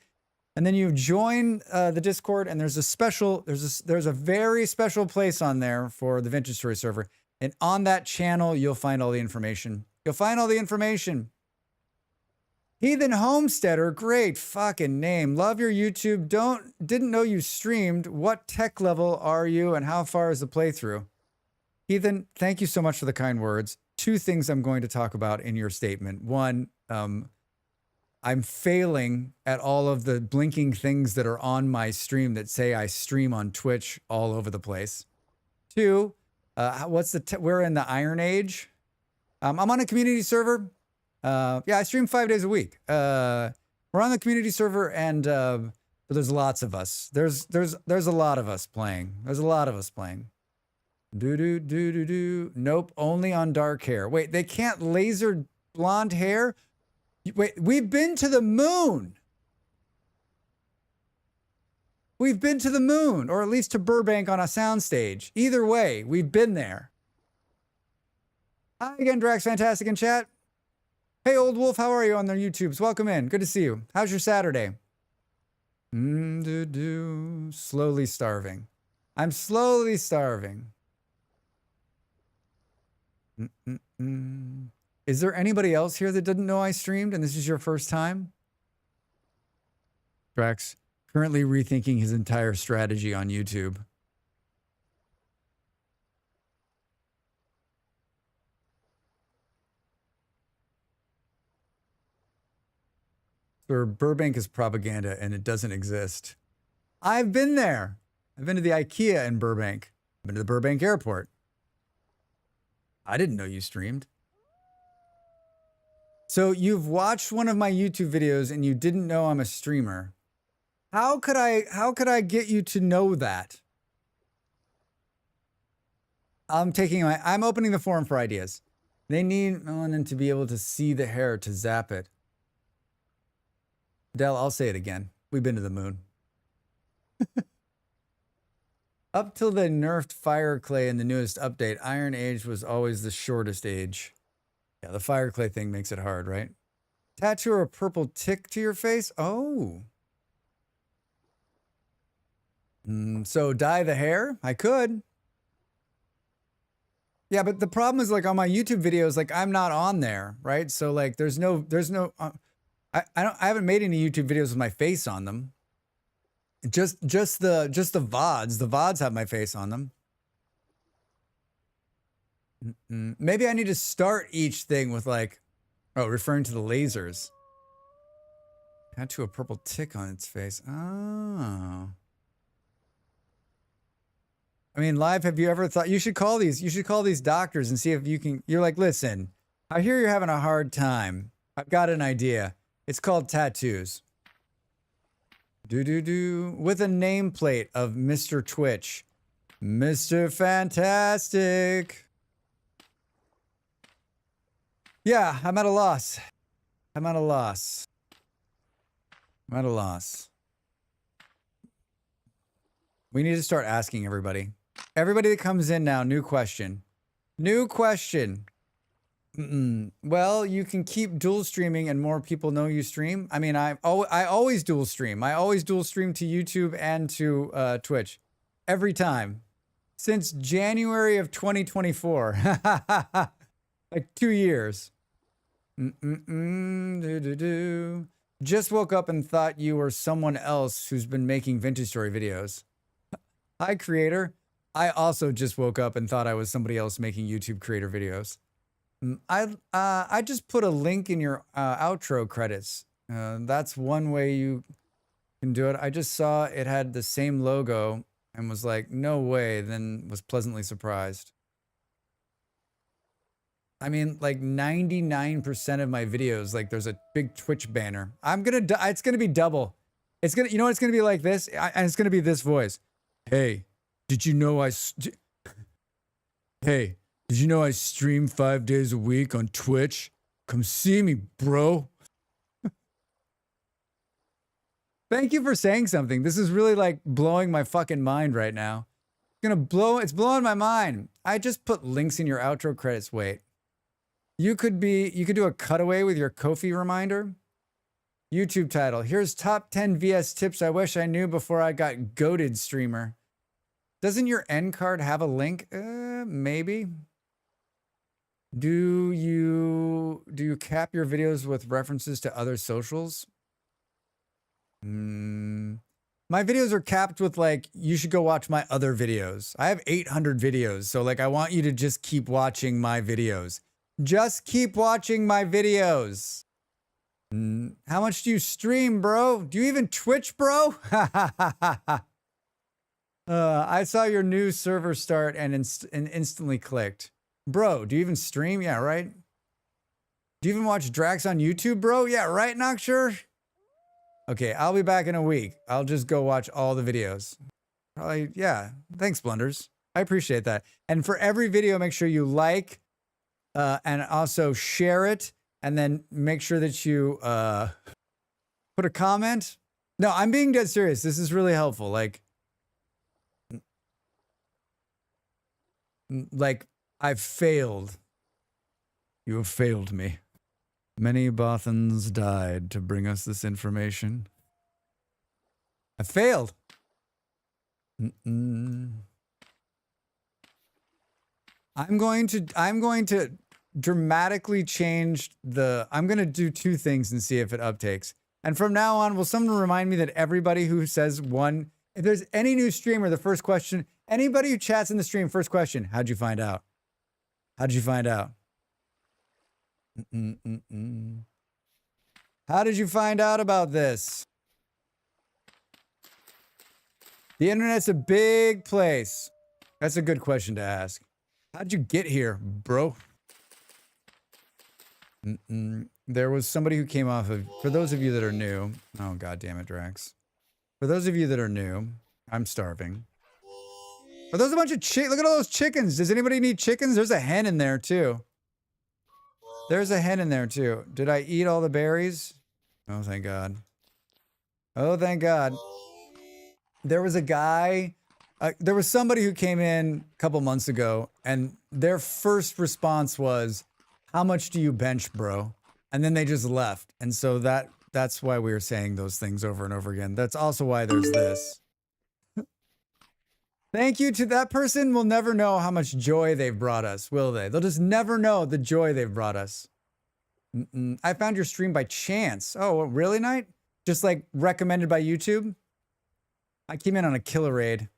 And then you join the Discord, and there's a very special place on there for the Vintage Story server. And on that channel, you'll find all the information. You'll find all the information. Heathen Homesteader, great fucking name. Love your YouTube. Didn't know you streamed. What tech level are you and how far is the playthrough? Heathen, thank you so much for the kind words. 2 things I'm going to talk about in your statement. 1, I'm failing at all of the blinking things that are on my stream that say I stream on Twitch all over the place. 2, we're in the Iron Age. I'm on a community server. Yeah, I stream 5 days a week. We're on the community server, and there's lots of us. There's a lot of us playing. There's a lot of us playing. Nope, only on dark hair. Wait, they can't laser blonde hair? Wait, we've been to the moon. We've been to the moon, or at least to Burbank on a soundstage. Either way, we've been there. Hi again, Drax Fantastic in chat. Hey, Old Wolf, how are you on their YouTubes? Welcome in. Good to see you. How's your Saturday? Slowly starving. I'm slowly starving. Is there anybody else here that didn't know I streamed and this is your first time? Drax, currently rethinking his entire strategy on YouTube. Or Burbank is propaganda and it doesn't exist. I've been there. I've been to the IKEA in Burbank. I've been to the Burbank airport. I didn't know you streamed. So you've watched one of my YouTube videos and you didn't know I'm a streamer. How could I get you to know that? I'm opening the forum for ideas. They need melanin to be able to see the hair to zap it. Dell, I'll say it again. We've been to the moon. Up till they nerfed fire clay in the newest update, Iron Age was always the shortest age. Yeah, the fire clay thing makes it hard, right? Tattoo a purple tick to your face? Oh. So dye the hair? I could. Yeah, but the problem is like on my YouTube videos, like I'm not on there, right? So like there's no, I haven't made any YouTube videos with my face on them. Just the VODs. The VODs have my face on them. Maybe I need to start each thing with like, oh, referring to the lasers. Tattoo a purple tick on its face. Oh. I mean, Live, have you ever thought you should call these doctors and see if you can, you're like, listen, I hear you're having a hard time. I've got an idea. It's called tattoos. With a nameplate of Mr. Twitch. Mr. Fantastic. Yeah, I'm at a loss. I'm at a loss. I'm at a loss. We need to start asking everybody. Everybody that comes in now, new question. New question. Well, you can keep dual streaming and more people know you stream. I mean, I always dual stream. I always dual stream to YouTube and to Twitch. Every time. Since January of 2024. Like 2 years. Just woke up and thought you were someone else who's been making Vintage Story videos. Hi, creator. I also just woke up and thought I was somebody else making YouTube creator videos. I just put a link in your outro credits. That's one way you can do it. I just saw it had the same logo and was like, no way, then was pleasantly surprised. I mean, like 99% of my videos, like there's a big Twitch banner. It's gonna be double. You know what it's gonna be like this? And it's gonna be this voice. Hey, did you know I stream 5 days a week on Twitch? Come see me, bro. Thank you for saying something. This is really like blowing my fucking mind right now. It's blowing my mind. I just put links in your outro credits. Wait. You could do a cutaway with your Ko-fi reminder. YouTube title. Here's top 10 VS tips I wish I knew before I got goated streamer. Doesn't your end card have a link? Maybe. Do you cap your videos with references to other socials? My videos are capped with like, you should go watch my other videos. I have 800 videos. So like, I want you to just keep watching my videos. Just keep watching my videos. How much do you stream, bro? Do you even Twitch, bro? I saw your new server start and instantly clicked. Bro, do you even stream? Yeah, right? Do you even watch Drax on YouTube, bro? Yeah, right, Noxure? Okay, I'll be back in a week. I'll just go watch all the videos. Probably, yeah. Thanks, Blunders. I appreciate that. And for every video, make sure you like, and also share it, and then make sure that you put a comment. No, I'm being dead serious. This is really helpful. Like I've failed. You have failed me. Many Bothans died to bring us this information. I failed. I'm going to dramatically change I'm going to do two things and see if it uptakes. And from now on, will someone remind me that everybody who says if there's any new streamer, the first question, anybody who chats in the stream, first question, how'd you find out? How'd you find out? How did you find out about this? The internet's a big place. That's a good question to ask. How'd you get here, bro? There was somebody who came off of, for those of you that are new, oh god damn it, Drax. For those of you that are new, I'm starving. Are those a bunch of look at all those chickens. Does anybody need chickens? There's a hen in there too. There's a hen in there too. Did I eat all the berries? Oh, thank God. Oh, thank God. There was a guy, there was somebody who came in a couple months ago and their first response was, how much do you bench, bro? And then they just left. And so that's why we were saying those things over and over again. That's also why there's this. Thank you to that person. Will never know how much joy they've brought us, will they? They'll just never know the joy they've brought us. I found your stream by chance. Oh, really, Knight? Just like recommended by YouTube? I came in on a killer raid.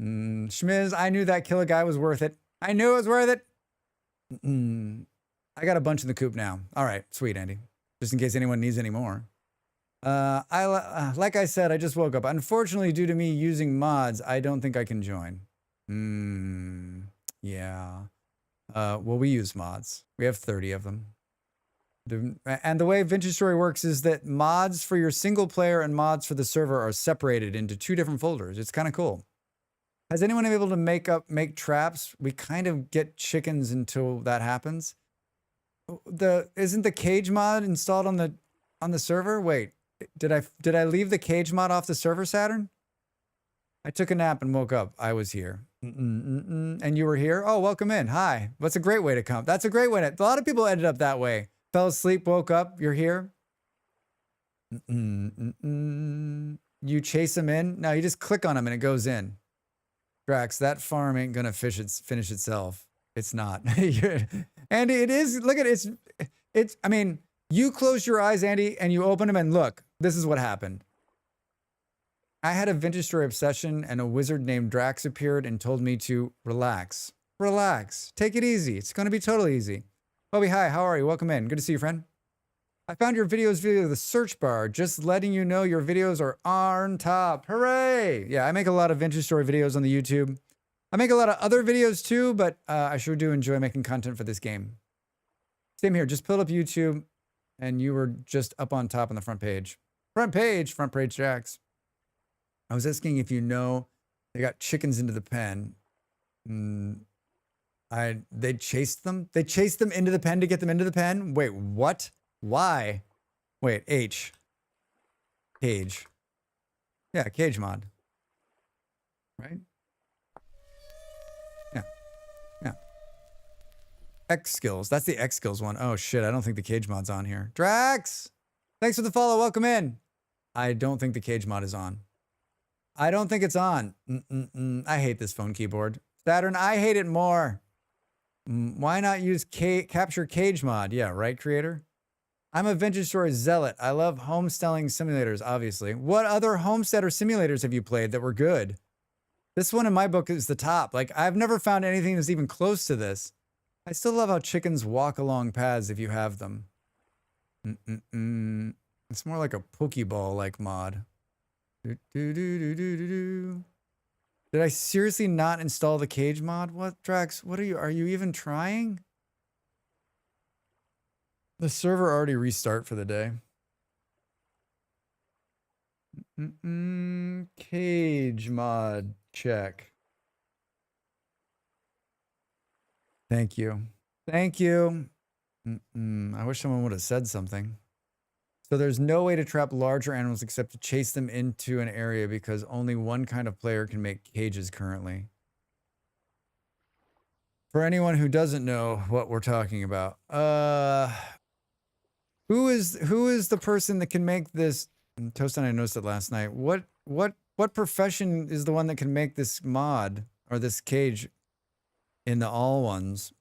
Schmiz, I knew that killer guy was worth it. I knew it was worth it. I got a bunch in the coop now. All right, sweet, Andy. Just in case anyone needs any more. Like I said, I just woke up. Unfortunately, due to me using mods, I don't think I can join. Yeah. Well, we use mods. We have 30 of them. And the way Vintage Story works is that mods for your single player and mods for the server are separated into 2 different folders. It's kind of cool. Has anyone been able to make traps? We kind of get chickens until that happens. Isn't the cage mod installed on the server? Wait. Did I leave the cage mod off the server, Saturn? I took a nap and woke up. I was here. And you were here? Oh, welcome in. Hi. That's a great way to come. That's a great way to... A lot of people ended up that way. Fell asleep, woke up, you're here. You chase them in? No, you just click on them and it goes in. Drax, that farm ain't gonna finish itself. It's not. Andy, it is... Look at it. It's... I mean... You close your eyes, Andy, and you open them and look. This is what happened. I had a Vintage Story obsession and a wizard named Drax appeared and told me to relax. Relax. Take it easy. It's going to be totally easy. Bobby, hi. How are you? Welcome in. Good to see you, friend. I found your videos via the search bar. Just letting you know your videos are on top. Hooray! Yeah, I make a lot of Vintage Story videos on the YouTube. I make a lot of other videos too, but I sure do enjoy making content for this game. Same here. Just pull up YouTube. And you were just up on top on the front page. Front page Jacks. I was asking if you know they got chickens into the pen. They chased them? They chased them into the pen to get them into the pen? Wait, what? Why? Wait, H. Cage. Yeah, cage mod. Right? Yeah. Yeah. X skills. That's the X skills one. Oh shit, I don't think the cage mod's on here. Drax! Thanks for the follow. Welcome in. I don't think the cage mod is on. I don't think it's on. I hate this phone keyboard. Saturn, I hate it more. Why not use capture cage mod? Yeah, right, creator? I'm a Vintage Story zealot. I love homesteading simulators, obviously. What other homesteader simulators have you played that were good? This one in my book is the top. Like, I've never found anything that's even close to this. I still love how chickens walk along paths if you have them. It's more like a Pokeball-like mod. Did I seriously not install the cage mod? What, Drax? What are you even trying? The server already restart for the day. Cage mod check. Thank you. Thank you. I wish someone would have said something. So there's no way to trap larger animals except to chase them into an area because only one kind of player can make cages currently. For anyone who doesn't know what we're talking about, who is the person that can make this? Toast and I noticed it last night. What profession is the one that can make this mod or this cage? In the all ones.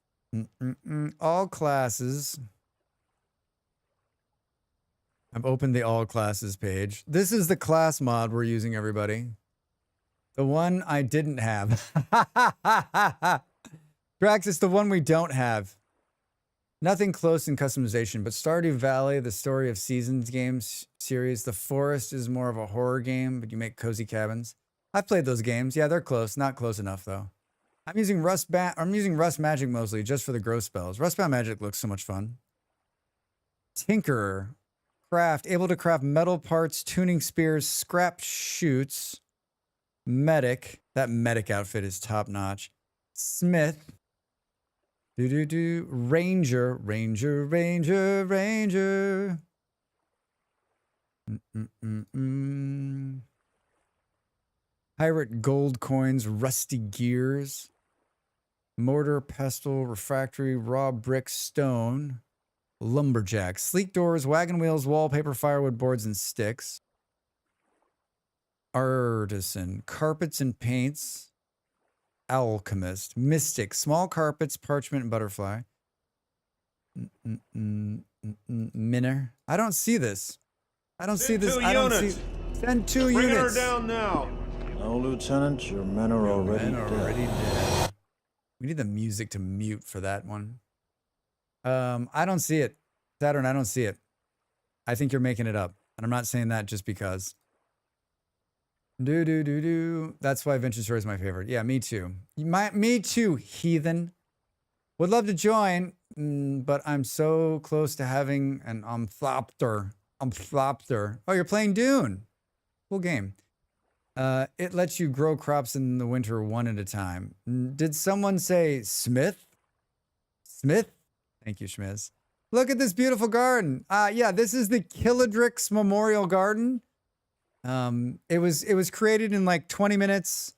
All classes. I've opened the all classes page. This is the class mod we're using, everybody. The one I didn't have. Drax, it's the one we don't have. Nothing close in customization, but Stardew Valley, the Story of Seasons games series. The Forest is more of a horror game, but you make cozy cabins. I've played those games. Yeah, they're close. Not close enough, though. I'm using Rust Magic mostly just for the growth spells. Rust Magic looks so much fun. Tinkerer. Craft. Able to craft metal parts, tuning spears, scrap shoots. Medic. That medic outfit is top notch. Smith. Ranger. Pirate gold coins, rusty gears. Mortar, pestle, refractory, raw brick, stone, lumberjack, sleek doors, wagon wheels, wallpaper, firewood, boards, and sticks. Artisan, carpets and paints, alchemist, mystic, small carpets, parchment, and butterfly. Minner. I don't see this. I don't see this. I don't see. Send 2 units. Bring her down now. No, Lieutenant, your men are already dead. We need the music to mute for that one. I don't see it. Saturn, I don't see it. I think you're making it up. And I'm not saying that just because. That's why Adventure Story is my favorite. Yeah, me too. Me too, heathen. Would love to join, but I'm so close to having an umthopter. Oh, you're playing Dune. Cool game. It lets you grow crops in the winter one at a time. Did someone say Smith? Smith? Thank you, Schmiz. Look at this beautiful garden. Yeah, this is the Killadrix Memorial Garden. It was created in like 20 minutes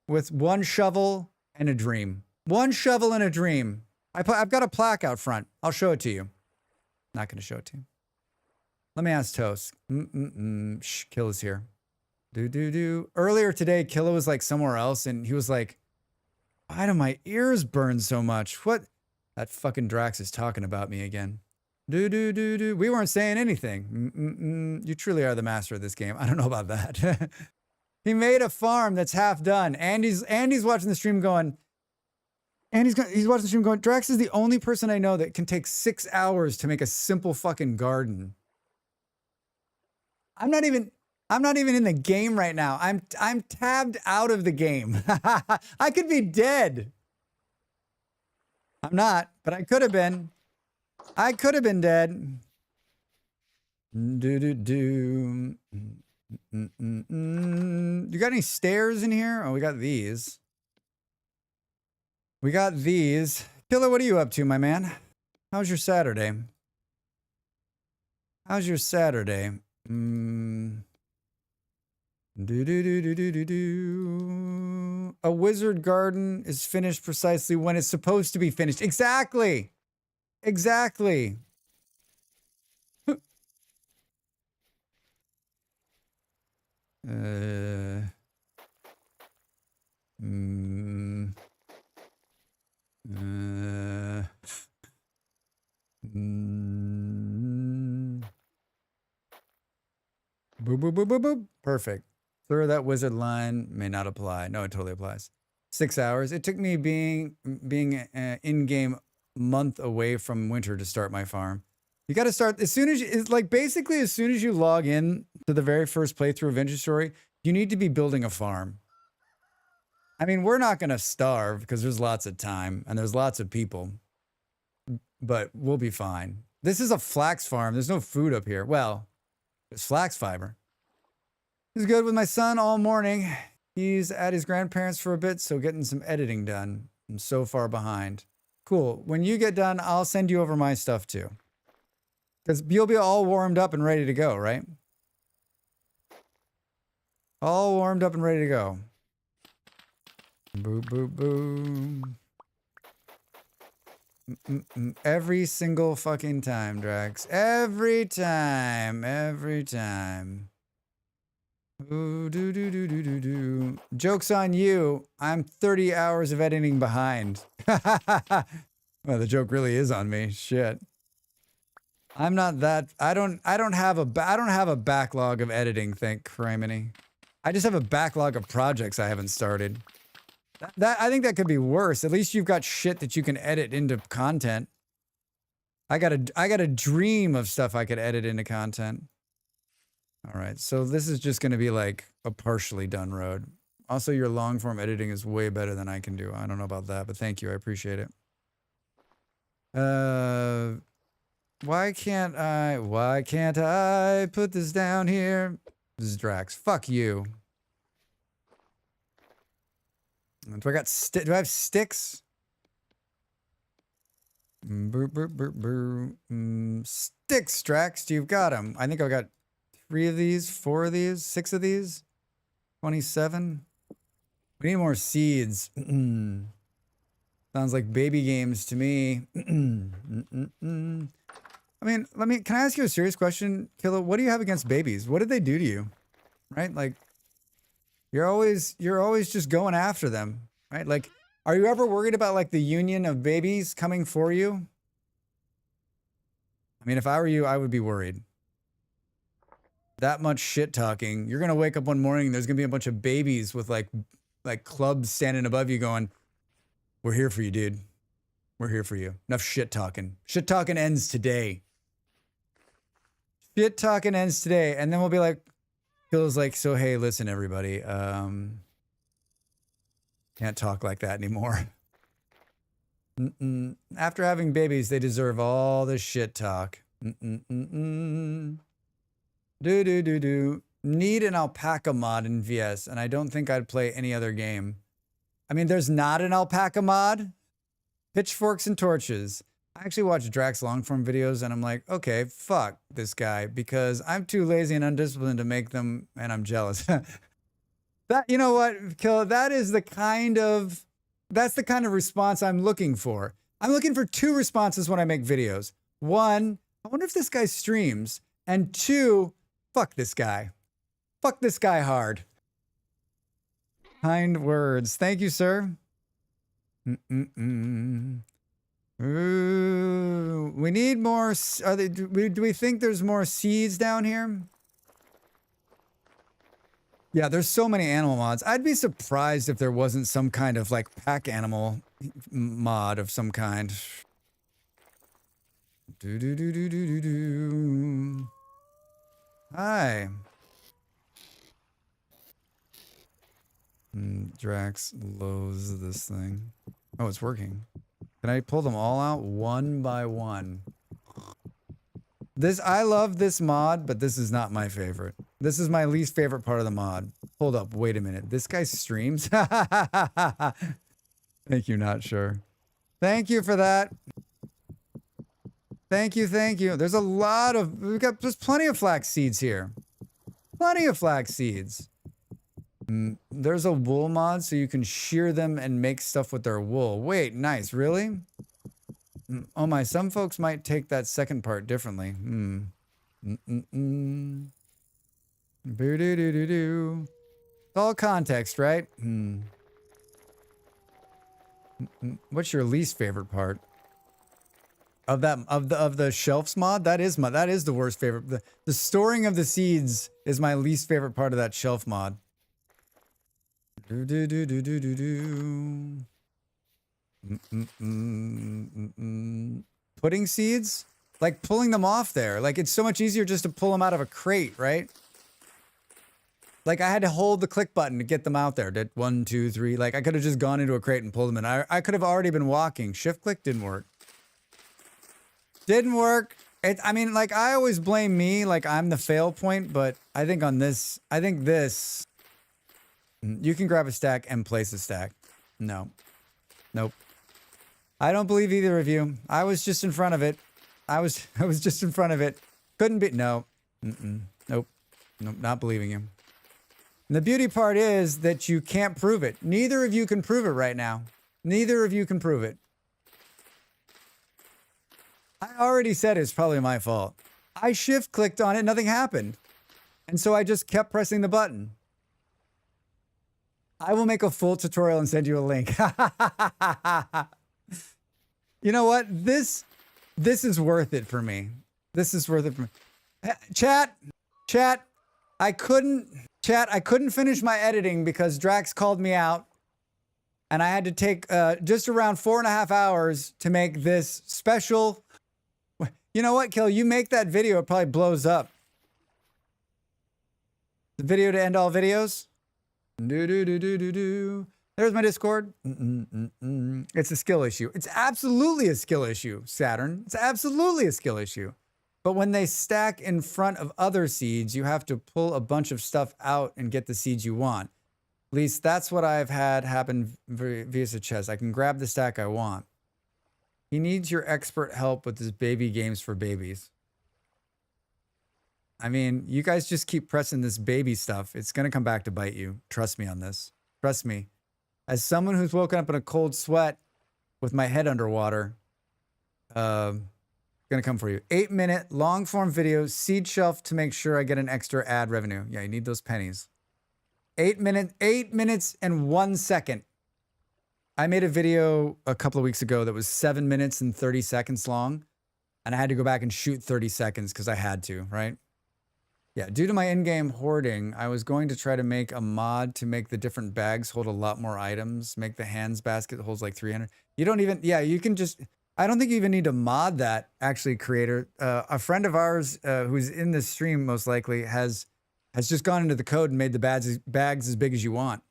with 1 shovel and a dream. 1 shovel and a dream. I've got a plaque out front. I'll show it to you. Not going to show it to you. Let me ask Toast. Shh, Killa's here. Earlier today, Killa was like somewhere else, and he was like, "Why do my ears burn so much? What?" That fucking Drax is talking about me again. We weren't saying anything. You truly are the master of this game. I don't know about that. He made a farm that's half done. Andy's watching the stream going. He's watching the stream going. Drax is the only person I know that can take 6 hours to make a simple fucking garden. I'm not even in the game right now. I'm tabbed out of the game. I could be dead. I'm not, but I could have been. I could have been dead. You got any stairs in here? Oh, we got these. We got these. Killer, what are you up to, my man? How's your Saturday? How's your Saturday? A wizard garden is finished precisely when it's supposed to be finished. Exactly. Exactly. Boop, boop, boop, boop, boop. Perfect. Sir, that wizard line may not apply. No, it totally applies. 6 hours. It took me being in-game month away from winter to start my farm. You got to start as soon as you, it's like basically as soon as you log in to the very first playthrough of Adventure Story, you need to be building a farm. I mean, we're not going to starve because there's lots of time and there's lots of people, but we'll be fine. This is a flax farm. There's no food up here. Well, there's flax fiber. He's good with my son all morning. He's at his grandparents for a bit, so getting some editing done. I'm so far behind. Cool. When you get done, I'll send you over my stuff too. Because you'll be all warmed up and ready to go, right? All warmed up and ready to go. Boop, boop, boom. Every single fucking time, Drax. Every time. Every time. Ooh, do. Joke's on you. I'm 30 hours of editing behind. Well, the joke really is on me. Shit. I'm not that. I don't have a backlog of editing, thank criminy. I just have a backlog of projects I haven't started. I think that could be worse. At least you've got shit that you can edit into content. I got a dream of stuff I could edit into content. All right, so this is just going to be like a partially done road. Also, your long form editing is way better than I can do. I don't know about that, but thank you. I appreciate it. Why can't I put this down here? This is Drax. Fuck you. Do I have sticks? Sticks, Drax. You've got them. I think I got 3 of these, 4 of these, 6 of these. 27. We need more seeds. Sounds like baby games to me. I mean, can I ask you a serious question, Killa? What do you have against babies? What did they do to you? Right? Like, you're always just going after them. right? Like, are you ever worried about like the union of babies coming for you? I mean, if I were you, I would be worried. That much shit talking. You're gonna wake up one morning and there's gonna be a bunch of babies with like clubs standing above you going, "We're here for you, dude. We're here for you." Enough shit talking. Shit talking ends today. Shit talking ends today. And then we'll be like, feels like, so hey, listen, everybody. Can't talk like that anymore. After having babies, they deserve all the shit talk. Do. Need an alpaca mod in VS, and I don't think I'd play any other game. I mean, there's not an alpaca mod. Pitchforks and torches. I actually watch Drax longform videos, and I'm like, okay, fuck this guy, because I'm too lazy and undisciplined to make them, and I'm jealous. That, you know what, Kill, that's the kind of response I'm looking for. I'm looking for two responses when I make videos. One, I wonder if this guy streams. And two, fuck this guy. Fuck this guy hard. Kind words. Thank you, sir. Ooh, we need more. Do we think there's more seeds down here? Yeah, there's so many animal mods. I'd be surprised if there wasn't some kind of like pack animal mod of some kind. Hi. Drax loathes this thing. Oh, it's working. Can I pull them all out one by one? I love this mod, but this is not my favorite. This is my least favorite part of the mod. Hold up, wait a minute. This guy streams? Thank you, not sure. Thank you for that. Thank you. There's there's plenty of flax seeds here. Plenty of flax seeds. There's a wool mod so you can shear them and make stuff with their wool. Wait, nice, really? Oh my, some folks might take that second part differently. Boo-doo-doo-doo-doo. It's all context, right? What's your least favorite part? Of the shelves mod? That is the worst favorite. The storing of the seeds is my least favorite part of that shelf mod. Putting seeds? Like pulling them off there. Like it's so much easier just to pull them out of a crate, right? Like I had to hold the click button to get them out there. Did 1, 2, 3. Like I could have just gone into a crate and pulled them in. I could have already been walking. Shift click didn't work. Didn't work. I mean, like I always blame me, like I'm the fail point, but I think this, you can grab a stack and place a stack. No. Nope. I don't believe either of you. I was just in front of it. I was just in front of it. Couldn't be. No. Nope. Nope. Not believing you. And the beauty part is that you can't prove it. Neither of you can prove it right now. Neither of you can prove it. I already said it's probably my fault. I shift clicked on it, nothing happened. And so I just kept pressing the button. I will make a full tutorial and send you a link. You know what? This is worth it for me. This is worth it for me. Chat, I couldn't finish my editing because Drax called me out. And I had to take just around 4.5 hours to make this special. You know what, Kill? You make that video, it probably blows up. The video to end all videos. There's my Discord. It's a skill issue. It's absolutely a skill issue, Saturn. It's absolutely a skill issue. But when they stack in front of other seeds, you have to pull a bunch of stuff out and get the seeds you want. At least that's what I've had happen via chess. I can grab the stack I want. He needs your expert help with his baby games for babies. I mean, you guys just keep pressing this baby stuff. It's going to come back to bite you. Trust me on this. Trust me. As someone who's woken up in a cold sweat with my head underwater, going to come for you. 8-minute long form video, seed shelf to make sure I get an extra ad revenue. Yeah, you need those pennies. 8 minutes and 1 second. I made a video a couple of weeks ago that was 7 minutes and 30 seconds long, and I had to go back and shoot 30 seconds because I had to, right? Yeah, due to my in-game hoarding, I was going to try to make a mod to make the different bags hold a lot more items, make the hands basket holds like 300. You don't even, yeah, you can just, I don't think you even need to mod that, actually, creator. A friend of ours who's in this stream, most likely, has just gone into the code and made the bags as big as you want.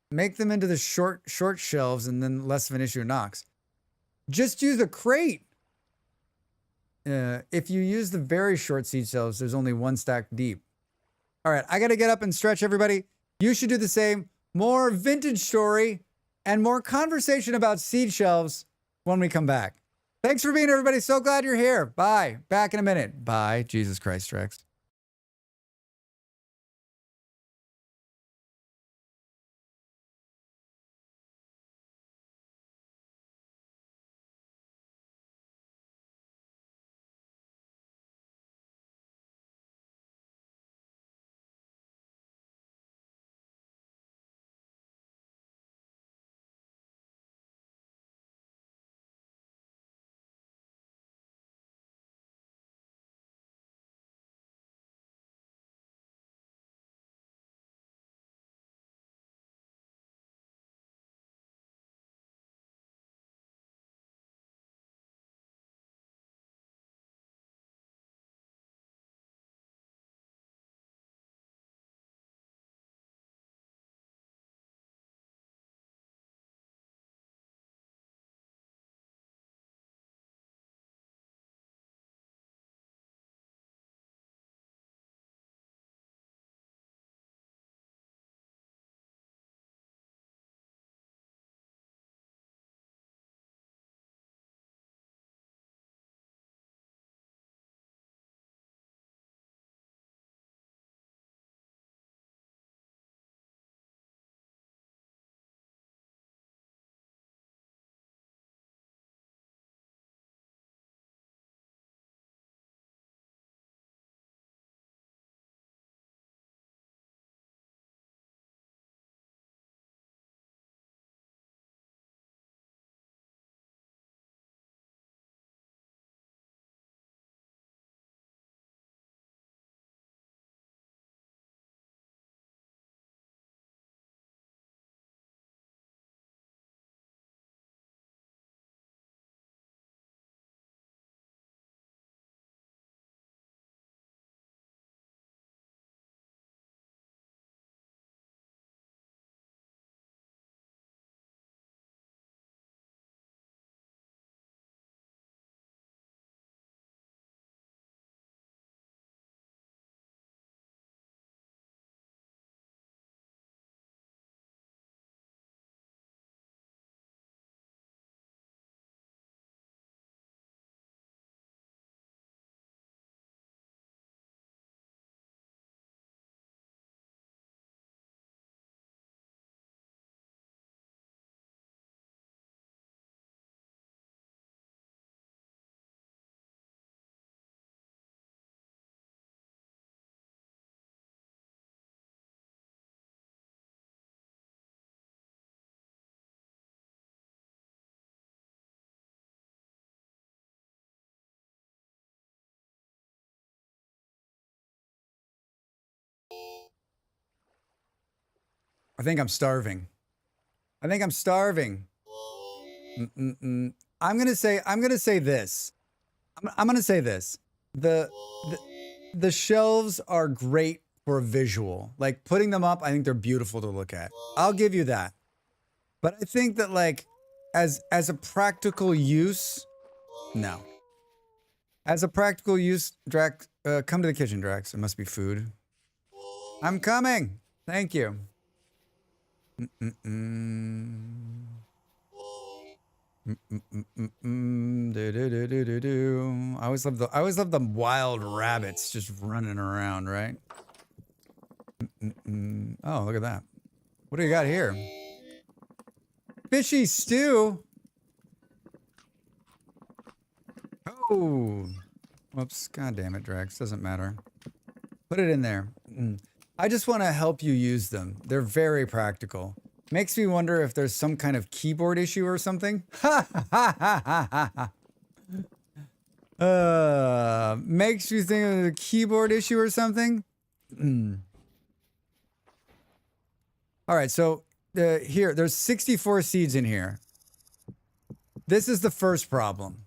Make them into the short shelves and then less of an issue of knocks. Just use a crate. If you use the very short seed shelves, there's only one stack deep. All right, I got to get up and stretch, everybody. You should do the same. More vintage story and more conversation about seed shelves when we come back. Thanks for being here, everybody. So glad you're here. Bye. Back in a minute. Bye. Jesus Christ, Rex. I think I'm starving. I think I'm starving. I'm gonna say this. I'm gonna say this. The shelves are great for a visual. Like putting them up, I think they're beautiful to look at. I'll give you that. But I think that like as a practical use, no. As a practical use, Drax, come to the kitchen, Drax. It must be food. I'm coming. Thank you. I always love the wild rabbits just running around, right? Oh, look at that. What do you got here? Fishy stew. Oh, whoops! God damn it, Drax. Doesn't matter. Put it in there. I just want to help you use them. They're very practical. Makes me wonder if there's some kind of keyboard issue or something. Makes you think of a keyboard issue or something. All right, so here, there's 64 seeds in here. This is the first problem.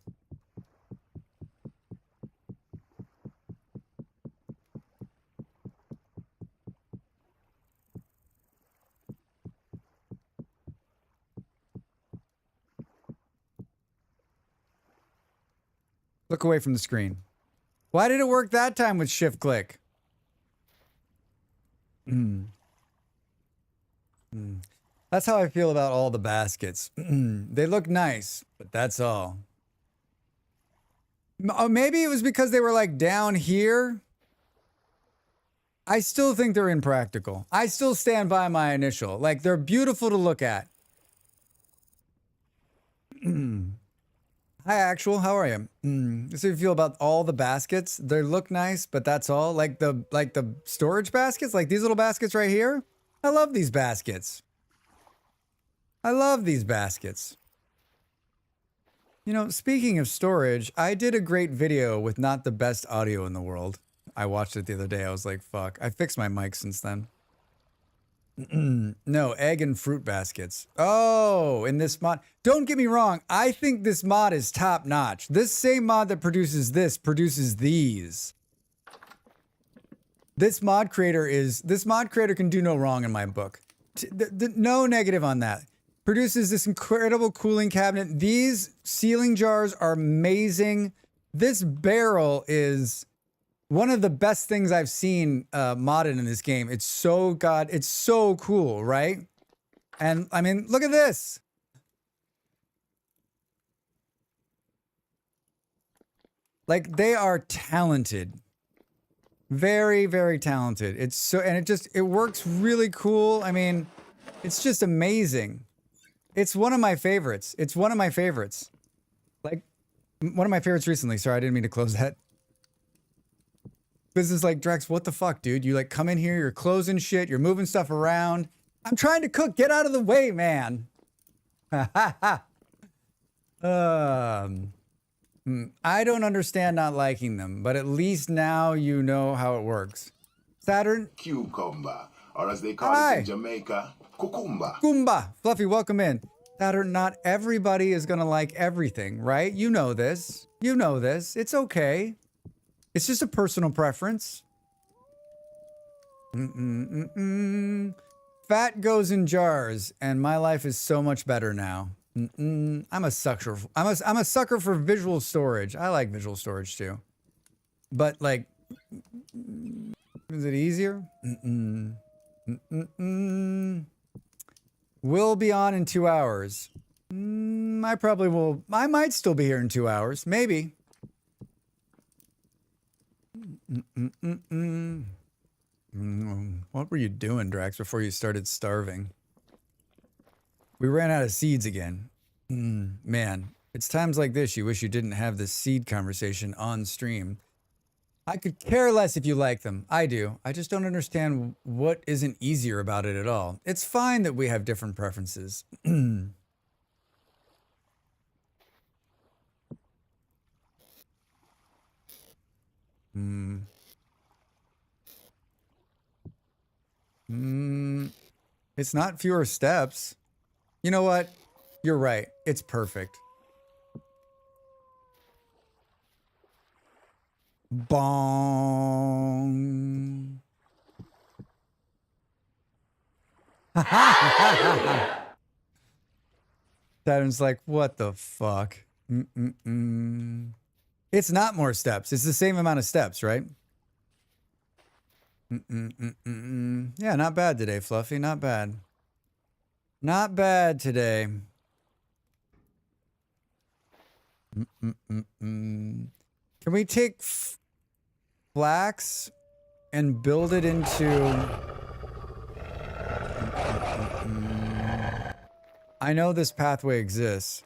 Look away from the screen. Why did it work that time with shift click? That's how I feel about all the baskets. They look nice, but that's all. Oh, maybe it was because they were like down here. I still think they're impractical. I still stand by my initial. Like, they're beautiful to look at. Hi, Actual. How are you? So you feel about all the baskets? They look nice, but that's all. Like the storage baskets, like these little baskets right here. I love these baskets. I love these baskets. You know, speaking of storage, I did a great video with not the best audio in the world. I watched it the other day. I was like, fuck. I fixed my mic since then. No, egg and fruit baskets. Oh, in this mod. Don't get me wrong. I think this mod is top notch. This same mod that produces this produces these. This mod creator can do no wrong in my book. No negative on that. Produces this incredible cooling cabinet. These sealing jars are amazing. This barrel is one of the best things I've seen modded in this game. It's so cool, right? And I mean, look at this. Like, they are talented. Very, very talented. It's so, and it works really cool. I mean, it's just amazing. It's one of my favorites. It's one of my favorites. Like, one of my favorites recently. Sorry, I didn't mean to close that. This is like, Drex, what the fuck, dude? You like come in here, you're closing shit, you're moving stuff around. I'm trying to cook. Get out of the way, man. I don't understand not liking them, but at least now you know how it works. Saturn? Cucumber, or as they call it in Jamaica, cucumba. Kumba. Fluffy, welcome in. Saturn, not everybody is gonna like everything, right? You know this. You know this. It's okay. It's just a personal preference. Fat goes in jars, and my life is so much better now. I'm a sucker. I'm a sucker for visual storage. I like visual storage too. But like, is it easier? Will be on in 2 hours. I probably will. I might still be here in 2 hours. Maybe. What were you doing, Drax, before you started starving? We ran out of seeds again. Man, it's times like this you wish you didn't have this seed conversation on stream. I could care less if you like them. I do. I just don't understand what isn't easier about it at all. It's fine that we have different preferences. It's not fewer steps. You know what? You're right. It's perfect. Bong. Saturn's like, what the fuck? It's not more steps. It's the same amount of steps, right? Yeah, not bad today, Fluffy. Not bad. Not bad today. Can we take flax and build it into... I know this pathway exists.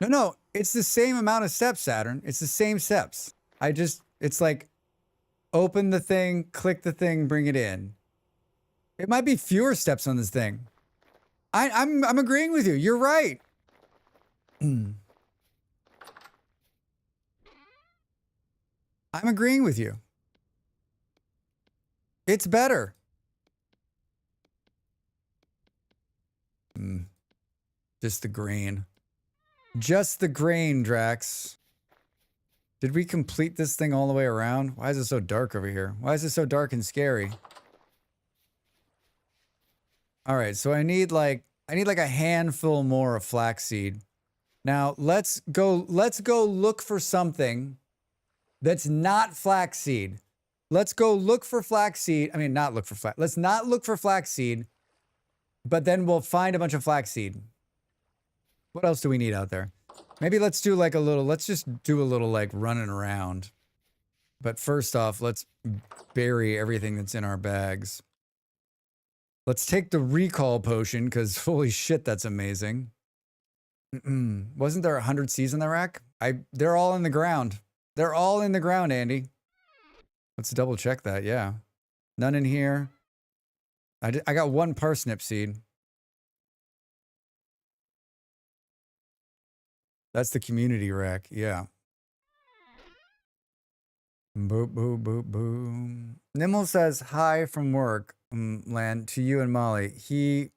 No, it's the same amount of steps, Saturn. It's the same steps. It's like, open the thing, click the thing, bring it in. It might be fewer steps on this thing. I'm agreeing with you. You're right. I'm agreeing with you. It's better. Just the grain. Just the grain, Drax. Did we complete this thing all the way around? Why is it so dark over here? Why is it so dark and scary? All right, so I need like a handful more of flaxseed. Now, let's go look for something that's not flaxseed. Let's go look for flaxseed. I mean, not look for flax. Let's not look for flaxseed, but then we'll find a bunch of flaxseed. What else do we need out there? Maybe let's do like a little, let's just do a little like running around. But first off, let's bury everything that's in our bags. Let's take the recall potion, because holy shit, that's amazing. Wasn't there 100 C's in the rack? They're all in the ground. They're all in the ground, Andy. Let's double check that, yeah. None in here. I got one parsnip seed. That's the community rack, yeah. Boop, boop, boop, boom. Nimble says, hi from work, Land, to you and Molly. He,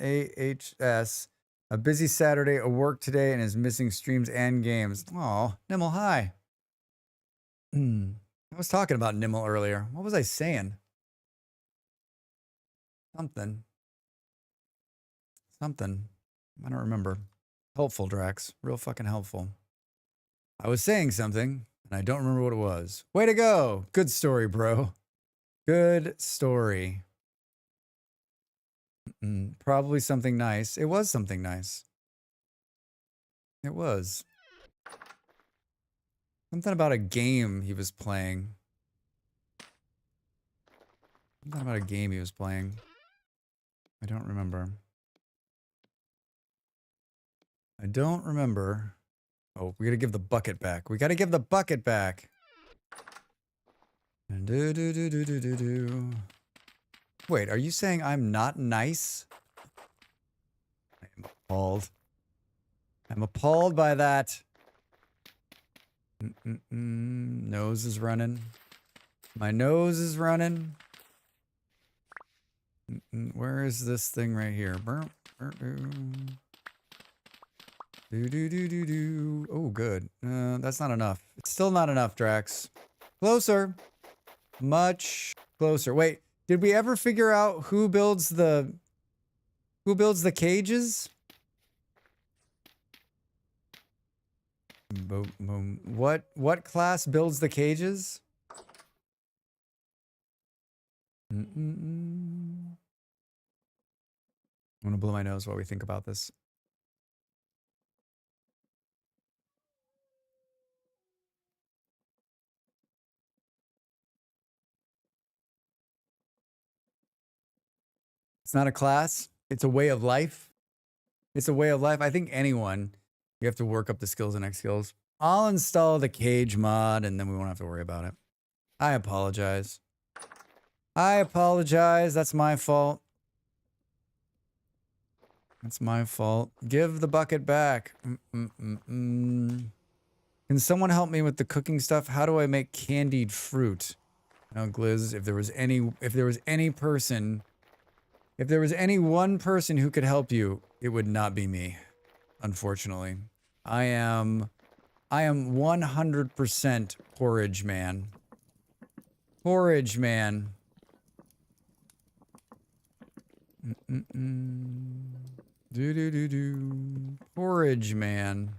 AHS, a busy Saturday at work today and is missing streams and games. Aw, Nimble, hi. I was talking about Nimble earlier. What was I saying? Something. I don't remember. Helpful, Drax. Real fucking helpful. I was saying something, and I don't remember what it was. Way to go! Good story, bro. Good story. Probably something nice. It was something nice. It was. Something about a game he was playing. Something about a game he was playing. I don't remember. I don't remember. Oh, we gotta give the bucket back. We gotta give the bucket back. Do. Wait, are you saying I'm not nice? I am appalled. I'm appalled by that. Nose is running. My nose is running. Where is this thing right here? Oh, good. That's not enough. It's still not enough, Drax. Closer. Much closer. Wait, did we ever figure out who builds the cages? What class builds the cages? I'm gonna blow my nose while we think about this. It's not a class. It's a way of life. It's a way of life. I think anyone, you have to work up the skills and next skills. I'll install the cage mod and then we won't have to worry about it. I apologize. I apologize. That's my fault. That's my fault. Give the bucket back. Can someone help me with the cooking stuff? How do I make candied fruit? Now, Gliz, if there was any one person who could help you, it would not be me. Unfortunately. I am 100% porridge man. Porridge man. Porridge man.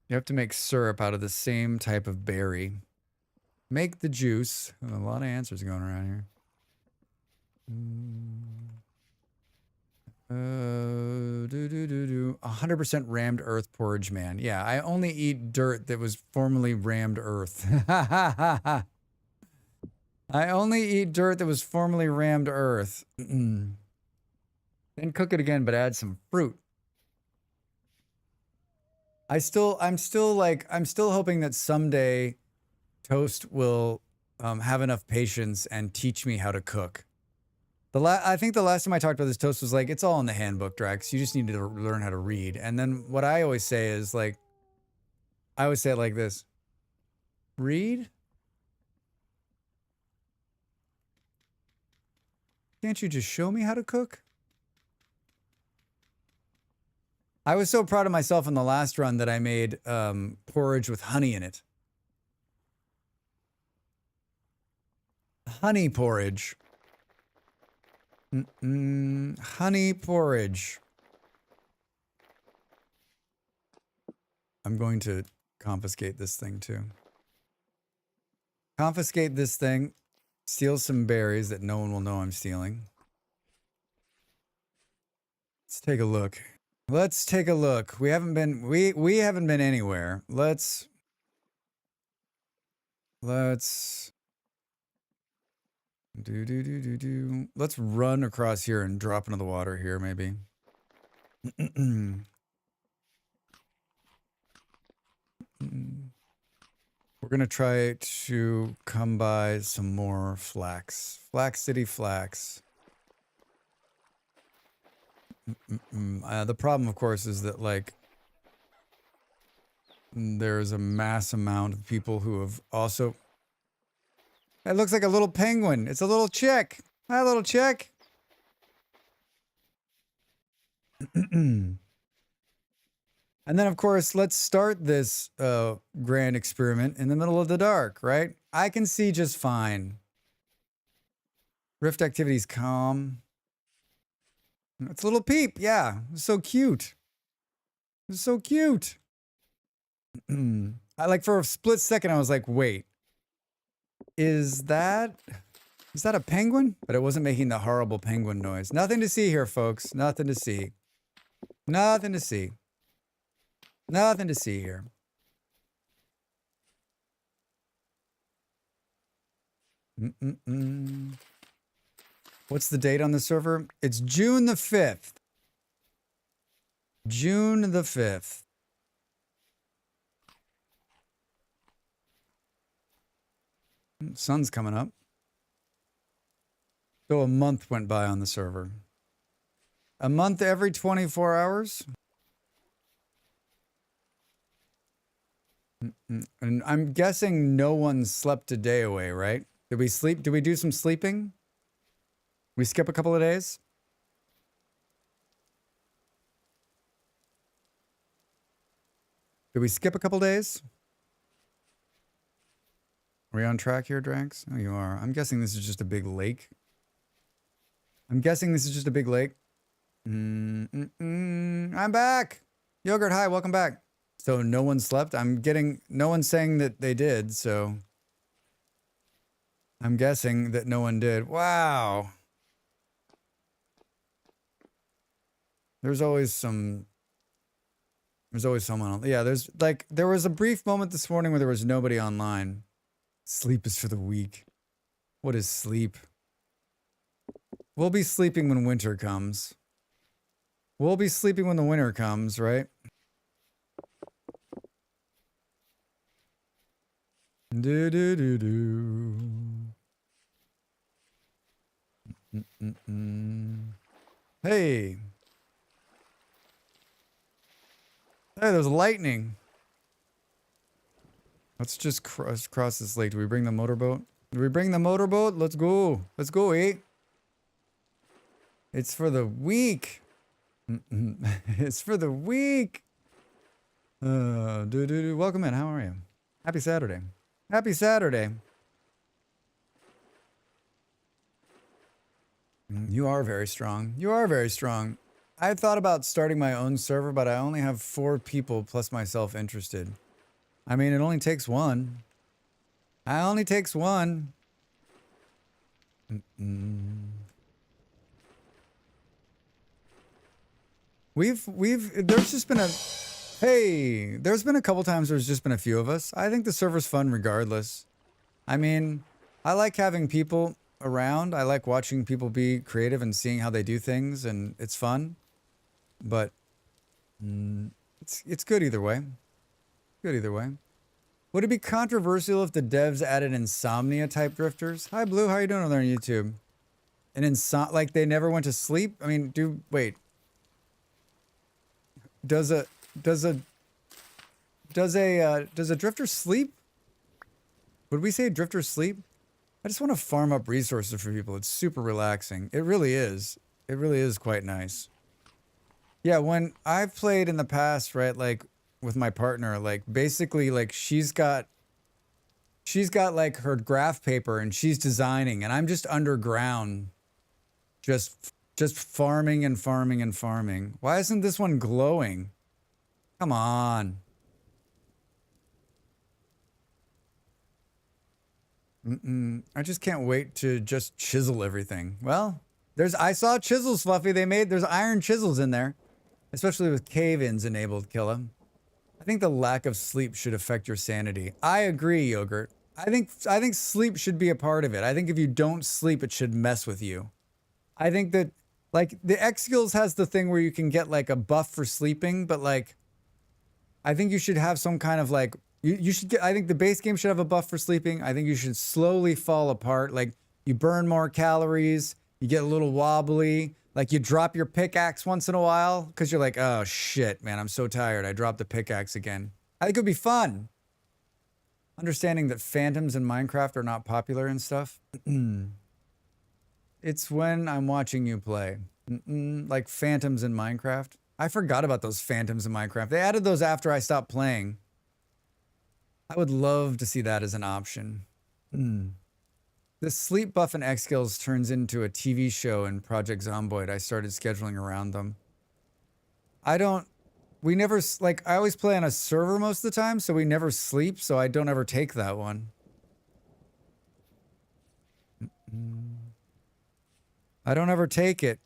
You have to make syrup out of the same type of berry. Make the juice. A lot of answers going around here. 100% rammed earth porridge man. Yeah, I only eat dirt that was formerly rammed earth. I only eat dirt that was formerly rammed earth. Then cook it again, but add some fruit. I'm still hoping that someday toast will have enough patience and teach me how to cook. I think the last time I talked about this toast was like, it's all in the handbook, Drax. You just need to learn how to read. And then what I always say is like, I always say it like this. Read? Can't you just show me how to cook? I was so proud of myself in the last run that I made porridge with honey in it. Honey porridge. Honey porridge. I'm going to confiscate this thing too. Confiscate this thing. Steal some berries that no one will know I'm stealing. Let's take a look. Let's take a look. We haven't been we haven't been anywhere. Let's Let's run across here and drop into the water here, maybe. We're gonna try to come by some more flax. Flax City flax. The problem, of course, is that, like, there's a mass amount of people who have also... It looks like a little penguin. It's a little chick. Hi, little chick. And then, of course, let's start this grand experiment in the middle of the dark, right? I can see just fine. Rift activity's calm. It's a little peep, yeah. It's so cute. It's so cute. I like for a split second I was like, wait. Is that a penguin? But it wasn't making the horrible penguin noise. Nothing to see here, folks. Nothing to see. Nothing to see. Nothing to see here. What's the date on the server? It's June the 5th. June the 5th. Sun's coming up. So a month went by on the server. A month every 24 hours? And I'm guessing no one slept a day away, right? Did we sleep? Did we do some sleeping? We skip a couple of days? Did we skip a couple days? Are we on track here, Drax? Oh, you are. I'm guessing this is just a big lake. I'm guessing this is just a big lake. I'm back! Yogurt, hi, welcome back. So no one slept? I'm getting... No one's saying that they did, so... I'm guessing that no one did. Wow! There's always some... There's always someone on... Yeah, there's... Like, there was a brief moment this morning where there was nobody online. Sleep is for the weak. What is sleep? We'll be sleeping when winter comes. We'll be sleeping when the winter comes, right? Do do do do. Hey. Hey, there's lightning. Let's just cross this lake. Do we bring the motorboat? Do we bring the motorboat? Let's go. Let's go, eh? It's for the weak. It's for the weak. Welcome in. How are you? Happy Saturday. Happy Saturday. You are very strong. You are very strong. I thought about starting my own server, but I only have 4 people plus myself interested. I mean, it only takes one. It only takes one. There's just been there's been a couple times there's just been a few of us. I think the server's fun regardless. I mean, I like having people around. I like watching people be creative and seeing how they do things, and it's fun. But it's good either way. Good either way. Would it be controversial if the devs added insomnia type drifters? Hi Blue, how you doing over there on YouTube? And like they never went to sleep? I mean, wait. Does a drifter sleep? Would we say drifters sleep? I just want to farm up resources for people. It's super relaxing. It really is. It really is quite nice. Yeah, when I've played in the past, right, like with my partner, like basically like she's got like her graph paper and she's designing and I'm just underground just farming and farming and farming. Why isn't this one glowing? Come on. I just can't wait to just chisel everything. Well, I saw chisels, Fluffy. There's iron chisels in there, especially with cave-ins enabled, Killa. I think the lack of sleep should affect your sanity. I agree, Yogurt. I think sleep should be a part of it. I think if you don't sleep, it should mess with you. I think that, like, the X Skills has the thing where you can get, like, a buff for sleeping, but, like, I think you should have some kind of, like, you should get, I think the base game should have a buff for sleeping. I think you should slowly fall apart. Like, you burn more calories, you get a little wobbly, like, you drop your pickaxe once in a while, because you're like, oh, shit, man, I'm so tired. I dropped the pickaxe again. I think it would be fun. Understanding that phantoms in Minecraft are not popular and stuff. It's when I'm watching you play. Like phantoms in Minecraft. I forgot about those phantoms in Minecraft. They added those after I stopped playing. I would love to see that as an option. The sleep buff in X Skills turns into a TV show in Project Zomboid. I started scheduling around them. We never, like, I always play on a server most of the time, so we never sleep, so I don't ever take that one. I don't ever take it.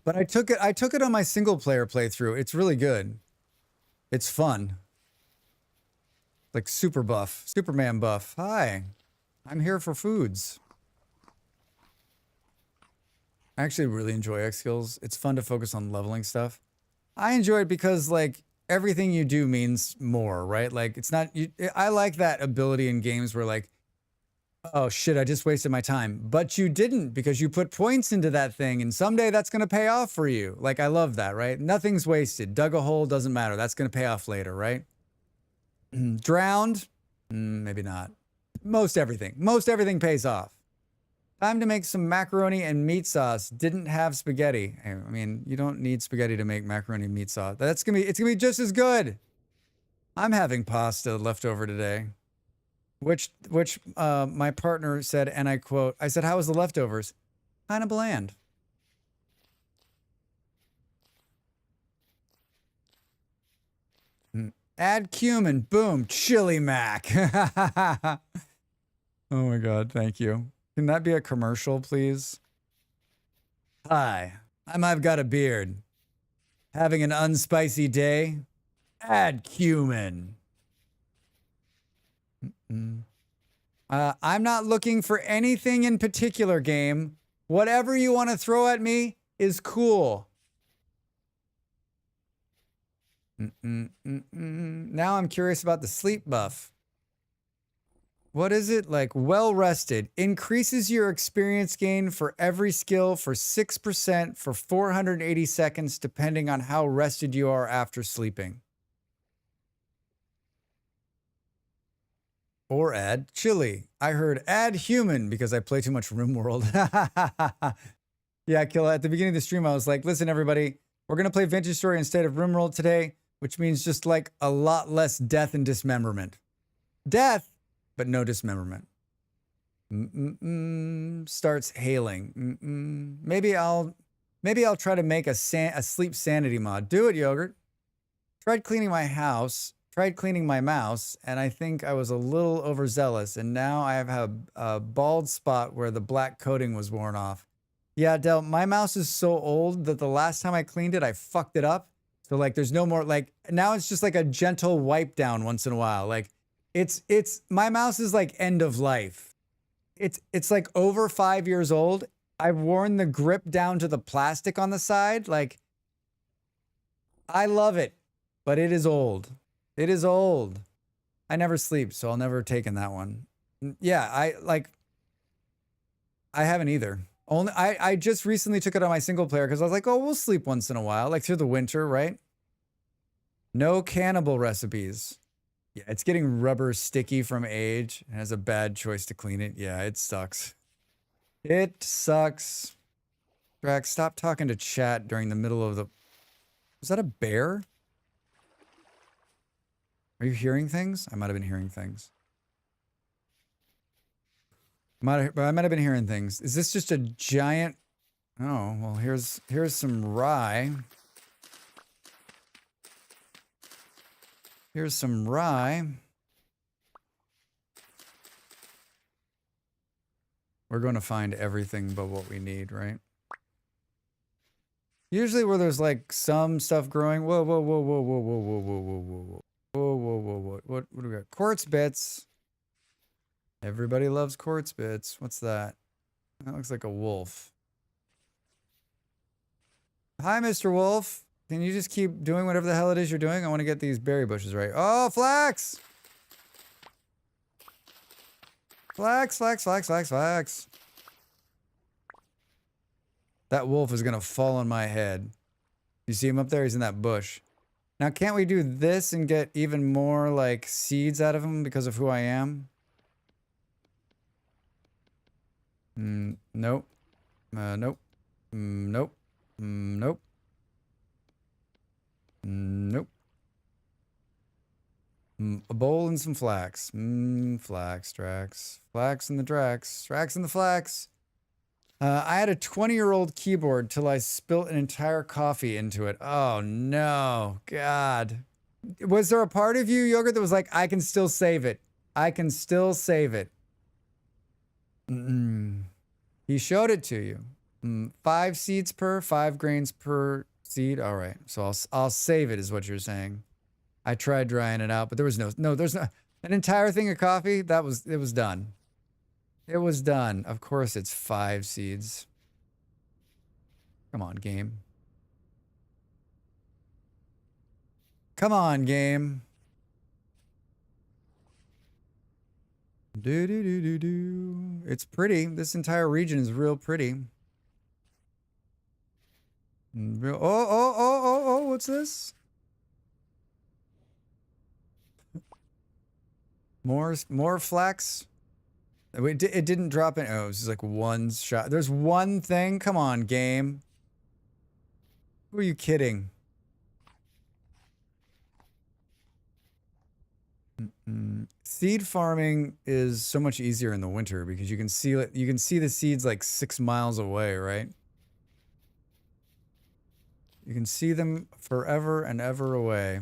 But I took it on my single player playthrough. It's really good. It's fun. Like super buff, Superman buff. Hi, I'm here for foods. I actually really enjoy X Skills. It's fun to focus on leveling stuff. I enjoy it because, like, everything you do means more, right? Like, it's not, I like that ability in games where, like, oh shit, I just wasted my time. But you didn't, because you put points into that thing and someday that's going to pay off for you. Like, I love that, right? Nothing's wasted. Dug a hole, doesn't matter. That's going to pay off later, right? Drowned? Maybe not. Most everything pays off. Time to make some macaroni and meat sauce. Didn't have spaghetti. I mean, you don't need spaghetti to make macaroni and meat sauce. It's gonna be just as good. I'm having pasta left over today. Which my partner said, and I quote, I said, how was the leftovers? Kind of bland. Add cumin, boom, chili mac. Oh my God, thank you. Can that be a commercial, please? Hi, I've got a beard. Having an unspicy day? Add cumin. I'm not looking for anything in particular, game. Whatever you want to throw at me is cool. Now I'm curious about the sleep buff. What is it? Like, well rested. Increases your experience gain for every skill for 6% for 480 seconds, depending on how rested you are after sleeping. Or add chili. I heard add human because I play too much RimWorld. Yeah, Killa, at the beginning of the stream, I was like, listen, everybody, we're going to play Vintage Story instead of RimWorld today, which means just like a lot less death and dismemberment. Death, but no dismemberment. Starts hailing. Maybe I'll try to make a sleep sanity mod. Do it, Yogurt. Tried cleaning my house. Tried cleaning my mouse, and I think I was a little overzealous, and now I have a bald spot where the black coating was worn off. Yeah, Del, my mouse is so old that the last time I cleaned it, I fucked it up. So, like, there's no more, like, now it's just like a gentle wipe down once in a while. Like, my mouse is like end of life. It's like over 5 years old. I've worn the grip down to the plastic on the side. Like, I love it. but it is old. It is old. I never sleep, so I'll never take in that one. Yeah, I haven't either. Only I just recently took it on my single player because I was like, oh, we'll sleep once in a while, like through the winter, right? No cannibal recipes. Yeah, it's getting rubber sticky from age. It has a bad choice to clean it. Yeah, it sucks. It sucks. Drax, stop talking to chat during the middle of the... Was that a bear? Are you hearing things? I might have been hearing things. I might have been hearing things. Is this just a giant... Oh, well, here's some rye. Here's some rye. We're going to find everything but what we need, right? Usually where there's like some stuff growing. Whoa, whoa, whoa, whoa, whoa, whoa, whoa, whoa, whoa, whoa, whoa. Whoa, whoa, whoa, whoa. What do we got? Quartz bits. Everybody loves quartz bits. What's that? That looks like a wolf. Hi, Mr. Wolf. Can you just keep doing whatever the hell it is you're doing? I want to get these berry bushes right. Oh, flax! Flax, flax, flax, flax, flax. That wolf is going to fall on my head. You see him up there? He's in that bush. Now, can't we do this and get even more, like, seeds out of him because of who I am? Nope. Nope. Nope. Nope. Nope. A bowl and some flax. Flax, Drax. Flax and the Drax. Drax and the flax. I had a 20-year-old keyboard till I spilt an entire coffee into it. Oh, no. God. Was there a part of you, Yogurt, that was like, I can still save it? I can still save it. He showed it to you. 5 seeds per, 5 grains per seed. All right. So I'll save it is what you're saying. I tried drying it out, but there's no, an entire thing of coffee. It was done. It was done. Of course it's 5 seeds. Come on, game. Come on, game. Do. It's pretty. This entire region is real pretty. Oh, what's this? More flax. It didn't drop in. Oh, it was just like one shot. There's one thing. Come on, game. Who are you kidding? Seed farming is so much easier in the winter because you can see it. You can see the seeds like 6 miles away, right? You can see them forever and ever away.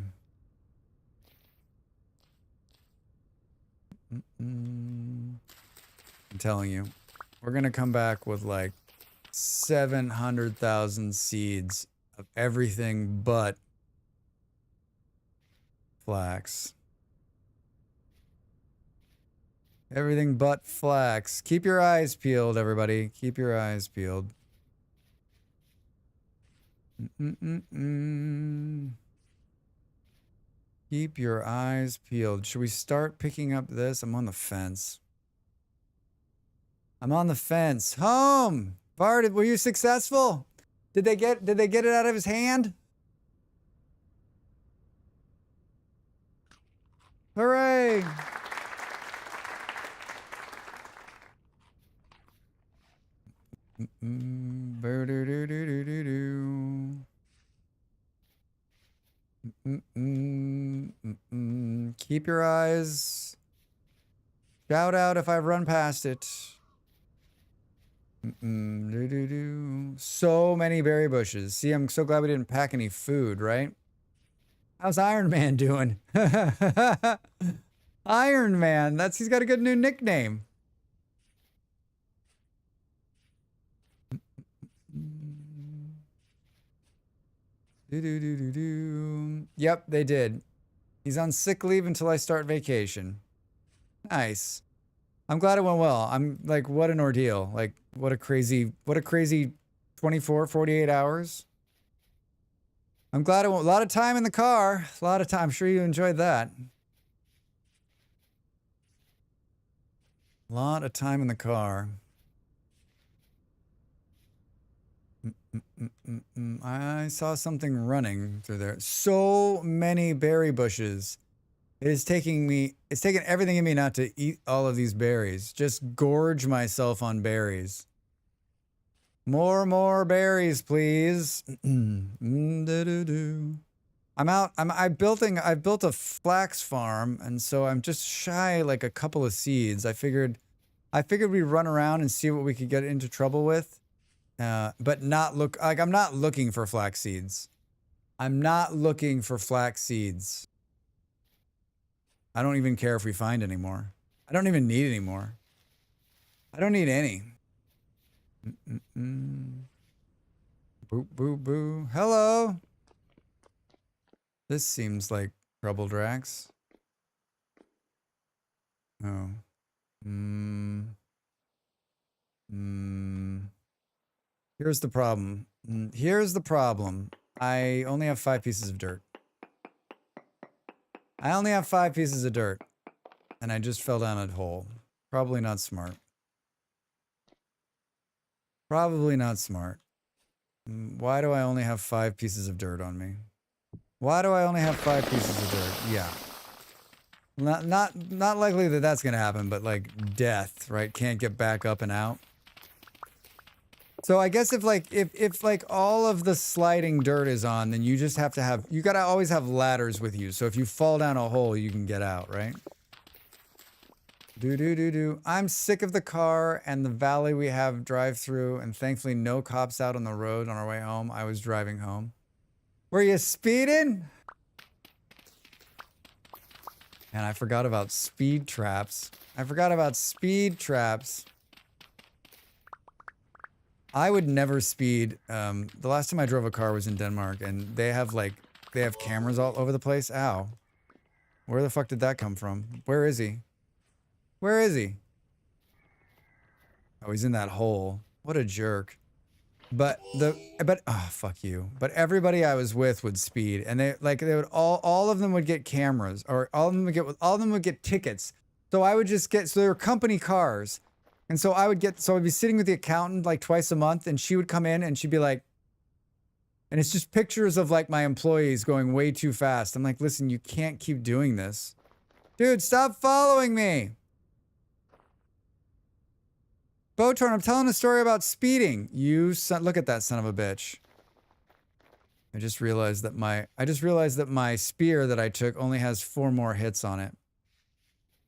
I'm telling you, we're gonna come back with like 700,000 seeds of everything but flax. Everything but flax. Keep your eyes peeled, everybody. Keep your eyes peeled. Keep your eyes peeled. Should we start picking up this? I'm on the fence. I'm on the fence. Home! Bart, were you successful? Did they get it out of his hand? Hooray! Keep your eyes. Shout out if I run past it. So many berry bushes. See, I'm so glad we didn't pack any food, right? How's Iron Man doing? Iron Man. He's got a good new nickname. Yep, they did. He's on sick leave until I start vacation. Nice. I'm glad it went well. I'm like, what an ordeal. Like, what a crazy 24, 48 hours. I'm glad it went. A lot of time in the car. A lot of time. I'm sure you enjoyed that. A lot of time in the car. I saw something running through there. So many berry bushes. It's taking everything in me not to eat all of these berries. Just gorge myself on berries. More berries, please. I've built a flax farm, and so I'm just shy like a couple of seeds. I figured we'd run around and see what we could get into trouble with. But not look like I'm not looking for flax seeds. I'm not looking for flax seeds. I don't even care if we find any more. I don't even need any more. I don't need any. Boo, boo, boo. Hello. This seems like trouble, Drax. Oh. Here's the problem. Here's the problem. I only have 5 pieces of dirt. I only have 5 pieces of dirt. And I just fell down a hole. Probably not smart. Probably not smart. Why do I only have 5 pieces of dirt on me? Why do I only have 5 pieces of dirt? Yeah. Not likely that that's gonna happen, but like death, right? Can't get back up and out. So I guess if like all of the sliding dirt is on, then you just have to have, you gotta always have ladders with you. So if you fall down a hole, you can get out, right? I'm sick of the car and the valley we have drive through, and thankfully no cops out on the road on our way home. I was driving home. Were you speeding? And I forgot about speed traps. I would never speed. The last time I drove a car was in Denmark, and they have cameras all over the place. Ow. Where the fuck did that come from? Where is he? Where is he? Oh, he's in that hole. What a jerk. But oh, fuck you. But everybody I was with would speed, and they would all of them would get cameras, or all of them would get tickets. So I would just get, so they were company cars. And so I'd be sitting with the accountant like twice a month, and she would come in and she'd be like, and it's just pictures of like my employees going way too fast. I'm like, listen, you can't keep doing this. Dude, stop following me. Botorn, I'm telling a story about speeding. You son, look at that son of a bitch. I just realized that my spear that I took only has 4 more hits on it.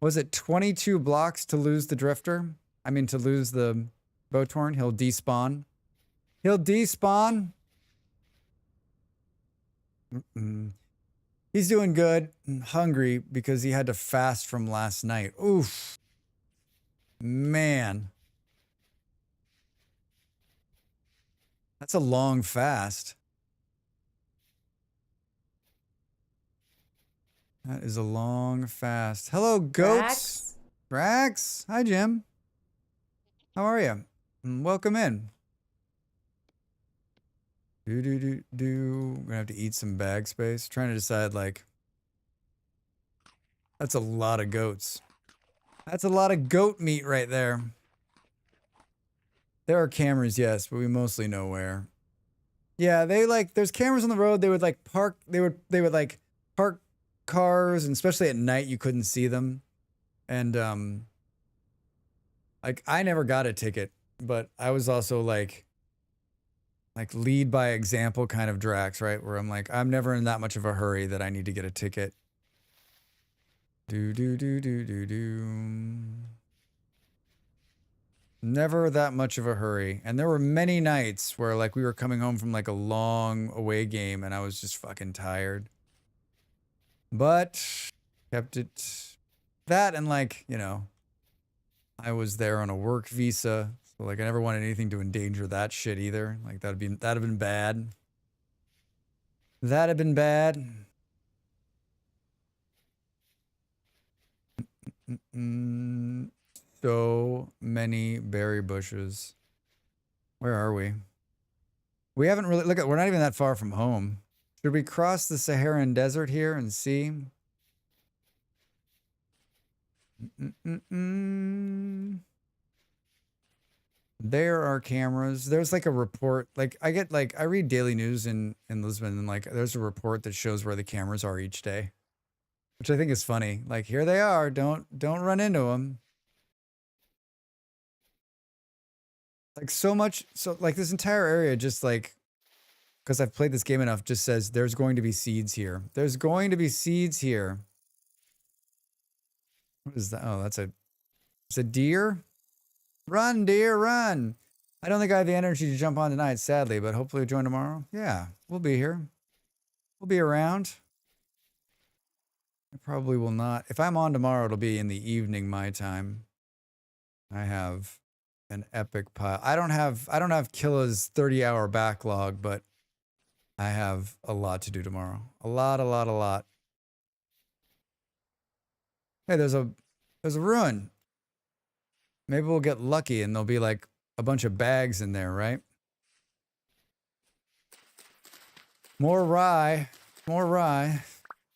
Was it 22 blocks to lose the drifter? I mean, to lose the Botorn. He'll despawn. He'll despawn. He's doing good. Hungry because he had to fast from last night. Oof. Man. That's a long fast. That is a long fast. Hello, goats. Drax. Hi, Jim. How are you? Welcome in. I'm gonna have to eat some bag space. Trying to decide, like, that's a lot of goats. That's a lot of goat meat right there. There are cameras, yes, but we mostly know where. Yeah, there's cameras on the road. They would park cars, and especially at night you couldn't see them. And I never got a ticket, but I was also like lead by example kind of Drax, right? Where I'm like, I'm never in that much of a hurry that I need to get a ticket. Never that much of a hurry. And there were many nights where we were coming home from a long away game and I was just fucking tired. But kept it that, and I was there on a work visa. So I never wanted anything to endanger that shit either. That'd have been bad. That'd have been bad. So many berry bushes. Where are we? We haven't really we're not even that far from home. Should we cross the Saharan desert here and see? There are cameras. There's like a report. Like I read daily news in Lisbon, and like there's a report that shows where the cameras are each day, which I think is funny. Like here they are. Don't run into them. Like so much. So like this entire area just like, because I've played this game enough, just says there's going to be seeds here. There's going to be seeds here. What is that? Oh, it's a deer. Run, deer, run. I don't think I have the energy to jump on tonight, sadly, but hopefully you'll join tomorrow. Yeah, we'll be here. We'll be around. I probably will not. If I'm on tomorrow, it'll be in the evening, my time. I have an epic pile. I don't have Killa's 30-hour backlog, but I have a lot to do tomorrow. A lot. Hey, there's a ruin. Maybe we'll get lucky and there'll be like a bunch of bags in there, right? More rye.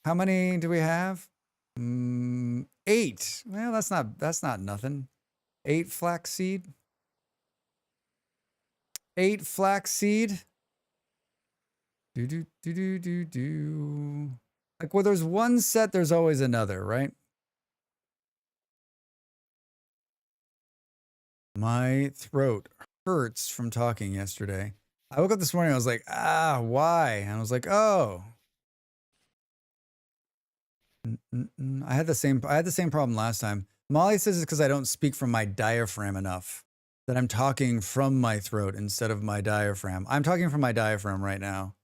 How many do we have? 8. Well, that's not nothing. 8 flaxseed. 8 flaxseed. Do. Like, well, there's one set, there's always another, right? My throat hurts from talking yesterday. I woke up this morning, I was like, why? And I was like, oh. I had the same problem last time. Molly says it's because I don't speak from my diaphragm enough. That I'm talking from my throat instead of my diaphragm. I'm talking from my diaphragm right now.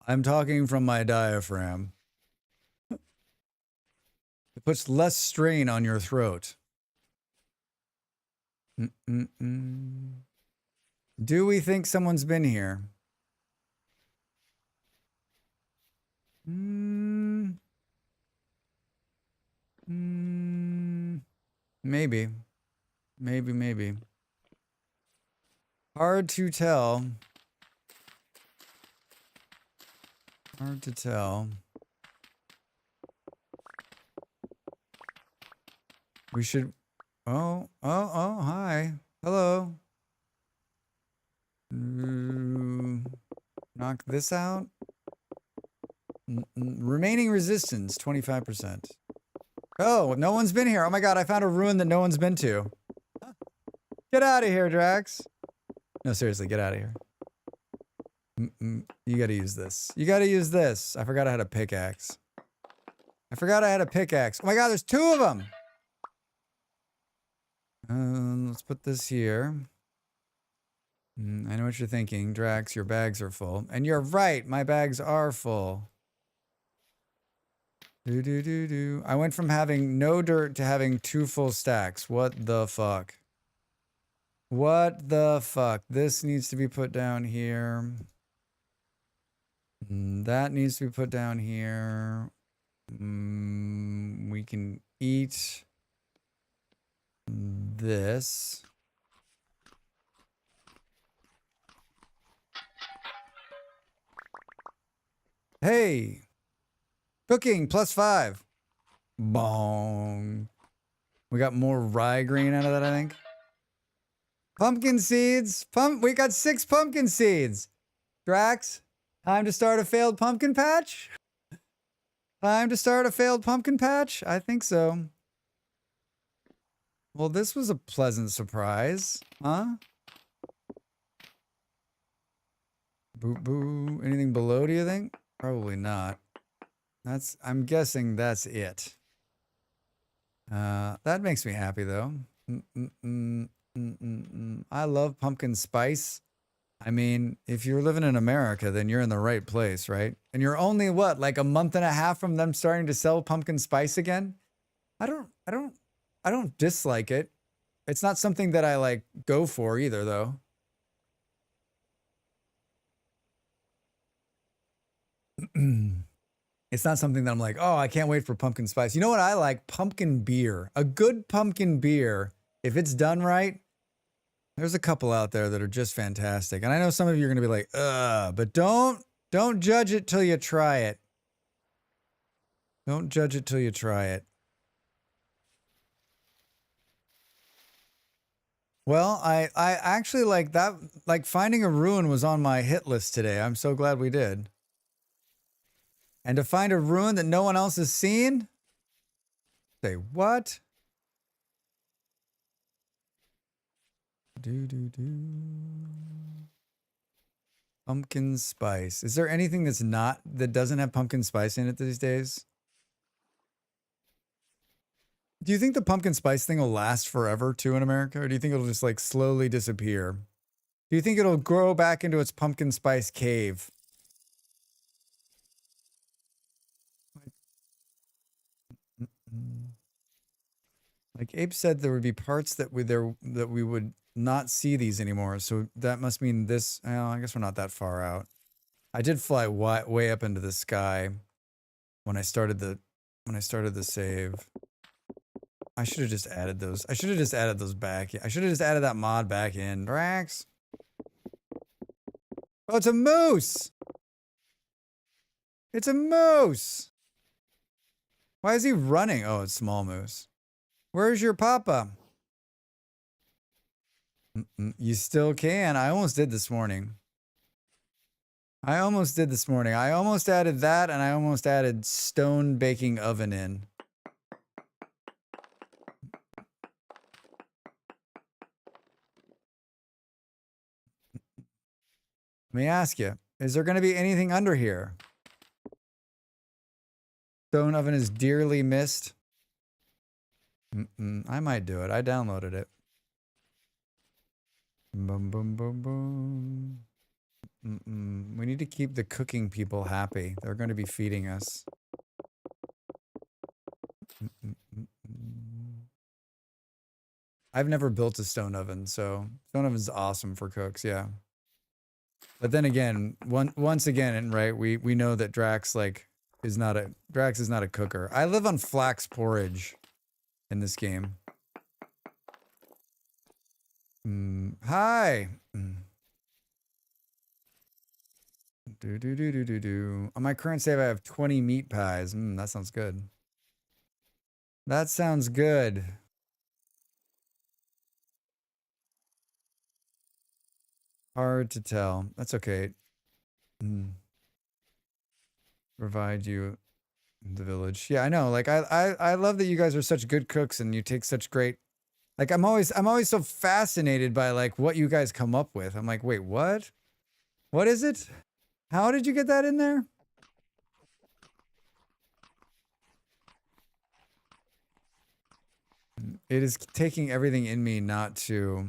I'm talking from my diaphragm. It puts less strain on your throat. Do we think someone's been here? Maybe. Hard to tell. We should... Oh, hi. Hello. Knock this out. Remaining resistance, 25%. Oh, no one's been here. Oh my god, I found a ruin that no one's been to. Get out of here, Drax. No, seriously, get out of here. You gotta use this. I forgot I had a pickaxe. Oh my god, there's 2 of them! Let's put this here. I know what you're thinking, Drax. Your bags are full. And you're right, my bags are full. I went from having no dirt to having 2 full stacks. What the fuck? This needs to be put down here. That needs to be put down here. We can eat this. Hey! Cooking, +5. Bong. We got more rye grain out of that, I think. Pumpkin seeds. We got 6 pumpkin seeds. Drax, time to start a failed pumpkin patch? I think so. Well, this was a pleasant surprise, huh? Boo. Anything below, do you think? Probably not. I'm guessing that's it. That makes me happy, though. I love pumpkin spice. I mean, if you're living in America, then you're in the right place, right? And you're only what, like a month and a half from them starting to sell pumpkin spice again? I don't dislike it. It's not something that I like go for either, though. It's not something that I'm like, oh, I can't wait for pumpkin spice. You know what I like? Pumpkin beer. A good pumpkin beer, if it's done right, there's a couple out there that are just fantastic. And I know some of you are going to be like, but don't Don't judge it till you try it. Don't judge it till you try it. Well, I actually like that, like finding a ruin was on my hit list today. I'm so glad we did. And to find a ruin that no one else has seen? Say what? Do. Pumpkin spice. Is there anything that doesn't have pumpkin spice in it these days? Do you think the pumpkin spice thing will last forever too in America? Or do you think it'll just like slowly disappear? Do you think it'll grow back into its pumpkin spice cave? Like Abe said, there would be parts that we would not see these anymore. So that must mean this. Well, I guess we're not that far out. I did fly way up into the sky when I started the save. I should have just added those. I should have just added those back. I should have just added that mod back in. Drax. Oh, it's a moose. It's a moose. Why is he running? Oh, it's small moose. Where's your papa? You still can. I almost did this morning. I almost added that, and I almost added stone baking oven in. Let me ask you, is there going to be anything under here? Stone oven is dearly missed. I might do it. I downloaded it. Boom, boom, boom, boom. We need to keep the cooking people happy. They're going to be feeding us. I've never built a stone oven, so stone oven's awesome for cooks, yeah. But then again, once again, right, we know that Drax is not a cooker. I live on flax porridge in this game. Hi. Do. On my current save, I have 20 meat pies. That sounds good. That sounds good. Hard to tell. That's okay. Provide you the village. Yeah, I know. Like I love that you guys are such good cooks and you take such great. Like I'm always so fascinated by like what you guys come up with. I'm like, wait, what? What is it? How did you get that in there? It is taking everything in me not to.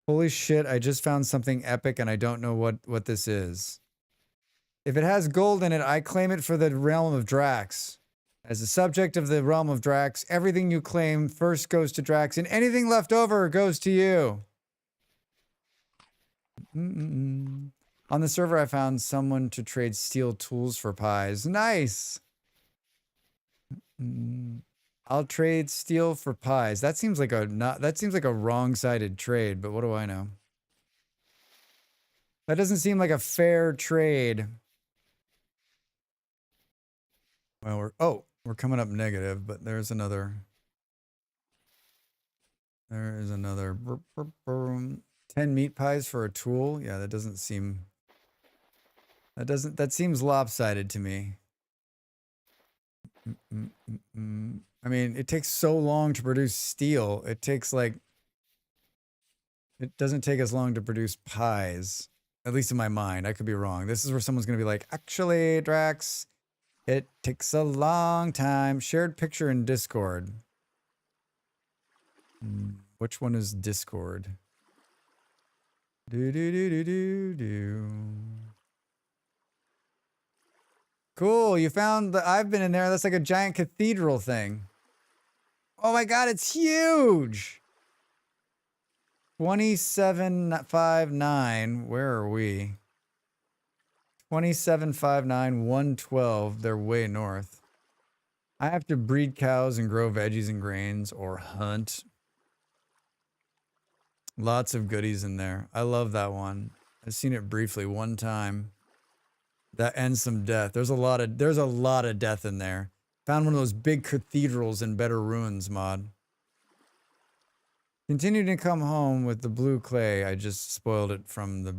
Holy shit, I just found something epic and I don't know what this is. If it has gold in it, I claim it for the realm of Drax. As the subject of the realm of Drax, everything you claim first goes to Drax, and anything left over goes to you. On the server, I found someone to trade steel tools for pies. Nice! I'll trade steel for pies. That seems like a wrong-sided trade, but what do I know? That doesn't seem like a fair trade. Well, we're coming up negative, but there's another. There is another 10 meat pies for a tool. Yeah, that doesn't seem. That seems lopsided to me. I mean, it takes so long to produce steel. It doesn't take as long to produce pies. At least in my mind. I could be wrong. This is where someone's going to be like, actually, Drax, it takes a long time. Shared picture in Discord. Which one is Discord? Do. Cool, you found the. I've been in there. That's like a giant cathedral thing. Oh my god, it's huge! 2759. Where are we? 2759, 112. They're way north. I have to breed cows and grow veggies and grains or hunt. Lots of goodies in there. I love that one. I've seen it briefly one time. That ends some death. There's a lot of death in there. Found one of those big cathedrals in Better Ruins mod. Continued to come home with the blue clay. I just spoiled it from the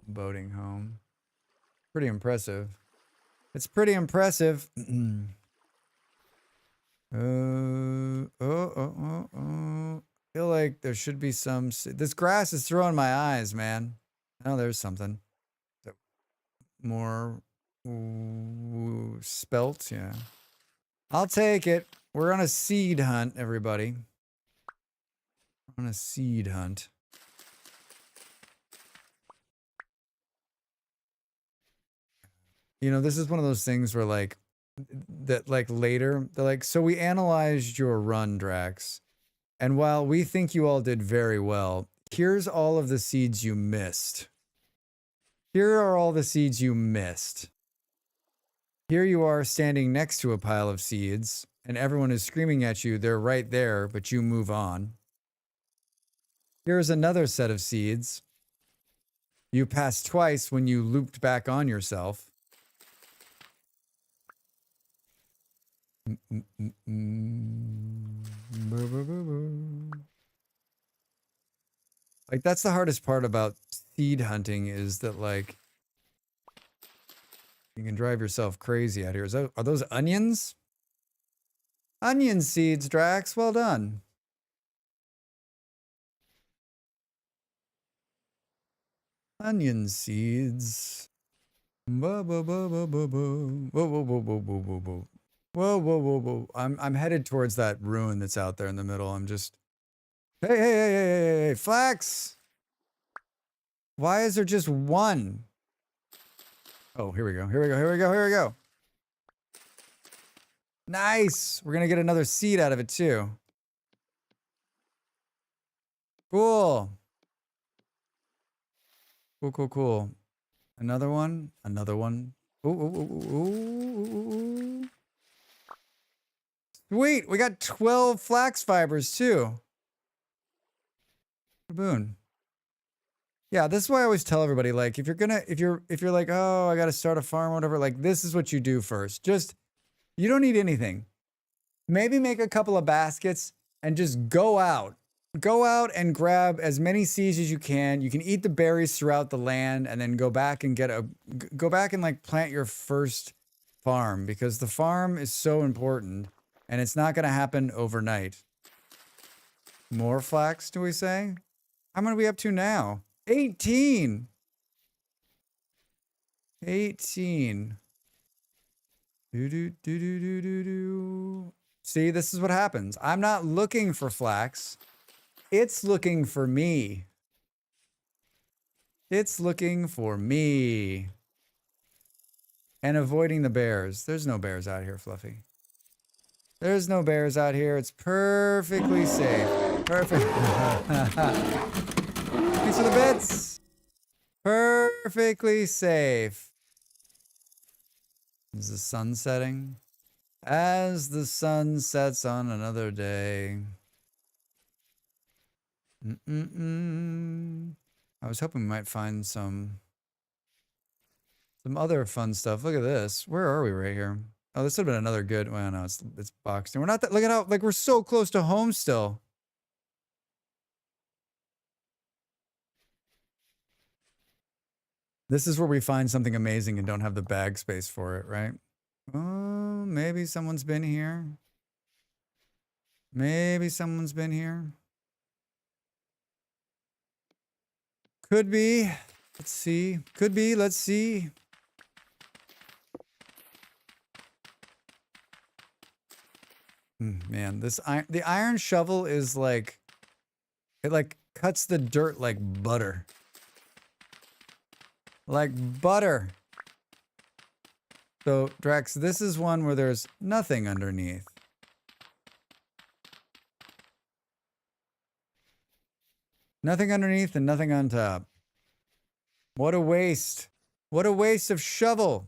boating home. Pretty impressive. It's pretty impressive. Feel like there should be some. This grass is throwing my eyes, man. Oh, there's something. More spelt, yeah. I'll take it. We're on a seed hunt, everybody. On a seed hunt. You know, this is one of those things where like later, they're like, so we analyzed your run, Drax. And while we think you all did very well, here's all of the seeds you missed. Here are all the seeds you missed. Here you are standing next to a pile of seeds, and everyone is screaming at you, they're right there, but you move on. Here's another set of seeds. You passed twice when you looped back on yourself. Like, that's the hardest part about seed hunting is that, like, you can drive yourself crazy out here. Are those onions? Onion seeds, Drax. Well done. Onion seeds. Whoa, whoa, whoa, whoa, whoa, whoa. Whoa, whoa, whoa, whoa, whoa, whoa, whoa. Whoa, whoa, whoa, whoa. I'm headed towards that ruin that's out there in the middle. I'm just... Hey, Flax! Why is there just one? Oh, here we go. Nice! We're gonna get another seed out of it, too. Cool. Cool. Another one. Ooh. Sweet! We got 12 flax fibers, too. Boon. Yeah, this is why I always tell everybody, like, if you're like, oh, I gotta start a farm or whatever, like, this is what you do first. Just, you don't need anything. Maybe make a couple of baskets and just go out. Go out and grab as many seeds as you can. You can eat the berries throughout the land and then go back and like plant your first farm, because the farm is so important and it's not gonna happen overnight. More flax, do we say? How many are we up to now? 18. 18. Do. See, this is what happens. I'm not looking for flax. It's looking for me. It's looking for me. And avoiding the bears. There's no bears out here, Fluffy. There's no bears out here. It's perfectly safe. Perfect. Thanks for the bits. Perfectly safe. Is the sun setting? As the sun sets on another day. I was hoping we might find some other fun stuff. Look at this. Where are we right here? Oh, this would have been another good. Well, no, it's boxed in. We're not that. Look at how, like, we're so close to home still. This is where we find something amazing and don't have the bag space for it, right? Oh, maybe someone's been here. Maybe someone's been here. Could be. Let's see. Could be. Let's see. Man, the iron shovel is like, it like cuts the dirt like butter. Like butter. So, Drax, this is one where there's nothing underneath. Nothing underneath and nothing on top. What a waste. What a waste of shovel.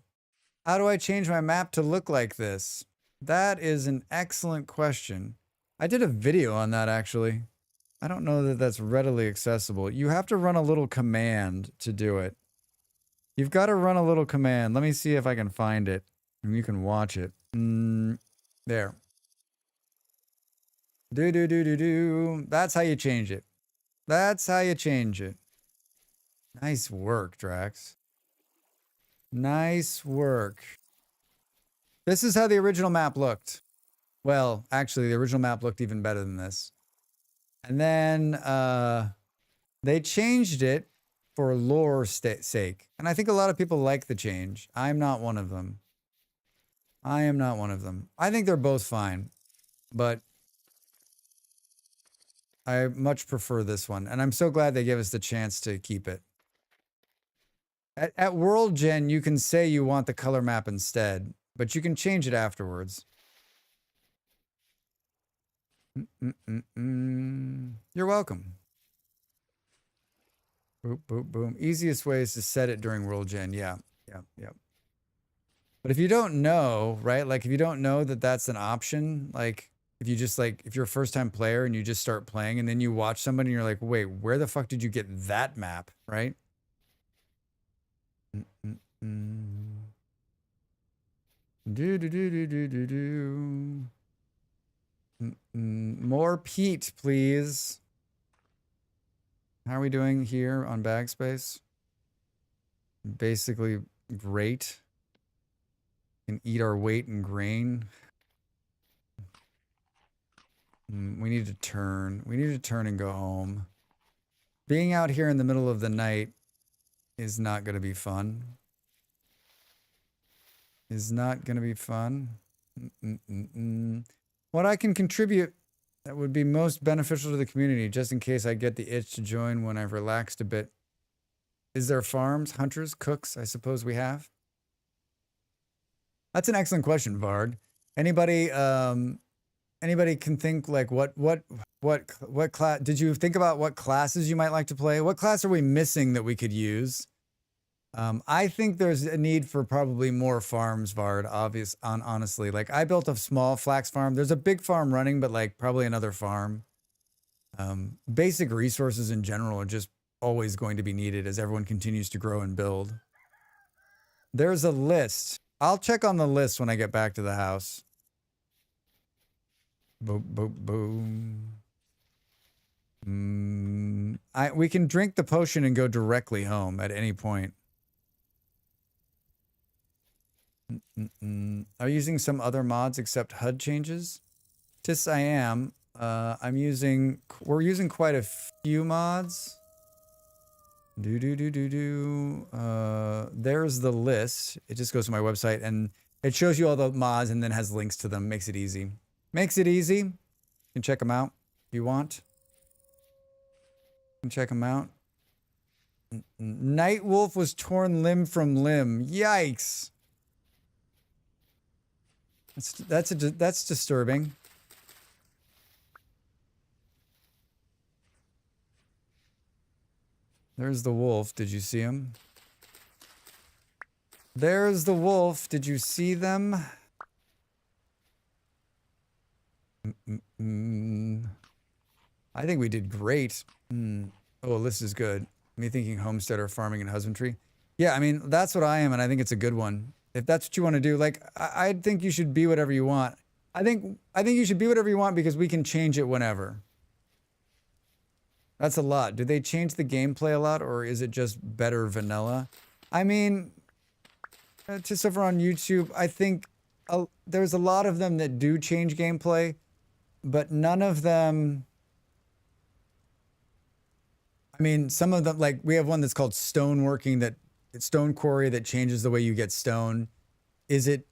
How do I change my map to look like this? That is an excellent question. I did a video on that, actually. I don't know that that's readily accessible. You have to run a little command to do it. You've got to run a little command. Let me see if I can find it. And you can watch it. There. Do. That's how you change it. That's how you change it. Nice work, Drax. Nice work. This is how the original map looked. Well, actually, the original map looked even better than this. And then they changed it for lore's sake. And I think a lot of people like the change. I'm not one of them. I am not one of them. I think they're both fine. But I much prefer this one. And I'm so glad they gave us the chance to keep it. At World Gen, you can say you want the color map instead, but you can change it afterwards. You're welcome. Boop, boop, boom. Easiest way is to set it during World Gen. Yeah. But if you don't know, right? Like if you don't know that that's an option, like if you just like, if you're a first time player and you just start playing and then you watch somebody and you're like, wait, where the fuck did you get that map? Right? More peat, please. How are we doing here on bag space? Basically great. Can eat our weight in grain. We need to turn. We need to turn and go home. Being out here in the middle of the night is not going to be fun. Is not going to be fun. What I can contribute that would be most beneficial to the community, just in case I get the itch to join when I've relaxed a bit. Is there farms, hunters, cooks? I suppose we have. That's an excellent question, Vard. Anybody can think like what class? Did you think about what classes you might like to play? What class are we missing that we could use? I think there's a need for probably more farms, Vard, honestly. Like I built a small flax farm. There's a big farm running, but like probably another farm. Basic resources in general are just always going to be needed as everyone continues to grow and build. There's a list. I'll check on the list when I get back to the house. Boom, boom, boom. We can drink the potion and go directly home at any point. Are you using some other mods except HUD changes? Tis I am. We're using quite a few mods. There's the list. It just goes to my website and it shows you all the mods and then has links to them. Makes it easy. Makes it easy. You can check them out if you want. You can check them out. Night Wolf was torn limb from limb. Yikes. That's disturbing. There's the wolf. Did you see him? There's the wolf. Did you see them? I think we did great. Oh, this is good. Me thinking homesteader, farming, and husbandry. Yeah, I mean, that's what I am, and I think it's a good one. If that's what you want to do, like, I think you should be whatever you want. I think you should be whatever you want because we can change it whenever. That's a lot. Do they change the gameplay a lot, or is it just better vanilla? I mean, just over on YouTube, I think there's a lot of them that do change gameplay, but none of them... I mean, some of them, like, we have one that's called stoneworking, stone quarry that changes the way you get stone. It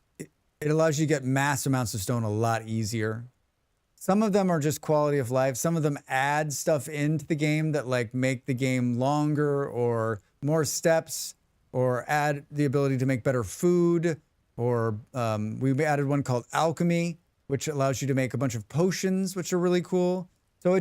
allows you to get mass amounts of stone a lot easier. Some of them are just quality of life. Some of them add stuff into the game that like make the game longer or more steps, or add the ability to make better food. Or we added one called alchemy, which allows you to make a bunch of potions, which are really cool. So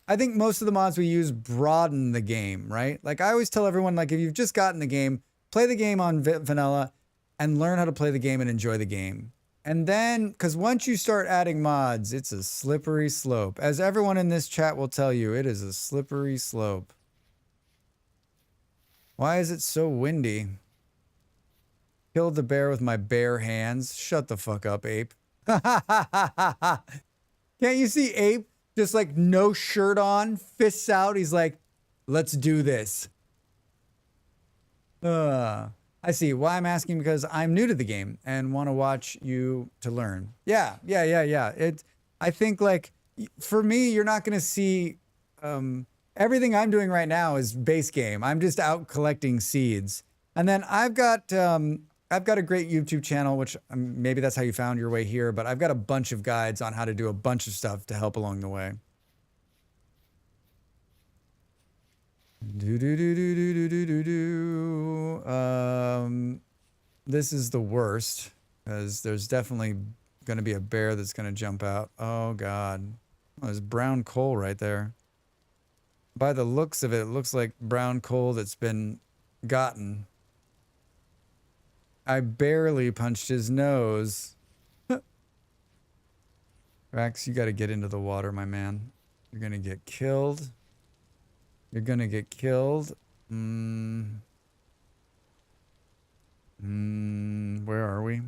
I think most of the mods we use broaden the game, right? Like I always tell everyone, like if you've just gotten the game, play the game on vanilla and learn how to play the game and enjoy the game. And then, because once you start adding mods, it's a slippery slope. As everyone in this chat will tell you, it is a slippery slope. Why is it so windy? Killed the bear with my bare hands. Shut the fuck up, Ape. Can't you see Ape just like no shirt on, fists out? He's like, let's do this. I see. Why I'm asking, because I'm new to the game and want to watch you to learn. Yeah. I think like for me, you're not going to see everything I'm doing right now is base game. I'm just out collecting seeds. And then I've got a great YouTube channel, which maybe that's how you found your way here, but I've got a bunch of guides on how to do a bunch of stuff to help along the way. This is the worst, because there's definitely going to be a bear that's going to jump out. Oh, God. Oh, there's brown coal right there. By the looks of it, it looks like brown coal that's been gotten. I barely punched his nose. Rax, you got to get into the water, my man. You're going to get killed. You're going to get killed. Where are we?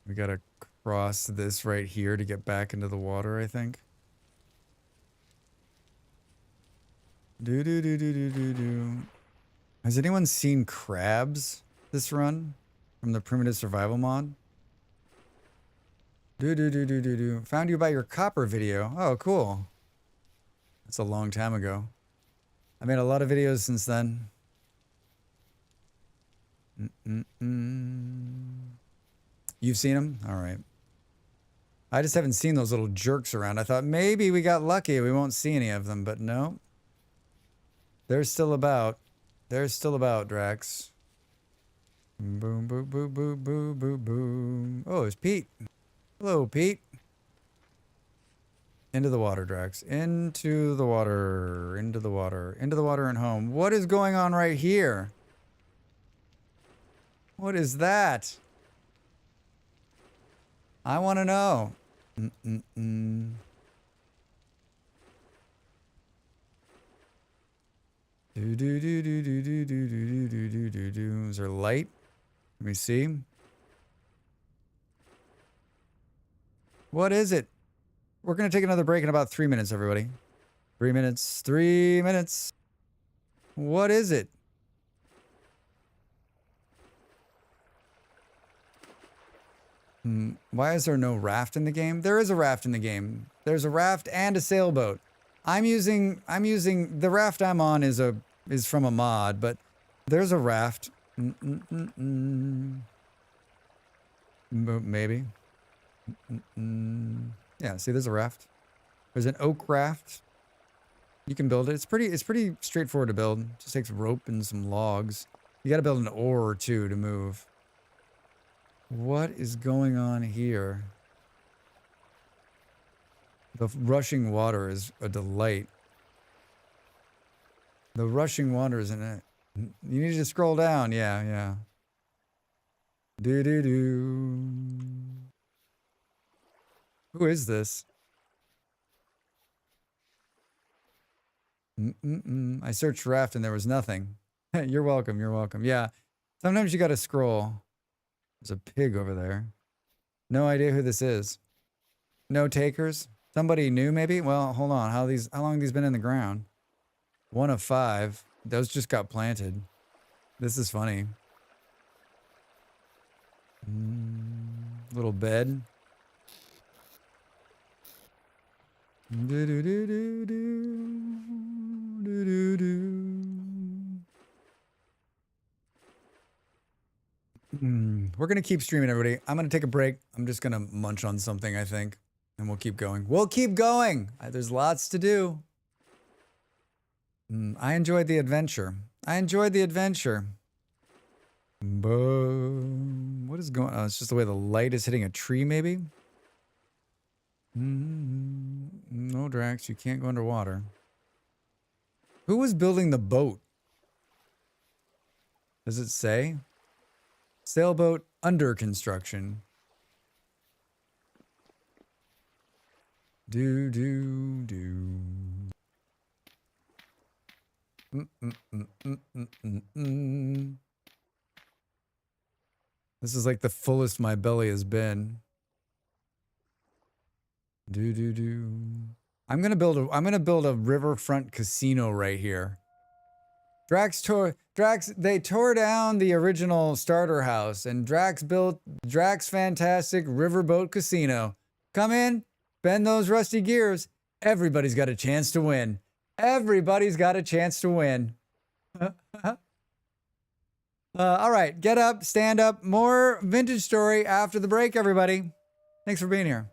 We got to cross this right here to get back into the water, I think. Has anyone seen crabs this run from the primitive survival mod? Found you by your copper video. Oh, cool. That's a long time ago. I made a lot of videos since then. You've seen them? All right. I just haven't seen those little jerks around. I thought maybe we got lucky. We won't see any of them, but no. They're still about. They're still about, Drax. Boom, boom, boom, boom, boom, boom, boom. Oh, it's Pete. Hello, Pete. Into the water, Drax. Into the water. Into the water. Into the water and home. What is going on right here? What is that? I want to know. Is there light? Let me see. What is it? We're going to take another break in about 3 minutes, everybody. 3 minutes. 3 minutes. What is it? Why is there no raft in the game? There is a raft in the game. There's a raft and a sailboat. I'm using the raft I'm on is from a mod, but there's a raft. Maybe. Yeah, see, there's a raft. There's an oak raft. You can build it. It's pretty straightforward to build. It just takes rope and some logs. You got to build an oar or two to move. What is going on here? The rushing water is a delight. The rushing water is in it. You need to scroll down. Yeah. Who is this? I searched raft and there was nothing. You're welcome. Yeah. Sometimes you got to scroll. There's a pig over there. No idea who this is. No takers? Somebody new, maybe? Well, hold on. How long have these been in the ground? 1 of 5. Those just got planted. This is funny. Little bed. We're going to keep streaming, everybody. I'm going to take a break. I'm just going to munch on something, I think. And we'll keep going. There's lots to do. I enjoyed the adventure. What is going on? It's just the way the light is hitting a tree, maybe? No, Drax, you can't go underwater. Who was building the boat? Does it say? Sailboat under construction. Do. This is like the fullest my belly has been. Do. I'm gonna build a riverfront casino right here. Drax, they tore down the original starter house, and Drax built Drax Fantastic Riverboat Casino. Come in, bend those rusty gears. Everybody's got a chance to win. Everybody's got a chance to win. All right, get up, stand up. More Vintage Story after the break, everybody. Thanks for being here.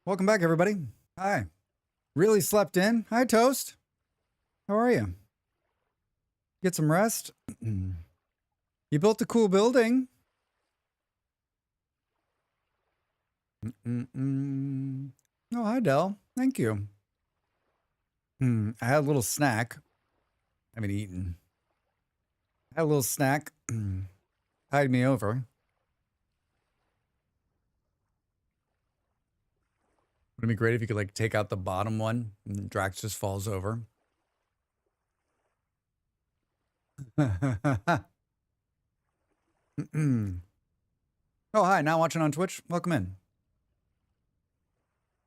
Welcome back, everybody. Hi. Really slept in? Hi, Toast. How are you? Get some rest? You built a cool building. Oh, hi, Dell. Thank you. I had a little snack. I haven't eaten. I had a little snack. Tied me over. Would it be great if you could like take out the bottom one and Drax just falls over? Oh, hi. Now watching on Twitch. Welcome in.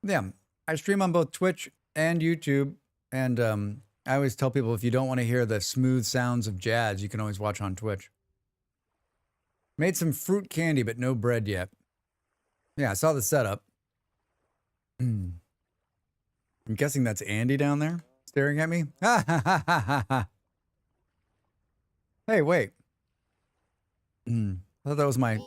Yeah, I stream on both Twitch and YouTube. And I always tell people if you don't want to hear the smooth sounds of jazz, you can always watch on Twitch. Made some fruit candy, but no bread yet. Yeah, I saw the setup. I'm guessing that's Andy down there staring at me. Hey, wait. I thought that was my...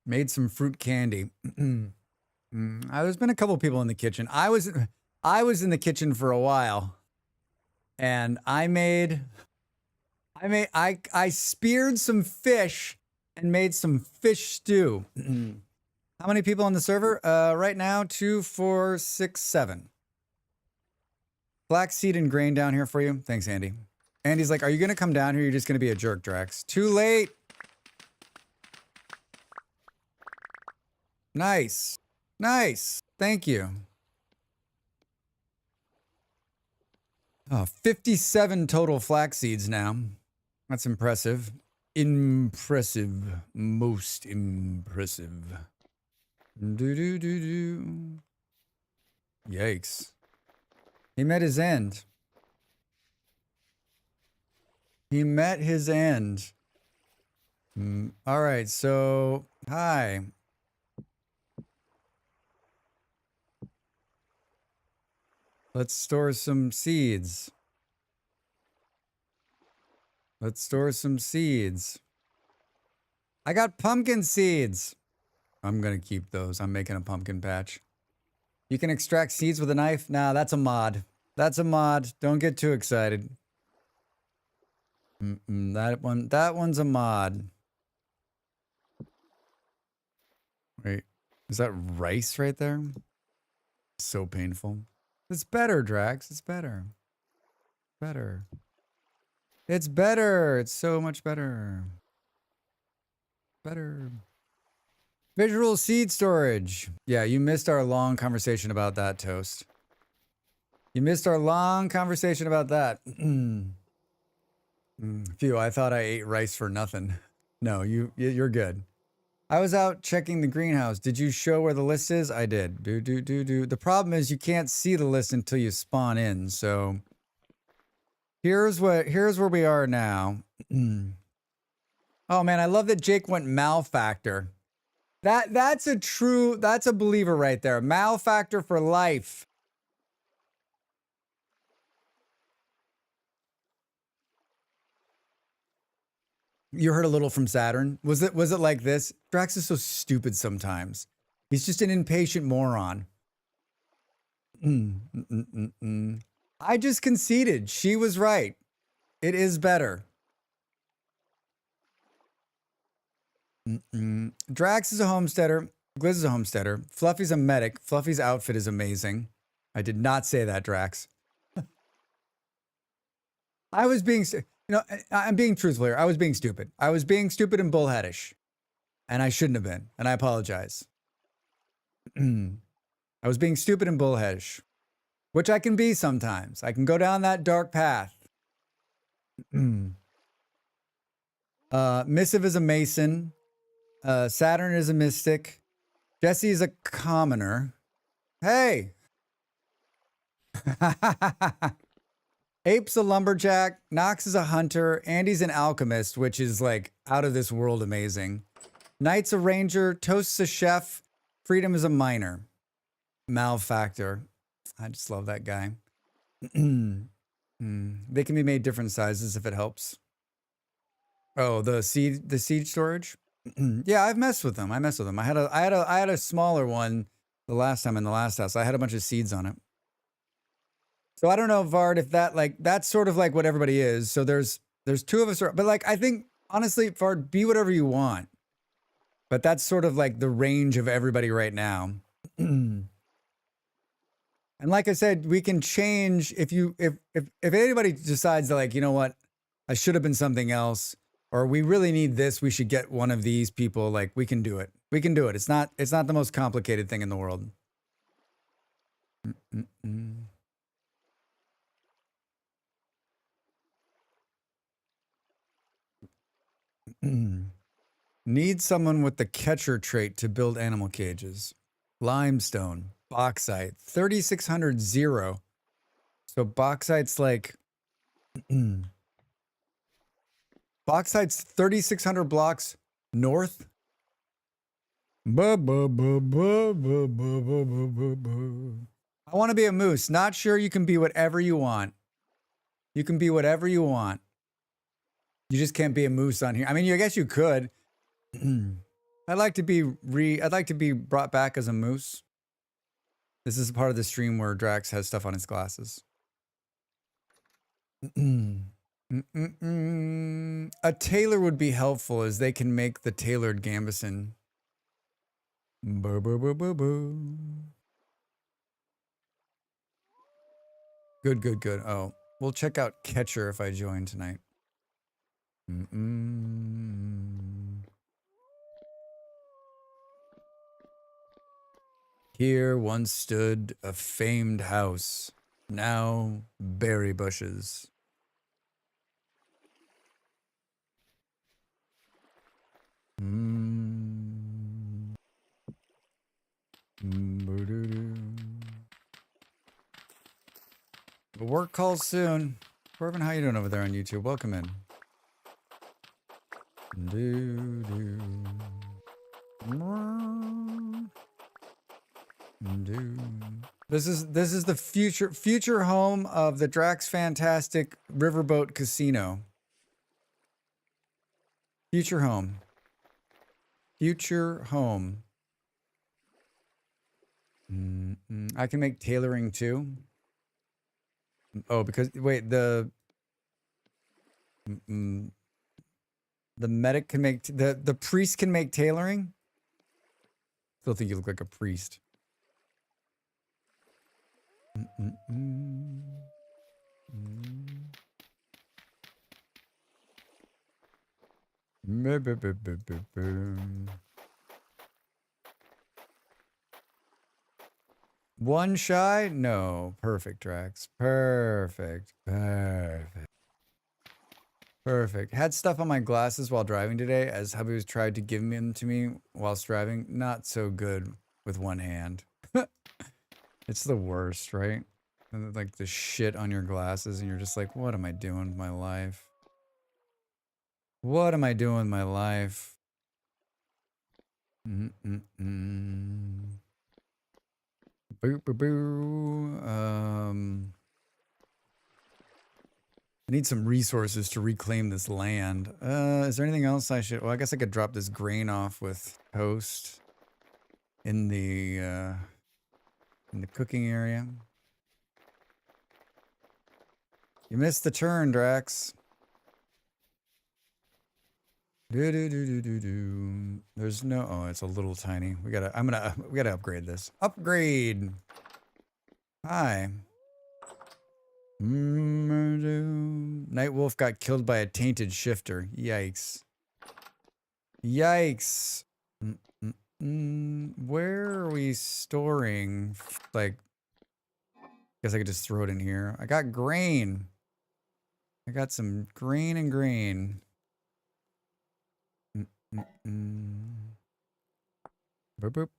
Made some fruit candy. There's been a couple people in the kitchen. I was in the kitchen for a while. And I speared some fish and made some fish stew. How many people on the server? Right now, 2, 4, 6, 7. Flaxseed and grain down here for you. Thanks, Andy. Andy's like, are you going to come down here? You're just going to be a jerk, Drax. Too late. Nice. Nice. Thank you. Oh, 57 total flax seeds now. That's impressive. Impressive. Most impressive. Do. Yikes. He met his end. He met his end. All right, so, hi. Let's store some seeds. Let's store some seeds. I got pumpkin seeds. I'm going to keep those. I'm making a pumpkin patch. You can extract seeds with a knife? Nah, that's a mod. That's a mod. Don't get too excited. That one's a mod. Wait, is that rice right there? So painful. It's better, Drax. It's better. Better. It's better. It's so much better. Better. Visual seed storage. Yeah, you missed our long conversation about that, Toast. You missed our long conversation about that. Phew, I thought I ate rice for nothing. No, you're good. I was out checking the greenhouse. Did you show where the list is? I did. Do. The problem is you can't see the list until you spawn in. So here's where we are now. Oh man, I love that Jake went malfactor. That's a believer right there. Malfactor for life. You heard a little from Saturn. Was it like this? Drax is so stupid sometimes. He's just an impatient moron. I just conceded. She was right. It is better. Drax is a homesteader. Gliz is a homesteader. Fluffy's a medic. Fluffy's outfit is amazing. I did not say that, Drax. I was being... You know, I'm being truthful here. I was being stupid. I was being stupid and bullheadish. And I shouldn't have been. And I apologize. I was being stupid and bullheadish. Which I can be sometimes. I can go down that dark path. Missive is a mason. Saturn is a mystic. Jesse is a commoner. Hey! Ape's a lumberjack, Nox is a hunter, Andy's an alchemist, which is like out of this world amazing. Knight's a ranger, Toast's a chef, Freedom is a miner. Malfactor. I just love that guy. They can be made different sizes if it helps. Oh, the seed storage. Yeah, I've messed with them. I had a smaller one the last time in the last house. I had a bunch of seeds on it. So I don't know, Vard, if that's sort of like what everybody is. So there's two of us, but like I think honestly, Vard, be whatever you want. But that's sort of like the range of everybody right now. And like I said, we can change if anybody decides that, like, you know what, I should have been something else, or we really need this, we should get one of these people, like we can do it. We can do it. It's not the most complicated thing in the world. Need someone with the catcher trait to build animal cages. Limestone, bauxite, 3600 0. So bauxite's like bauxite's 3600 blocks north. I want to be a moose. Not sure. You can be whatever you want. You can be whatever you want. You just can't be a moose on here. I mean, I guess you could. I'd like to be brought back as a moose. This is part of the stream where Drax has stuff on his glasses. A tailor would be helpful, as they can make the tailored gambeson. Good. Oh, we'll check out Catcher if I join tonight. Here once stood a famed house, now berry bushes. The work calls soon. Corbin, how you doing over there on YouTube? Welcome in. This is the future home of the Drax Fantastic Riverboat Casino. Future home. Future home. I can make tailoring too. Oh, because wait, the medic can make the priest can make tailoring. Still think you look like a priest. One shy? No. Perfect, Drax. Perfect. Had stuff on my glasses while driving today, as hubby was tried to give them to me whilst driving. Not so good with one hand. It's the worst, right? And like the shit on your glasses, and you're just like, what am I doing with my life? What am I doing with my life? Boo. I need some resources to reclaim this land. Is there anything else I should... Well, I guess I could drop this grain off with toast in the cooking area. You missed the turn, Drax. There's no... Oh, it's a little tiny. We gotta upgrade this. Upgrade! Hi. Nightwolf got killed by a tainted shifter. Yikes. Yikes. Where are we storing? Like, guess I could just throw it in here. I got grain. I got some grain and grain. Boop.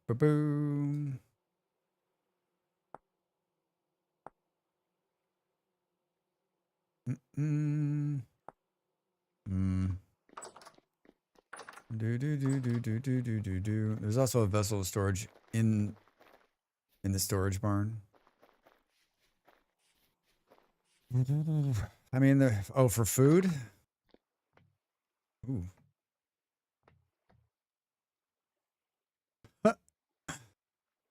There's also a vessel of storage in the storage barn. I mean, oh, for food? Ooh.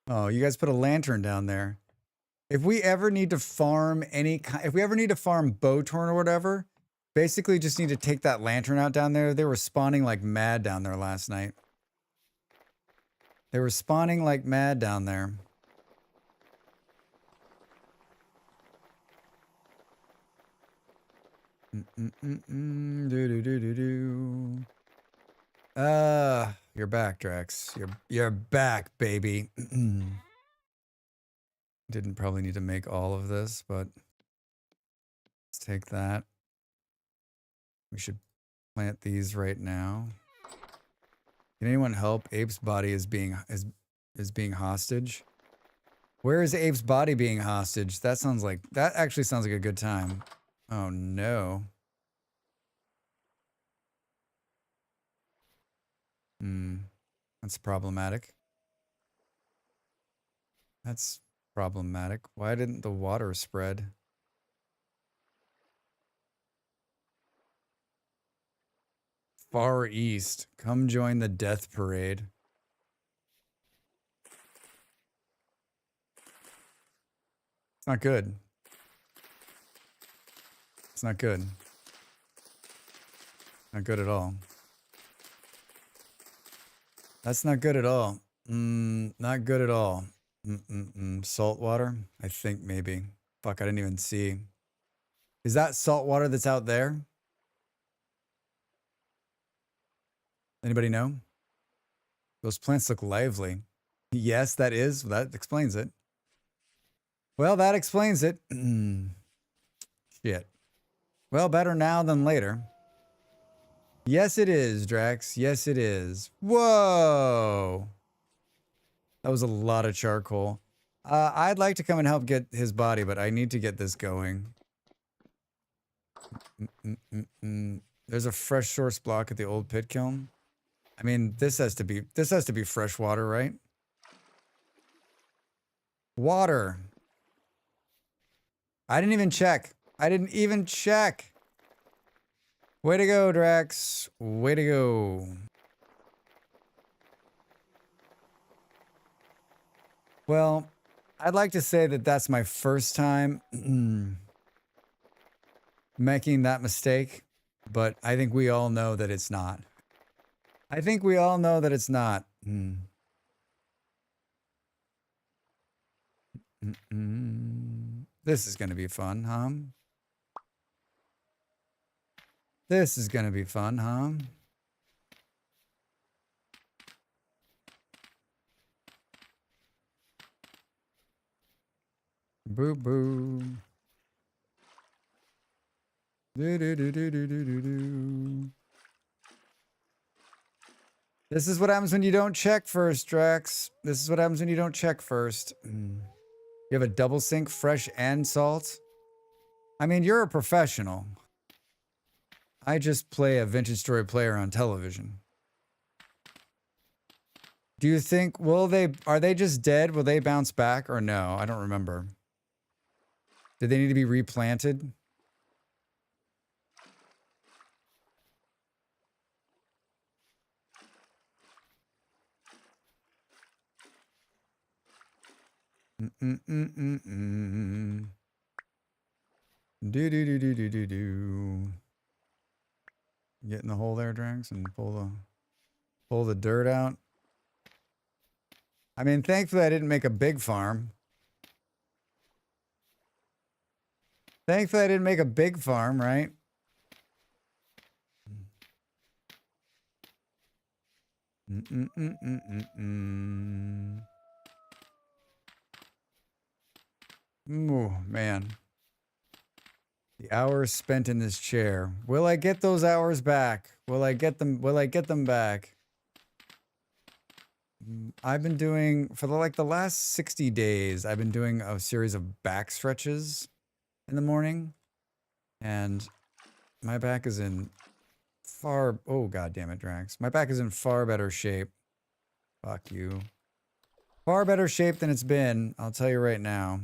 Oh, you guys put a lantern down there. If we ever need to farm if we ever need to farm Bowtorn or whatever, basically just need to take that lantern out down there. They were spawning like mad down there last night. They were spawning like mad down there. You're back, Drax. You're back, baby. Didn't probably need to make all of this, but let's take that. We should plant these right now. Can anyone help? Ape's body is being hostage. Where is Ape's body being hostage? That actually sounds like a good time. Oh no. That's problematic. That's problematic. Why didn't the water spread? Far East. Come join the death parade. It's not good. It's not good. Not good at all. That's not good at all. Not good at all. Salt water? I think maybe. Fuck, I didn't even see. Is that salt water that's out there? Anybody know? Those plants look lively. Yes, that is. That explains it. Well, that explains it. Shit. Well, better now than later. Yes, it is, Drax. Yes, it is. Whoa. That was a lot of charcoal. I'd like to come and help get his body, but I need to get this going. There's a fresh source block at the old pit kiln. I mean, this has to be fresh water, right? Water. I didn't even check. I didn't even check. Way to go, Drax. Way to go. Well, I'd like to say that that's my first time making that mistake, but I think we all know that it's not. I think we all know that it's not. This is going to be fun, huh? This is going to be fun, huh? Boo boo. Do do do do do do do do. This is what happens when you don't check first, Drax. This is what happens when you don't check first. You have a double sink, fresh and salt? I mean, you're a professional. I just play a vintage story player on television. Do you think, are they just dead? Will they bounce back or no? I don't remember. Did they need to be replanted? Do do do do do do do. Get in the hole there, Drax, and pull the dirt out. I mean, thankfully I didn't make a big farm. Thankfully I didn't make a big farm, right? Oh, man. The hours spent in this chair. Will I get those hours back? Will I get them back? I've been doing, for the last 60 days, I've been doing a series of back stretches in the morning. And my back is in oh, God damn it, Drax. My back is in far better shape. Fuck you. Far better shape than it's been, I'll tell you right now.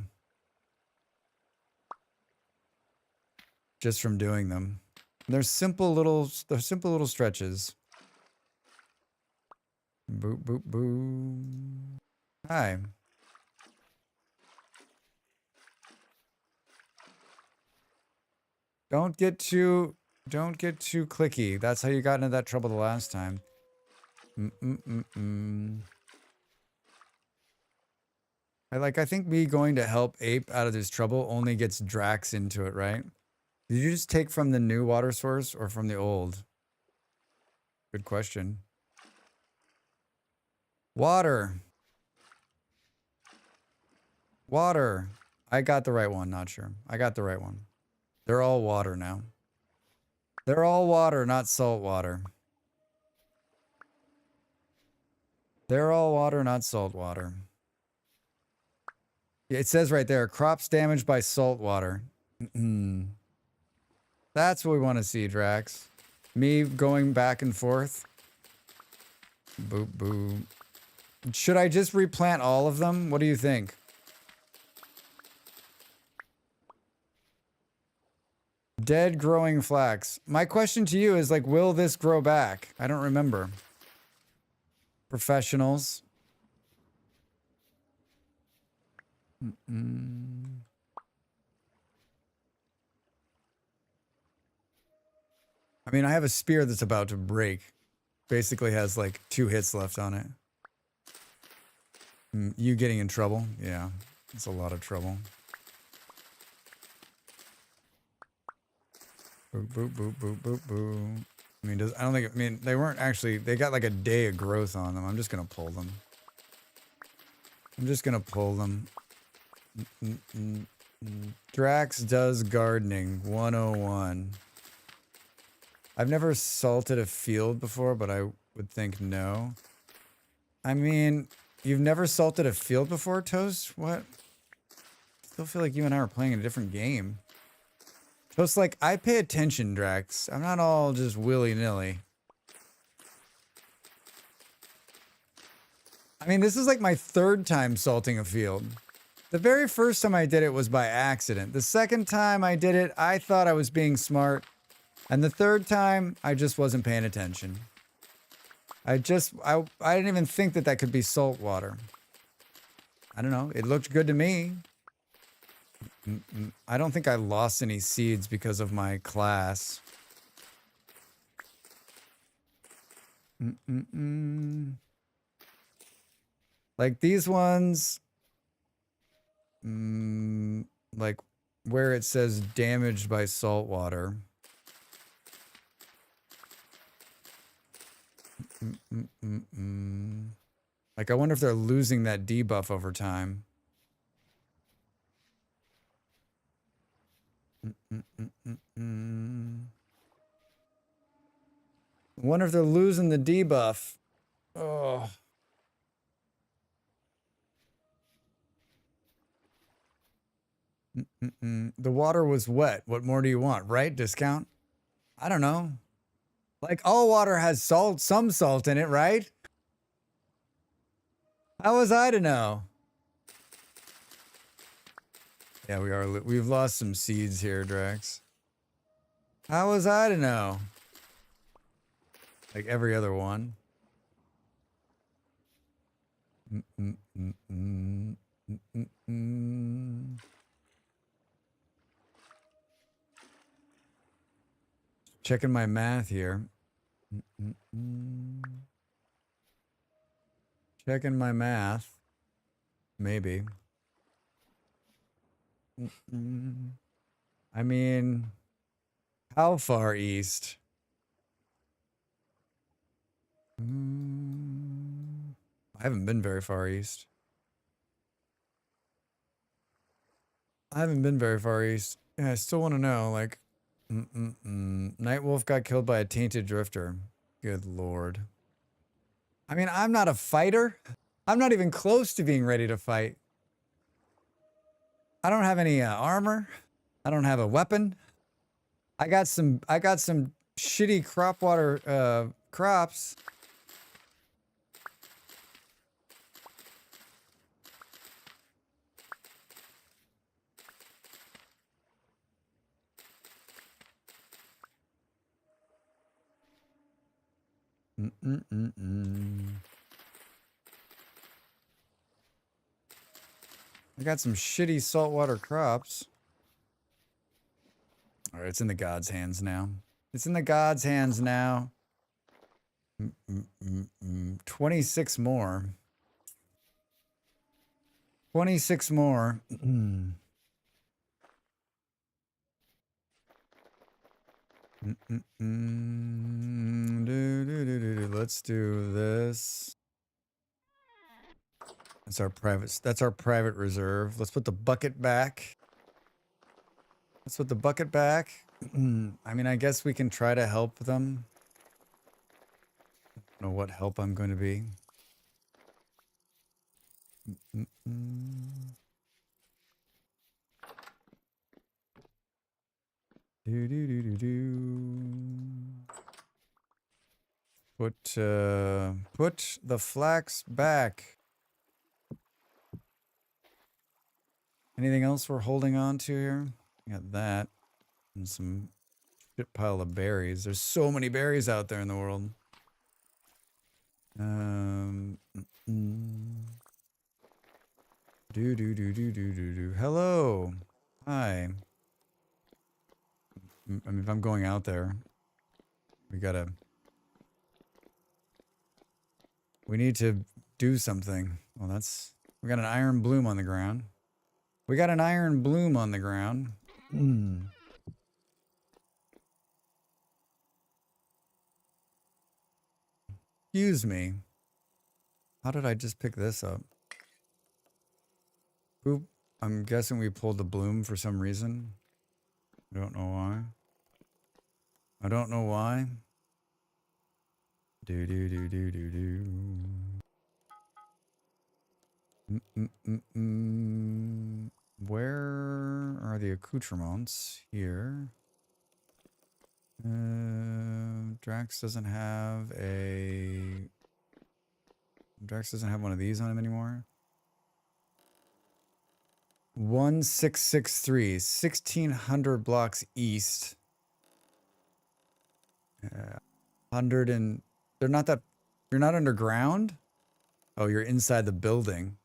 just from doing them. They're simple little stretches. Boop, boop, boop. Hi. Don't get too clicky. That's how you got into that trouble the last time. I think me going to help Ape out of this trouble only gets Drax into it, right? Did you just take from the new water source or from the old? Good question. Water. Water. I got the right one, not sure. I got the right one. They're all water now. They're all water, not salt water. They're all water, not salt water. It says right there, crops damaged by salt water. That's what we want to see, Drax. Me going back and forth. Boop, boop. Should I just replant all of them? What do you think? Dead growing flax. My question to you is like, will this grow back? I don't remember. Professionals. I mean, I have a spear that's about to break. Basically has like 2 hits left on it. You getting in trouble? Yeah, it's a lot of trouble. Boop, boop, boop, boop, boop, boop. I mean, they weren't actually, they got like a day of growth on them. I'm just going to pull them. Drax does gardening 101. I've never salted a field before, but I would think no. I mean, you've never salted a field before, Toast? What? I still feel like you and I are playing a different game. Toast, like, I pay attention, Drax. I'm not all just willy-nilly. I mean, this is like my 3rd time salting a field. The very first time I did it was by accident. The second time I did it, I thought I was being smart. And the 3rd time, I just wasn't paying attention. I didn't even think that could be salt water. I don't know. It looked good to me. I don't think I lost any seeds because of my class. Like these ones, like where it says damaged by salt water. Like I wonder if they're losing that debuff over time. Wonder if they're losing the debuff. Oh. The water was wet. What more do you want, right? Discount? I don't know. Like all water has salt, some salt in it, right? How was I to know? Yeah, we've lost some seeds here, Drax. How was I to know? Like every other one. Checking my math here. Checking my math. Maybe. I mean, how far east? I haven't been very far east. Yeah, I still want to know, like, Nightwolf got killed by a tainted drifter. Good lord. I mean, I'm not a fighter. I'm not even close to being ready to fight. I don't have any armor. I don't have a weapon. I got some shitty crop water crops. I got some shitty saltwater crops. All right, it's in the God's hands now. It's in the God's hands now. 26 more. 26 more. Let's do this. That's our private reserve. Let's put the bucket back. Let's put the bucket back. I mean, I guess we can try to help them. I don't know what help I'm going to be. Put the flax back. Anything else we're holding on to here? Got that. And some shit pile of berries. There's so many berries out there in the world. Hello. Hi. I mean, if I'm going out there, we need to do something. Well, we got an iron bloom on the ground. We got an iron bloom on the ground. Excuse me. How did I just pick this up? Oop. I'm guessing we pulled the bloom for some reason. I don't know why. I don't know why. Where are the accoutrements? Here. Drax doesn't have one of these on him anymore. 1663, 1600 blocks east. 100 and they're not that. You're not underground? Oh, you're inside the building.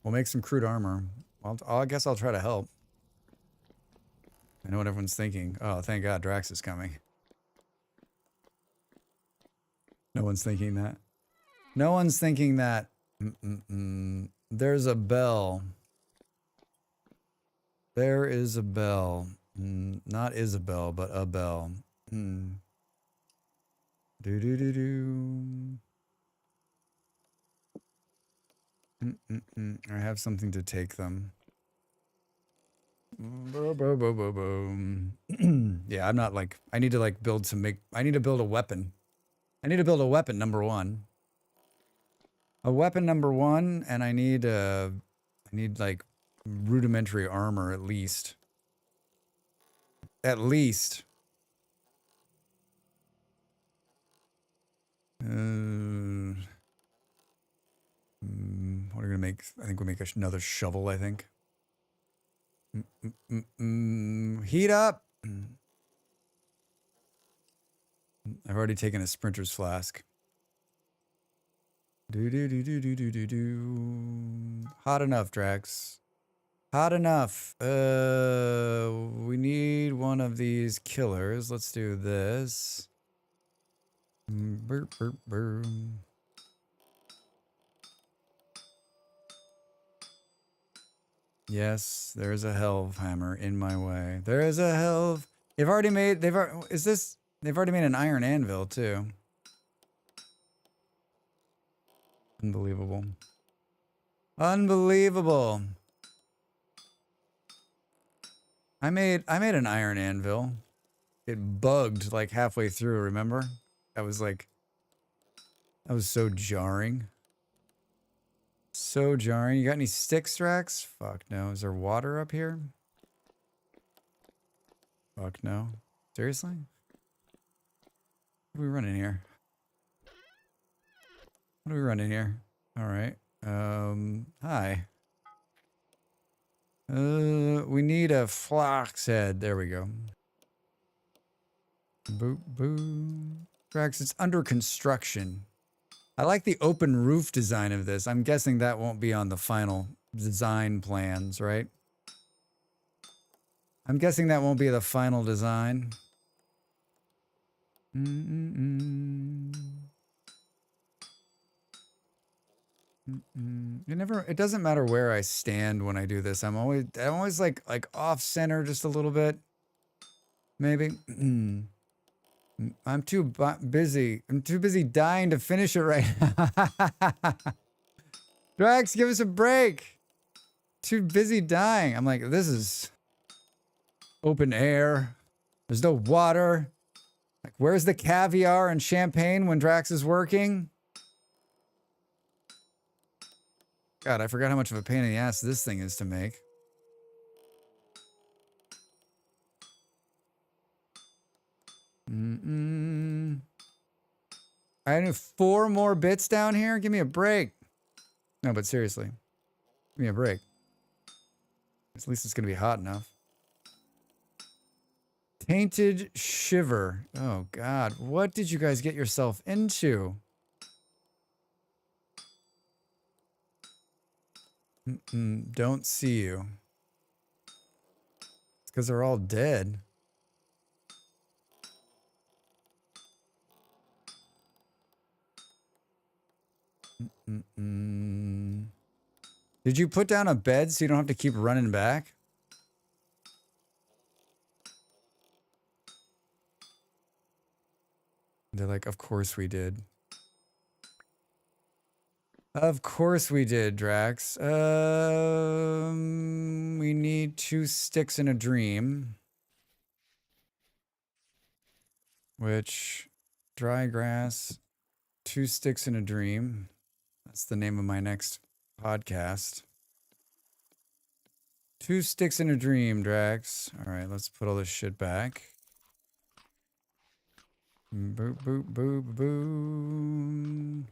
We'll make some crude armor. I guess I'll try to help. I know what everyone's thinking. Oh, thank God Drax is coming. No one's thinking that. No one's thinking that. There's a bell. There is a bell. Not Isabel, but a bell. I have something to take them. Yeah, I'm not like, I need to like I need to build a weapon. I need to build a weapon, number one. A weapon, number one, and I need like rudimentary armor at least. At least. What are we gonna make? I think we'll make another shovel, I think. Heat up! I've already taken a sprinter's flask. Hot enough, Drax. Hot enough. We need one of these killers. Let's do this. Yes, there's a helve hammer in my way. There is a helve. They've already made an iron anvil too. Unbelievable. Unbelievable. I made an iron anvil. It bugged like halfway through, remember? That was so jarring. So jarring. You got any sticks, Drax? Fuck no. Is there water up here? Fuck no. Seriously? What are we running here? What are we running here? All right. Hi. We need a flock's head. There we go. Boop, boop. Drax, it's under construction. I like the open roof design of this. I'm guessing that won't be on the final design plans, right? I'm guessing that won't be the final design. It doesn't matter where I stand when I do this. I'm always like off center just a little bit. Maybe. I'm too busy. I'm too busy dying to finish it right now. Drax, give us a break. Too busy dying. I'm like, this is open air. There's no water. Like, where's the caviar and champagne when Drax is working? God, I forgot how much of a pain in the ass this thing is to make. I need 4 more bits down here? Give me a break. No, but seriously. Give me a break. At least it's going to be hot enough. Tainted Shiver. Oh, God. What did you guys get yourself into? Don't see you. It's because they're all dead. Did you put down a bed so you don't have to keep running back? They're like, of course we did. Of course we did, Drax. We need 2 sticks in a dream. Which, dry grass, 2 sticks in a dream. That's the name of my next podcast. 2 sticks in a dream, Drax. All right, let's put all this shit back. Boop, boop, boop, boom.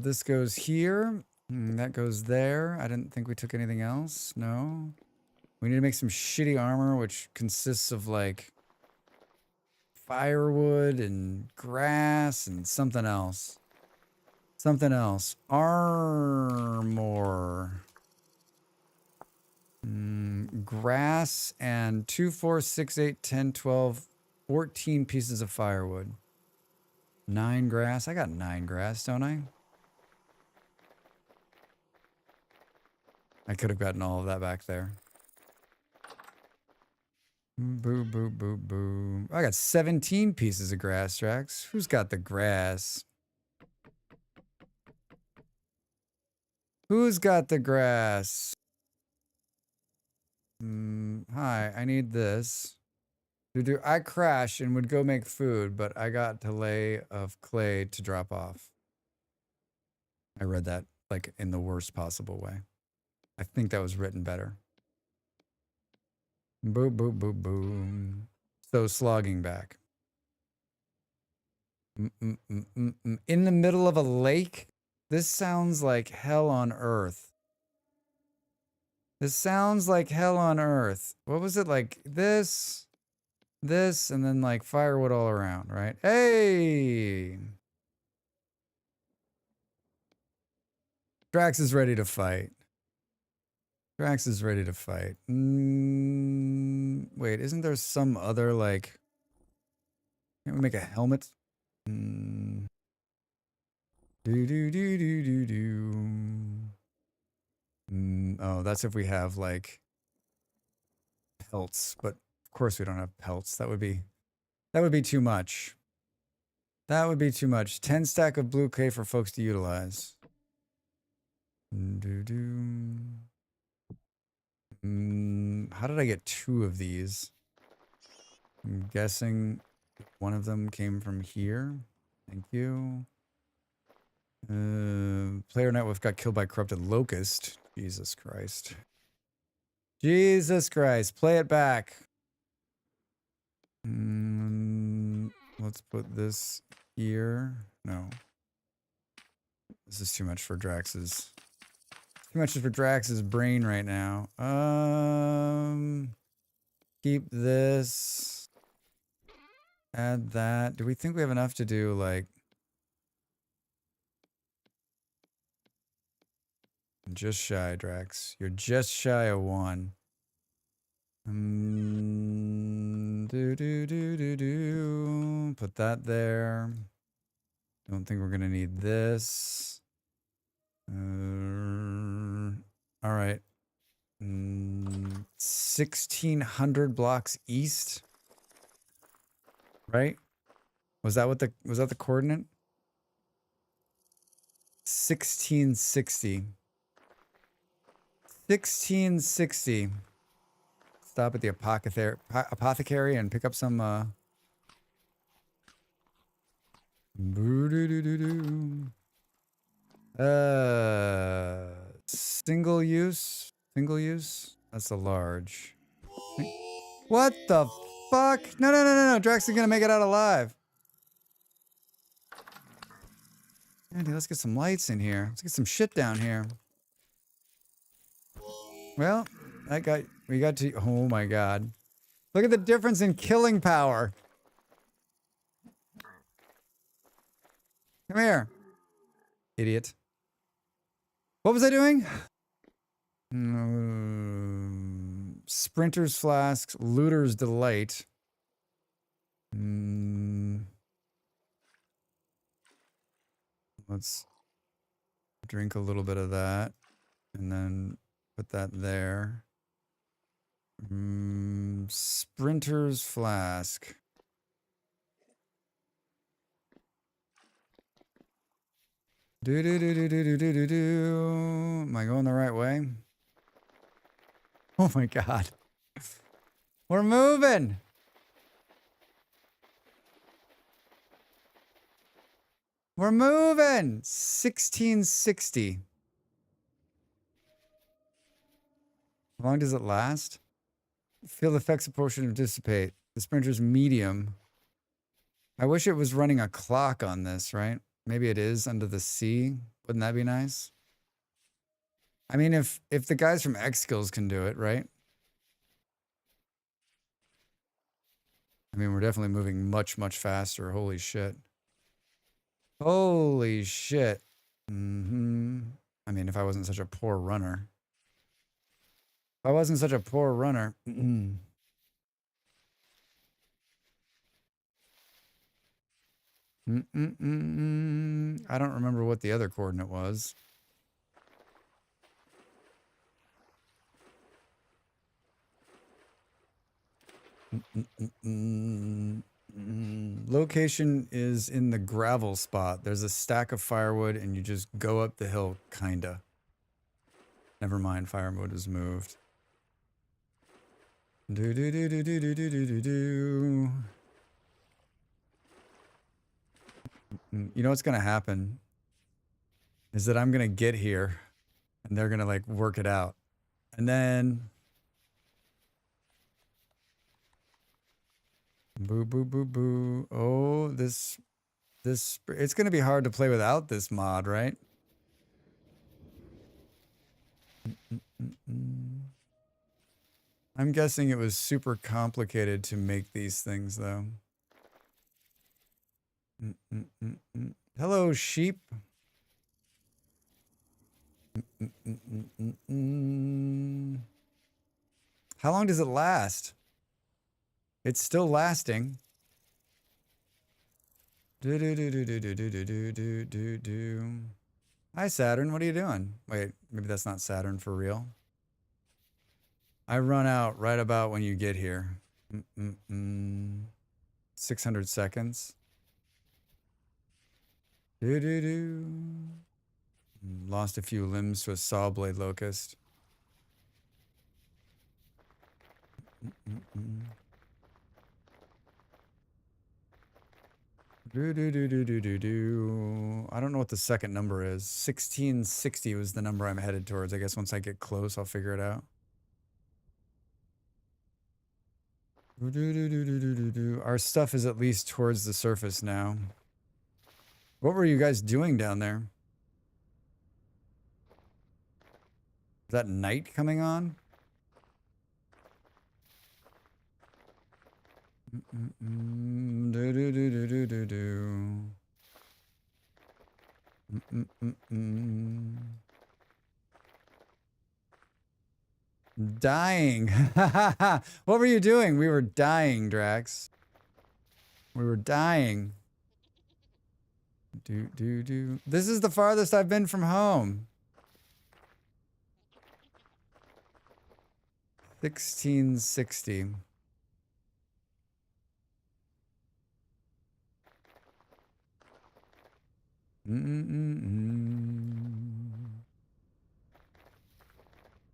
This goes here. That goes there. I didn't think we took anything else. No. We need to make some shitty armor, which consists of like firewood and grass and something else. Something else. Armor. Grass and 2, 4, 6, 8, 10, 12, 14 pieces of firewood. 9 grass. I got 9 grass, don't I? I could have gotten all of that back there. Boo, boo, boo, boo. I got 17 pieces of grass, Drax. Who's got the grass? Who's got the grass? Hi, I need this. I crashed and would go make food, but I got to lay of clay to drop off. I read that like in the worst possible way. I think that was written better. Boom, boom, boom, boom. So slogging back. In the middle of a lake? This sounds like hell on earth. This sounds like hell on earth. What was it like? This, and then like firewood all around, right? Hey! Drax is ready to fight. Drax is ready to fight. Wait, isn't there some other like... Can't we make a helmet? Do do do do do do. Oh, that's if we have like pelts, but of course we don't have pelts. That would be too much. That would be too much. 10 stack of blue clay for folks to utilize. How did I get 2 of these? I'm guessing one of them came from here. Thank you. Player Network got killed by corrupted locust. Jesus Christ. Jesus Christ. Play it back. Let's put this here. No. This is too much for Drax's Too much for Drax's brain right now. Keep this. Add that. Do we think we have enough to do, like... Just shy, Drax. You're just shy of 1. Put that there. Don't think we're gonna need this. All right. 1,600 blocks east. Right? Was that the coordinate? 1660. 1660. Stop at the apothecary and pick up some single use. That's a large. What the fuck? No. Drax is gonna make it out alive. Andy, let's get some lights in here. Let's get some shit down here. Well, we got to, oh my god. Look at the difference in killing power. Come here. Idiot. What was I doing? Sprinter's Flask, Looter's Delight. Let's drink a little bit of that. And then put that there. Sprinter's Flask. Am I going the right way? Oh my god. We're moving. We're moving. 1660. How long does it last? Feel the effects of potion dissipate. The sprinter's medium. I wish it was running a clock on this, right? Maybe it is under the sea. Wouldn't that be nice? I mean, if the guys from X Skills can do it, right? I mean, we're definitely moving much, much faster. Holy shit. Holy shit. I mean, if I wasn't such a poor runner. If I wasn't such a poor runner. I don't remember what the other coordinate was. Location is in the gravel spot. There's a stack of firewood and you just go up the hill, kinda. Never mind, firewood is moved. You know what's gonna happen is that I'm gonna get here and they're gonna like work it out. And then boo boo boo boo. Oh, this it's gonna be hard to play without this mod, right? I'm guessing it was super complicated to make these things though. Hello, sheep. How long does it last? It's still lasting. Hi, Saturn. What are you doing? Wait, maybe that's not Saturn for real. I run out right about when you get here. 600 seconds. Lost a few limbs to a saw blade locust. I don't know what the second number is. 1660 was the number I'm headed towards. I guess once I get close, I'll figure it out. Our stuff is at least towards the surface now. What were you guys doing down there? Is that night coming on? Do do do do do do do. Dying. What were you doing? We were dying, Drax. We were dying. Do do do. This is the farthest I've been from home. 1660.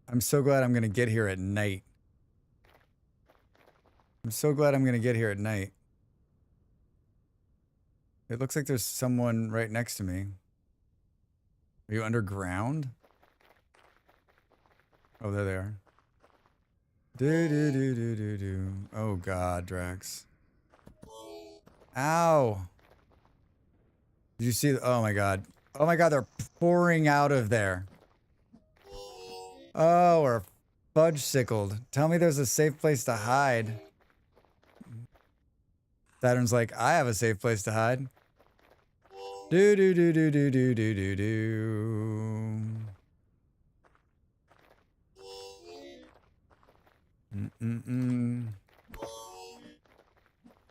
I'm so glad I'm gonna get here at night. I'm so glad I'm gonna get here at night. It looks like there's someone right next to me. Are you underground? Oh, there they are. Do do do do do do. Oh God, Drax. Ow. Did you see? Oh my God. Oh my God, they're pouring out of there. Oh, we're fudge-sickled. Tell me there's a safe place to hide. Saturn's like, I have a safe place to hide. Do do do do do do do do do.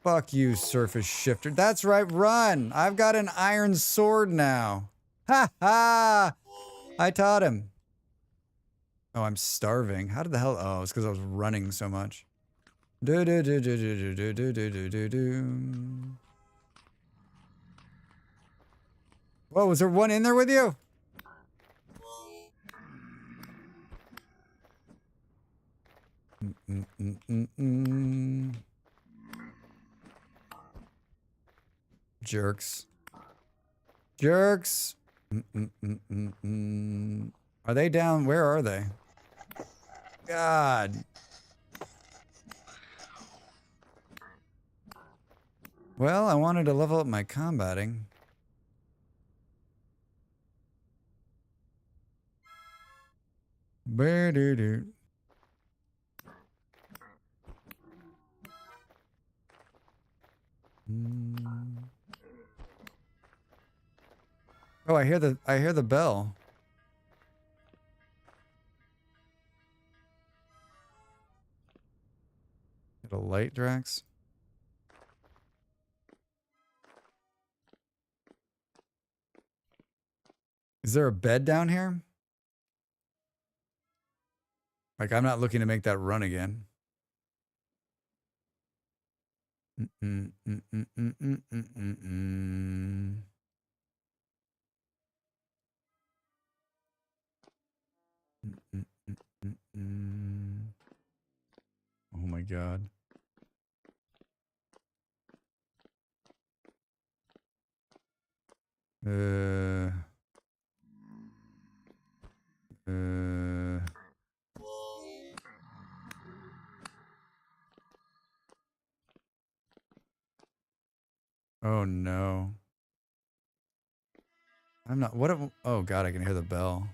Fuck you, surface shifter. That's right, run! I've got an iron sword now. Ha ha! I taught him. Oh, I'm starving. How did the hell? Oh, it's because I was running so much. Do do do do do do do do do do do. Whoa, was there one in there with you? Jerks. Jerks. Are they down? Where are they? God. Well, I wanted to level up my combating. Ba-do-do. Oh, I hear the bell. Get a light, Drax. Is there a bed down here? Like, I'm not looking to make that run again. Oh my God. Oh no. I'm not, what, oh God, I can hear the bell.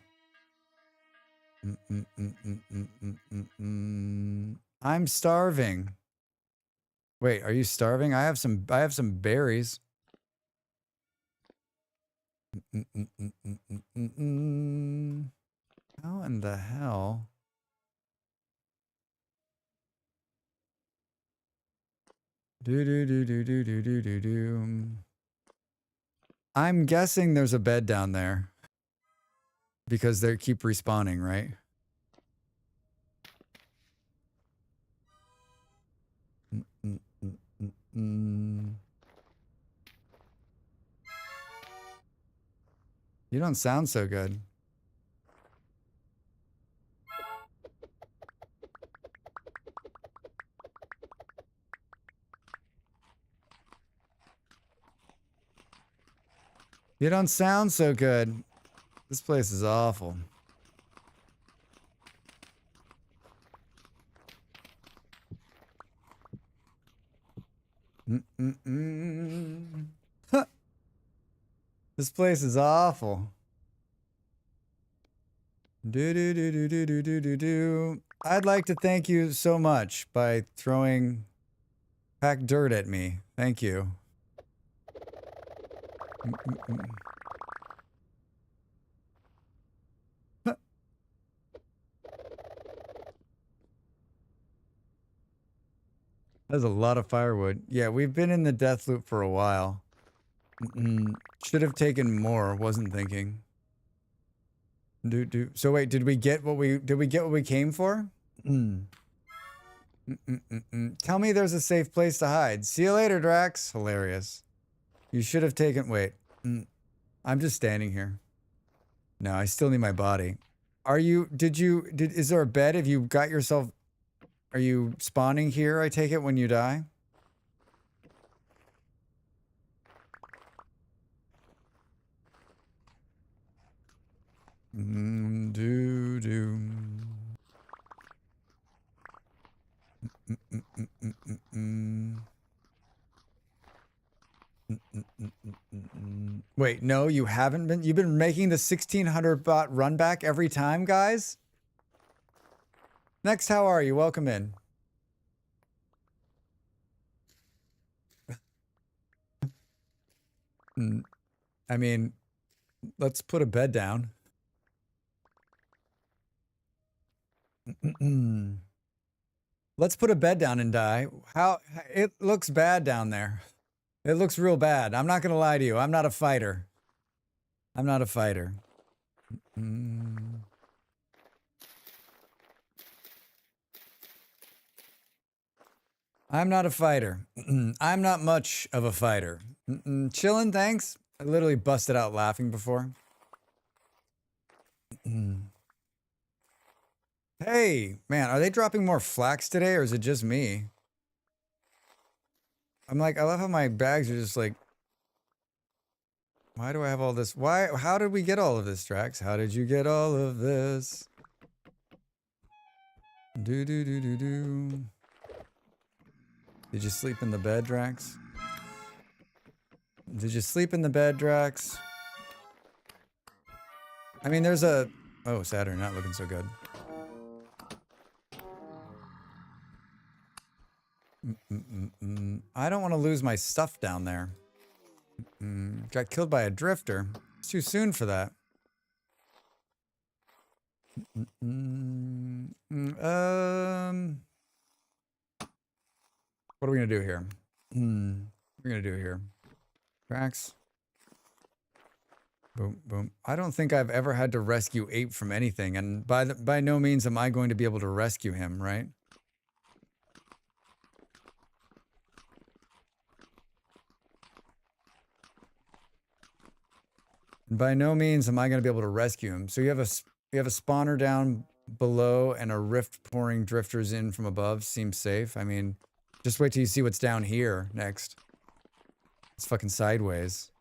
I'm starving. Wait, are you starving? I have some berries. How in the hell? Do do do do do do do do do. I'm guessing there's a bed down there. Because they keep respawning, right? You don't sound so good. You don't sound so good. This place is awful. This place is awful. Do. I'd like to thank you so much by throwing packed dirt at me. Thank you. That's a lot of firewood. Yeah, we've been in the death loop for a while. Should have taken more. Wasn't thinking. So wait, did we get what we came for? Tell me there's a safe place to hide. See you later, Drax. Hilarious. You should have taken. Wait. I'm just standing here. No, I still need my body. Are you? Is there a bed? Have you got yourself? Are you spawning here? I take it when you die. Wait, no, you haven't been. You've been making the 1600 bot run back every time, guys. Next, how are you? Welcome in. I mean, let's put a bed down. Let's put a bed down and die. How it looks bad down there. It looks real bad. I'm not gonna lie to you. I'm not a fighter. I'm not a fighter. I'm not a fighter. I'm not much of a fighter. Chillin', thanks. I literally busted out laughing before. Hey, man, are they dropping more flax today, or is it just me? I'm like, I love how my bags are just like, why do I have all this? How did we get all of this, Drax? How did you get all of this? Did you sleep in the bed, Drax? Did you sleep in the bed, Drax? I mean, there's a... Oh, Saturn, not looking so good. I don't want to lose my stuff down there. Got killed by a drifter. It's too soon for that. What are we gonna do here? What are we gonna do here? Tracks. Boom, boom. I don't think I've ever had to rescue Ape from anything, and by no means am I going to be able to rescue him, right? By no means am I going to be able to rescue him. So you have a spawner down below and a rift pouring drifters in from above. Seems safe. I mean, just wait till you see what's down here next. It's fucking sideways.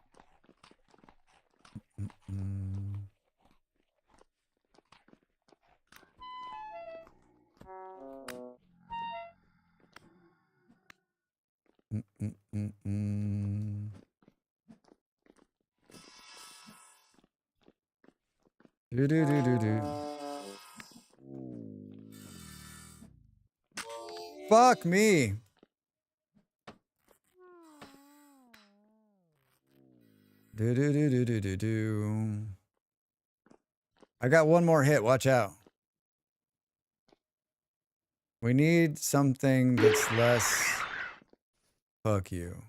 Fuck me. I got one more hit. Watch out. We need something that's less. Fuck you.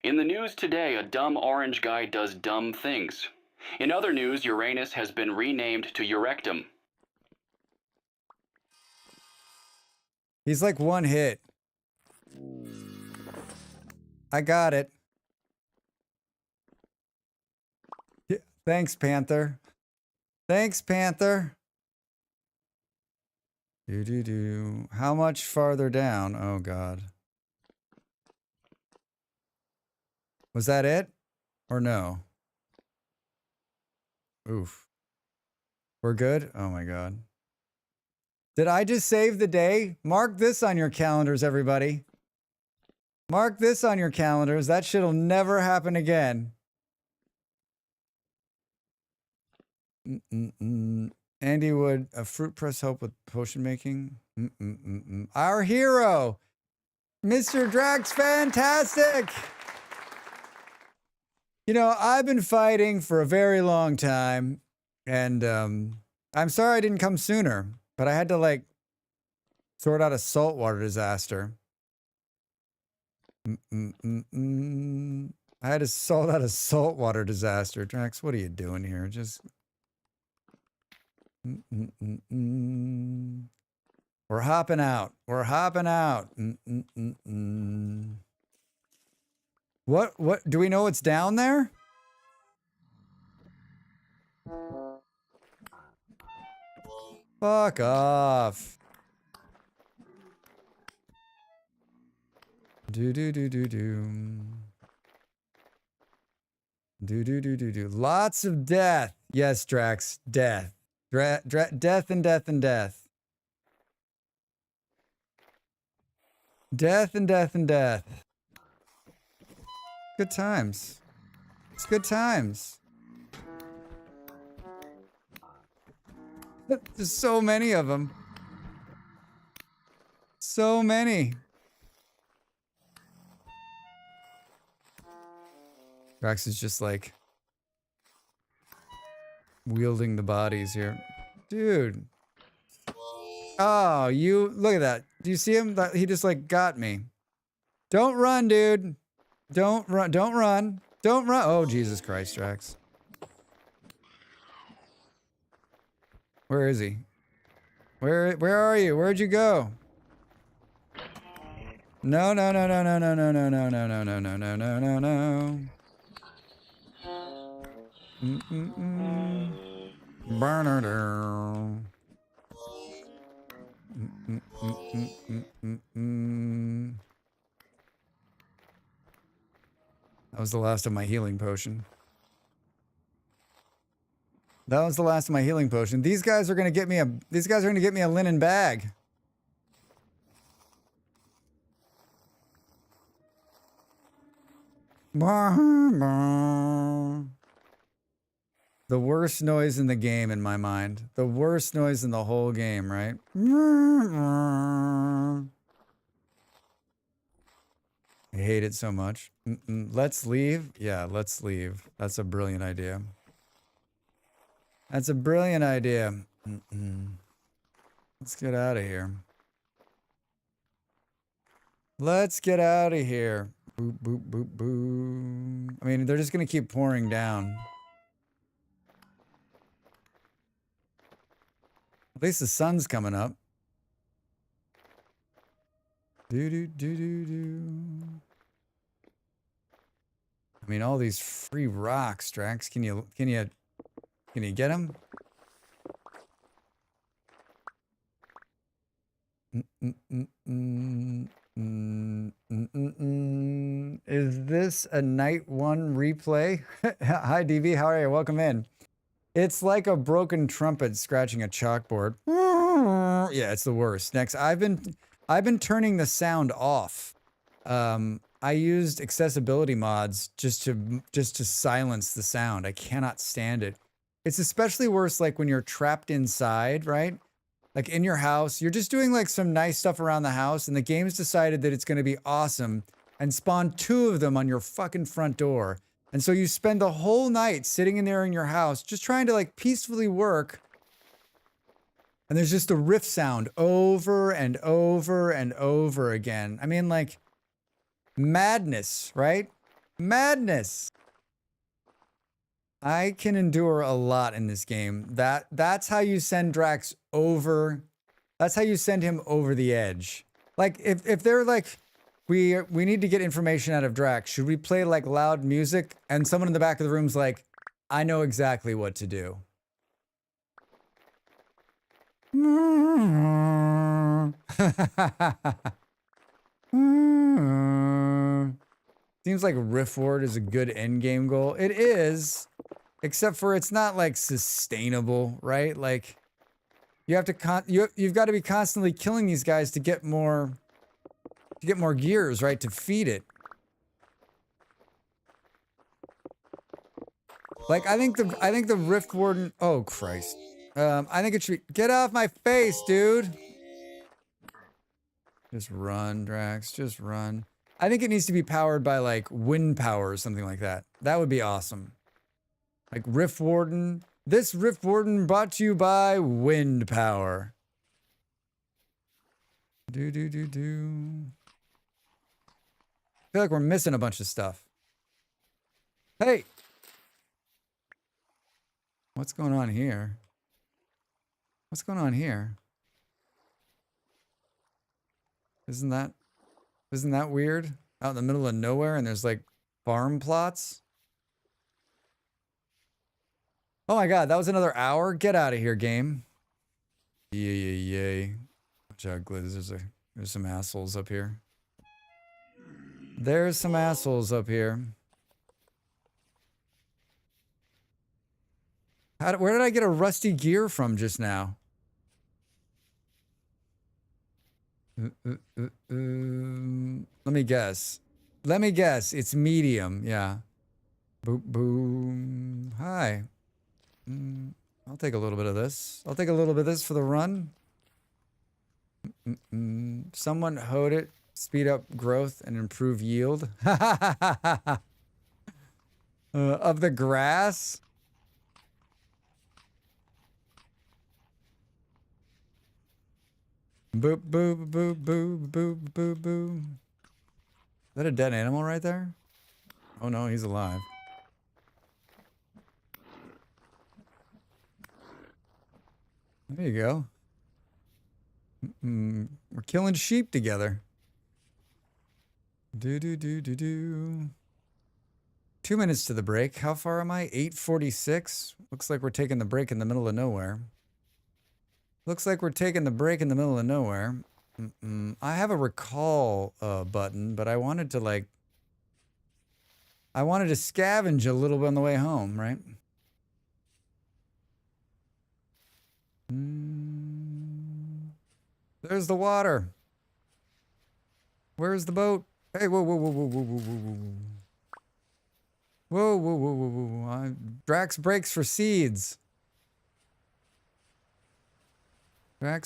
In the news today, a dumb orange guy does dumb things. In other news, Uranus has been renamed to Eurectum. He's like one hit. I got it. Yeah, thanks, Panther. Thanks, Panther. How much farther down? Oh, God. Was that it? Or no? Oof. We're good? Oh, my God. Did I just save the day? Mark this on your calendars, everybody. Mark this on your calendars. That shit'll never happen again. Andy would a fruit press help with potion making? Our hero, Mr. Drax, fantastic. You know, I've been fighting for a very long time, and I'm sorry I didn't come sooner, but I had to like sort out a saltwater disaster. I had to sort out a saltwater disaster. Drax, what are you doing here? Just we're hopping out. We're hopping out. What do we know what's down there? Fuck off. Do. Lots of death. Yes, Drax. Death. Death and death and death. Death and death and death. Good times. It's good times. There's so many of them. So many. Drax is just like wielding the bodies here. Dude. Oh, you look at that. Do you see him? He just like got me. Don't run, dude. Don't run. Don't run. Don't run. Oh, Jesus Christ, Drax. Where is he? Where are you? Where'd you go? No. Burner down. That was the last of my healing potion. That was the last of my healing potion. These guys are gonna get me a. These guys are gonna get me a linen bag. The worst noise in the game, in my mind. The worst noise in the whole game, right? I hate it so much. Let's leave? Yeah, let's leave. That's a brilliant idea. That's a brilliant idea. Let's get out of here. Let's get out of here. Boop, boop, boop, boop. I mean, they're just going to keep pouring down. At least the sun's coming up. Do. I mean, all these free rocks, Drax. Can you get them? Is this a night one replay? Hi, DV. How are you? Welcome in. It's like a broken trumpet scratching a chalkboard. Yeah, it's the worst. Next, I've been turning the sound off. I used accessibility mods just to silence the sound. I cannot stand it. It's especially worse like when you're trapped inside, right? Like in your house, you're just doing like some nice stuff around the house and the game's decided that it's going to be awesome and spawn 2 of them on your fucking front door. And so you spend the whole night sitting in there in your house just trying to like peacefully work. And there's just a riff sound over and over and over again. I mean, like madness, right? Madness. I can endure a lot in this game. That's how you send Drax over. That's how you send him over the edge. Like if they're like, we need to get information out of Drax. Should we play like loud music? And someone in the back of the room's like, I know exactly what to do. Seems like riff ward is a good end game goal. It is, except for it's not like sustainable, right? Like you have to you've got to be constantly killing these guys to get more gears, right? To feed it. Like I think the Rift Warden. Oh Christ! I think it should be... Get off my face, dude! Just run, Drax. Just run. I think it needs to be powered by, like, wind power or something like that. That would be awesome. Like Rift Warden. This Rift Warden brought to you by wind power. Do. I feel like we're missing a bunch of stuff. Hey! What's going on here? What's going on here? Isn't that weird? Out in the middle of nowhere and there's like farm plots? Oh my god, that was another hour? Get out of here, game. Yay. Watch out, Gliz. There's some assholes up here. There's some assholes up here. Where did I get a rusty gear from just now? Let me guess. It's medium. Yeah. Boom. Hi. I'll take a little bit of this. I'll take a little bit of this for the run. Someone hoed it. Speed up growth and improve yield. Of the grass? Boop, boop, boop, boop, boop, boop, boop. Is that a dead animal right there? Oh no, he's alive. There you go. We're killing sheep together. Do. 2 minutes to the break. How far am I? 8:46. Looks like we're taking the break in the middle of nowhere. I have a recall button, but I wanted to scavenge a little bit on the way home, right? There's the water. Where's the boat? Hey, whoa. Drax breaks for seeds. Can't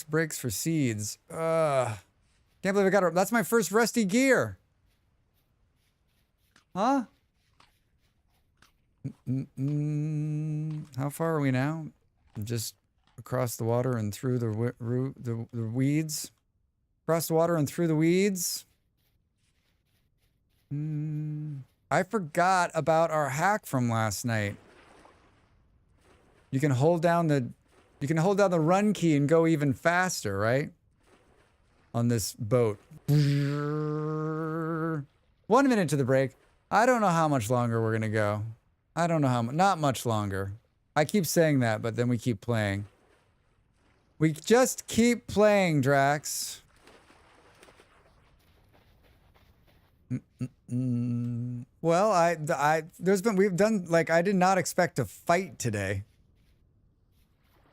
believe I got it. That's my first rusty gear. Huh? How far are we now? Just across the water and through the weeds. Across the water and through the weeds. I forgot about our hack from last night. You can hold down the run key and go even faster, right? On this boat. 1 minute to the break. I don't know how much longer we're gonna go. I don't know how much. Not much longer. I keep saying that, but then we keep playing. We just keep playing, Drax. Well, we've done, like, I did not expect to fight today.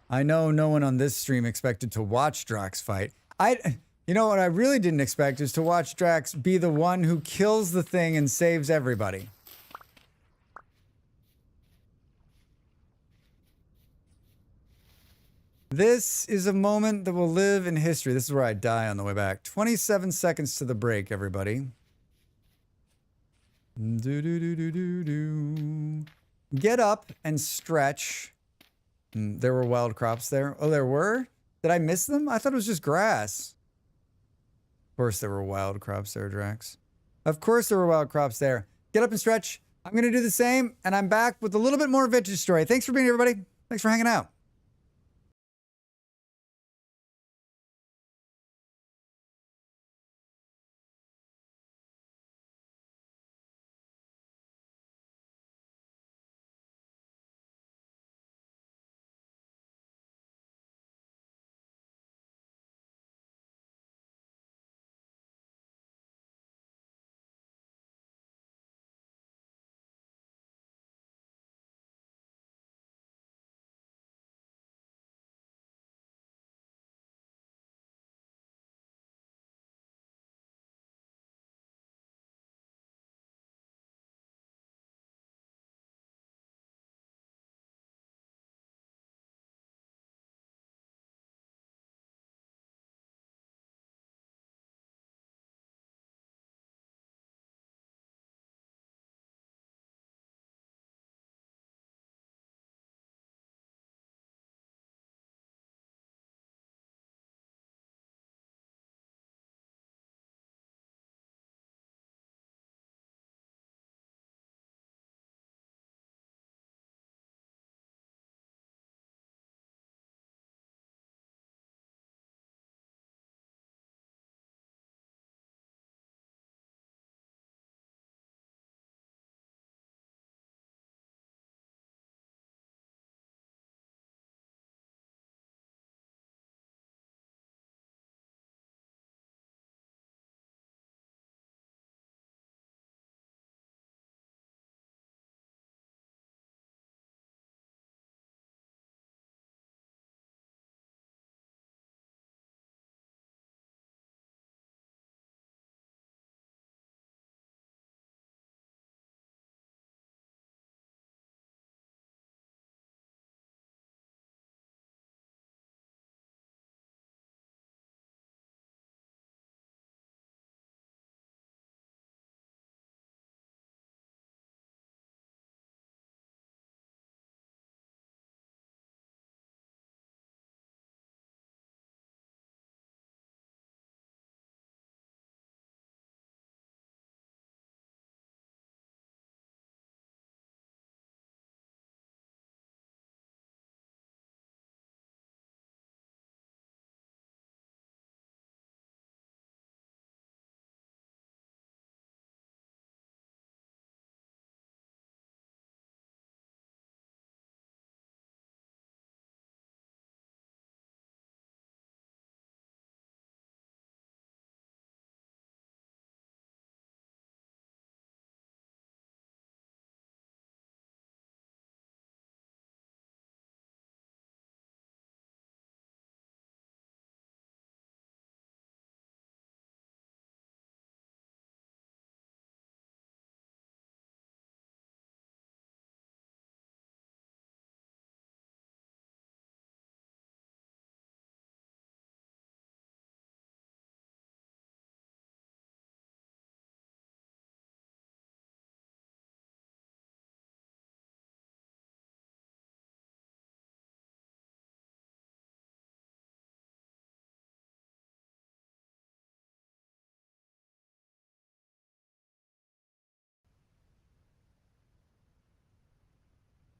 I know no one on this stream expected to watch Drax fight. You know what I really didn't expect is to watch Drax be the one who kills the thing and saves everybody. This is a moment that will live in history. This is where I die on the way back. 27 seconds to the break, everybody. Get up and stretch. There were wild crops there. Oh, there were? Did I miss them? I thought it was just grass. Of course there were wild crops there, Drax. Of course there were wild crops there. Get up and stretch. I'm going to do the same, and I'm back with a little bit more vintage story. Thanks for being here, everybody. Thanks for hanging out.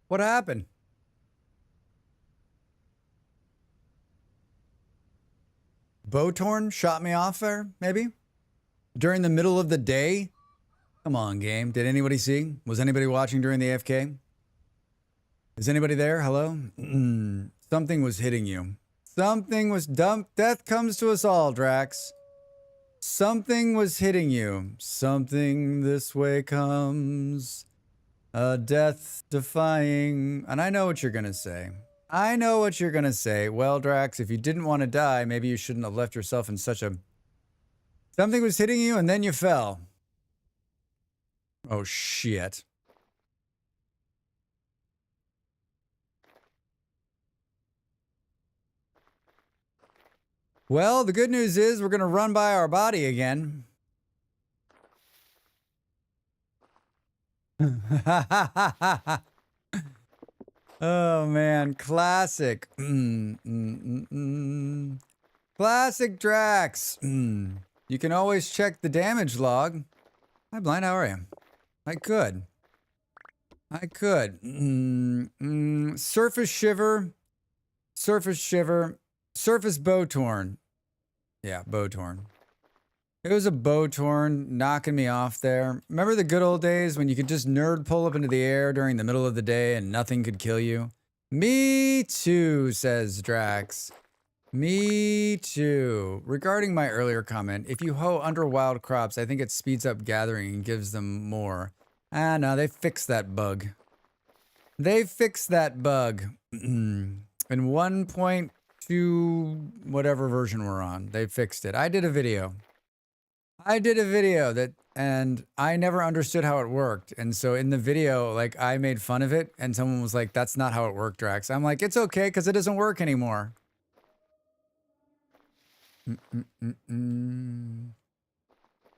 What happened? Bowtorn shot me off there, maybe? During the middle of the day? Come on, game. Did anybody see? Was anybody watching during the AFK? Is anybody there? Hello? Something was hitting you. Something was dumped. Death comes to us all, Drax. Something was hitting you. Something this way comes. A death defying. And I know what you're going to say. I know what you're going to say. Well, Drax, if you didn't want to die, maybe you shouldn't have left yourself in such a... Something was hitting you and then you fell. Oh, shit. Well, the good news is we're going to run by our body again. Oh, man. Classic. Classic Drax. You can always check the damage log. Hi, Blind. How are you? I could. Surface shiver. Surface shiver. Surface bow torn. Yeah, bow torn. It was a bow torn knocking me off there. Remember the good old days when you could just nerd pull up into the air during the middle of the day and nothing could kill you? Me too, says Drax. Me too. Regarding my earlier comment, if you hoe under wild crops, I think it speeds up gathering and gives them more. Ah, no, they fixed that bug. They fixed that bug. In 1.2 whatever version we're on, they fixed it. I did a video that, and I never understood how it worked. And so in the video, like, I made fun of it, and someone was like, that's not how it worked, Drax. I'm like, it's okay, because it doesn't work anymore.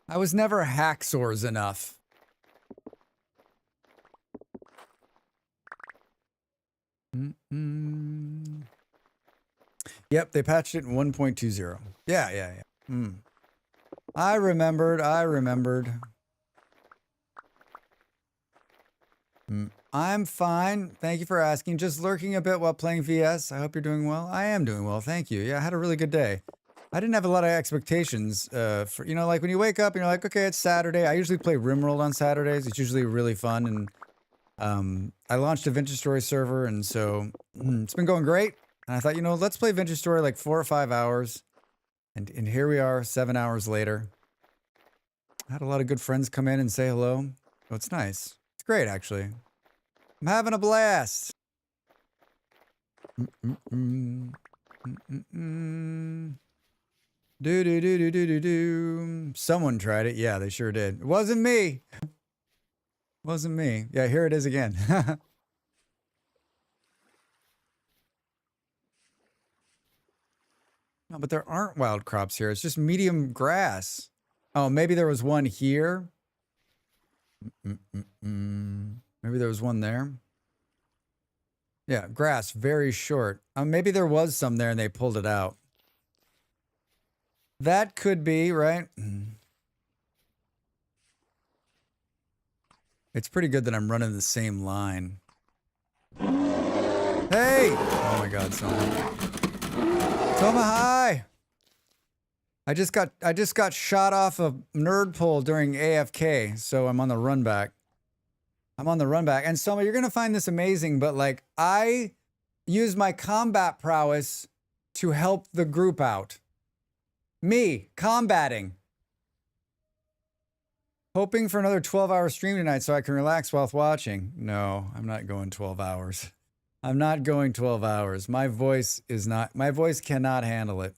I was never hacksaws enough. Yep, they patched it in 1.20. Yeah. I remembered. I'm fine. Thank you for asking. Just lurking a bit while playing VS. I hope you're doing well. I am doing well. Thank you. Yeah, I had a really good day. I didn't have a lot of expectations for, you know, like when you wake up and you're like, okay, it's Saturday. I usually play Rimworld on Saturdays. It's usually really fun. And I launched a Vintage Story server. And so it's been going great. And I thought, you know, let's play Vintage Story like 4 or 5 hours. And here we are 7 hours later. I had a lot of good friends come in and say hello. Oh, it's nice. It's great, actually. I'm having a blast. Do. Someone tried it. Yeah, they sure did. It wasn't me. Wasn't me. Yeah, here it is again. No, but there aren't wild crops here. It's just medium grass. Oh, maybe there was one here. Maybe there was one there. Yeah, grass, very short. Maybe there was some there and they pulled it out. That could be, right? It's pretty good that I'm running the same line. Hey! Oh my God, Soma. Soma, hi! I just got shot off a nerd pull during AFK, so I'm on the run back. And Soma, you're gonna find this amazing, but like, I use my combat prowess to help the group out. Me, combating. Hoping for another 12-hour stream tonight so I can relax while watching. No, I'm not going 12 hours. I'm not going 12 hours. My voice cannot handle it.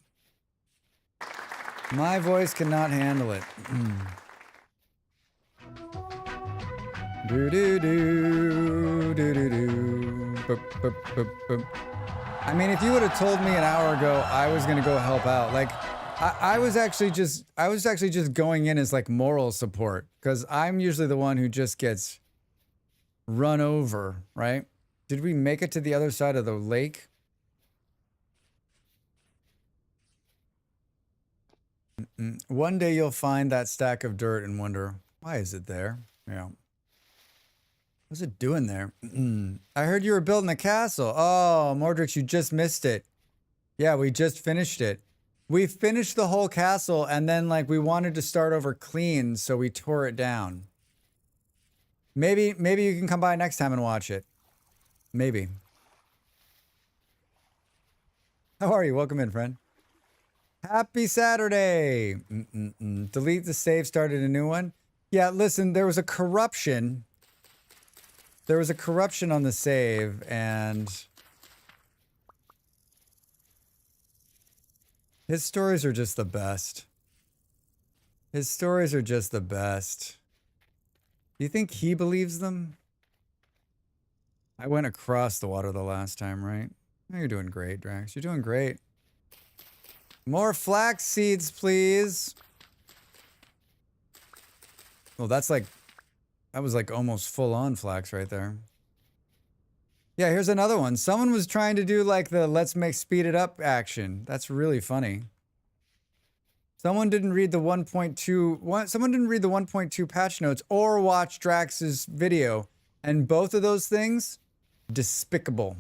My voice cannot handle it. I mean, if you would have told me an hour ago I was gonna go help out, like, I was actually just going in as like moral support, because I'm usually the one who just gets run over, right? Did we make it to the other side of the lake? One day you'll find that stack of dirt and wonder, why is it there? Yeah. What's it doing there? I heard you were building a castle. Oh, Mordrix, you just missed it. Yeah, we just finished it. We finished the whole castle, and then, like, we wanted to start over clean, so we tore it down. Maybe you can come by next time and watch it. Maybe. How are you? Welcome in, friend. Happy Saturday. Delete the save, started a new one. Yeah, listen, there was a corruption. There was a corruption on the save, and his stories are just the best. His stories are just the best. Do you think he believes them? I went across the water the last time, right? Oh, you're doing great, Drax. You're doing great. More flax seeds, please. Well, that was like almost full on flax right there. Yeah, here's another one. Someone was trying to do like the let's make speed it up action. That's really funny. Someone didn't read the 1.2 patch notes or watch Drax's video. And both of those things, despicable.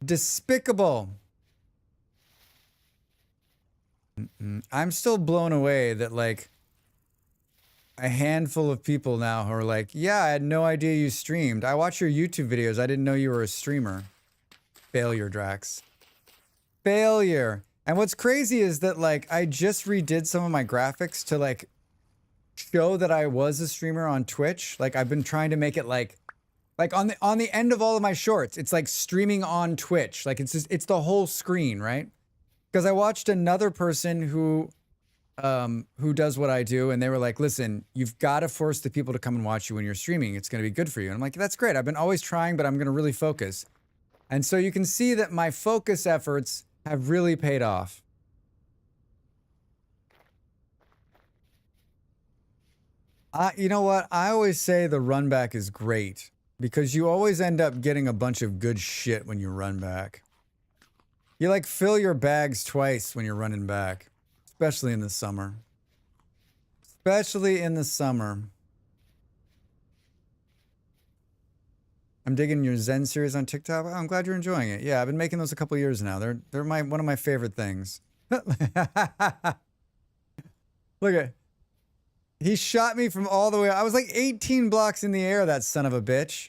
Despicable. I'm still blown away that like a handful of people now who are like, yeah, I had no idea you streamed. I watch your YouTube videos. I didn't know you were a streamer. Failure, Drax. Failure. And what's crazy is that like I just redid some of my graphics to like show that I was a streamer on Twitch. Like I've been trying to make it like on the end of all of my shorts, it's like streaming on Twitch. Like it's the whole screen, right? Because I watched another person who does what I do, and they were like, listen, you've got to force the people to come and watch you when you're streaming. It's going to be good for you. And I'm like, that's great. I've been always trying, but I'm going to really focus. And so you can see that my focus efforts have really paid off. You know what? I always say the run back is great because you always end up getting a bunch of good shit when you run back. You like fill your bags twice when you're running back. Especially in the summer. Especially in the summer. I'm digging your Zen series on TikTok. Oh, I'm glad you're enjoying it. Yeah, I've been making those a couple years now. They're one of my favorite things. Look at. He shot me from all the way. I was like 18 blocks in the air, that son of a bitch.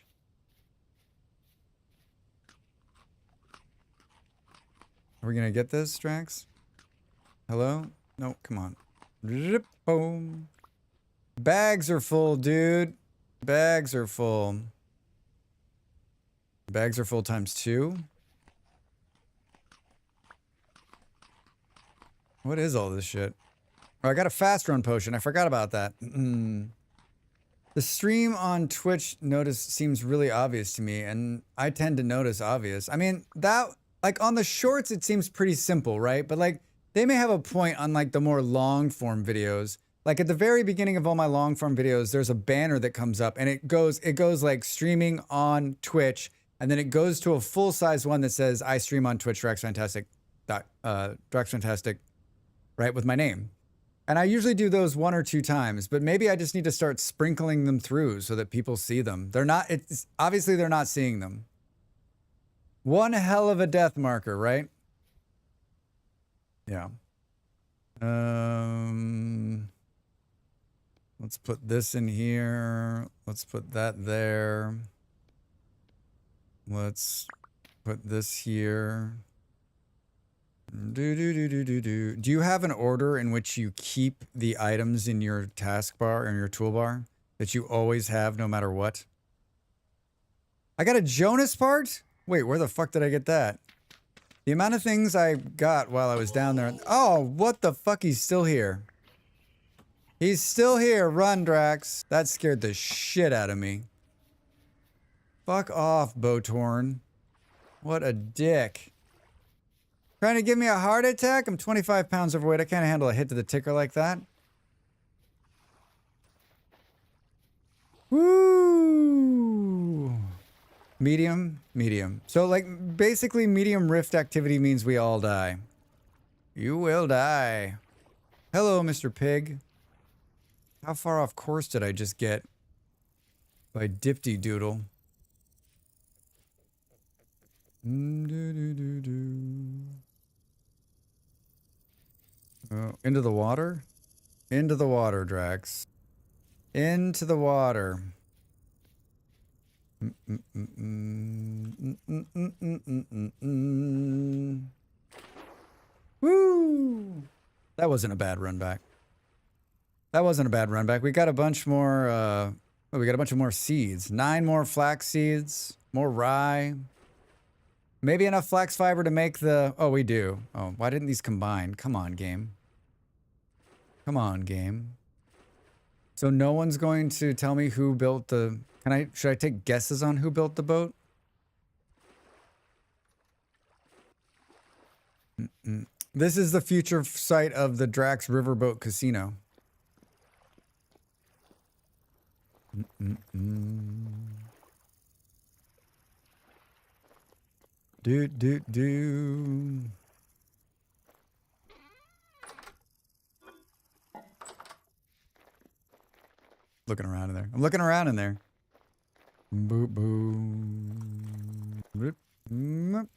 Are we gonna get this, Drax? Hello? No, come on. Boom. Bags are full, dude. Bags are full. Bags are full times 2. What is all this shit? Oh, I got a fast run potion. I forgot about that. The stream on Twitch notice seems really obvious to me, and I tend to notice obvious. I mean, that, like, on the shorts, it seems pretty simple, right? But, like, they may have a point on like the more long form videos. Like at the very beginning of all my long form videos, there's a banner that comes up and it goes like streaming on Twitch. And then it goes to a full size one that says, I stream on Twitch, Drax Fantastic, right, with my name. And I usually do those 1 or 2 times, but maybe I just need to start sprinkling them through so that people see them. Obviously they're not seeing them. One hell of a death marker, right? Yeah. Let's put this in here. Let's put that there. Let's put this here. Do you have an order in which you keep the items in your taskbar or your toolbar that you always have no matter what? I got a Jonas part? Wait, where the fuck did I get that? The amount of things I got while I was down there. Oh, what the fuck? He's still here. He's still here. Run, Drax. That scared the shit out of me. Fuck off, Botorn. What a dick. Trying to give me a heart attack? I'm 25 pounds overweight. I can't handle a hit to the ticker like that. Woo! Medium, medium. So, like, basically medium rift activity means we all die. You will die. Hello, Mr. Pig. How far off course did I just get by Dipty Doodle? Oh, into the water? Into the water, Drax. Into the water. Woo! That wasn't a bad run back. That wasn't a bad run back. We got a bunch more, we got a bunch of more seeds. 9 more flax seeds, more rye. Maybe enough flax fiber to make the, oh, we do. Oh, why didn't these combine? Come on, game. Come on, game. So no one's going to tell me who built the, should I take guesses on who built the boat? This is the future site of the Drax Riverboat Casino. Do. Looking around in there. I'm looking around in there. Boop, boom. Rip, mm, rip.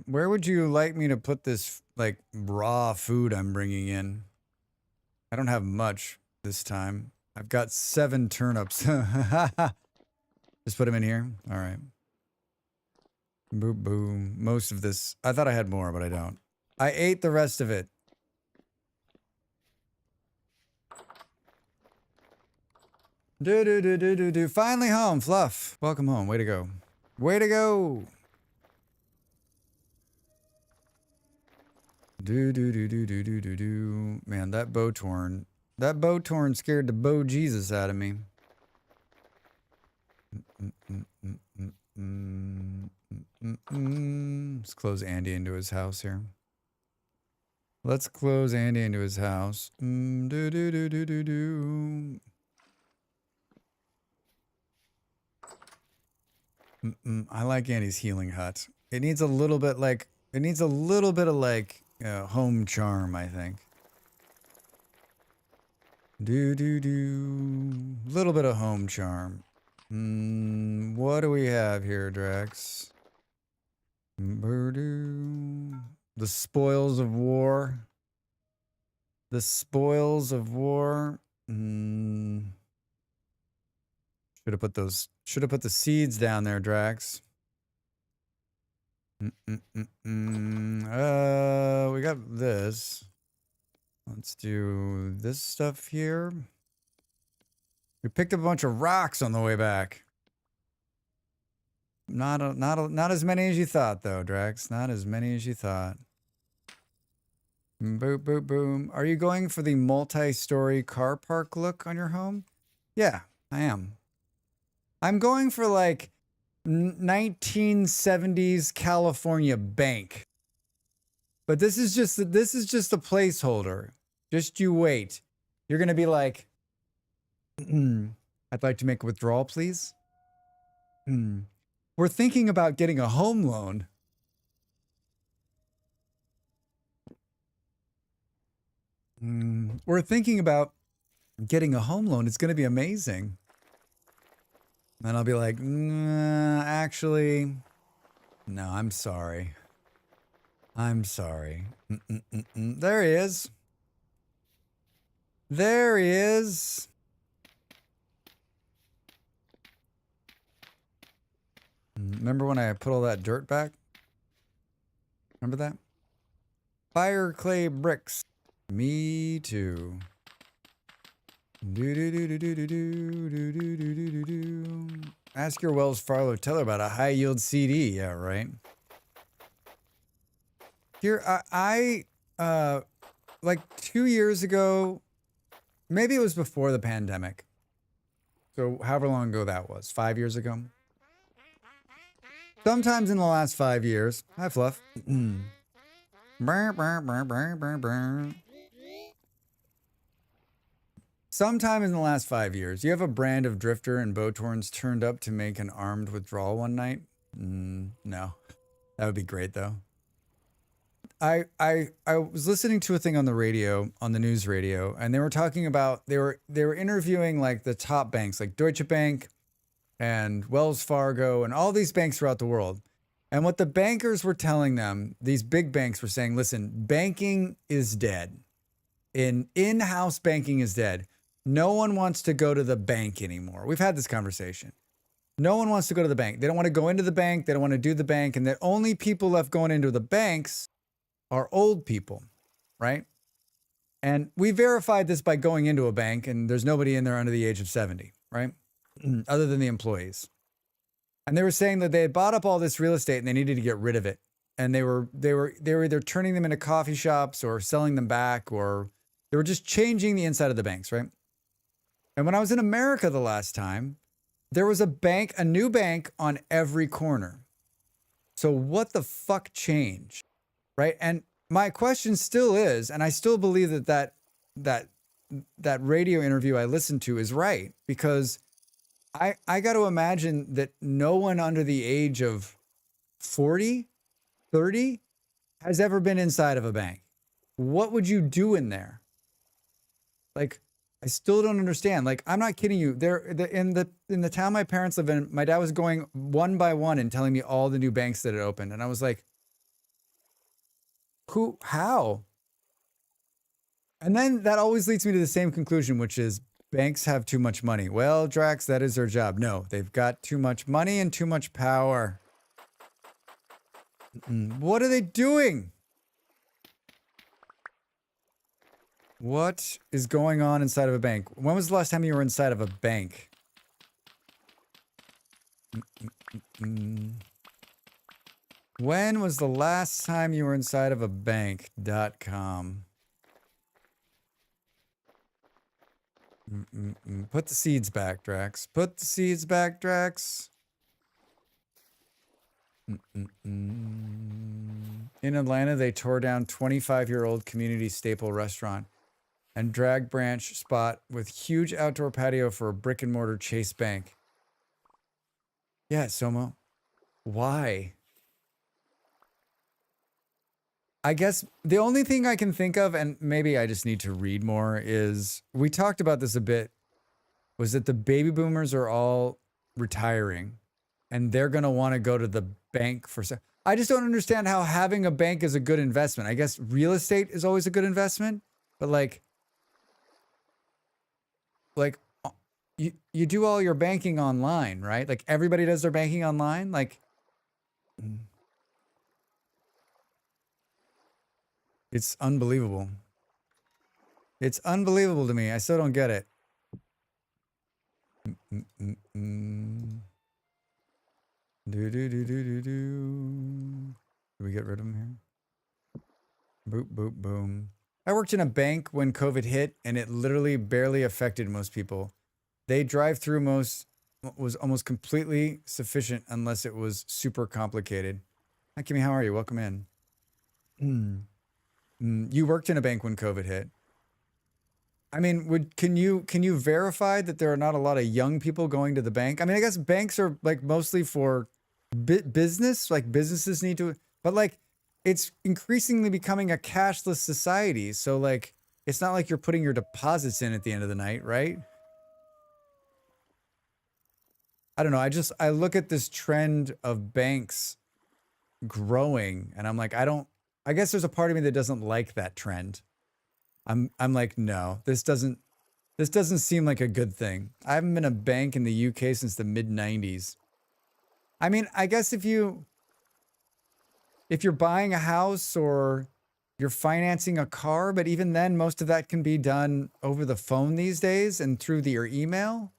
Where would you like me to put this, like, raw food I'm bringing in? I don't have much this time. I've got 7 turnips. Just put them in here. All right. Boop, boom. Most of this. I thought I had more, but I don't. I ate the rest of it. Do. Finally home, Fluff. Welcome home. Way to go. Way to go. Do. Man, that bow torn. That bow torn scared the beau Jesus out of me. Let's close Andy into his house here. Let's close Andy into his house. I like Andy's healing hut. It needs a little bit like, it needs a little bit of like home charm, I think. Little bit of home charm. What do we have here, Drax? The spoils of war. The spoils of war. Should have put those. Should have put the seeds down there, Drax. We got this. Let's do this stuff here. We picked up a bunch of rocks on the way back. Not as many as you thought, though, Drax. Not as many as you thought. Boop, boop, boom. Are you going for the multi-story car park look on your home? Yeah, I am. I'm going for like 1970s California bank. But this is just a placeholder. Just you wait. You're going to be like, I'd like to make a withdrawal, please. We're thinking about getting a home loan. We're thinking about getting a home loan. It's going to be amazing. And I'll be like, actually, no, I'm sorry. I'm sorry. There he is. There he is. Remember when I put all that dirt back? Remember that? Fire clay bricks. Me too. Ask your Wells Fargo teller about a high yield CD. Yeah, right. Here, I like 2 years ago, maybe it was before the pandemic. So however long ago that was, 5 years ago. Sometimes in the last 5 years. Hi, Fluff. Sometime in the last 5 years, you have a brand of drifter and Botorns turned up to make an armed withdrawal one night? No. That would be great, though. I was listening to a thing on the radio, on the news radio, and they were talking about they were interviewing like the top banks like Deutsche Bank and Wells Fargo and all these banks throughout the world. And what the bankers were telling them, these big banks were saying, listen, banking is dead. In-house banking is dead. No one wants to go to the bank anymore. We've had this conversation. No one wants to go to the bank. They don't want to go into the bank. They don't want to do the bank. And the only people left going into the banks are old people, right? And we verified this by going into a bank, and there's nobody in there under the age of 70, right? Other than the employees. And they were saying that they had bought up all this real estate and they needed to get rid of it. And they were either turning them into coffee shops or selling them back, or they were just changing the inside of the banks, right? And when I was in America the last time, there was a new bank on every corner. So what the fuck changed? Right. And my question still is, and I still believe that radio interview I listened to is right, because I got to imagine that no one under the age of 40, 30 has ever been inside of a bank. What would you do in there? Like, I still don't understand. Like, I'm not kidding you. In the town my parents live in, my dad was going one by one and telling me all the new banks that had opened. And I was like, how? And then that always leads me to the same conclusion, which is banks have too much money. Well, Drax, that is their job. No, they've got too much money and too much power. What are they doing? What is going on inside of a bank? When was the last time you were inside of a bank? When was the last time you were inside of a bank.com? Put the seeds back, Drax. Put the seeds back, Drax. In Atlanta, they tore down 25-year-old community staple restaurant and drag branch spot with huge outdoor patio for a brick and mortar Chase Bank. Yeah, Somo. Why? I guess the only thing I can think of, and maybe I just need to read more, is we talked about this a bit, was that the baby boomers are all retiring and they're going to want to go to the bank for... I just don't understand how having a bank is a good investment. I guess real estate is always a good investment, but like you do all your banking online, right? Like everybody does their banking online. Like, it's unbelievable. It's unbelievable to me. I still don't get it. Do we get rid of him here? Boop, boop, boom. I worked in a bank when COVID hit, and it literally barely affected most people. They drive-through was almost completely sufficient unless it was super complicated. Hi, Kimmy, how are you? Welcome in. You worked in a bank when COVID hit. I mean, can you verify that there are not a lot of young people going to the bank? I mean, I guess banks are like mostly for business, like businesses need to, but like it's increasingly becoming a cashless society. So like, it's not like you're putting your deposits in at the end of the night, right? I don't know. I look at this trend of banks growing and I'm like, I guess there's a part of me that doesn't like that trend. I'm like, no, this doesn't seem like a good thing. I haven't been a bank in the UK since the mid-90s. I mean, I guess if you're buying a house or you're financing a car, but even then most of that can be done over the phone these days and through your email,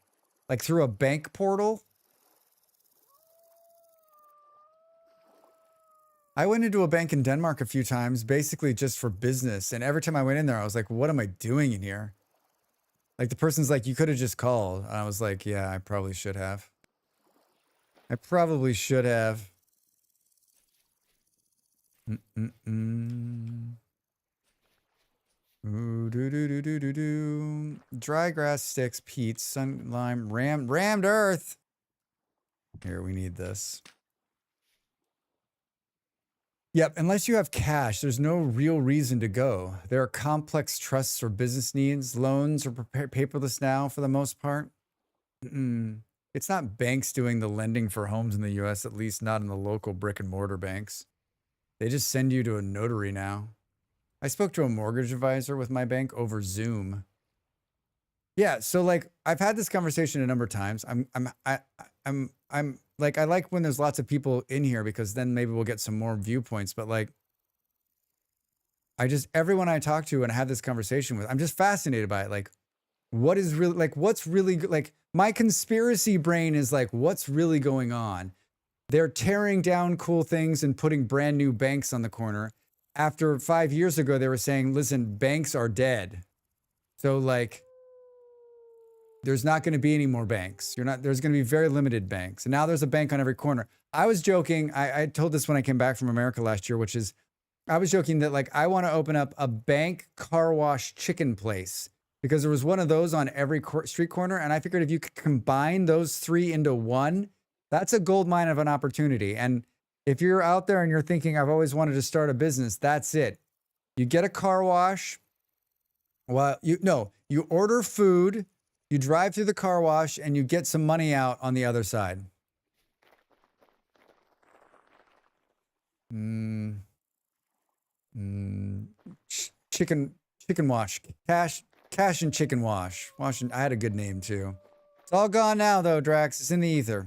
like through a bank portal. I went into a bank in Denmark a few times, basically just for business. And every time I went in there, I was like, what am I doing in here? Like the person's like, you could have just called. And I was like, yeah, I probably should have. I probably should have. Ooh, do. Dry grass sticks, peat, sun, lime, rammed earth. Here, we need this. Yep, unless you have cash, there's no real reason to go. There are complex trusts or business needs. Loans are paperless now for the most part. It's not banks doing the lending for homes in the US, at least not in the local brick and mortar banks. They just send you to a notary now. I spoke to a mortgage advisor with my bank over Zoom. Yeah, so like I've had this conversation a number of times. I'm like, I like when there's lots of people in here because then maybe we'll get some more viewpoints. But like, everyone I talk to and have this conversation with, I'm just fascinated by it. Like, what is really, like, what's really, like, my conspiracy brain is like, what's really going on? They're tearing down cool things and putting brand new banks on the corner. After 5 years ago, they were saying, listen, banks are dead. So like, there's not going to be any more banks. There's going to be very limited banks. And now there's a bank on every corner. I was joking. I told this when I came back from America last year, which is, I was joking that like, I want to open up a bank car wash chicken place because there was one of those on every street corner. And I figured if you could combine those three into one, that's a gold mine of an opportunity. And if you're out there and you're thinking, I've always wanted to start a business, that's it. You get a car wash. Well, you order food. You drive through the car wash and you get some money out on the other side. Chicken wash. Cash and chicken wash. I had a good name too. It's all gone now though, Drax. It's in the ether.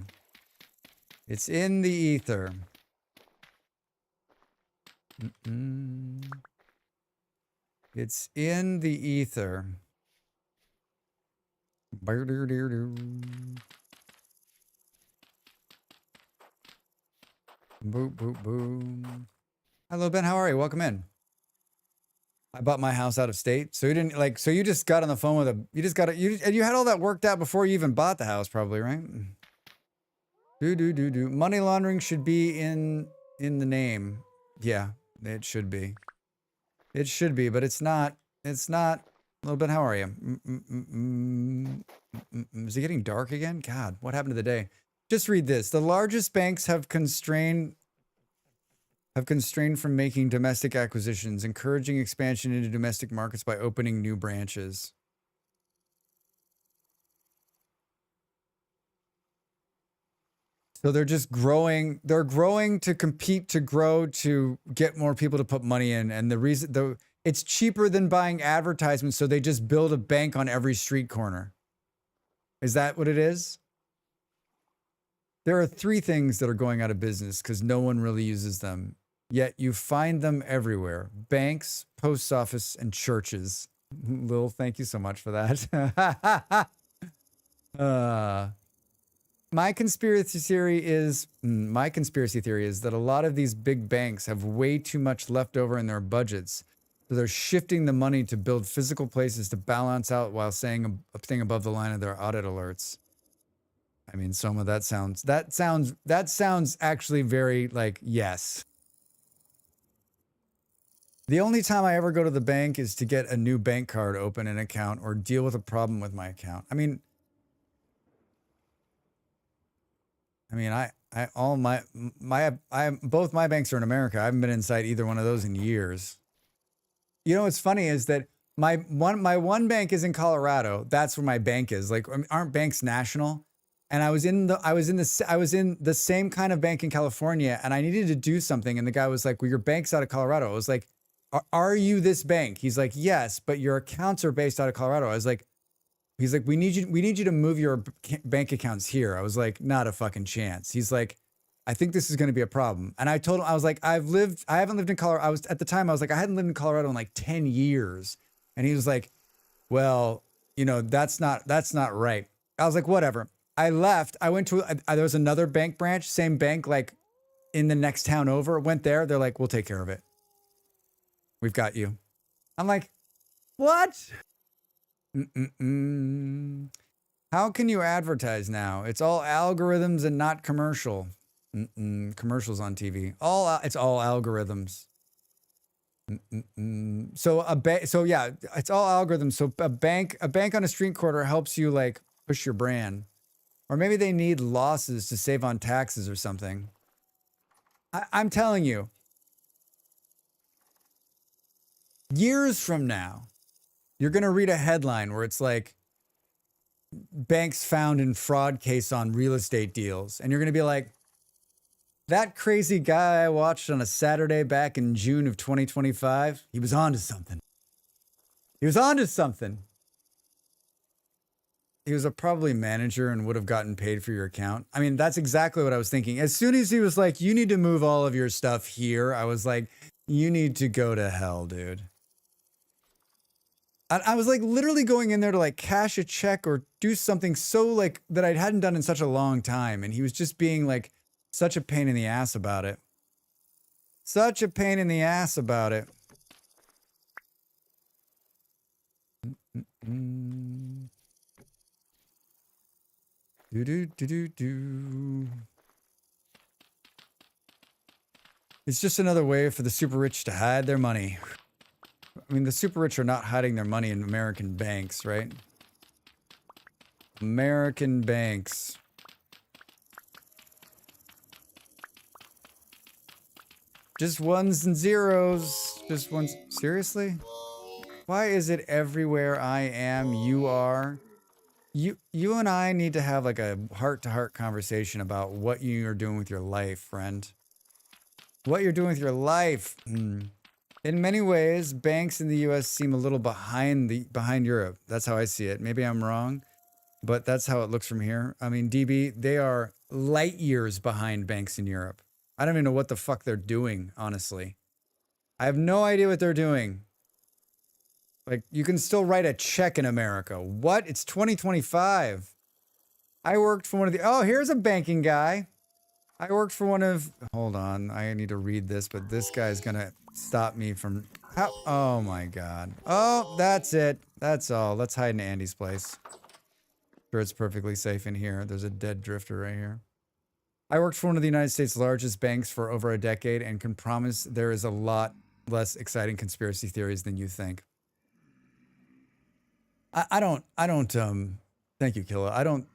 It's in the ether. It's in the ether. Boop, boop, boom. Hello, Ben. How are you? Welcome in. I bought my house out of state. So you didn't like, so you just got on the phone with and you had all that worked out before you even bought the house, probably, right? Money laundering should be in the name. Yeah, it should be. It should be, but it's not. It's not. A little bit. How are you? Is it getting dark again? God, what happened to the day? Just read this. The largest banks have constrained from making domestic acquisitions, encouraging expansion into domestic markets by opening new branches. So they're just growing. They're growing to compete, to grow, to get more people to put money in. And the reason, it's cheaper than buying advertisements, so they just build a bank on every street corner. Is that what it is? There are 3 things that are going out of business because no one really uses them. Yet you find them everywhere. Banks, post office, and churches. Lil, thank you so much for that. My conspiracy theory is that a lot of these big banks have way too much left over in their budgets. So they're shifting the money to build physical places to balance out while saying a thing above the line of their audit alerts. I mean, Soma, that sounds actually very like, yes. The only time I ever go to the bank is to get a new bank card, open an account, or deal with a problem with my account. I mean, both my banks are in America. I haven't been inside either one of those in years. You know what's funny is that my one bank is in Colorado. That's where my bank is. Like, aren't banks national? And I was in the same kind of bank in California, and I needed to do something. And the guy was like, "Well, your bank's out of Colorado." I was like, "Are you this bank?" He's like, "Yes, but your accounts are based out of Colorado." I was like, he's like, we need you to move your bank accounts here. I was like, not a fucking chance. He's like, I think this is going to be a problem. And I told him, I was like, I haven't lived in Colorado. At the time, I was like, I hadn't lived in Colorado in like 10 years. And he was like, well, that's not right. I was like, whatever. I left. I went to, there was another bank branch, same bank, like in the next town over. Went there. They're like, we'll take care of it. We've got you. I'm like, what? How can you advertise now? It's all algorithms and not commercial. Commercials on TV. It's all algorithms. So yeah, it's all algorithms. So a bank on a street corner helps you like push your brand, or maybe they need losses to save on taxes or something. I'm telling you, years from now, you're going to read a headline where it's like, banks found in fraud case on real estate deals. And you're going to be like, that crazy guy I watched on a Saturday back in June of 2025, he was onto something. He was onto something. He was a probably manager and would have gotten paid for your account. I mean, that's exactly what I was thinking. As soon as he was like, you need to move all of your stuff here, I was like, you need to go to hell, dude. I was like literally going in there to like cash a check or do something so like that I hadn't done in such a long time. And he was just being like such a pain in the ass about it. Such a pain in the ass about it. Do. It's just another way for the super rich to hide their money. I mean, the super rich are not hiding their money in American banks, right? American banks. Just ones and zeros. Just ones. Seriously? Why is it everywhere I am, you are? You and I need to have like a heart-to-heart conversation about what you are doing with your life, friend. What you're doing with your life. In many ways, banks in the U.S. seem a little behind Europe. That's how I see it. Maybe I'm wrong, but that's how it looks from here. I mean, DB, they are light years behind banks in Europe. I don't even know what the fuck they're doing, honestly. I have no idea what they're doing. Like, you can still write a check in America. What? It's 2025. I worked for one of the... Oh, here's a banking guy. I worked for one of... Hold on. I need to read this, but this guy's going to stop me from... How... Oh, my God. Oh, that's it. That's all. Let's hide in Andy's place. Sure, it's perfectly safe in here. There's a dead drifter right here. I worked for one of the United States' largest banks for over a decade and can promise there is a lot less exciting conspiracy theories than you think. I don't, thank you, Killa. I don't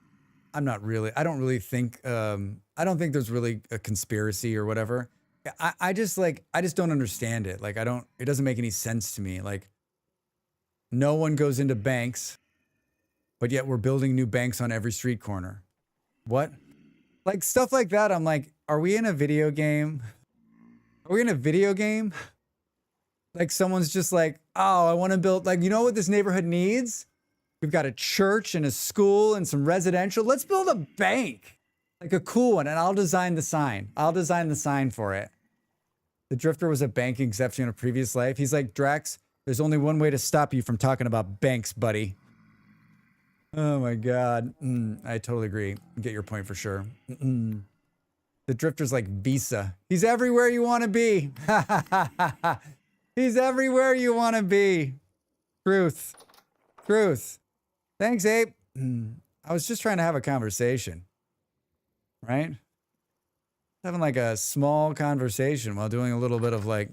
really think there's really a conspiracy or whatever. I just don't understand it. Like, it doesn't make any sense to me. Like, no one goes into banks, but yet we're building new banks on every street corner. What? Like, stuff like that. I'm like, are we in a video game? Are we in a video game? Like, someone's just like, oh, I want to build, like, you know what this neighborhood needs? We've got a church and a school and some residential. Let's build a bank, like a cool one, and I'll design the sign. I'll design the sign for it. The drifter was a banking exception in a previous life. He's like, Drax, there's only one way to stop you from talking about banks, buddy. Oh my God. I totally agree. Get your point for sure. The drifter's like Visa. He's everywhere you want to be. He's everywhere you want to be. Truth. Truth. Thanks, Ape. I was just trying to have a conversation. Right? Having like a small conversation while doing a little bit of like...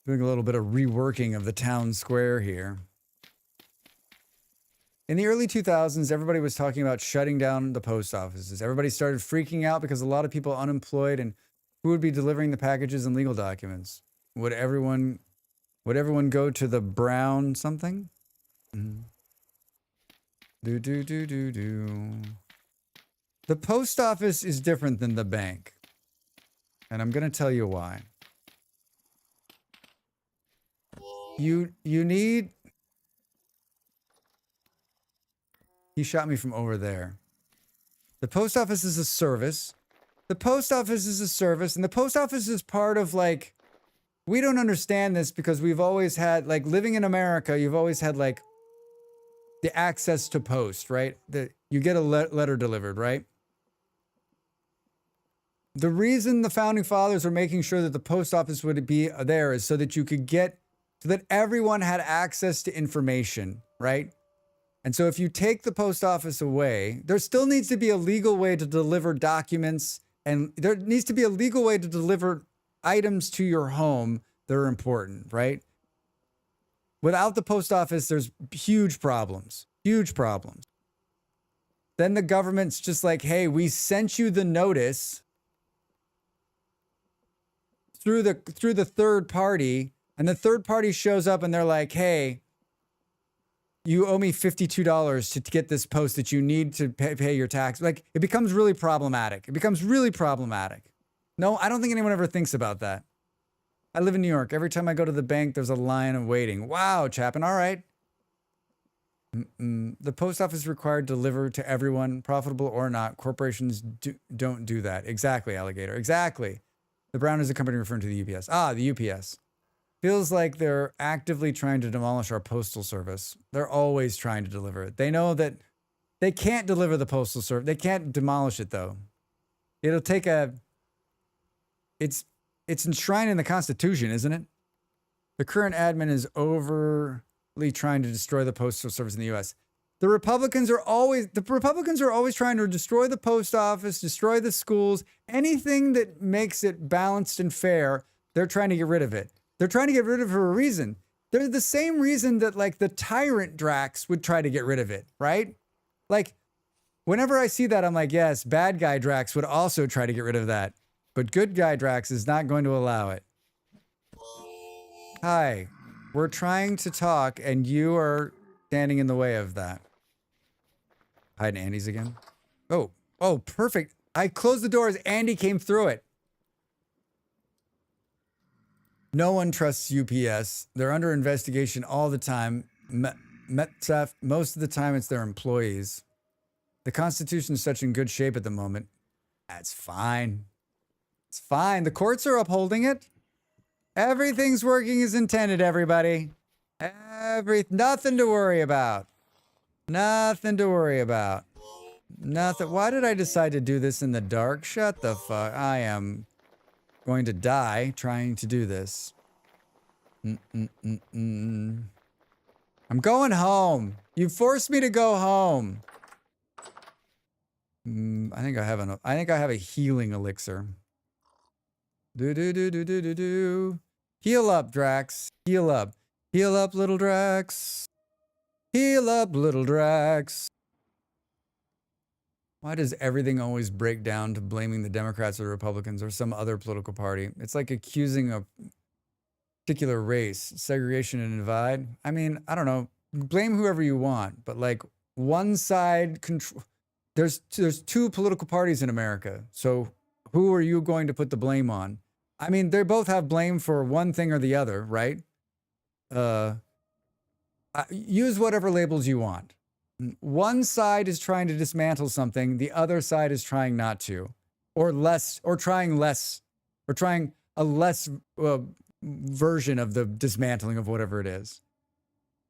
Doing a little bit of reworking of the town square here. In the early 2000s, everybody was talking about shutting down the post offices. Everybody started freaking out because a lot of people unemployed, and who would be delivering the packages and legal documents? Would everyone go to the brown something? Do. The post office is different than the bank. And I'm going to tell you why. You need... He shot me from over there. The post office is a service. The post office is a service, and the post office is part of, like... We don't understand this because we've always had, like, living in America, you've always had, like, the access to post, right? You get a letter delivered, right? The reason the founding fathers were making sure that the post office would be there is so that you could get... So that everyone had access to information, right? And so if you take the post office away, there still needs to be a legal way to deliver documents, and there needs to be a legal way to deliver items to your home that are important, right? Without the post office, there's huge problems. Huge problems. Then the government's just like, hey, we sent you the notice. through the third party, and the third party shows up and they're like, hey, you owe me $52 to get this post that you need to pay your tax. Like, it becomes really problematic. It becomes really problematic. No, I don't think anyone ever thinks about that. I live in New York. Every time I go to the bank, there's a line of waiting. Wow, Chapin, all right. The post office is required to deliver to everyone, profitable or not. Corporations don't do that. Exactly, Alligator. Exactly. The Brown is a company referring to the UPS. Ah, the UPS. Feels like they're actively trying to demolish our postal service. They're always trying to deliver it. They know that they can't deliver the postal service. They can't demolish it, though. It'll take a... It's enshrined in the Constitution, isn't it? The current admin is overly trying to destroy the postal service in the U.S. The Republicans are always trying to destroy the post office, destroy the schools, anything that makes it balanced and fair. They're trying to get rid of it. They're trying to get rid of it for a reason. They're the same reason that like the tyrant Drax would try to get rid of it, right? Like whenever I see that, I'm like, yes, bad guy Drax would also try to get rid of that. But good guy Drax is not going to allow it. Hi, we're trying to talk and you are standing in the way of that. Hiding Andy's again. Oh, perfect. I closed the doors. Andy came through it. No one trusts UPS. They're under investigation all the time. Metcalf, most of the time it's their employees. The Constitution's such in good shape at the moment. That's fine. It's fine. The courts are upholding it. Everything's working as intended, everybody. Nothing to worry about. Nothing to worry about. Nothing. Why did I decide to do this in the dark? Shut the fuck. I am going to die trying to do this. I'm going home. You forced me to go home. I think I have a healing elixir. Do. Heal up, Drax. Heal up. Heal up, little Drax. Heal up, little Drax. Why does everything always break down to blaming the Democrats or the Republicans or some other political party? It's like accusing a particular race, segregation and divide. I mean, I don't know. Blame whoever you want, but like one side control. There's two political parties in America. So who are you going to put the blame on? I mean, they both have blame for one thing or the other, right? Use whatever labels you want. One side is trying to dismantle something. The other side is trying not to, or trying a less version of the dismantling of whatever it is.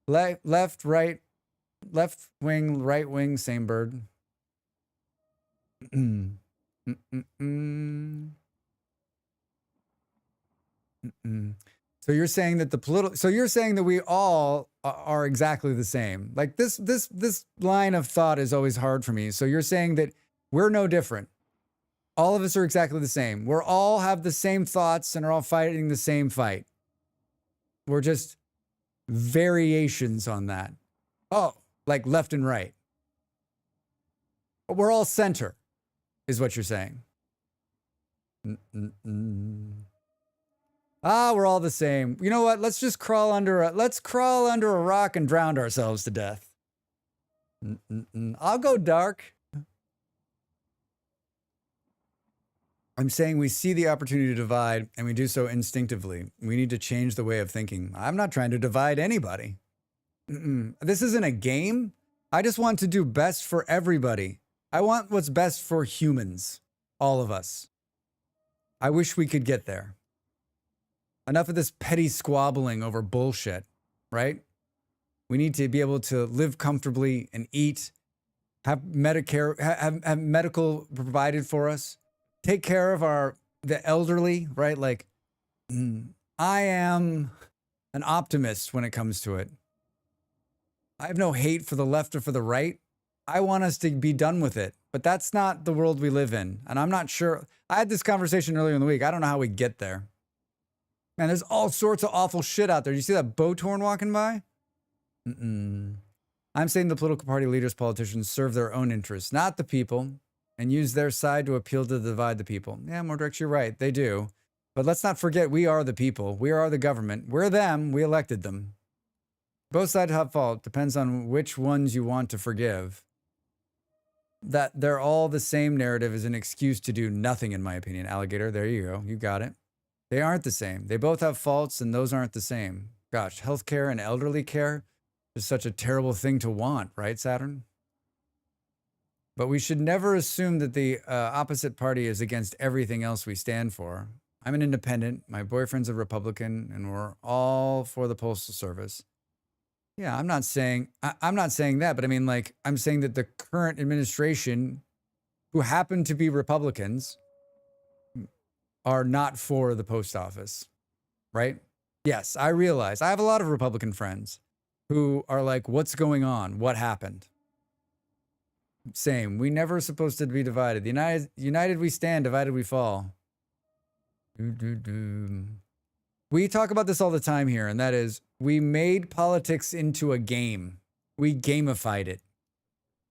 Left, right, left wing, right wing, same bird. So you're saying that you're saying that we all are exactly the same. Like this line of thought is always hard for me. So you're saying that we're no different. All of us are exactly the same. We're all have the same thoughts and are all fighting the same fight. We're just variations on that. Oh, like left and right. We're all center, is what you're saying. We're all the same. You know what? Let's just crawl under a rock and drown ourselves to death. I'll go dark. I'm saying we see the opportunity to divide and we do so instinctively. We need to change the way of thinking. I'm not trying to divide anybody. This isn't a game. I just want to do best for everybody. I want what's best for humans. All of us. I wish we could get there. Enough of this petty squabbling over bullshit, right? We need to be able to live comfortably and eat, have Medicare, have medical provided for us, take care of the elderly, right? Like, I am an optimist when it comes to it. I have no hate for the left or for the right. I want us to be done with it, but that's not the world we live in. And I'm not sure. I had this conversation earlier in the week. I don't know how we get there. Man, there's all sorts of awful shit out there. You see that Botorn walking by? I'm saying the political party leaders, politicians serve their own interests, not the people, and use their side to appeal to divide the people. Yeah, Mordrex, you're right. They do. But let's not forget, we are the people. We are the government. We're them. We elected them. Both sides have fault. Depends on which ones you want to forgive. That they're all the same narrative is an excuse to do nothing, in my opinion. Alligator, there you go. You got it. They aren't the same. They both have faults, and those aren't the same. Gosh, healthcare and elderly care is such a terrible thing to want, right, Saturn? But we should never assume that the opposite party is against everything else we stand for. I'm an independent. My boyfriend's a Republican, and we're all for the Postal Service. Yeah, I'm not saying that, but I mean, like, I'm saying that the current administration, who happen to be Republicans, are not for the post office, right? Yes, I realize. I have a lot of Republican friends who are like, what's going on? What happened? Same. We never supposed to be divided. United we stand, divided we fall. We talk about this all the time here, and that is, we made politics into a game. We gamified it,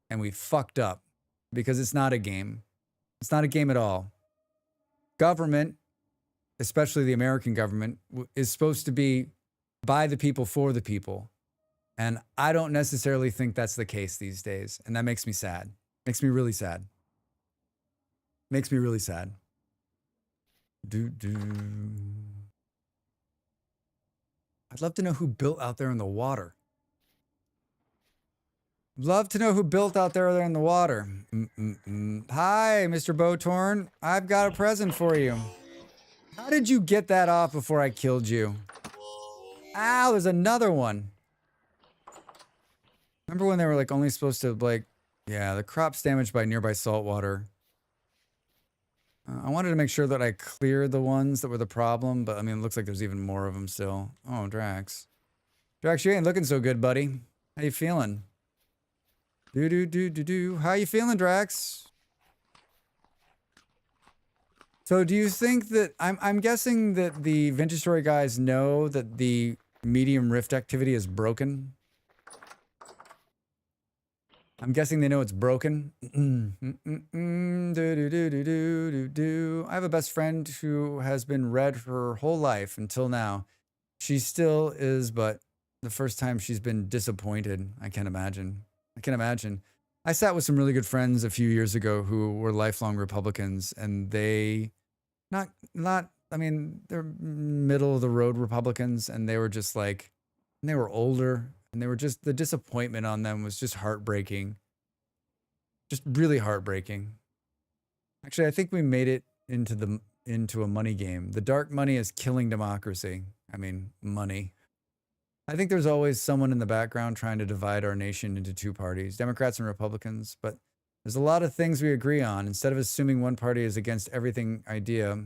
and we fucked up because it's not a game. It's not a game at all. Government, especially the American government, is supposed to be by the people, for the people. And I don't necessarily think that's the case these days. And that makes me sad. Makes me really sad. Makes me really sad. I'd love to know who built out there in the water. Love to know who built out there in the water. Hi, Mr. Botorn. I've got a present for you. How did you get that off before I killed you? Ow, there's another one. Remember when they were like only supposed to like, yeah, the crops damaged by nearby salt water. I wanted to make sure that I cleared the ones that were the problem, but I mean, it looks like there's even more of them still. Oh, Drax. Drax, you ain't looking so good, buddy. How you feeling? How you feeling, Drax? So do you think that, I'm guessing that the Vintage Story guys know that the medium rift activity is broken? I'm guessing they know it's broken. I have a best friend who has been red her whole life until now. She still is, but the first time she's been disappointed. I can't imagine. I can imagine. I sat with some really good friends a few years ago who were lifelong Republicans, and they, I mean, they're middle of the road Republicans, and they were just like, and they were older. And they were just, the disappointment on them was just heartbreaking. Just really heartbreaking. Actually, I think we made it into a money game. The dark money is killing democracy. I mean, money. I think there's always someone in the background trying to divide our nation into two parties, Democrats and Republicans. But there's a lot of things we agree on. Instead of assuming one party is against everything idea.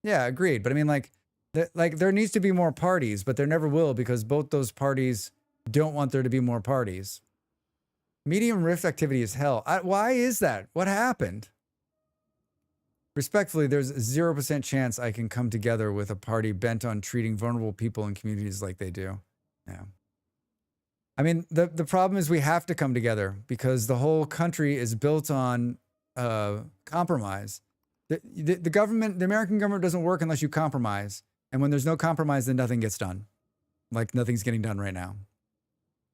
Yeah, agreed. But I mean, like there needs to be more parties, but there never will, because both those parties don't want there to be more parties. Medium rift activity is hell. Why is that? What happened? Respectfully, there's a 0% chance I can come together with a party bent on treating vulnerable people and communities like they do. Yeah. I mean, the problem is we have to come together because the whole country is built on compromise. The government, the American government doesn't work unless you compromise. And when there's no compromise, then nothing gets done. Like nothing's getting done right now.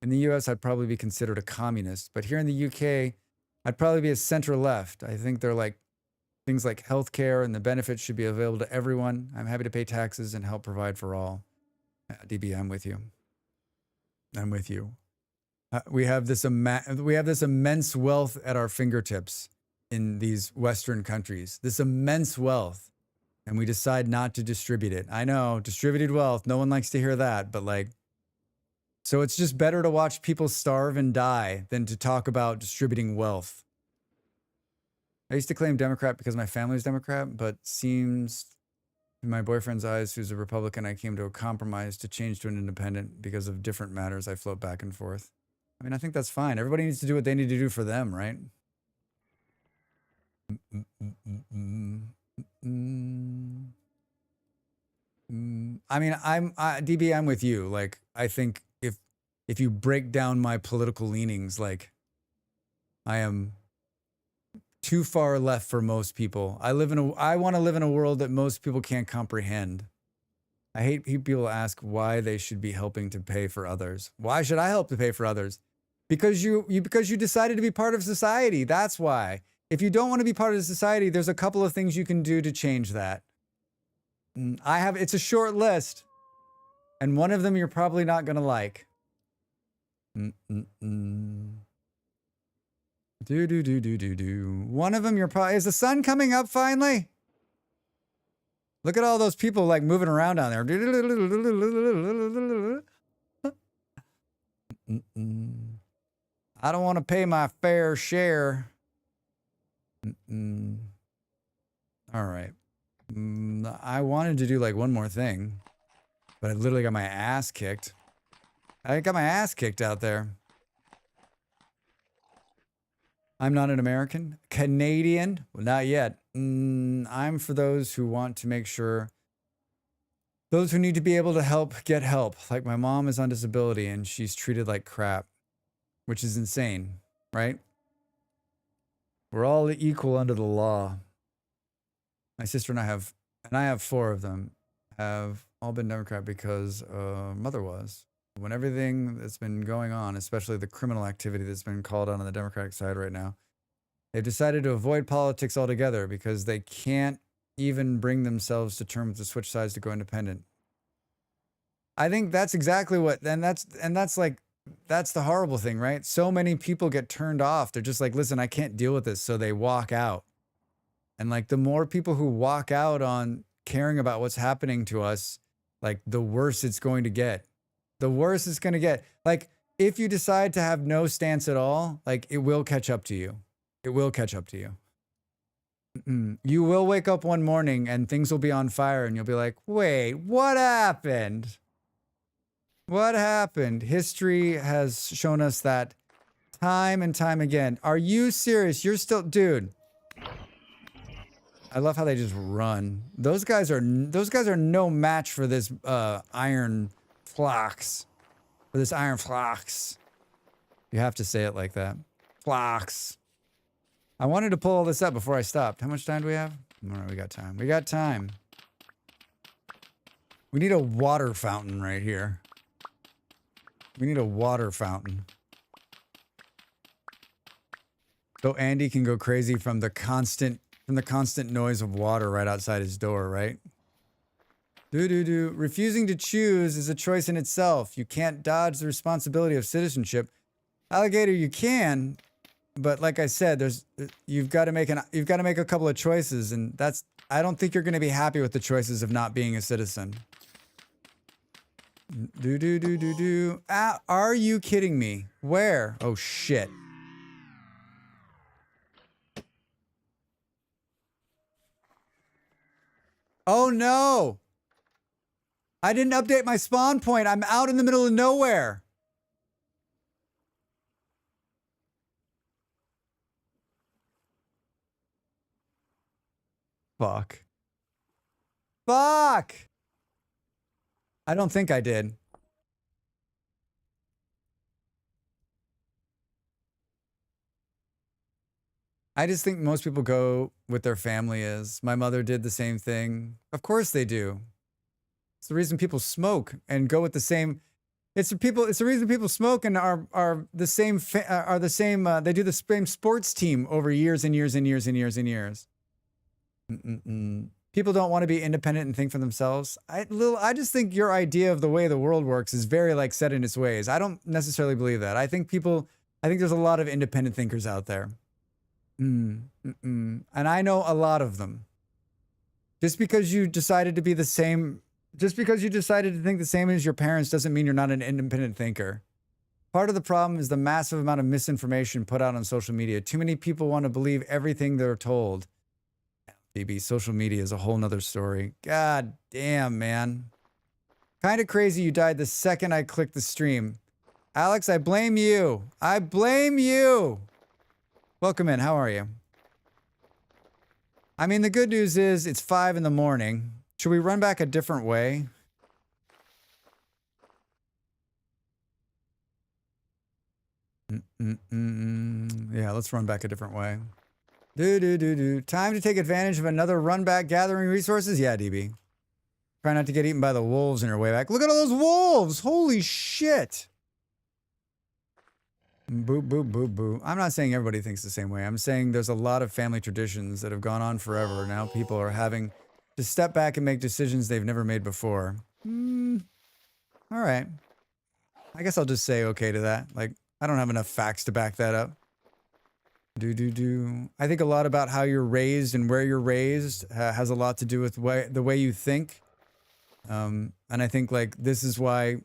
In the US, I'd probably be considered a communist, but here in the UK, I'd probably be a center left. I think they're like things like healthcare and the benefits should be available to everyone. I'm happy to pay taxes and help provide for all. DB, I'm with you. I'm with you. We have this immense wealth at our fingertips in these Western countries. This immense wealth, and we decide not to distribute it. I know, distributed wealth. No one likes to hear that, but like. So it's just better to watch people starve and die than to talk about distributing wealth. I used to claim Democrat because my family was Democrat, but seems in my boyfriend's eyes, who's a Republican, I came to a compromise to change to an independent because of different matters I float back and forth. I mean, I think that's fine. Everybody needs to do what they need to do for them, right? I mean, DB, I'm with you. Like, I think if you break down my political leanings, like I am too far left for most people. I want to live in a world that most people can't comprehend. I hate people ask why they should be helping to pay for others. Why should I help to pay for others? Because you decided to be part of society. That's why. If you don't want to be part of society, there's a couple of things you can do to change that. It's a short list. And one of them you're probably not going to like. One of them is the sun coming up finally? Look at all those people like moving around down there. I don't want to pay my fair share. All right. I wanted to do like one more thing, but I literally got my ass kicked. I got my ass kicked out there. I'm not an American. Canadian? Well, not yet. I'm for those who want to make sure, those who need to be able to help get help. Like my mom is on disability and she's treated like crap, which is insane, right? We're all equal under the law. My sister and I have 4 of them, have all been Democrat because mother was. When everything that's been going on, especially the criminal activity that's been called out on the Democratic side right now, they've decided to avoid politics altogether because they can't even bring themselves to terms to switch sides to go independent. I think that's exactly what, that's the horrible thing, right? So many people get turned off. They're just like, listen, I can't deal with this. So they walk out. And like the more people who walk out on caring about what's happening to us, like the worse it's going to get. The worse it's going to get. Like if you decide to have no stance at all, like it will catch up to you. It will catch up to you. You will wake up one morning and things will be on fire and you'll be like, wait, what happened? What happened? History has shown us that time and time again. Are you serious? You're still, dude. I love how they just run. Those guys are no match for this iron flocks. For this iron flocks. You have to say it like that. Flocks. I wanted to pull all this up before I stopped. How much time do we have? All right, we got time. We got time. We need a water fountain right here. We need a water fountain. So Andy can go crazy from the constant noise of water right outside his door, right? Refusing to choose is a choice in itself. You can't dodge the responsibility of citizenship. Alligator, you can, but like I said, you've got to make a couple of choices, and I don't think you're going to be happy with the choices of not being a citizen. Are you kidding me? Where? Oh shit. Oh no! I didn't update my spawn point. I'm out in the middle of nowhere. Fuck. Fuck! I don't think I did. I just think most people go with their family is. My mother did the same thing. Of course they do. It's the reason people smoke and go with the same. It's the reason people smoke and are the same. They do the same sports team over years and years and years and years and years. People don't want to be independent and think for themselves. I just think your idea of the way the world works is very like set in its ways. I don't necessarily believe that. I think there's a lot of independent thinkers out there. And I know a lot of them. Just because you decided to be the same, just because you decided to think the same as your parents doesn't mean you're not an independent thinker. Part of the problem is the massive amount of misinformation put out on social media. Too many people want to believe everything they're told. Baby, social media is a whole nother story. God damn, man. Kind of crazy you died the second I clicked the stream. Alex, I blame you. I blame you. Welcome in. How are you? I mean, the good news is it's 5 in the morning. Should we run back a different way? Yeah, let's run back a different way. Time to take advantage of another run back gathering resources? Yeah, DB. Try not to get eaten by the wolves on your way back. Look at all those wolves! Holy shit! Boo, boo, boo, boo. I'm not saying everybody thinks the same way. I'm saying there's a lot of family traditions that have gone on forever. Now people are having to step back and make decisions they've never made before. All right. I guess I'll just say okay to that. Like, I don't have enough facts to back that up. I think a lot about how you're raised and where you're raised has a lot to do with the way you think. And I think like this is why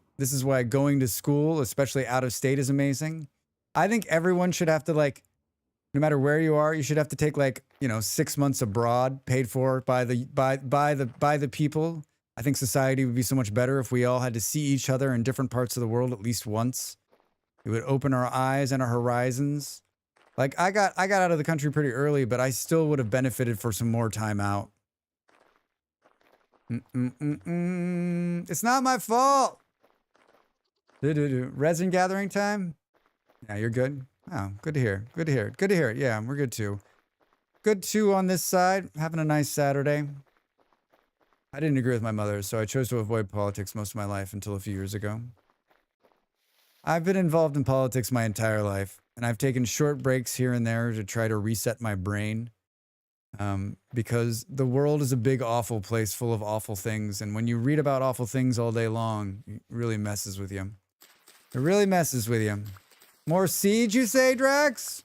going to school, especially out of state, is amazing. I think everyone should have to, like, no matter where you are, you should have to take, like, 6 months abroad, paid for by the people. I think society would be so much better if we all had to see each other in different parts of the world at least once. It would open our eyes and our horizons. Like, I got out of the country pretty early, but I still would have benefited for some more time out. It's not my fault. Resin gathering time? Yeah, you're good. Oh, good to hear. Good to hear. Good to hear. Yeah, we're good too. Good too on this side. Having a nice Saturday. I didn't agree with my mother, so I chose to avoid politics most of my life until a few years ago. I've been involved in politics my entire life, and I've taken short breaks here and there to try to reset my brain. Because the world is a big, awful place full of awful things, and when you read about awful things all day long, it really messes with you. It really messes with you. More siege, you say, Drax?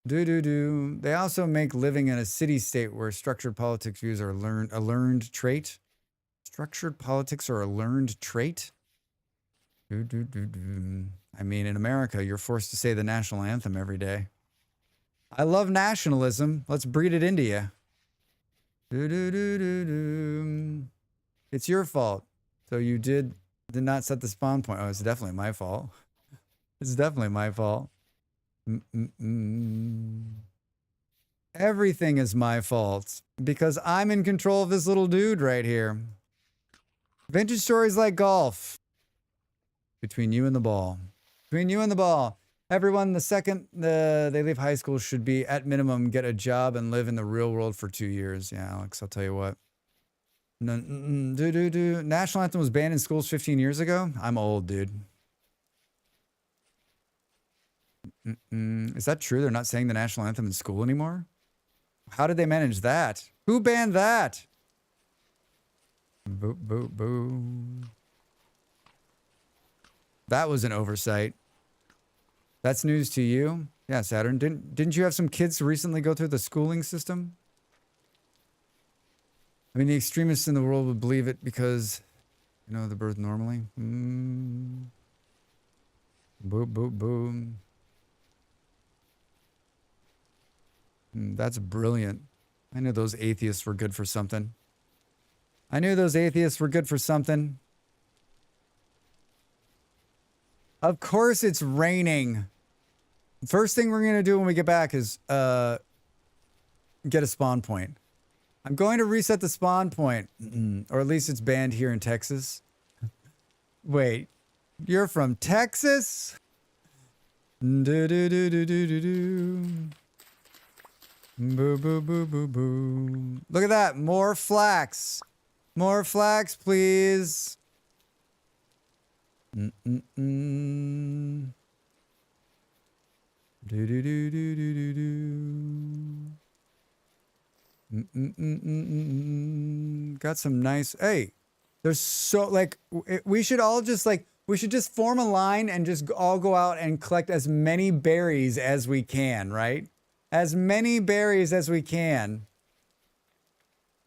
They also make living in a city-state where structured politics views are a learned trait. Structured politics are a learned trait? I mean, in America, you're forced to say the national anthem every day. I love nationalism. Let's breed it into you. It's your fault. So you did not set the spawn point. Oh, it's definitely my fault. It's definitely my fault. Everything is my fault because I'm in control of this little dude right here. Vintage stories like golf. Between you and the ball. Between you and the ball. Everyone, the second they leave high school should be, at minimum, get a job and live in the real world for 2 years. Yeah, Alex, I'll tell you what. National anthem was banned in schools 15 years ago? I'm old, dude. Is that true? They're not saying the national anthem in school anymore? How did they manage that? Who banned that? Boo, boo, boo. That was an oversight. That's news to you? Yeah, Saturn. Didn't you have some kids recently go through the schooling system? I mean, the extremists in the world would believe it because, the birth normally. Boom, boom, boom. That's brilliant. I knew those atheists were good for something. I knew those atheists were good for something. Of course it's raining. First thing we're going to do when we get back is get a spawn point. I'm going to reset the spawn point. Or at least it's banned here in Texas. Wait, you're from Texas? Boo, boo, boo, boo, boo. Look at that. More flax. More flax, please. Got some nice. Hey, there's so we should all just we should just form a line and just all go out and collect as many berries as we can, right? As many berries as we can.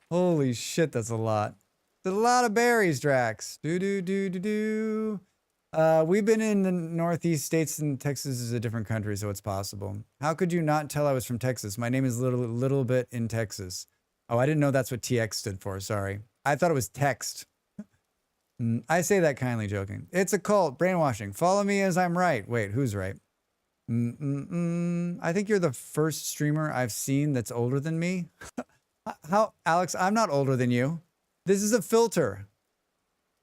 Holy shit, that's a lot. That's a lot of berries, Drax. We've been in the Northeast states, and Texas is a different country, so it's possible. How could you not tell I was from Texas? My name is little bit in Texas. Oh, I didn't know that's what TX stood for. Sorry. I thought it was text. I say that kindly joking. It's a cult. Brainwashing. Follow me as I'm right. Wait, who's right? I think you're the first streamer I've seen that's older than me. How, Alex, I'm not older than you. This is a filter.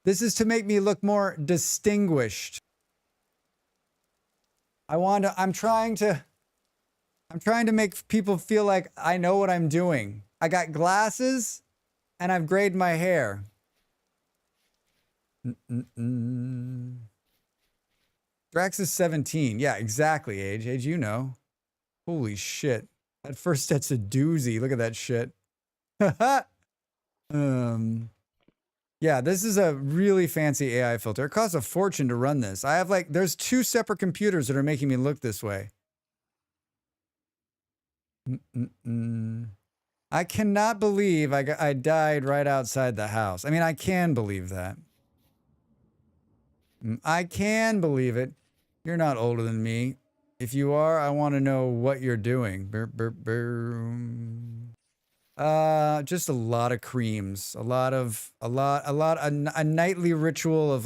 This is to make me look more distinguished. I'm trying to I'm trying to make people feel like I know what I'm doing. I got glasses and I've grayed my hair. Drax is 17. Yeah, exactly, Age. Age, you know. Holy shit. That first set's a doozy. Look at that shit. Yeah, this is a really fancy AI filter. It costs a fortune to run this. I have there's 2 separate computers that are making me look this way. I cannot believe I died right outside the house. I mean, I can believe that. I can believe it. You're not older than me. If you are, I want to know what you're doing. Just a lot of creams. A nightly ritual of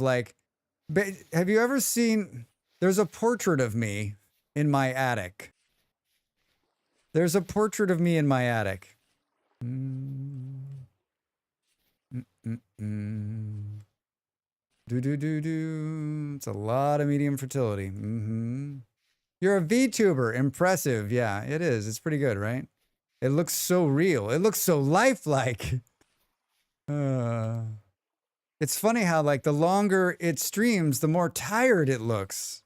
have you ever seen, there's a portrait of me in my attic. There's a portrait of me in my attic. It's a lot of medium fertility. You're a VTuber. Impressive. Yeah, it is. It's pretty good, right? It looks so real. It looks so lifelike. It's funny how the longer it streams, the more tired it looks.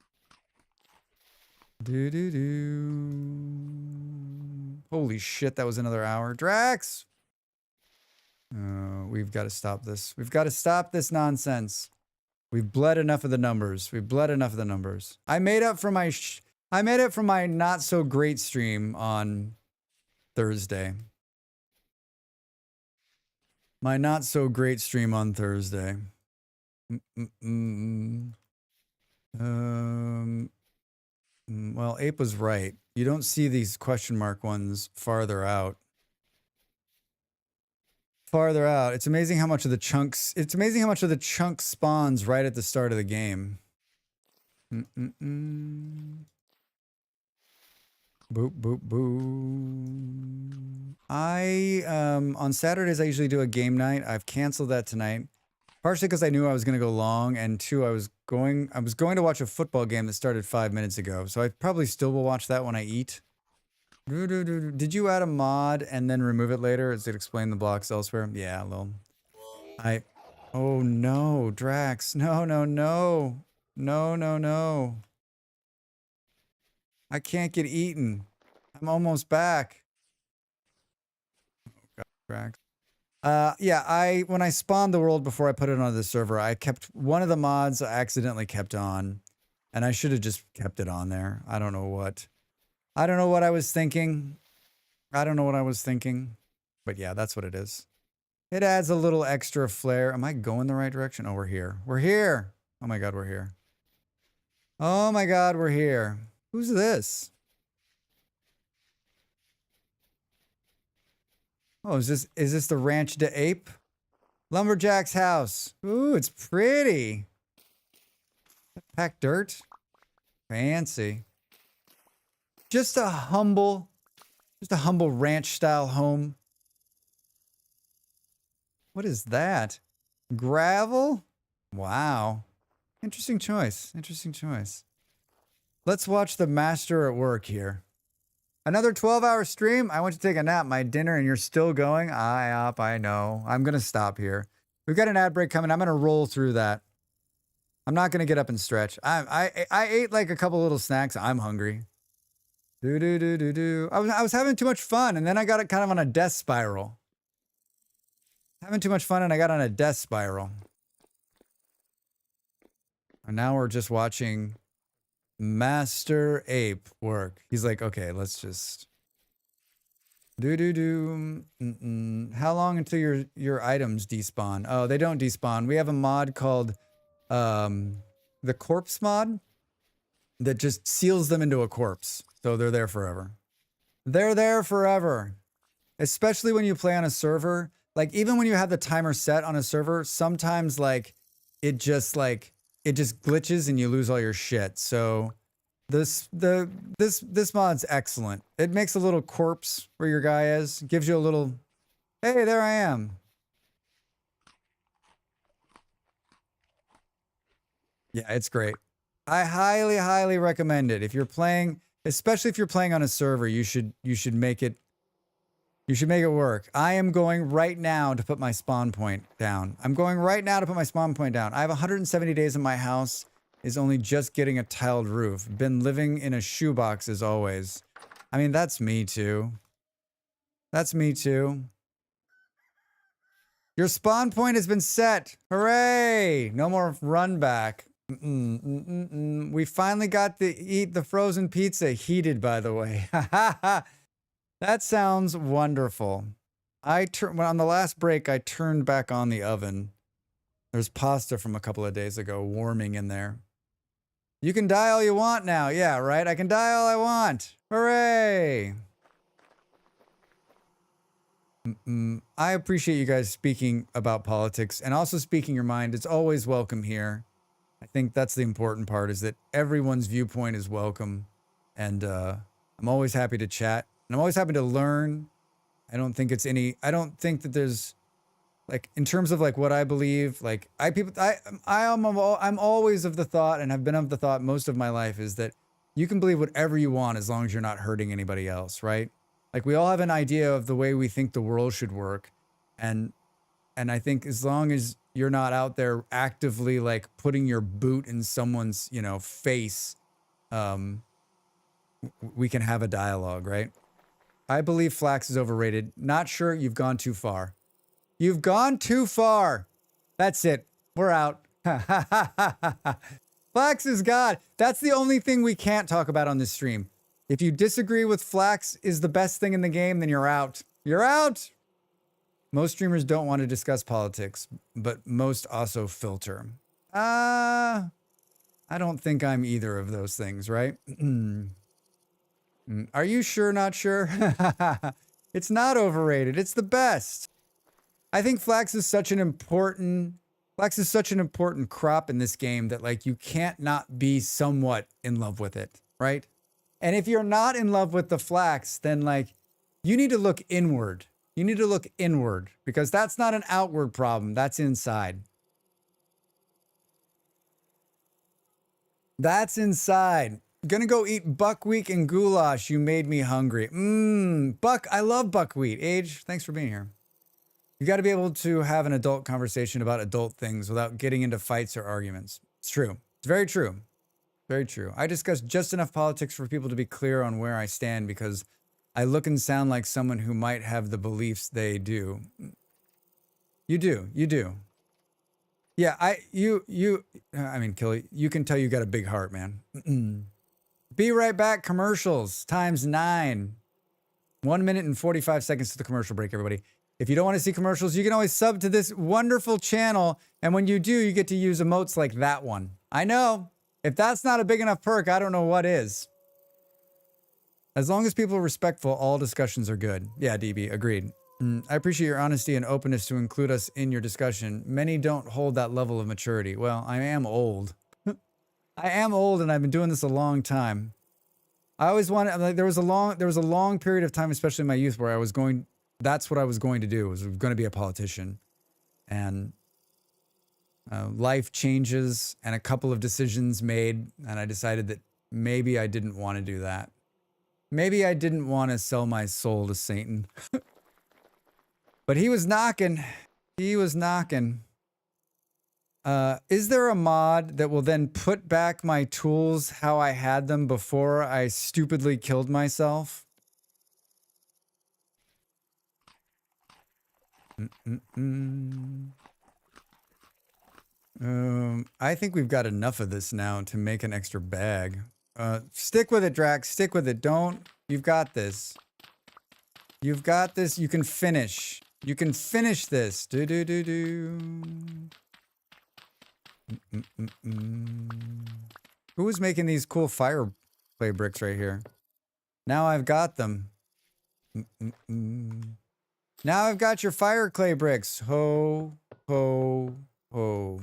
Holy shit, that was another hour. Drax! We've got to stop this. We've got to stop this nonsense. We've bled enough of the numbers. We've bled enough of the numbers. I made up for my I made up for my not so great stream on Thursday. My not so great stream on Thursday. Well, Ape was right. You don't see these question mark ones farther out. Farther out. It's amazing how much of the chunks. It's amazing how much of the chunk spawns right at the start of the game. Boop, boop, boop. On Saturdays, I usually do a game night. I've canceled that tonight. Partially because I knew I was going to go long, and 2, I was going to watch a football game that started 5 minutes ago. So I probably still will watch that when I eat. Did you add a mod and then remove it later? Does it explain the blocks elsewhere? Yeah, a little. Oh no, Drax. No, no, no. No, no, no. I can't get eaten. I'm almost back. Oh God, Drax. Yeah, when I spawned the world before I put it on the server, I kept one of the mods I accidentally kept on, and I should have just kept it on there. I don't know what I was thinking. I don't know what I was thinking, but yeah, that's what it is. It adds a little extra flair. Am I going the right direction? Oh, we're here. We're here. Oh my God, we're here. Oh my God, we're here. Who's this? Oh, is this the Ranch de Ape? Lumberjack's house. Ooh, it's pretty. Packed dirt. Fancy. Just a humble ranch style home. What is that? Gravel? Wow. Interesting choice. Interesting choice. Let's watch the master at work here. Another 12-hour stream? I went to take a nap, my dinner, and you're still going? I know. I'm going to stop here. We've got an ad break coming. I'm going to roll through that. I'm not going to get up and stretch. I ate a couple little snacks. I'm hungry. I was having too much fun, and then I got it kind of on a death spiral. Having too much fun, and I got on a death spiral. And now we're just watching Master Ape work. He's like, okay, let's just How long until your items despawn? Oh, they don't despawn. We have a mod called the corpse mod that just seals them into a corpse. So they're there forever. They're there forever. Especially when you play on a server. Even when you have the timer set on a server, sometimes it just glitches and you lose all your shit. So this mod's excellent. It makes a little corpse where your guy is. Gives you a little, hey, there I am. Yeah, it's great. I highly, highly recommend it. If you're playing Especially if you're playing on a server, you should make it work. I am going right now to put my spawn point down. I'm going right now to put my spawn point down. I have 170 days in my house. Is only just getting a tiled roof. Been living in a shoebox as always. I mean, that's me too. That's me too. Your spawn point has been set. Hooray! No more run back. We finally got to eat the frozen pizza, heated by the way. That sounds wonderful. On the last break, I turned back on the oven. There's pasta from a couple of days ago warming in there. You can die all you want now. Yeah, right? I can die all I want. Hooray! I appreciate you guys speaking about politics and also speaking your mind. It's always welcome here. I think that's the important part, is that everyone's viewpoint is welcome. And I'm always happy to chat. And I'm always happy to learn. I don't think that there's, like, in terms of like what I believe, like I'm always of the thought, and have been of the thought most of my life, is that you can believe whatever you want as long as you're not hurting anybody else, right? Like, we all have an idea of the way we think the world should work. And I think as long as you're not out there actively like putting your boot in someone's, face, we can have a dialogue, right? I believe flax is overrated. Not sure. You've gone too far. You've gone too far. That's it. We're out. Flax is God. That's the only thing we can't talk about on this stream. If you disagree with flax is the best thing in the game, then you're out. You're out. Most streamers don't want to discuss politics, but most also filter. I don't think I'm either of those things, right? Are you sure not sure? It's not overrated. It's the best. I think flax is such an important crop in this game that, like, you can't not be somewhat in love with it, right? And if you're not in love with the flax, then, like, you need to look inward. You need to look inward, because that's not an outward problem. That's inside. That's inside. Gonna go eat buckwheat and goulash. You made me hungry. I love buckwheat. Age, thanks for being here. You got to be able to have an adult conversation about adult things without getting into fights or arguments. It's true. It's very true. Very true. I discuss just enough politics for people to be clear on where I stand, because I look and sound like someone who might have the beliefs they do. You do. You do. Yeah, I mean, Killy, you can tell you got a big heart, man. Be right back. Commercials times 9. 1 minute and 45 seconds to the commercial break, everybody. If you don't want to see commercials, you can always sub to this wonderful channel. And when you do, you get to use emotes like that one. I know. If that's not a big enough perk, I don't know what is. As long as people are respectful, all discussions are good. Yeah, DB, agreed. I appreciate your honesty and openness to include us in your discussion. Many don't hold that level of maturity. Well, I am old. I am old, and I've been doing this a long time. I always wanted, like, there was a long period of time, especially in my youth, where that's what I was going to do, was going to be a politician. And life changes and a couple of decisions made, and I decided that maybe I didn't want to do that. Maybe I didn't want to sell my soul to Satan. But he was knocking. He was knocking. Is there a mod that will then put back my tools how I had them before I stupidly killed myself? I think we've got enough of this now to make an extra bag. Stick with it, Drax. Stick with it. You've got this. You've got this. You can finish. You can finish this. Who was making these cool fire clay bricks right here? Now I've got them. Now I've got your fire clay bricks. Ho, ho, ho.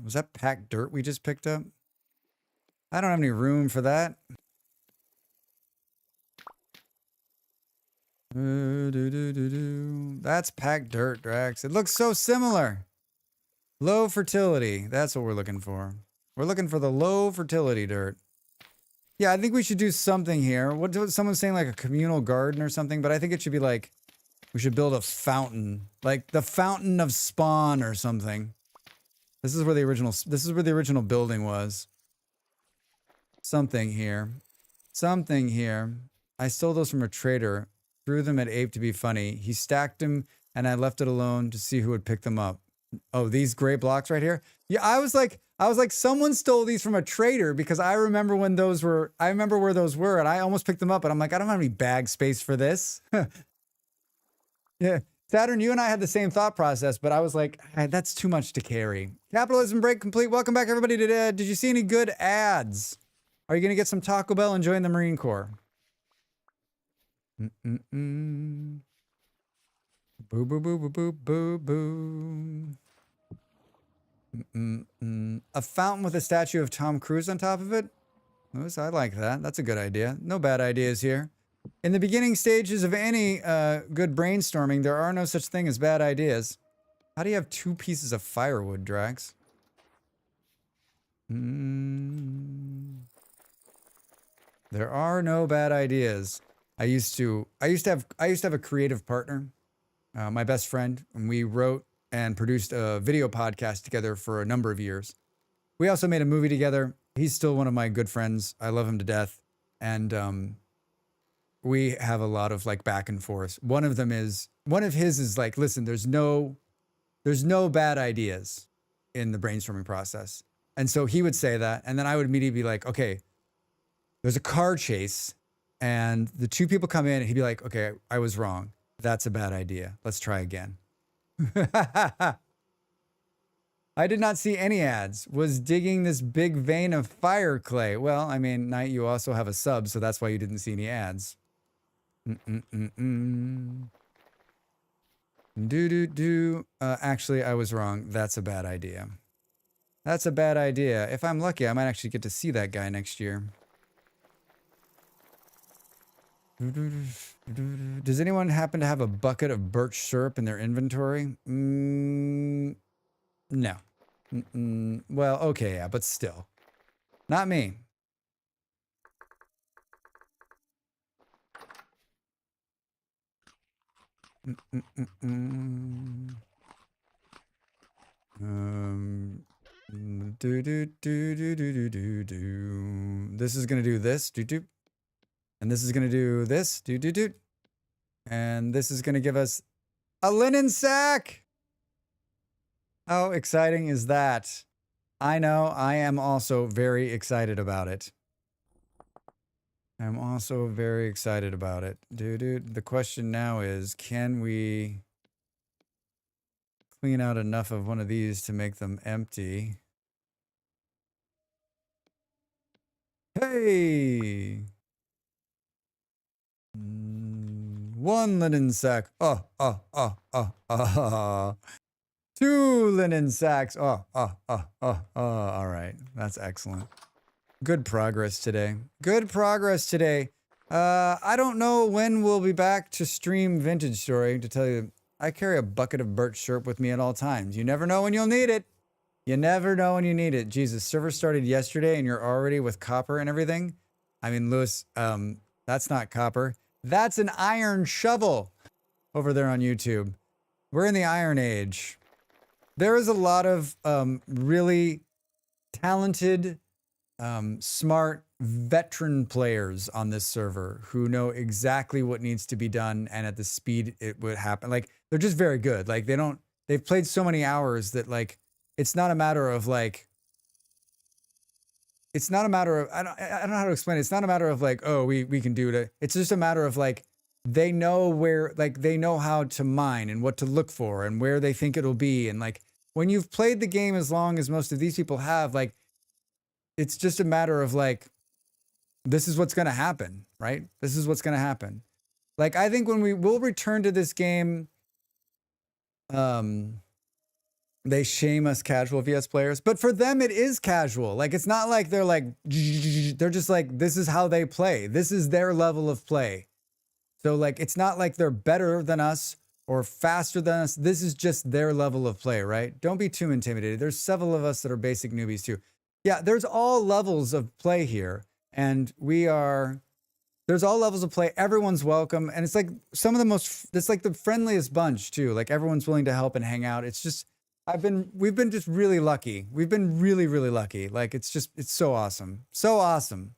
Was that packed dirt we just picked up? I don't have any room for that. I That's packed dirt, Drax. It looks so similar. Low fertility. That's what we're looking for. We're looking for the low fertility dirt. Yeah, I think we should do something here. What someone's saying, like a communal garden or something, but I think it should be like we should build a fountain, like the fountain of spawn or something. This is where the original building was. Something here. Something here. I stole those from a trader, threw them at Ape to be funny. He stacked them and I left it alone to see who would pick them up. Oh, these gray blocks right here? Yeah, I was like, someone stole these from a trader because I remember when those were, I remember where those were and I almost picked them up and I'm like, I don't have any bag space for this. Yeah. Saturn, you and I had the same thought process, but I was like, that's too much to carry. Capitalism break complete. Welcome back, everybody. Did you see any good ads? Are you going to get some Taco Bell and join the Marine Corps? Boo, boo, boo, boo, boo, boo, boo. A fountain with a statue of Tom Cruise on top of it? I like that. That's a good idea. No bad ideas here. In the beginning stages of any good brainstorming, there are no such thing as bad ideas. How do you have 2 pieces of firewood, Drax? There are no bad ideas. I used to have a creative partner, my best friend, and we wrote and produced a video podcast together for a number of years. We also made a movie together. He's still one of my good friends. I love him to death. And we have a lot of like back and forth. One of his is like, listen, there's no bad ideas in the brainstorming process. And so he would say that, and then I would immediately be like, okay, there's a car chase and the 2 people come in and he'd be like, okay, I was wrong. That's a bad idea. Let's try again. I did not see any ads. Was digging this big vein of fire clay. Well, I mean, Knight, you also have a sub, so that's why you didn't see any ads. Actually, I was wrong. That's a bad idea. That's a bad idea. If I'm lucky, I might actually get to see that guy next year. Does anyone happen to have a bucket of birch syrup in their inventory? No. Well, okay, yeah, but still. Not me. This is gonna do this. And this is going to do this. And this is going to give us a linen sack. How exciting is that? I know. I am also very excited about it. I'm also very excited about it. The question now is, can we clean out enough of one of these to make them empty? Hey! 1 linen sack. 2 linen sacks. All right. That's excellent. Good progress today. Good progress today. I don't know when we'll be back to stream Vintage Story. To tell you, I carry a bucket of birch syrup with me at all times. You never know when you'll need it. You never know when you need it. Jesus, server started yesterday and you're already with copper and everything. I mean, Lewis, that's not copper. That's an iron shovel over there on YouTube. We're in the Iron Age. There is a lot of really talented, smart veteran players on this server who know exactly what needs to be done and at the speed it would happen. Like, they're just very good. Like, they've played so many hours that, like, it's not a matter of, like, it's not a matter of, I don't know how to explain it. It's not a matter of like, oh, we can do it. It's just a matter of like, they know where, like, they know how to mine and what to look for and where they think it'll be. And like, when you've played the game as long as most of these people have, like, it's just a matter of like, this is what's going to happen, right? This is what's going to happen. Like, I think when we'll return to this game, they shame us casual VS players, but for them it is casual. Like, it's not like they're like, they're just like, this is how they play. This is their level of play. So like, it's not like they're better than us or faster than us. This is just their level of play, right? Don't be too intimidated. There's several of us that are basic newbies too. Yeah, there's all levels of play here, and there's all levels of play. Everyone's welcome, and it's like it's like the friendliest bunch too. Like everyone's willing to help and hang out. It's just, we've been just really lucky. We've been really, really lucky. Like it's so awesome. So awesome.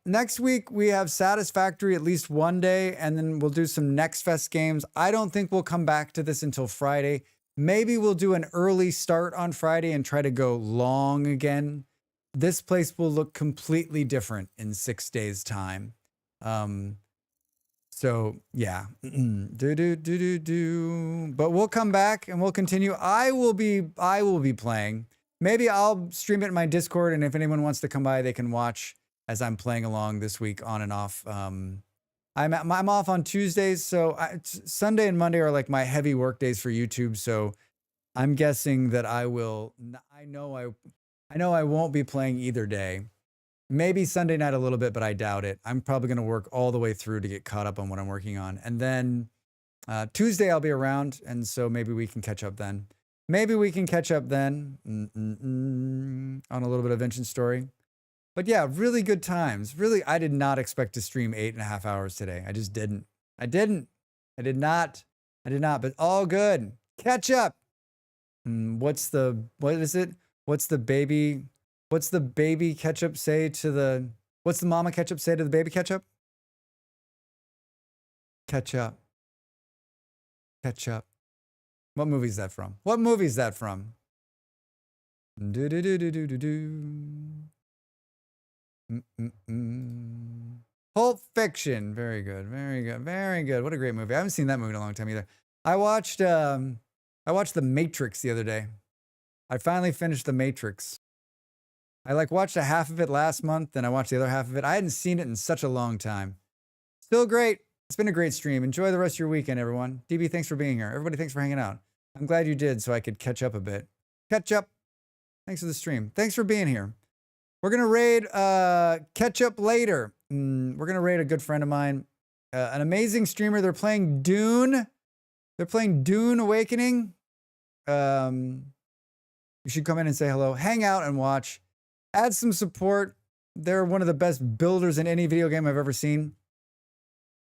Next week we have Satisfactory at least one day, and then we'll do some Next Fest games. I don't think we'll come back to this until Friday. Maybe we'll do an early start on Friday and try to go long again. This place will look completely different in 6 days' time. So yeah, but we'll come back and we'll continue. I will be playing. Maybe I'll stream it in my Discord, and if anyone wants to come by, they can watch as I'm playing along this week on and off. I'm off on Tuesdays, so Sunday and Monday are like my heavy work days for YouTube. So I'm guessing that I know I won't be playing either day. Maybe Sunday night a little bit, but I doubt it. I'm probably going to work all the way through to get caught up on what I'm working on. And then Tuesday I'll be around, and so maybe we can catch up then. On a little bit of Invention Story. But yeah, really good times. Really, I did not expect to stream 8.5 hours today. I just didn't. I did not, but all good. Catch up. What is it? What's the baby ketchup say to the, what's the mama ketchup say to the baby ketchup? Catch up. Catch up. What movie is that from? Pulp Fiction. Very good. What a great movie. I haven't seen that movie in a long time either. I watched The Matrix the other day. I finally finished The Matrix. I watched a half of it last month, then I watched the other half of it. I hadn't seen it in such a long time. Still great. It's been a great stream. Enjoy the rest of your weekend, everyone. DB, thanks for being here. Everybody, thanks for hanging out. I'm glad you did, so I could catch up a bit. Catch up. Thanks for the stream. Thanks for being here. We're going to raid Catch Up later. We're going to raid a good friend of mine, an amazing streamer. They're playing Dune. Awakening. You should come in and say hello. Hang out and watch. Add some support. They're one of the best builders in any video game I've ever seen.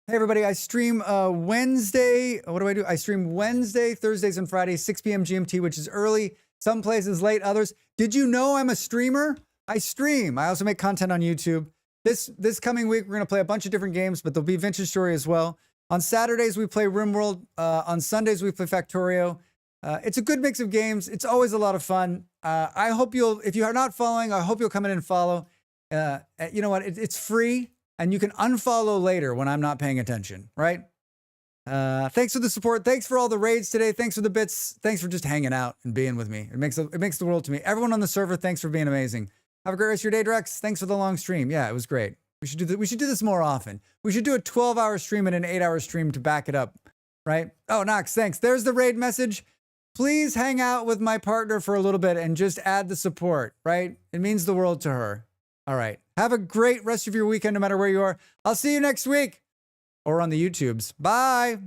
Hey, everybody. I stream Wednesday. What do I do? I stream Wednesday, Thursdays, and Fridays, 6 p.m. GMT, which is early. Some places late, others. Did you know I'm a streamer? I stream. I also make content on YouTube. This coming week, we're going to play a bunch of different games, but there'll be Vintage Story as well. On Saturdays, we play RimWorld. On Sundays, we play Factorio. It's a good mix of games. It's always a lot of fun. I hope if you are not following, I hope you'll come in and follow. You know what? It's free, and you can unfollow later when I'm not paying attention, right? Thanks for the support. Thanks for all the raids today. Thanks for the bits. Thanks for just hanging out and being with me. It makes the world to me. Everyone on the server, thanks for being amazing. Have a great rest of your day, Drex. Thanks for the long stream. Yeah, it was great. We should do this more often. We should do a 12-hour stream and an 8-hour stream to back it up, right? Oh, Knox, thanks. There's the raid message. Please hang out with my partner for a little bit and just add the support, right? It means the world to her. All right. Have a great rest of your weekend, no matter where you are. I'll see you next week or on the YouTubes. Bye.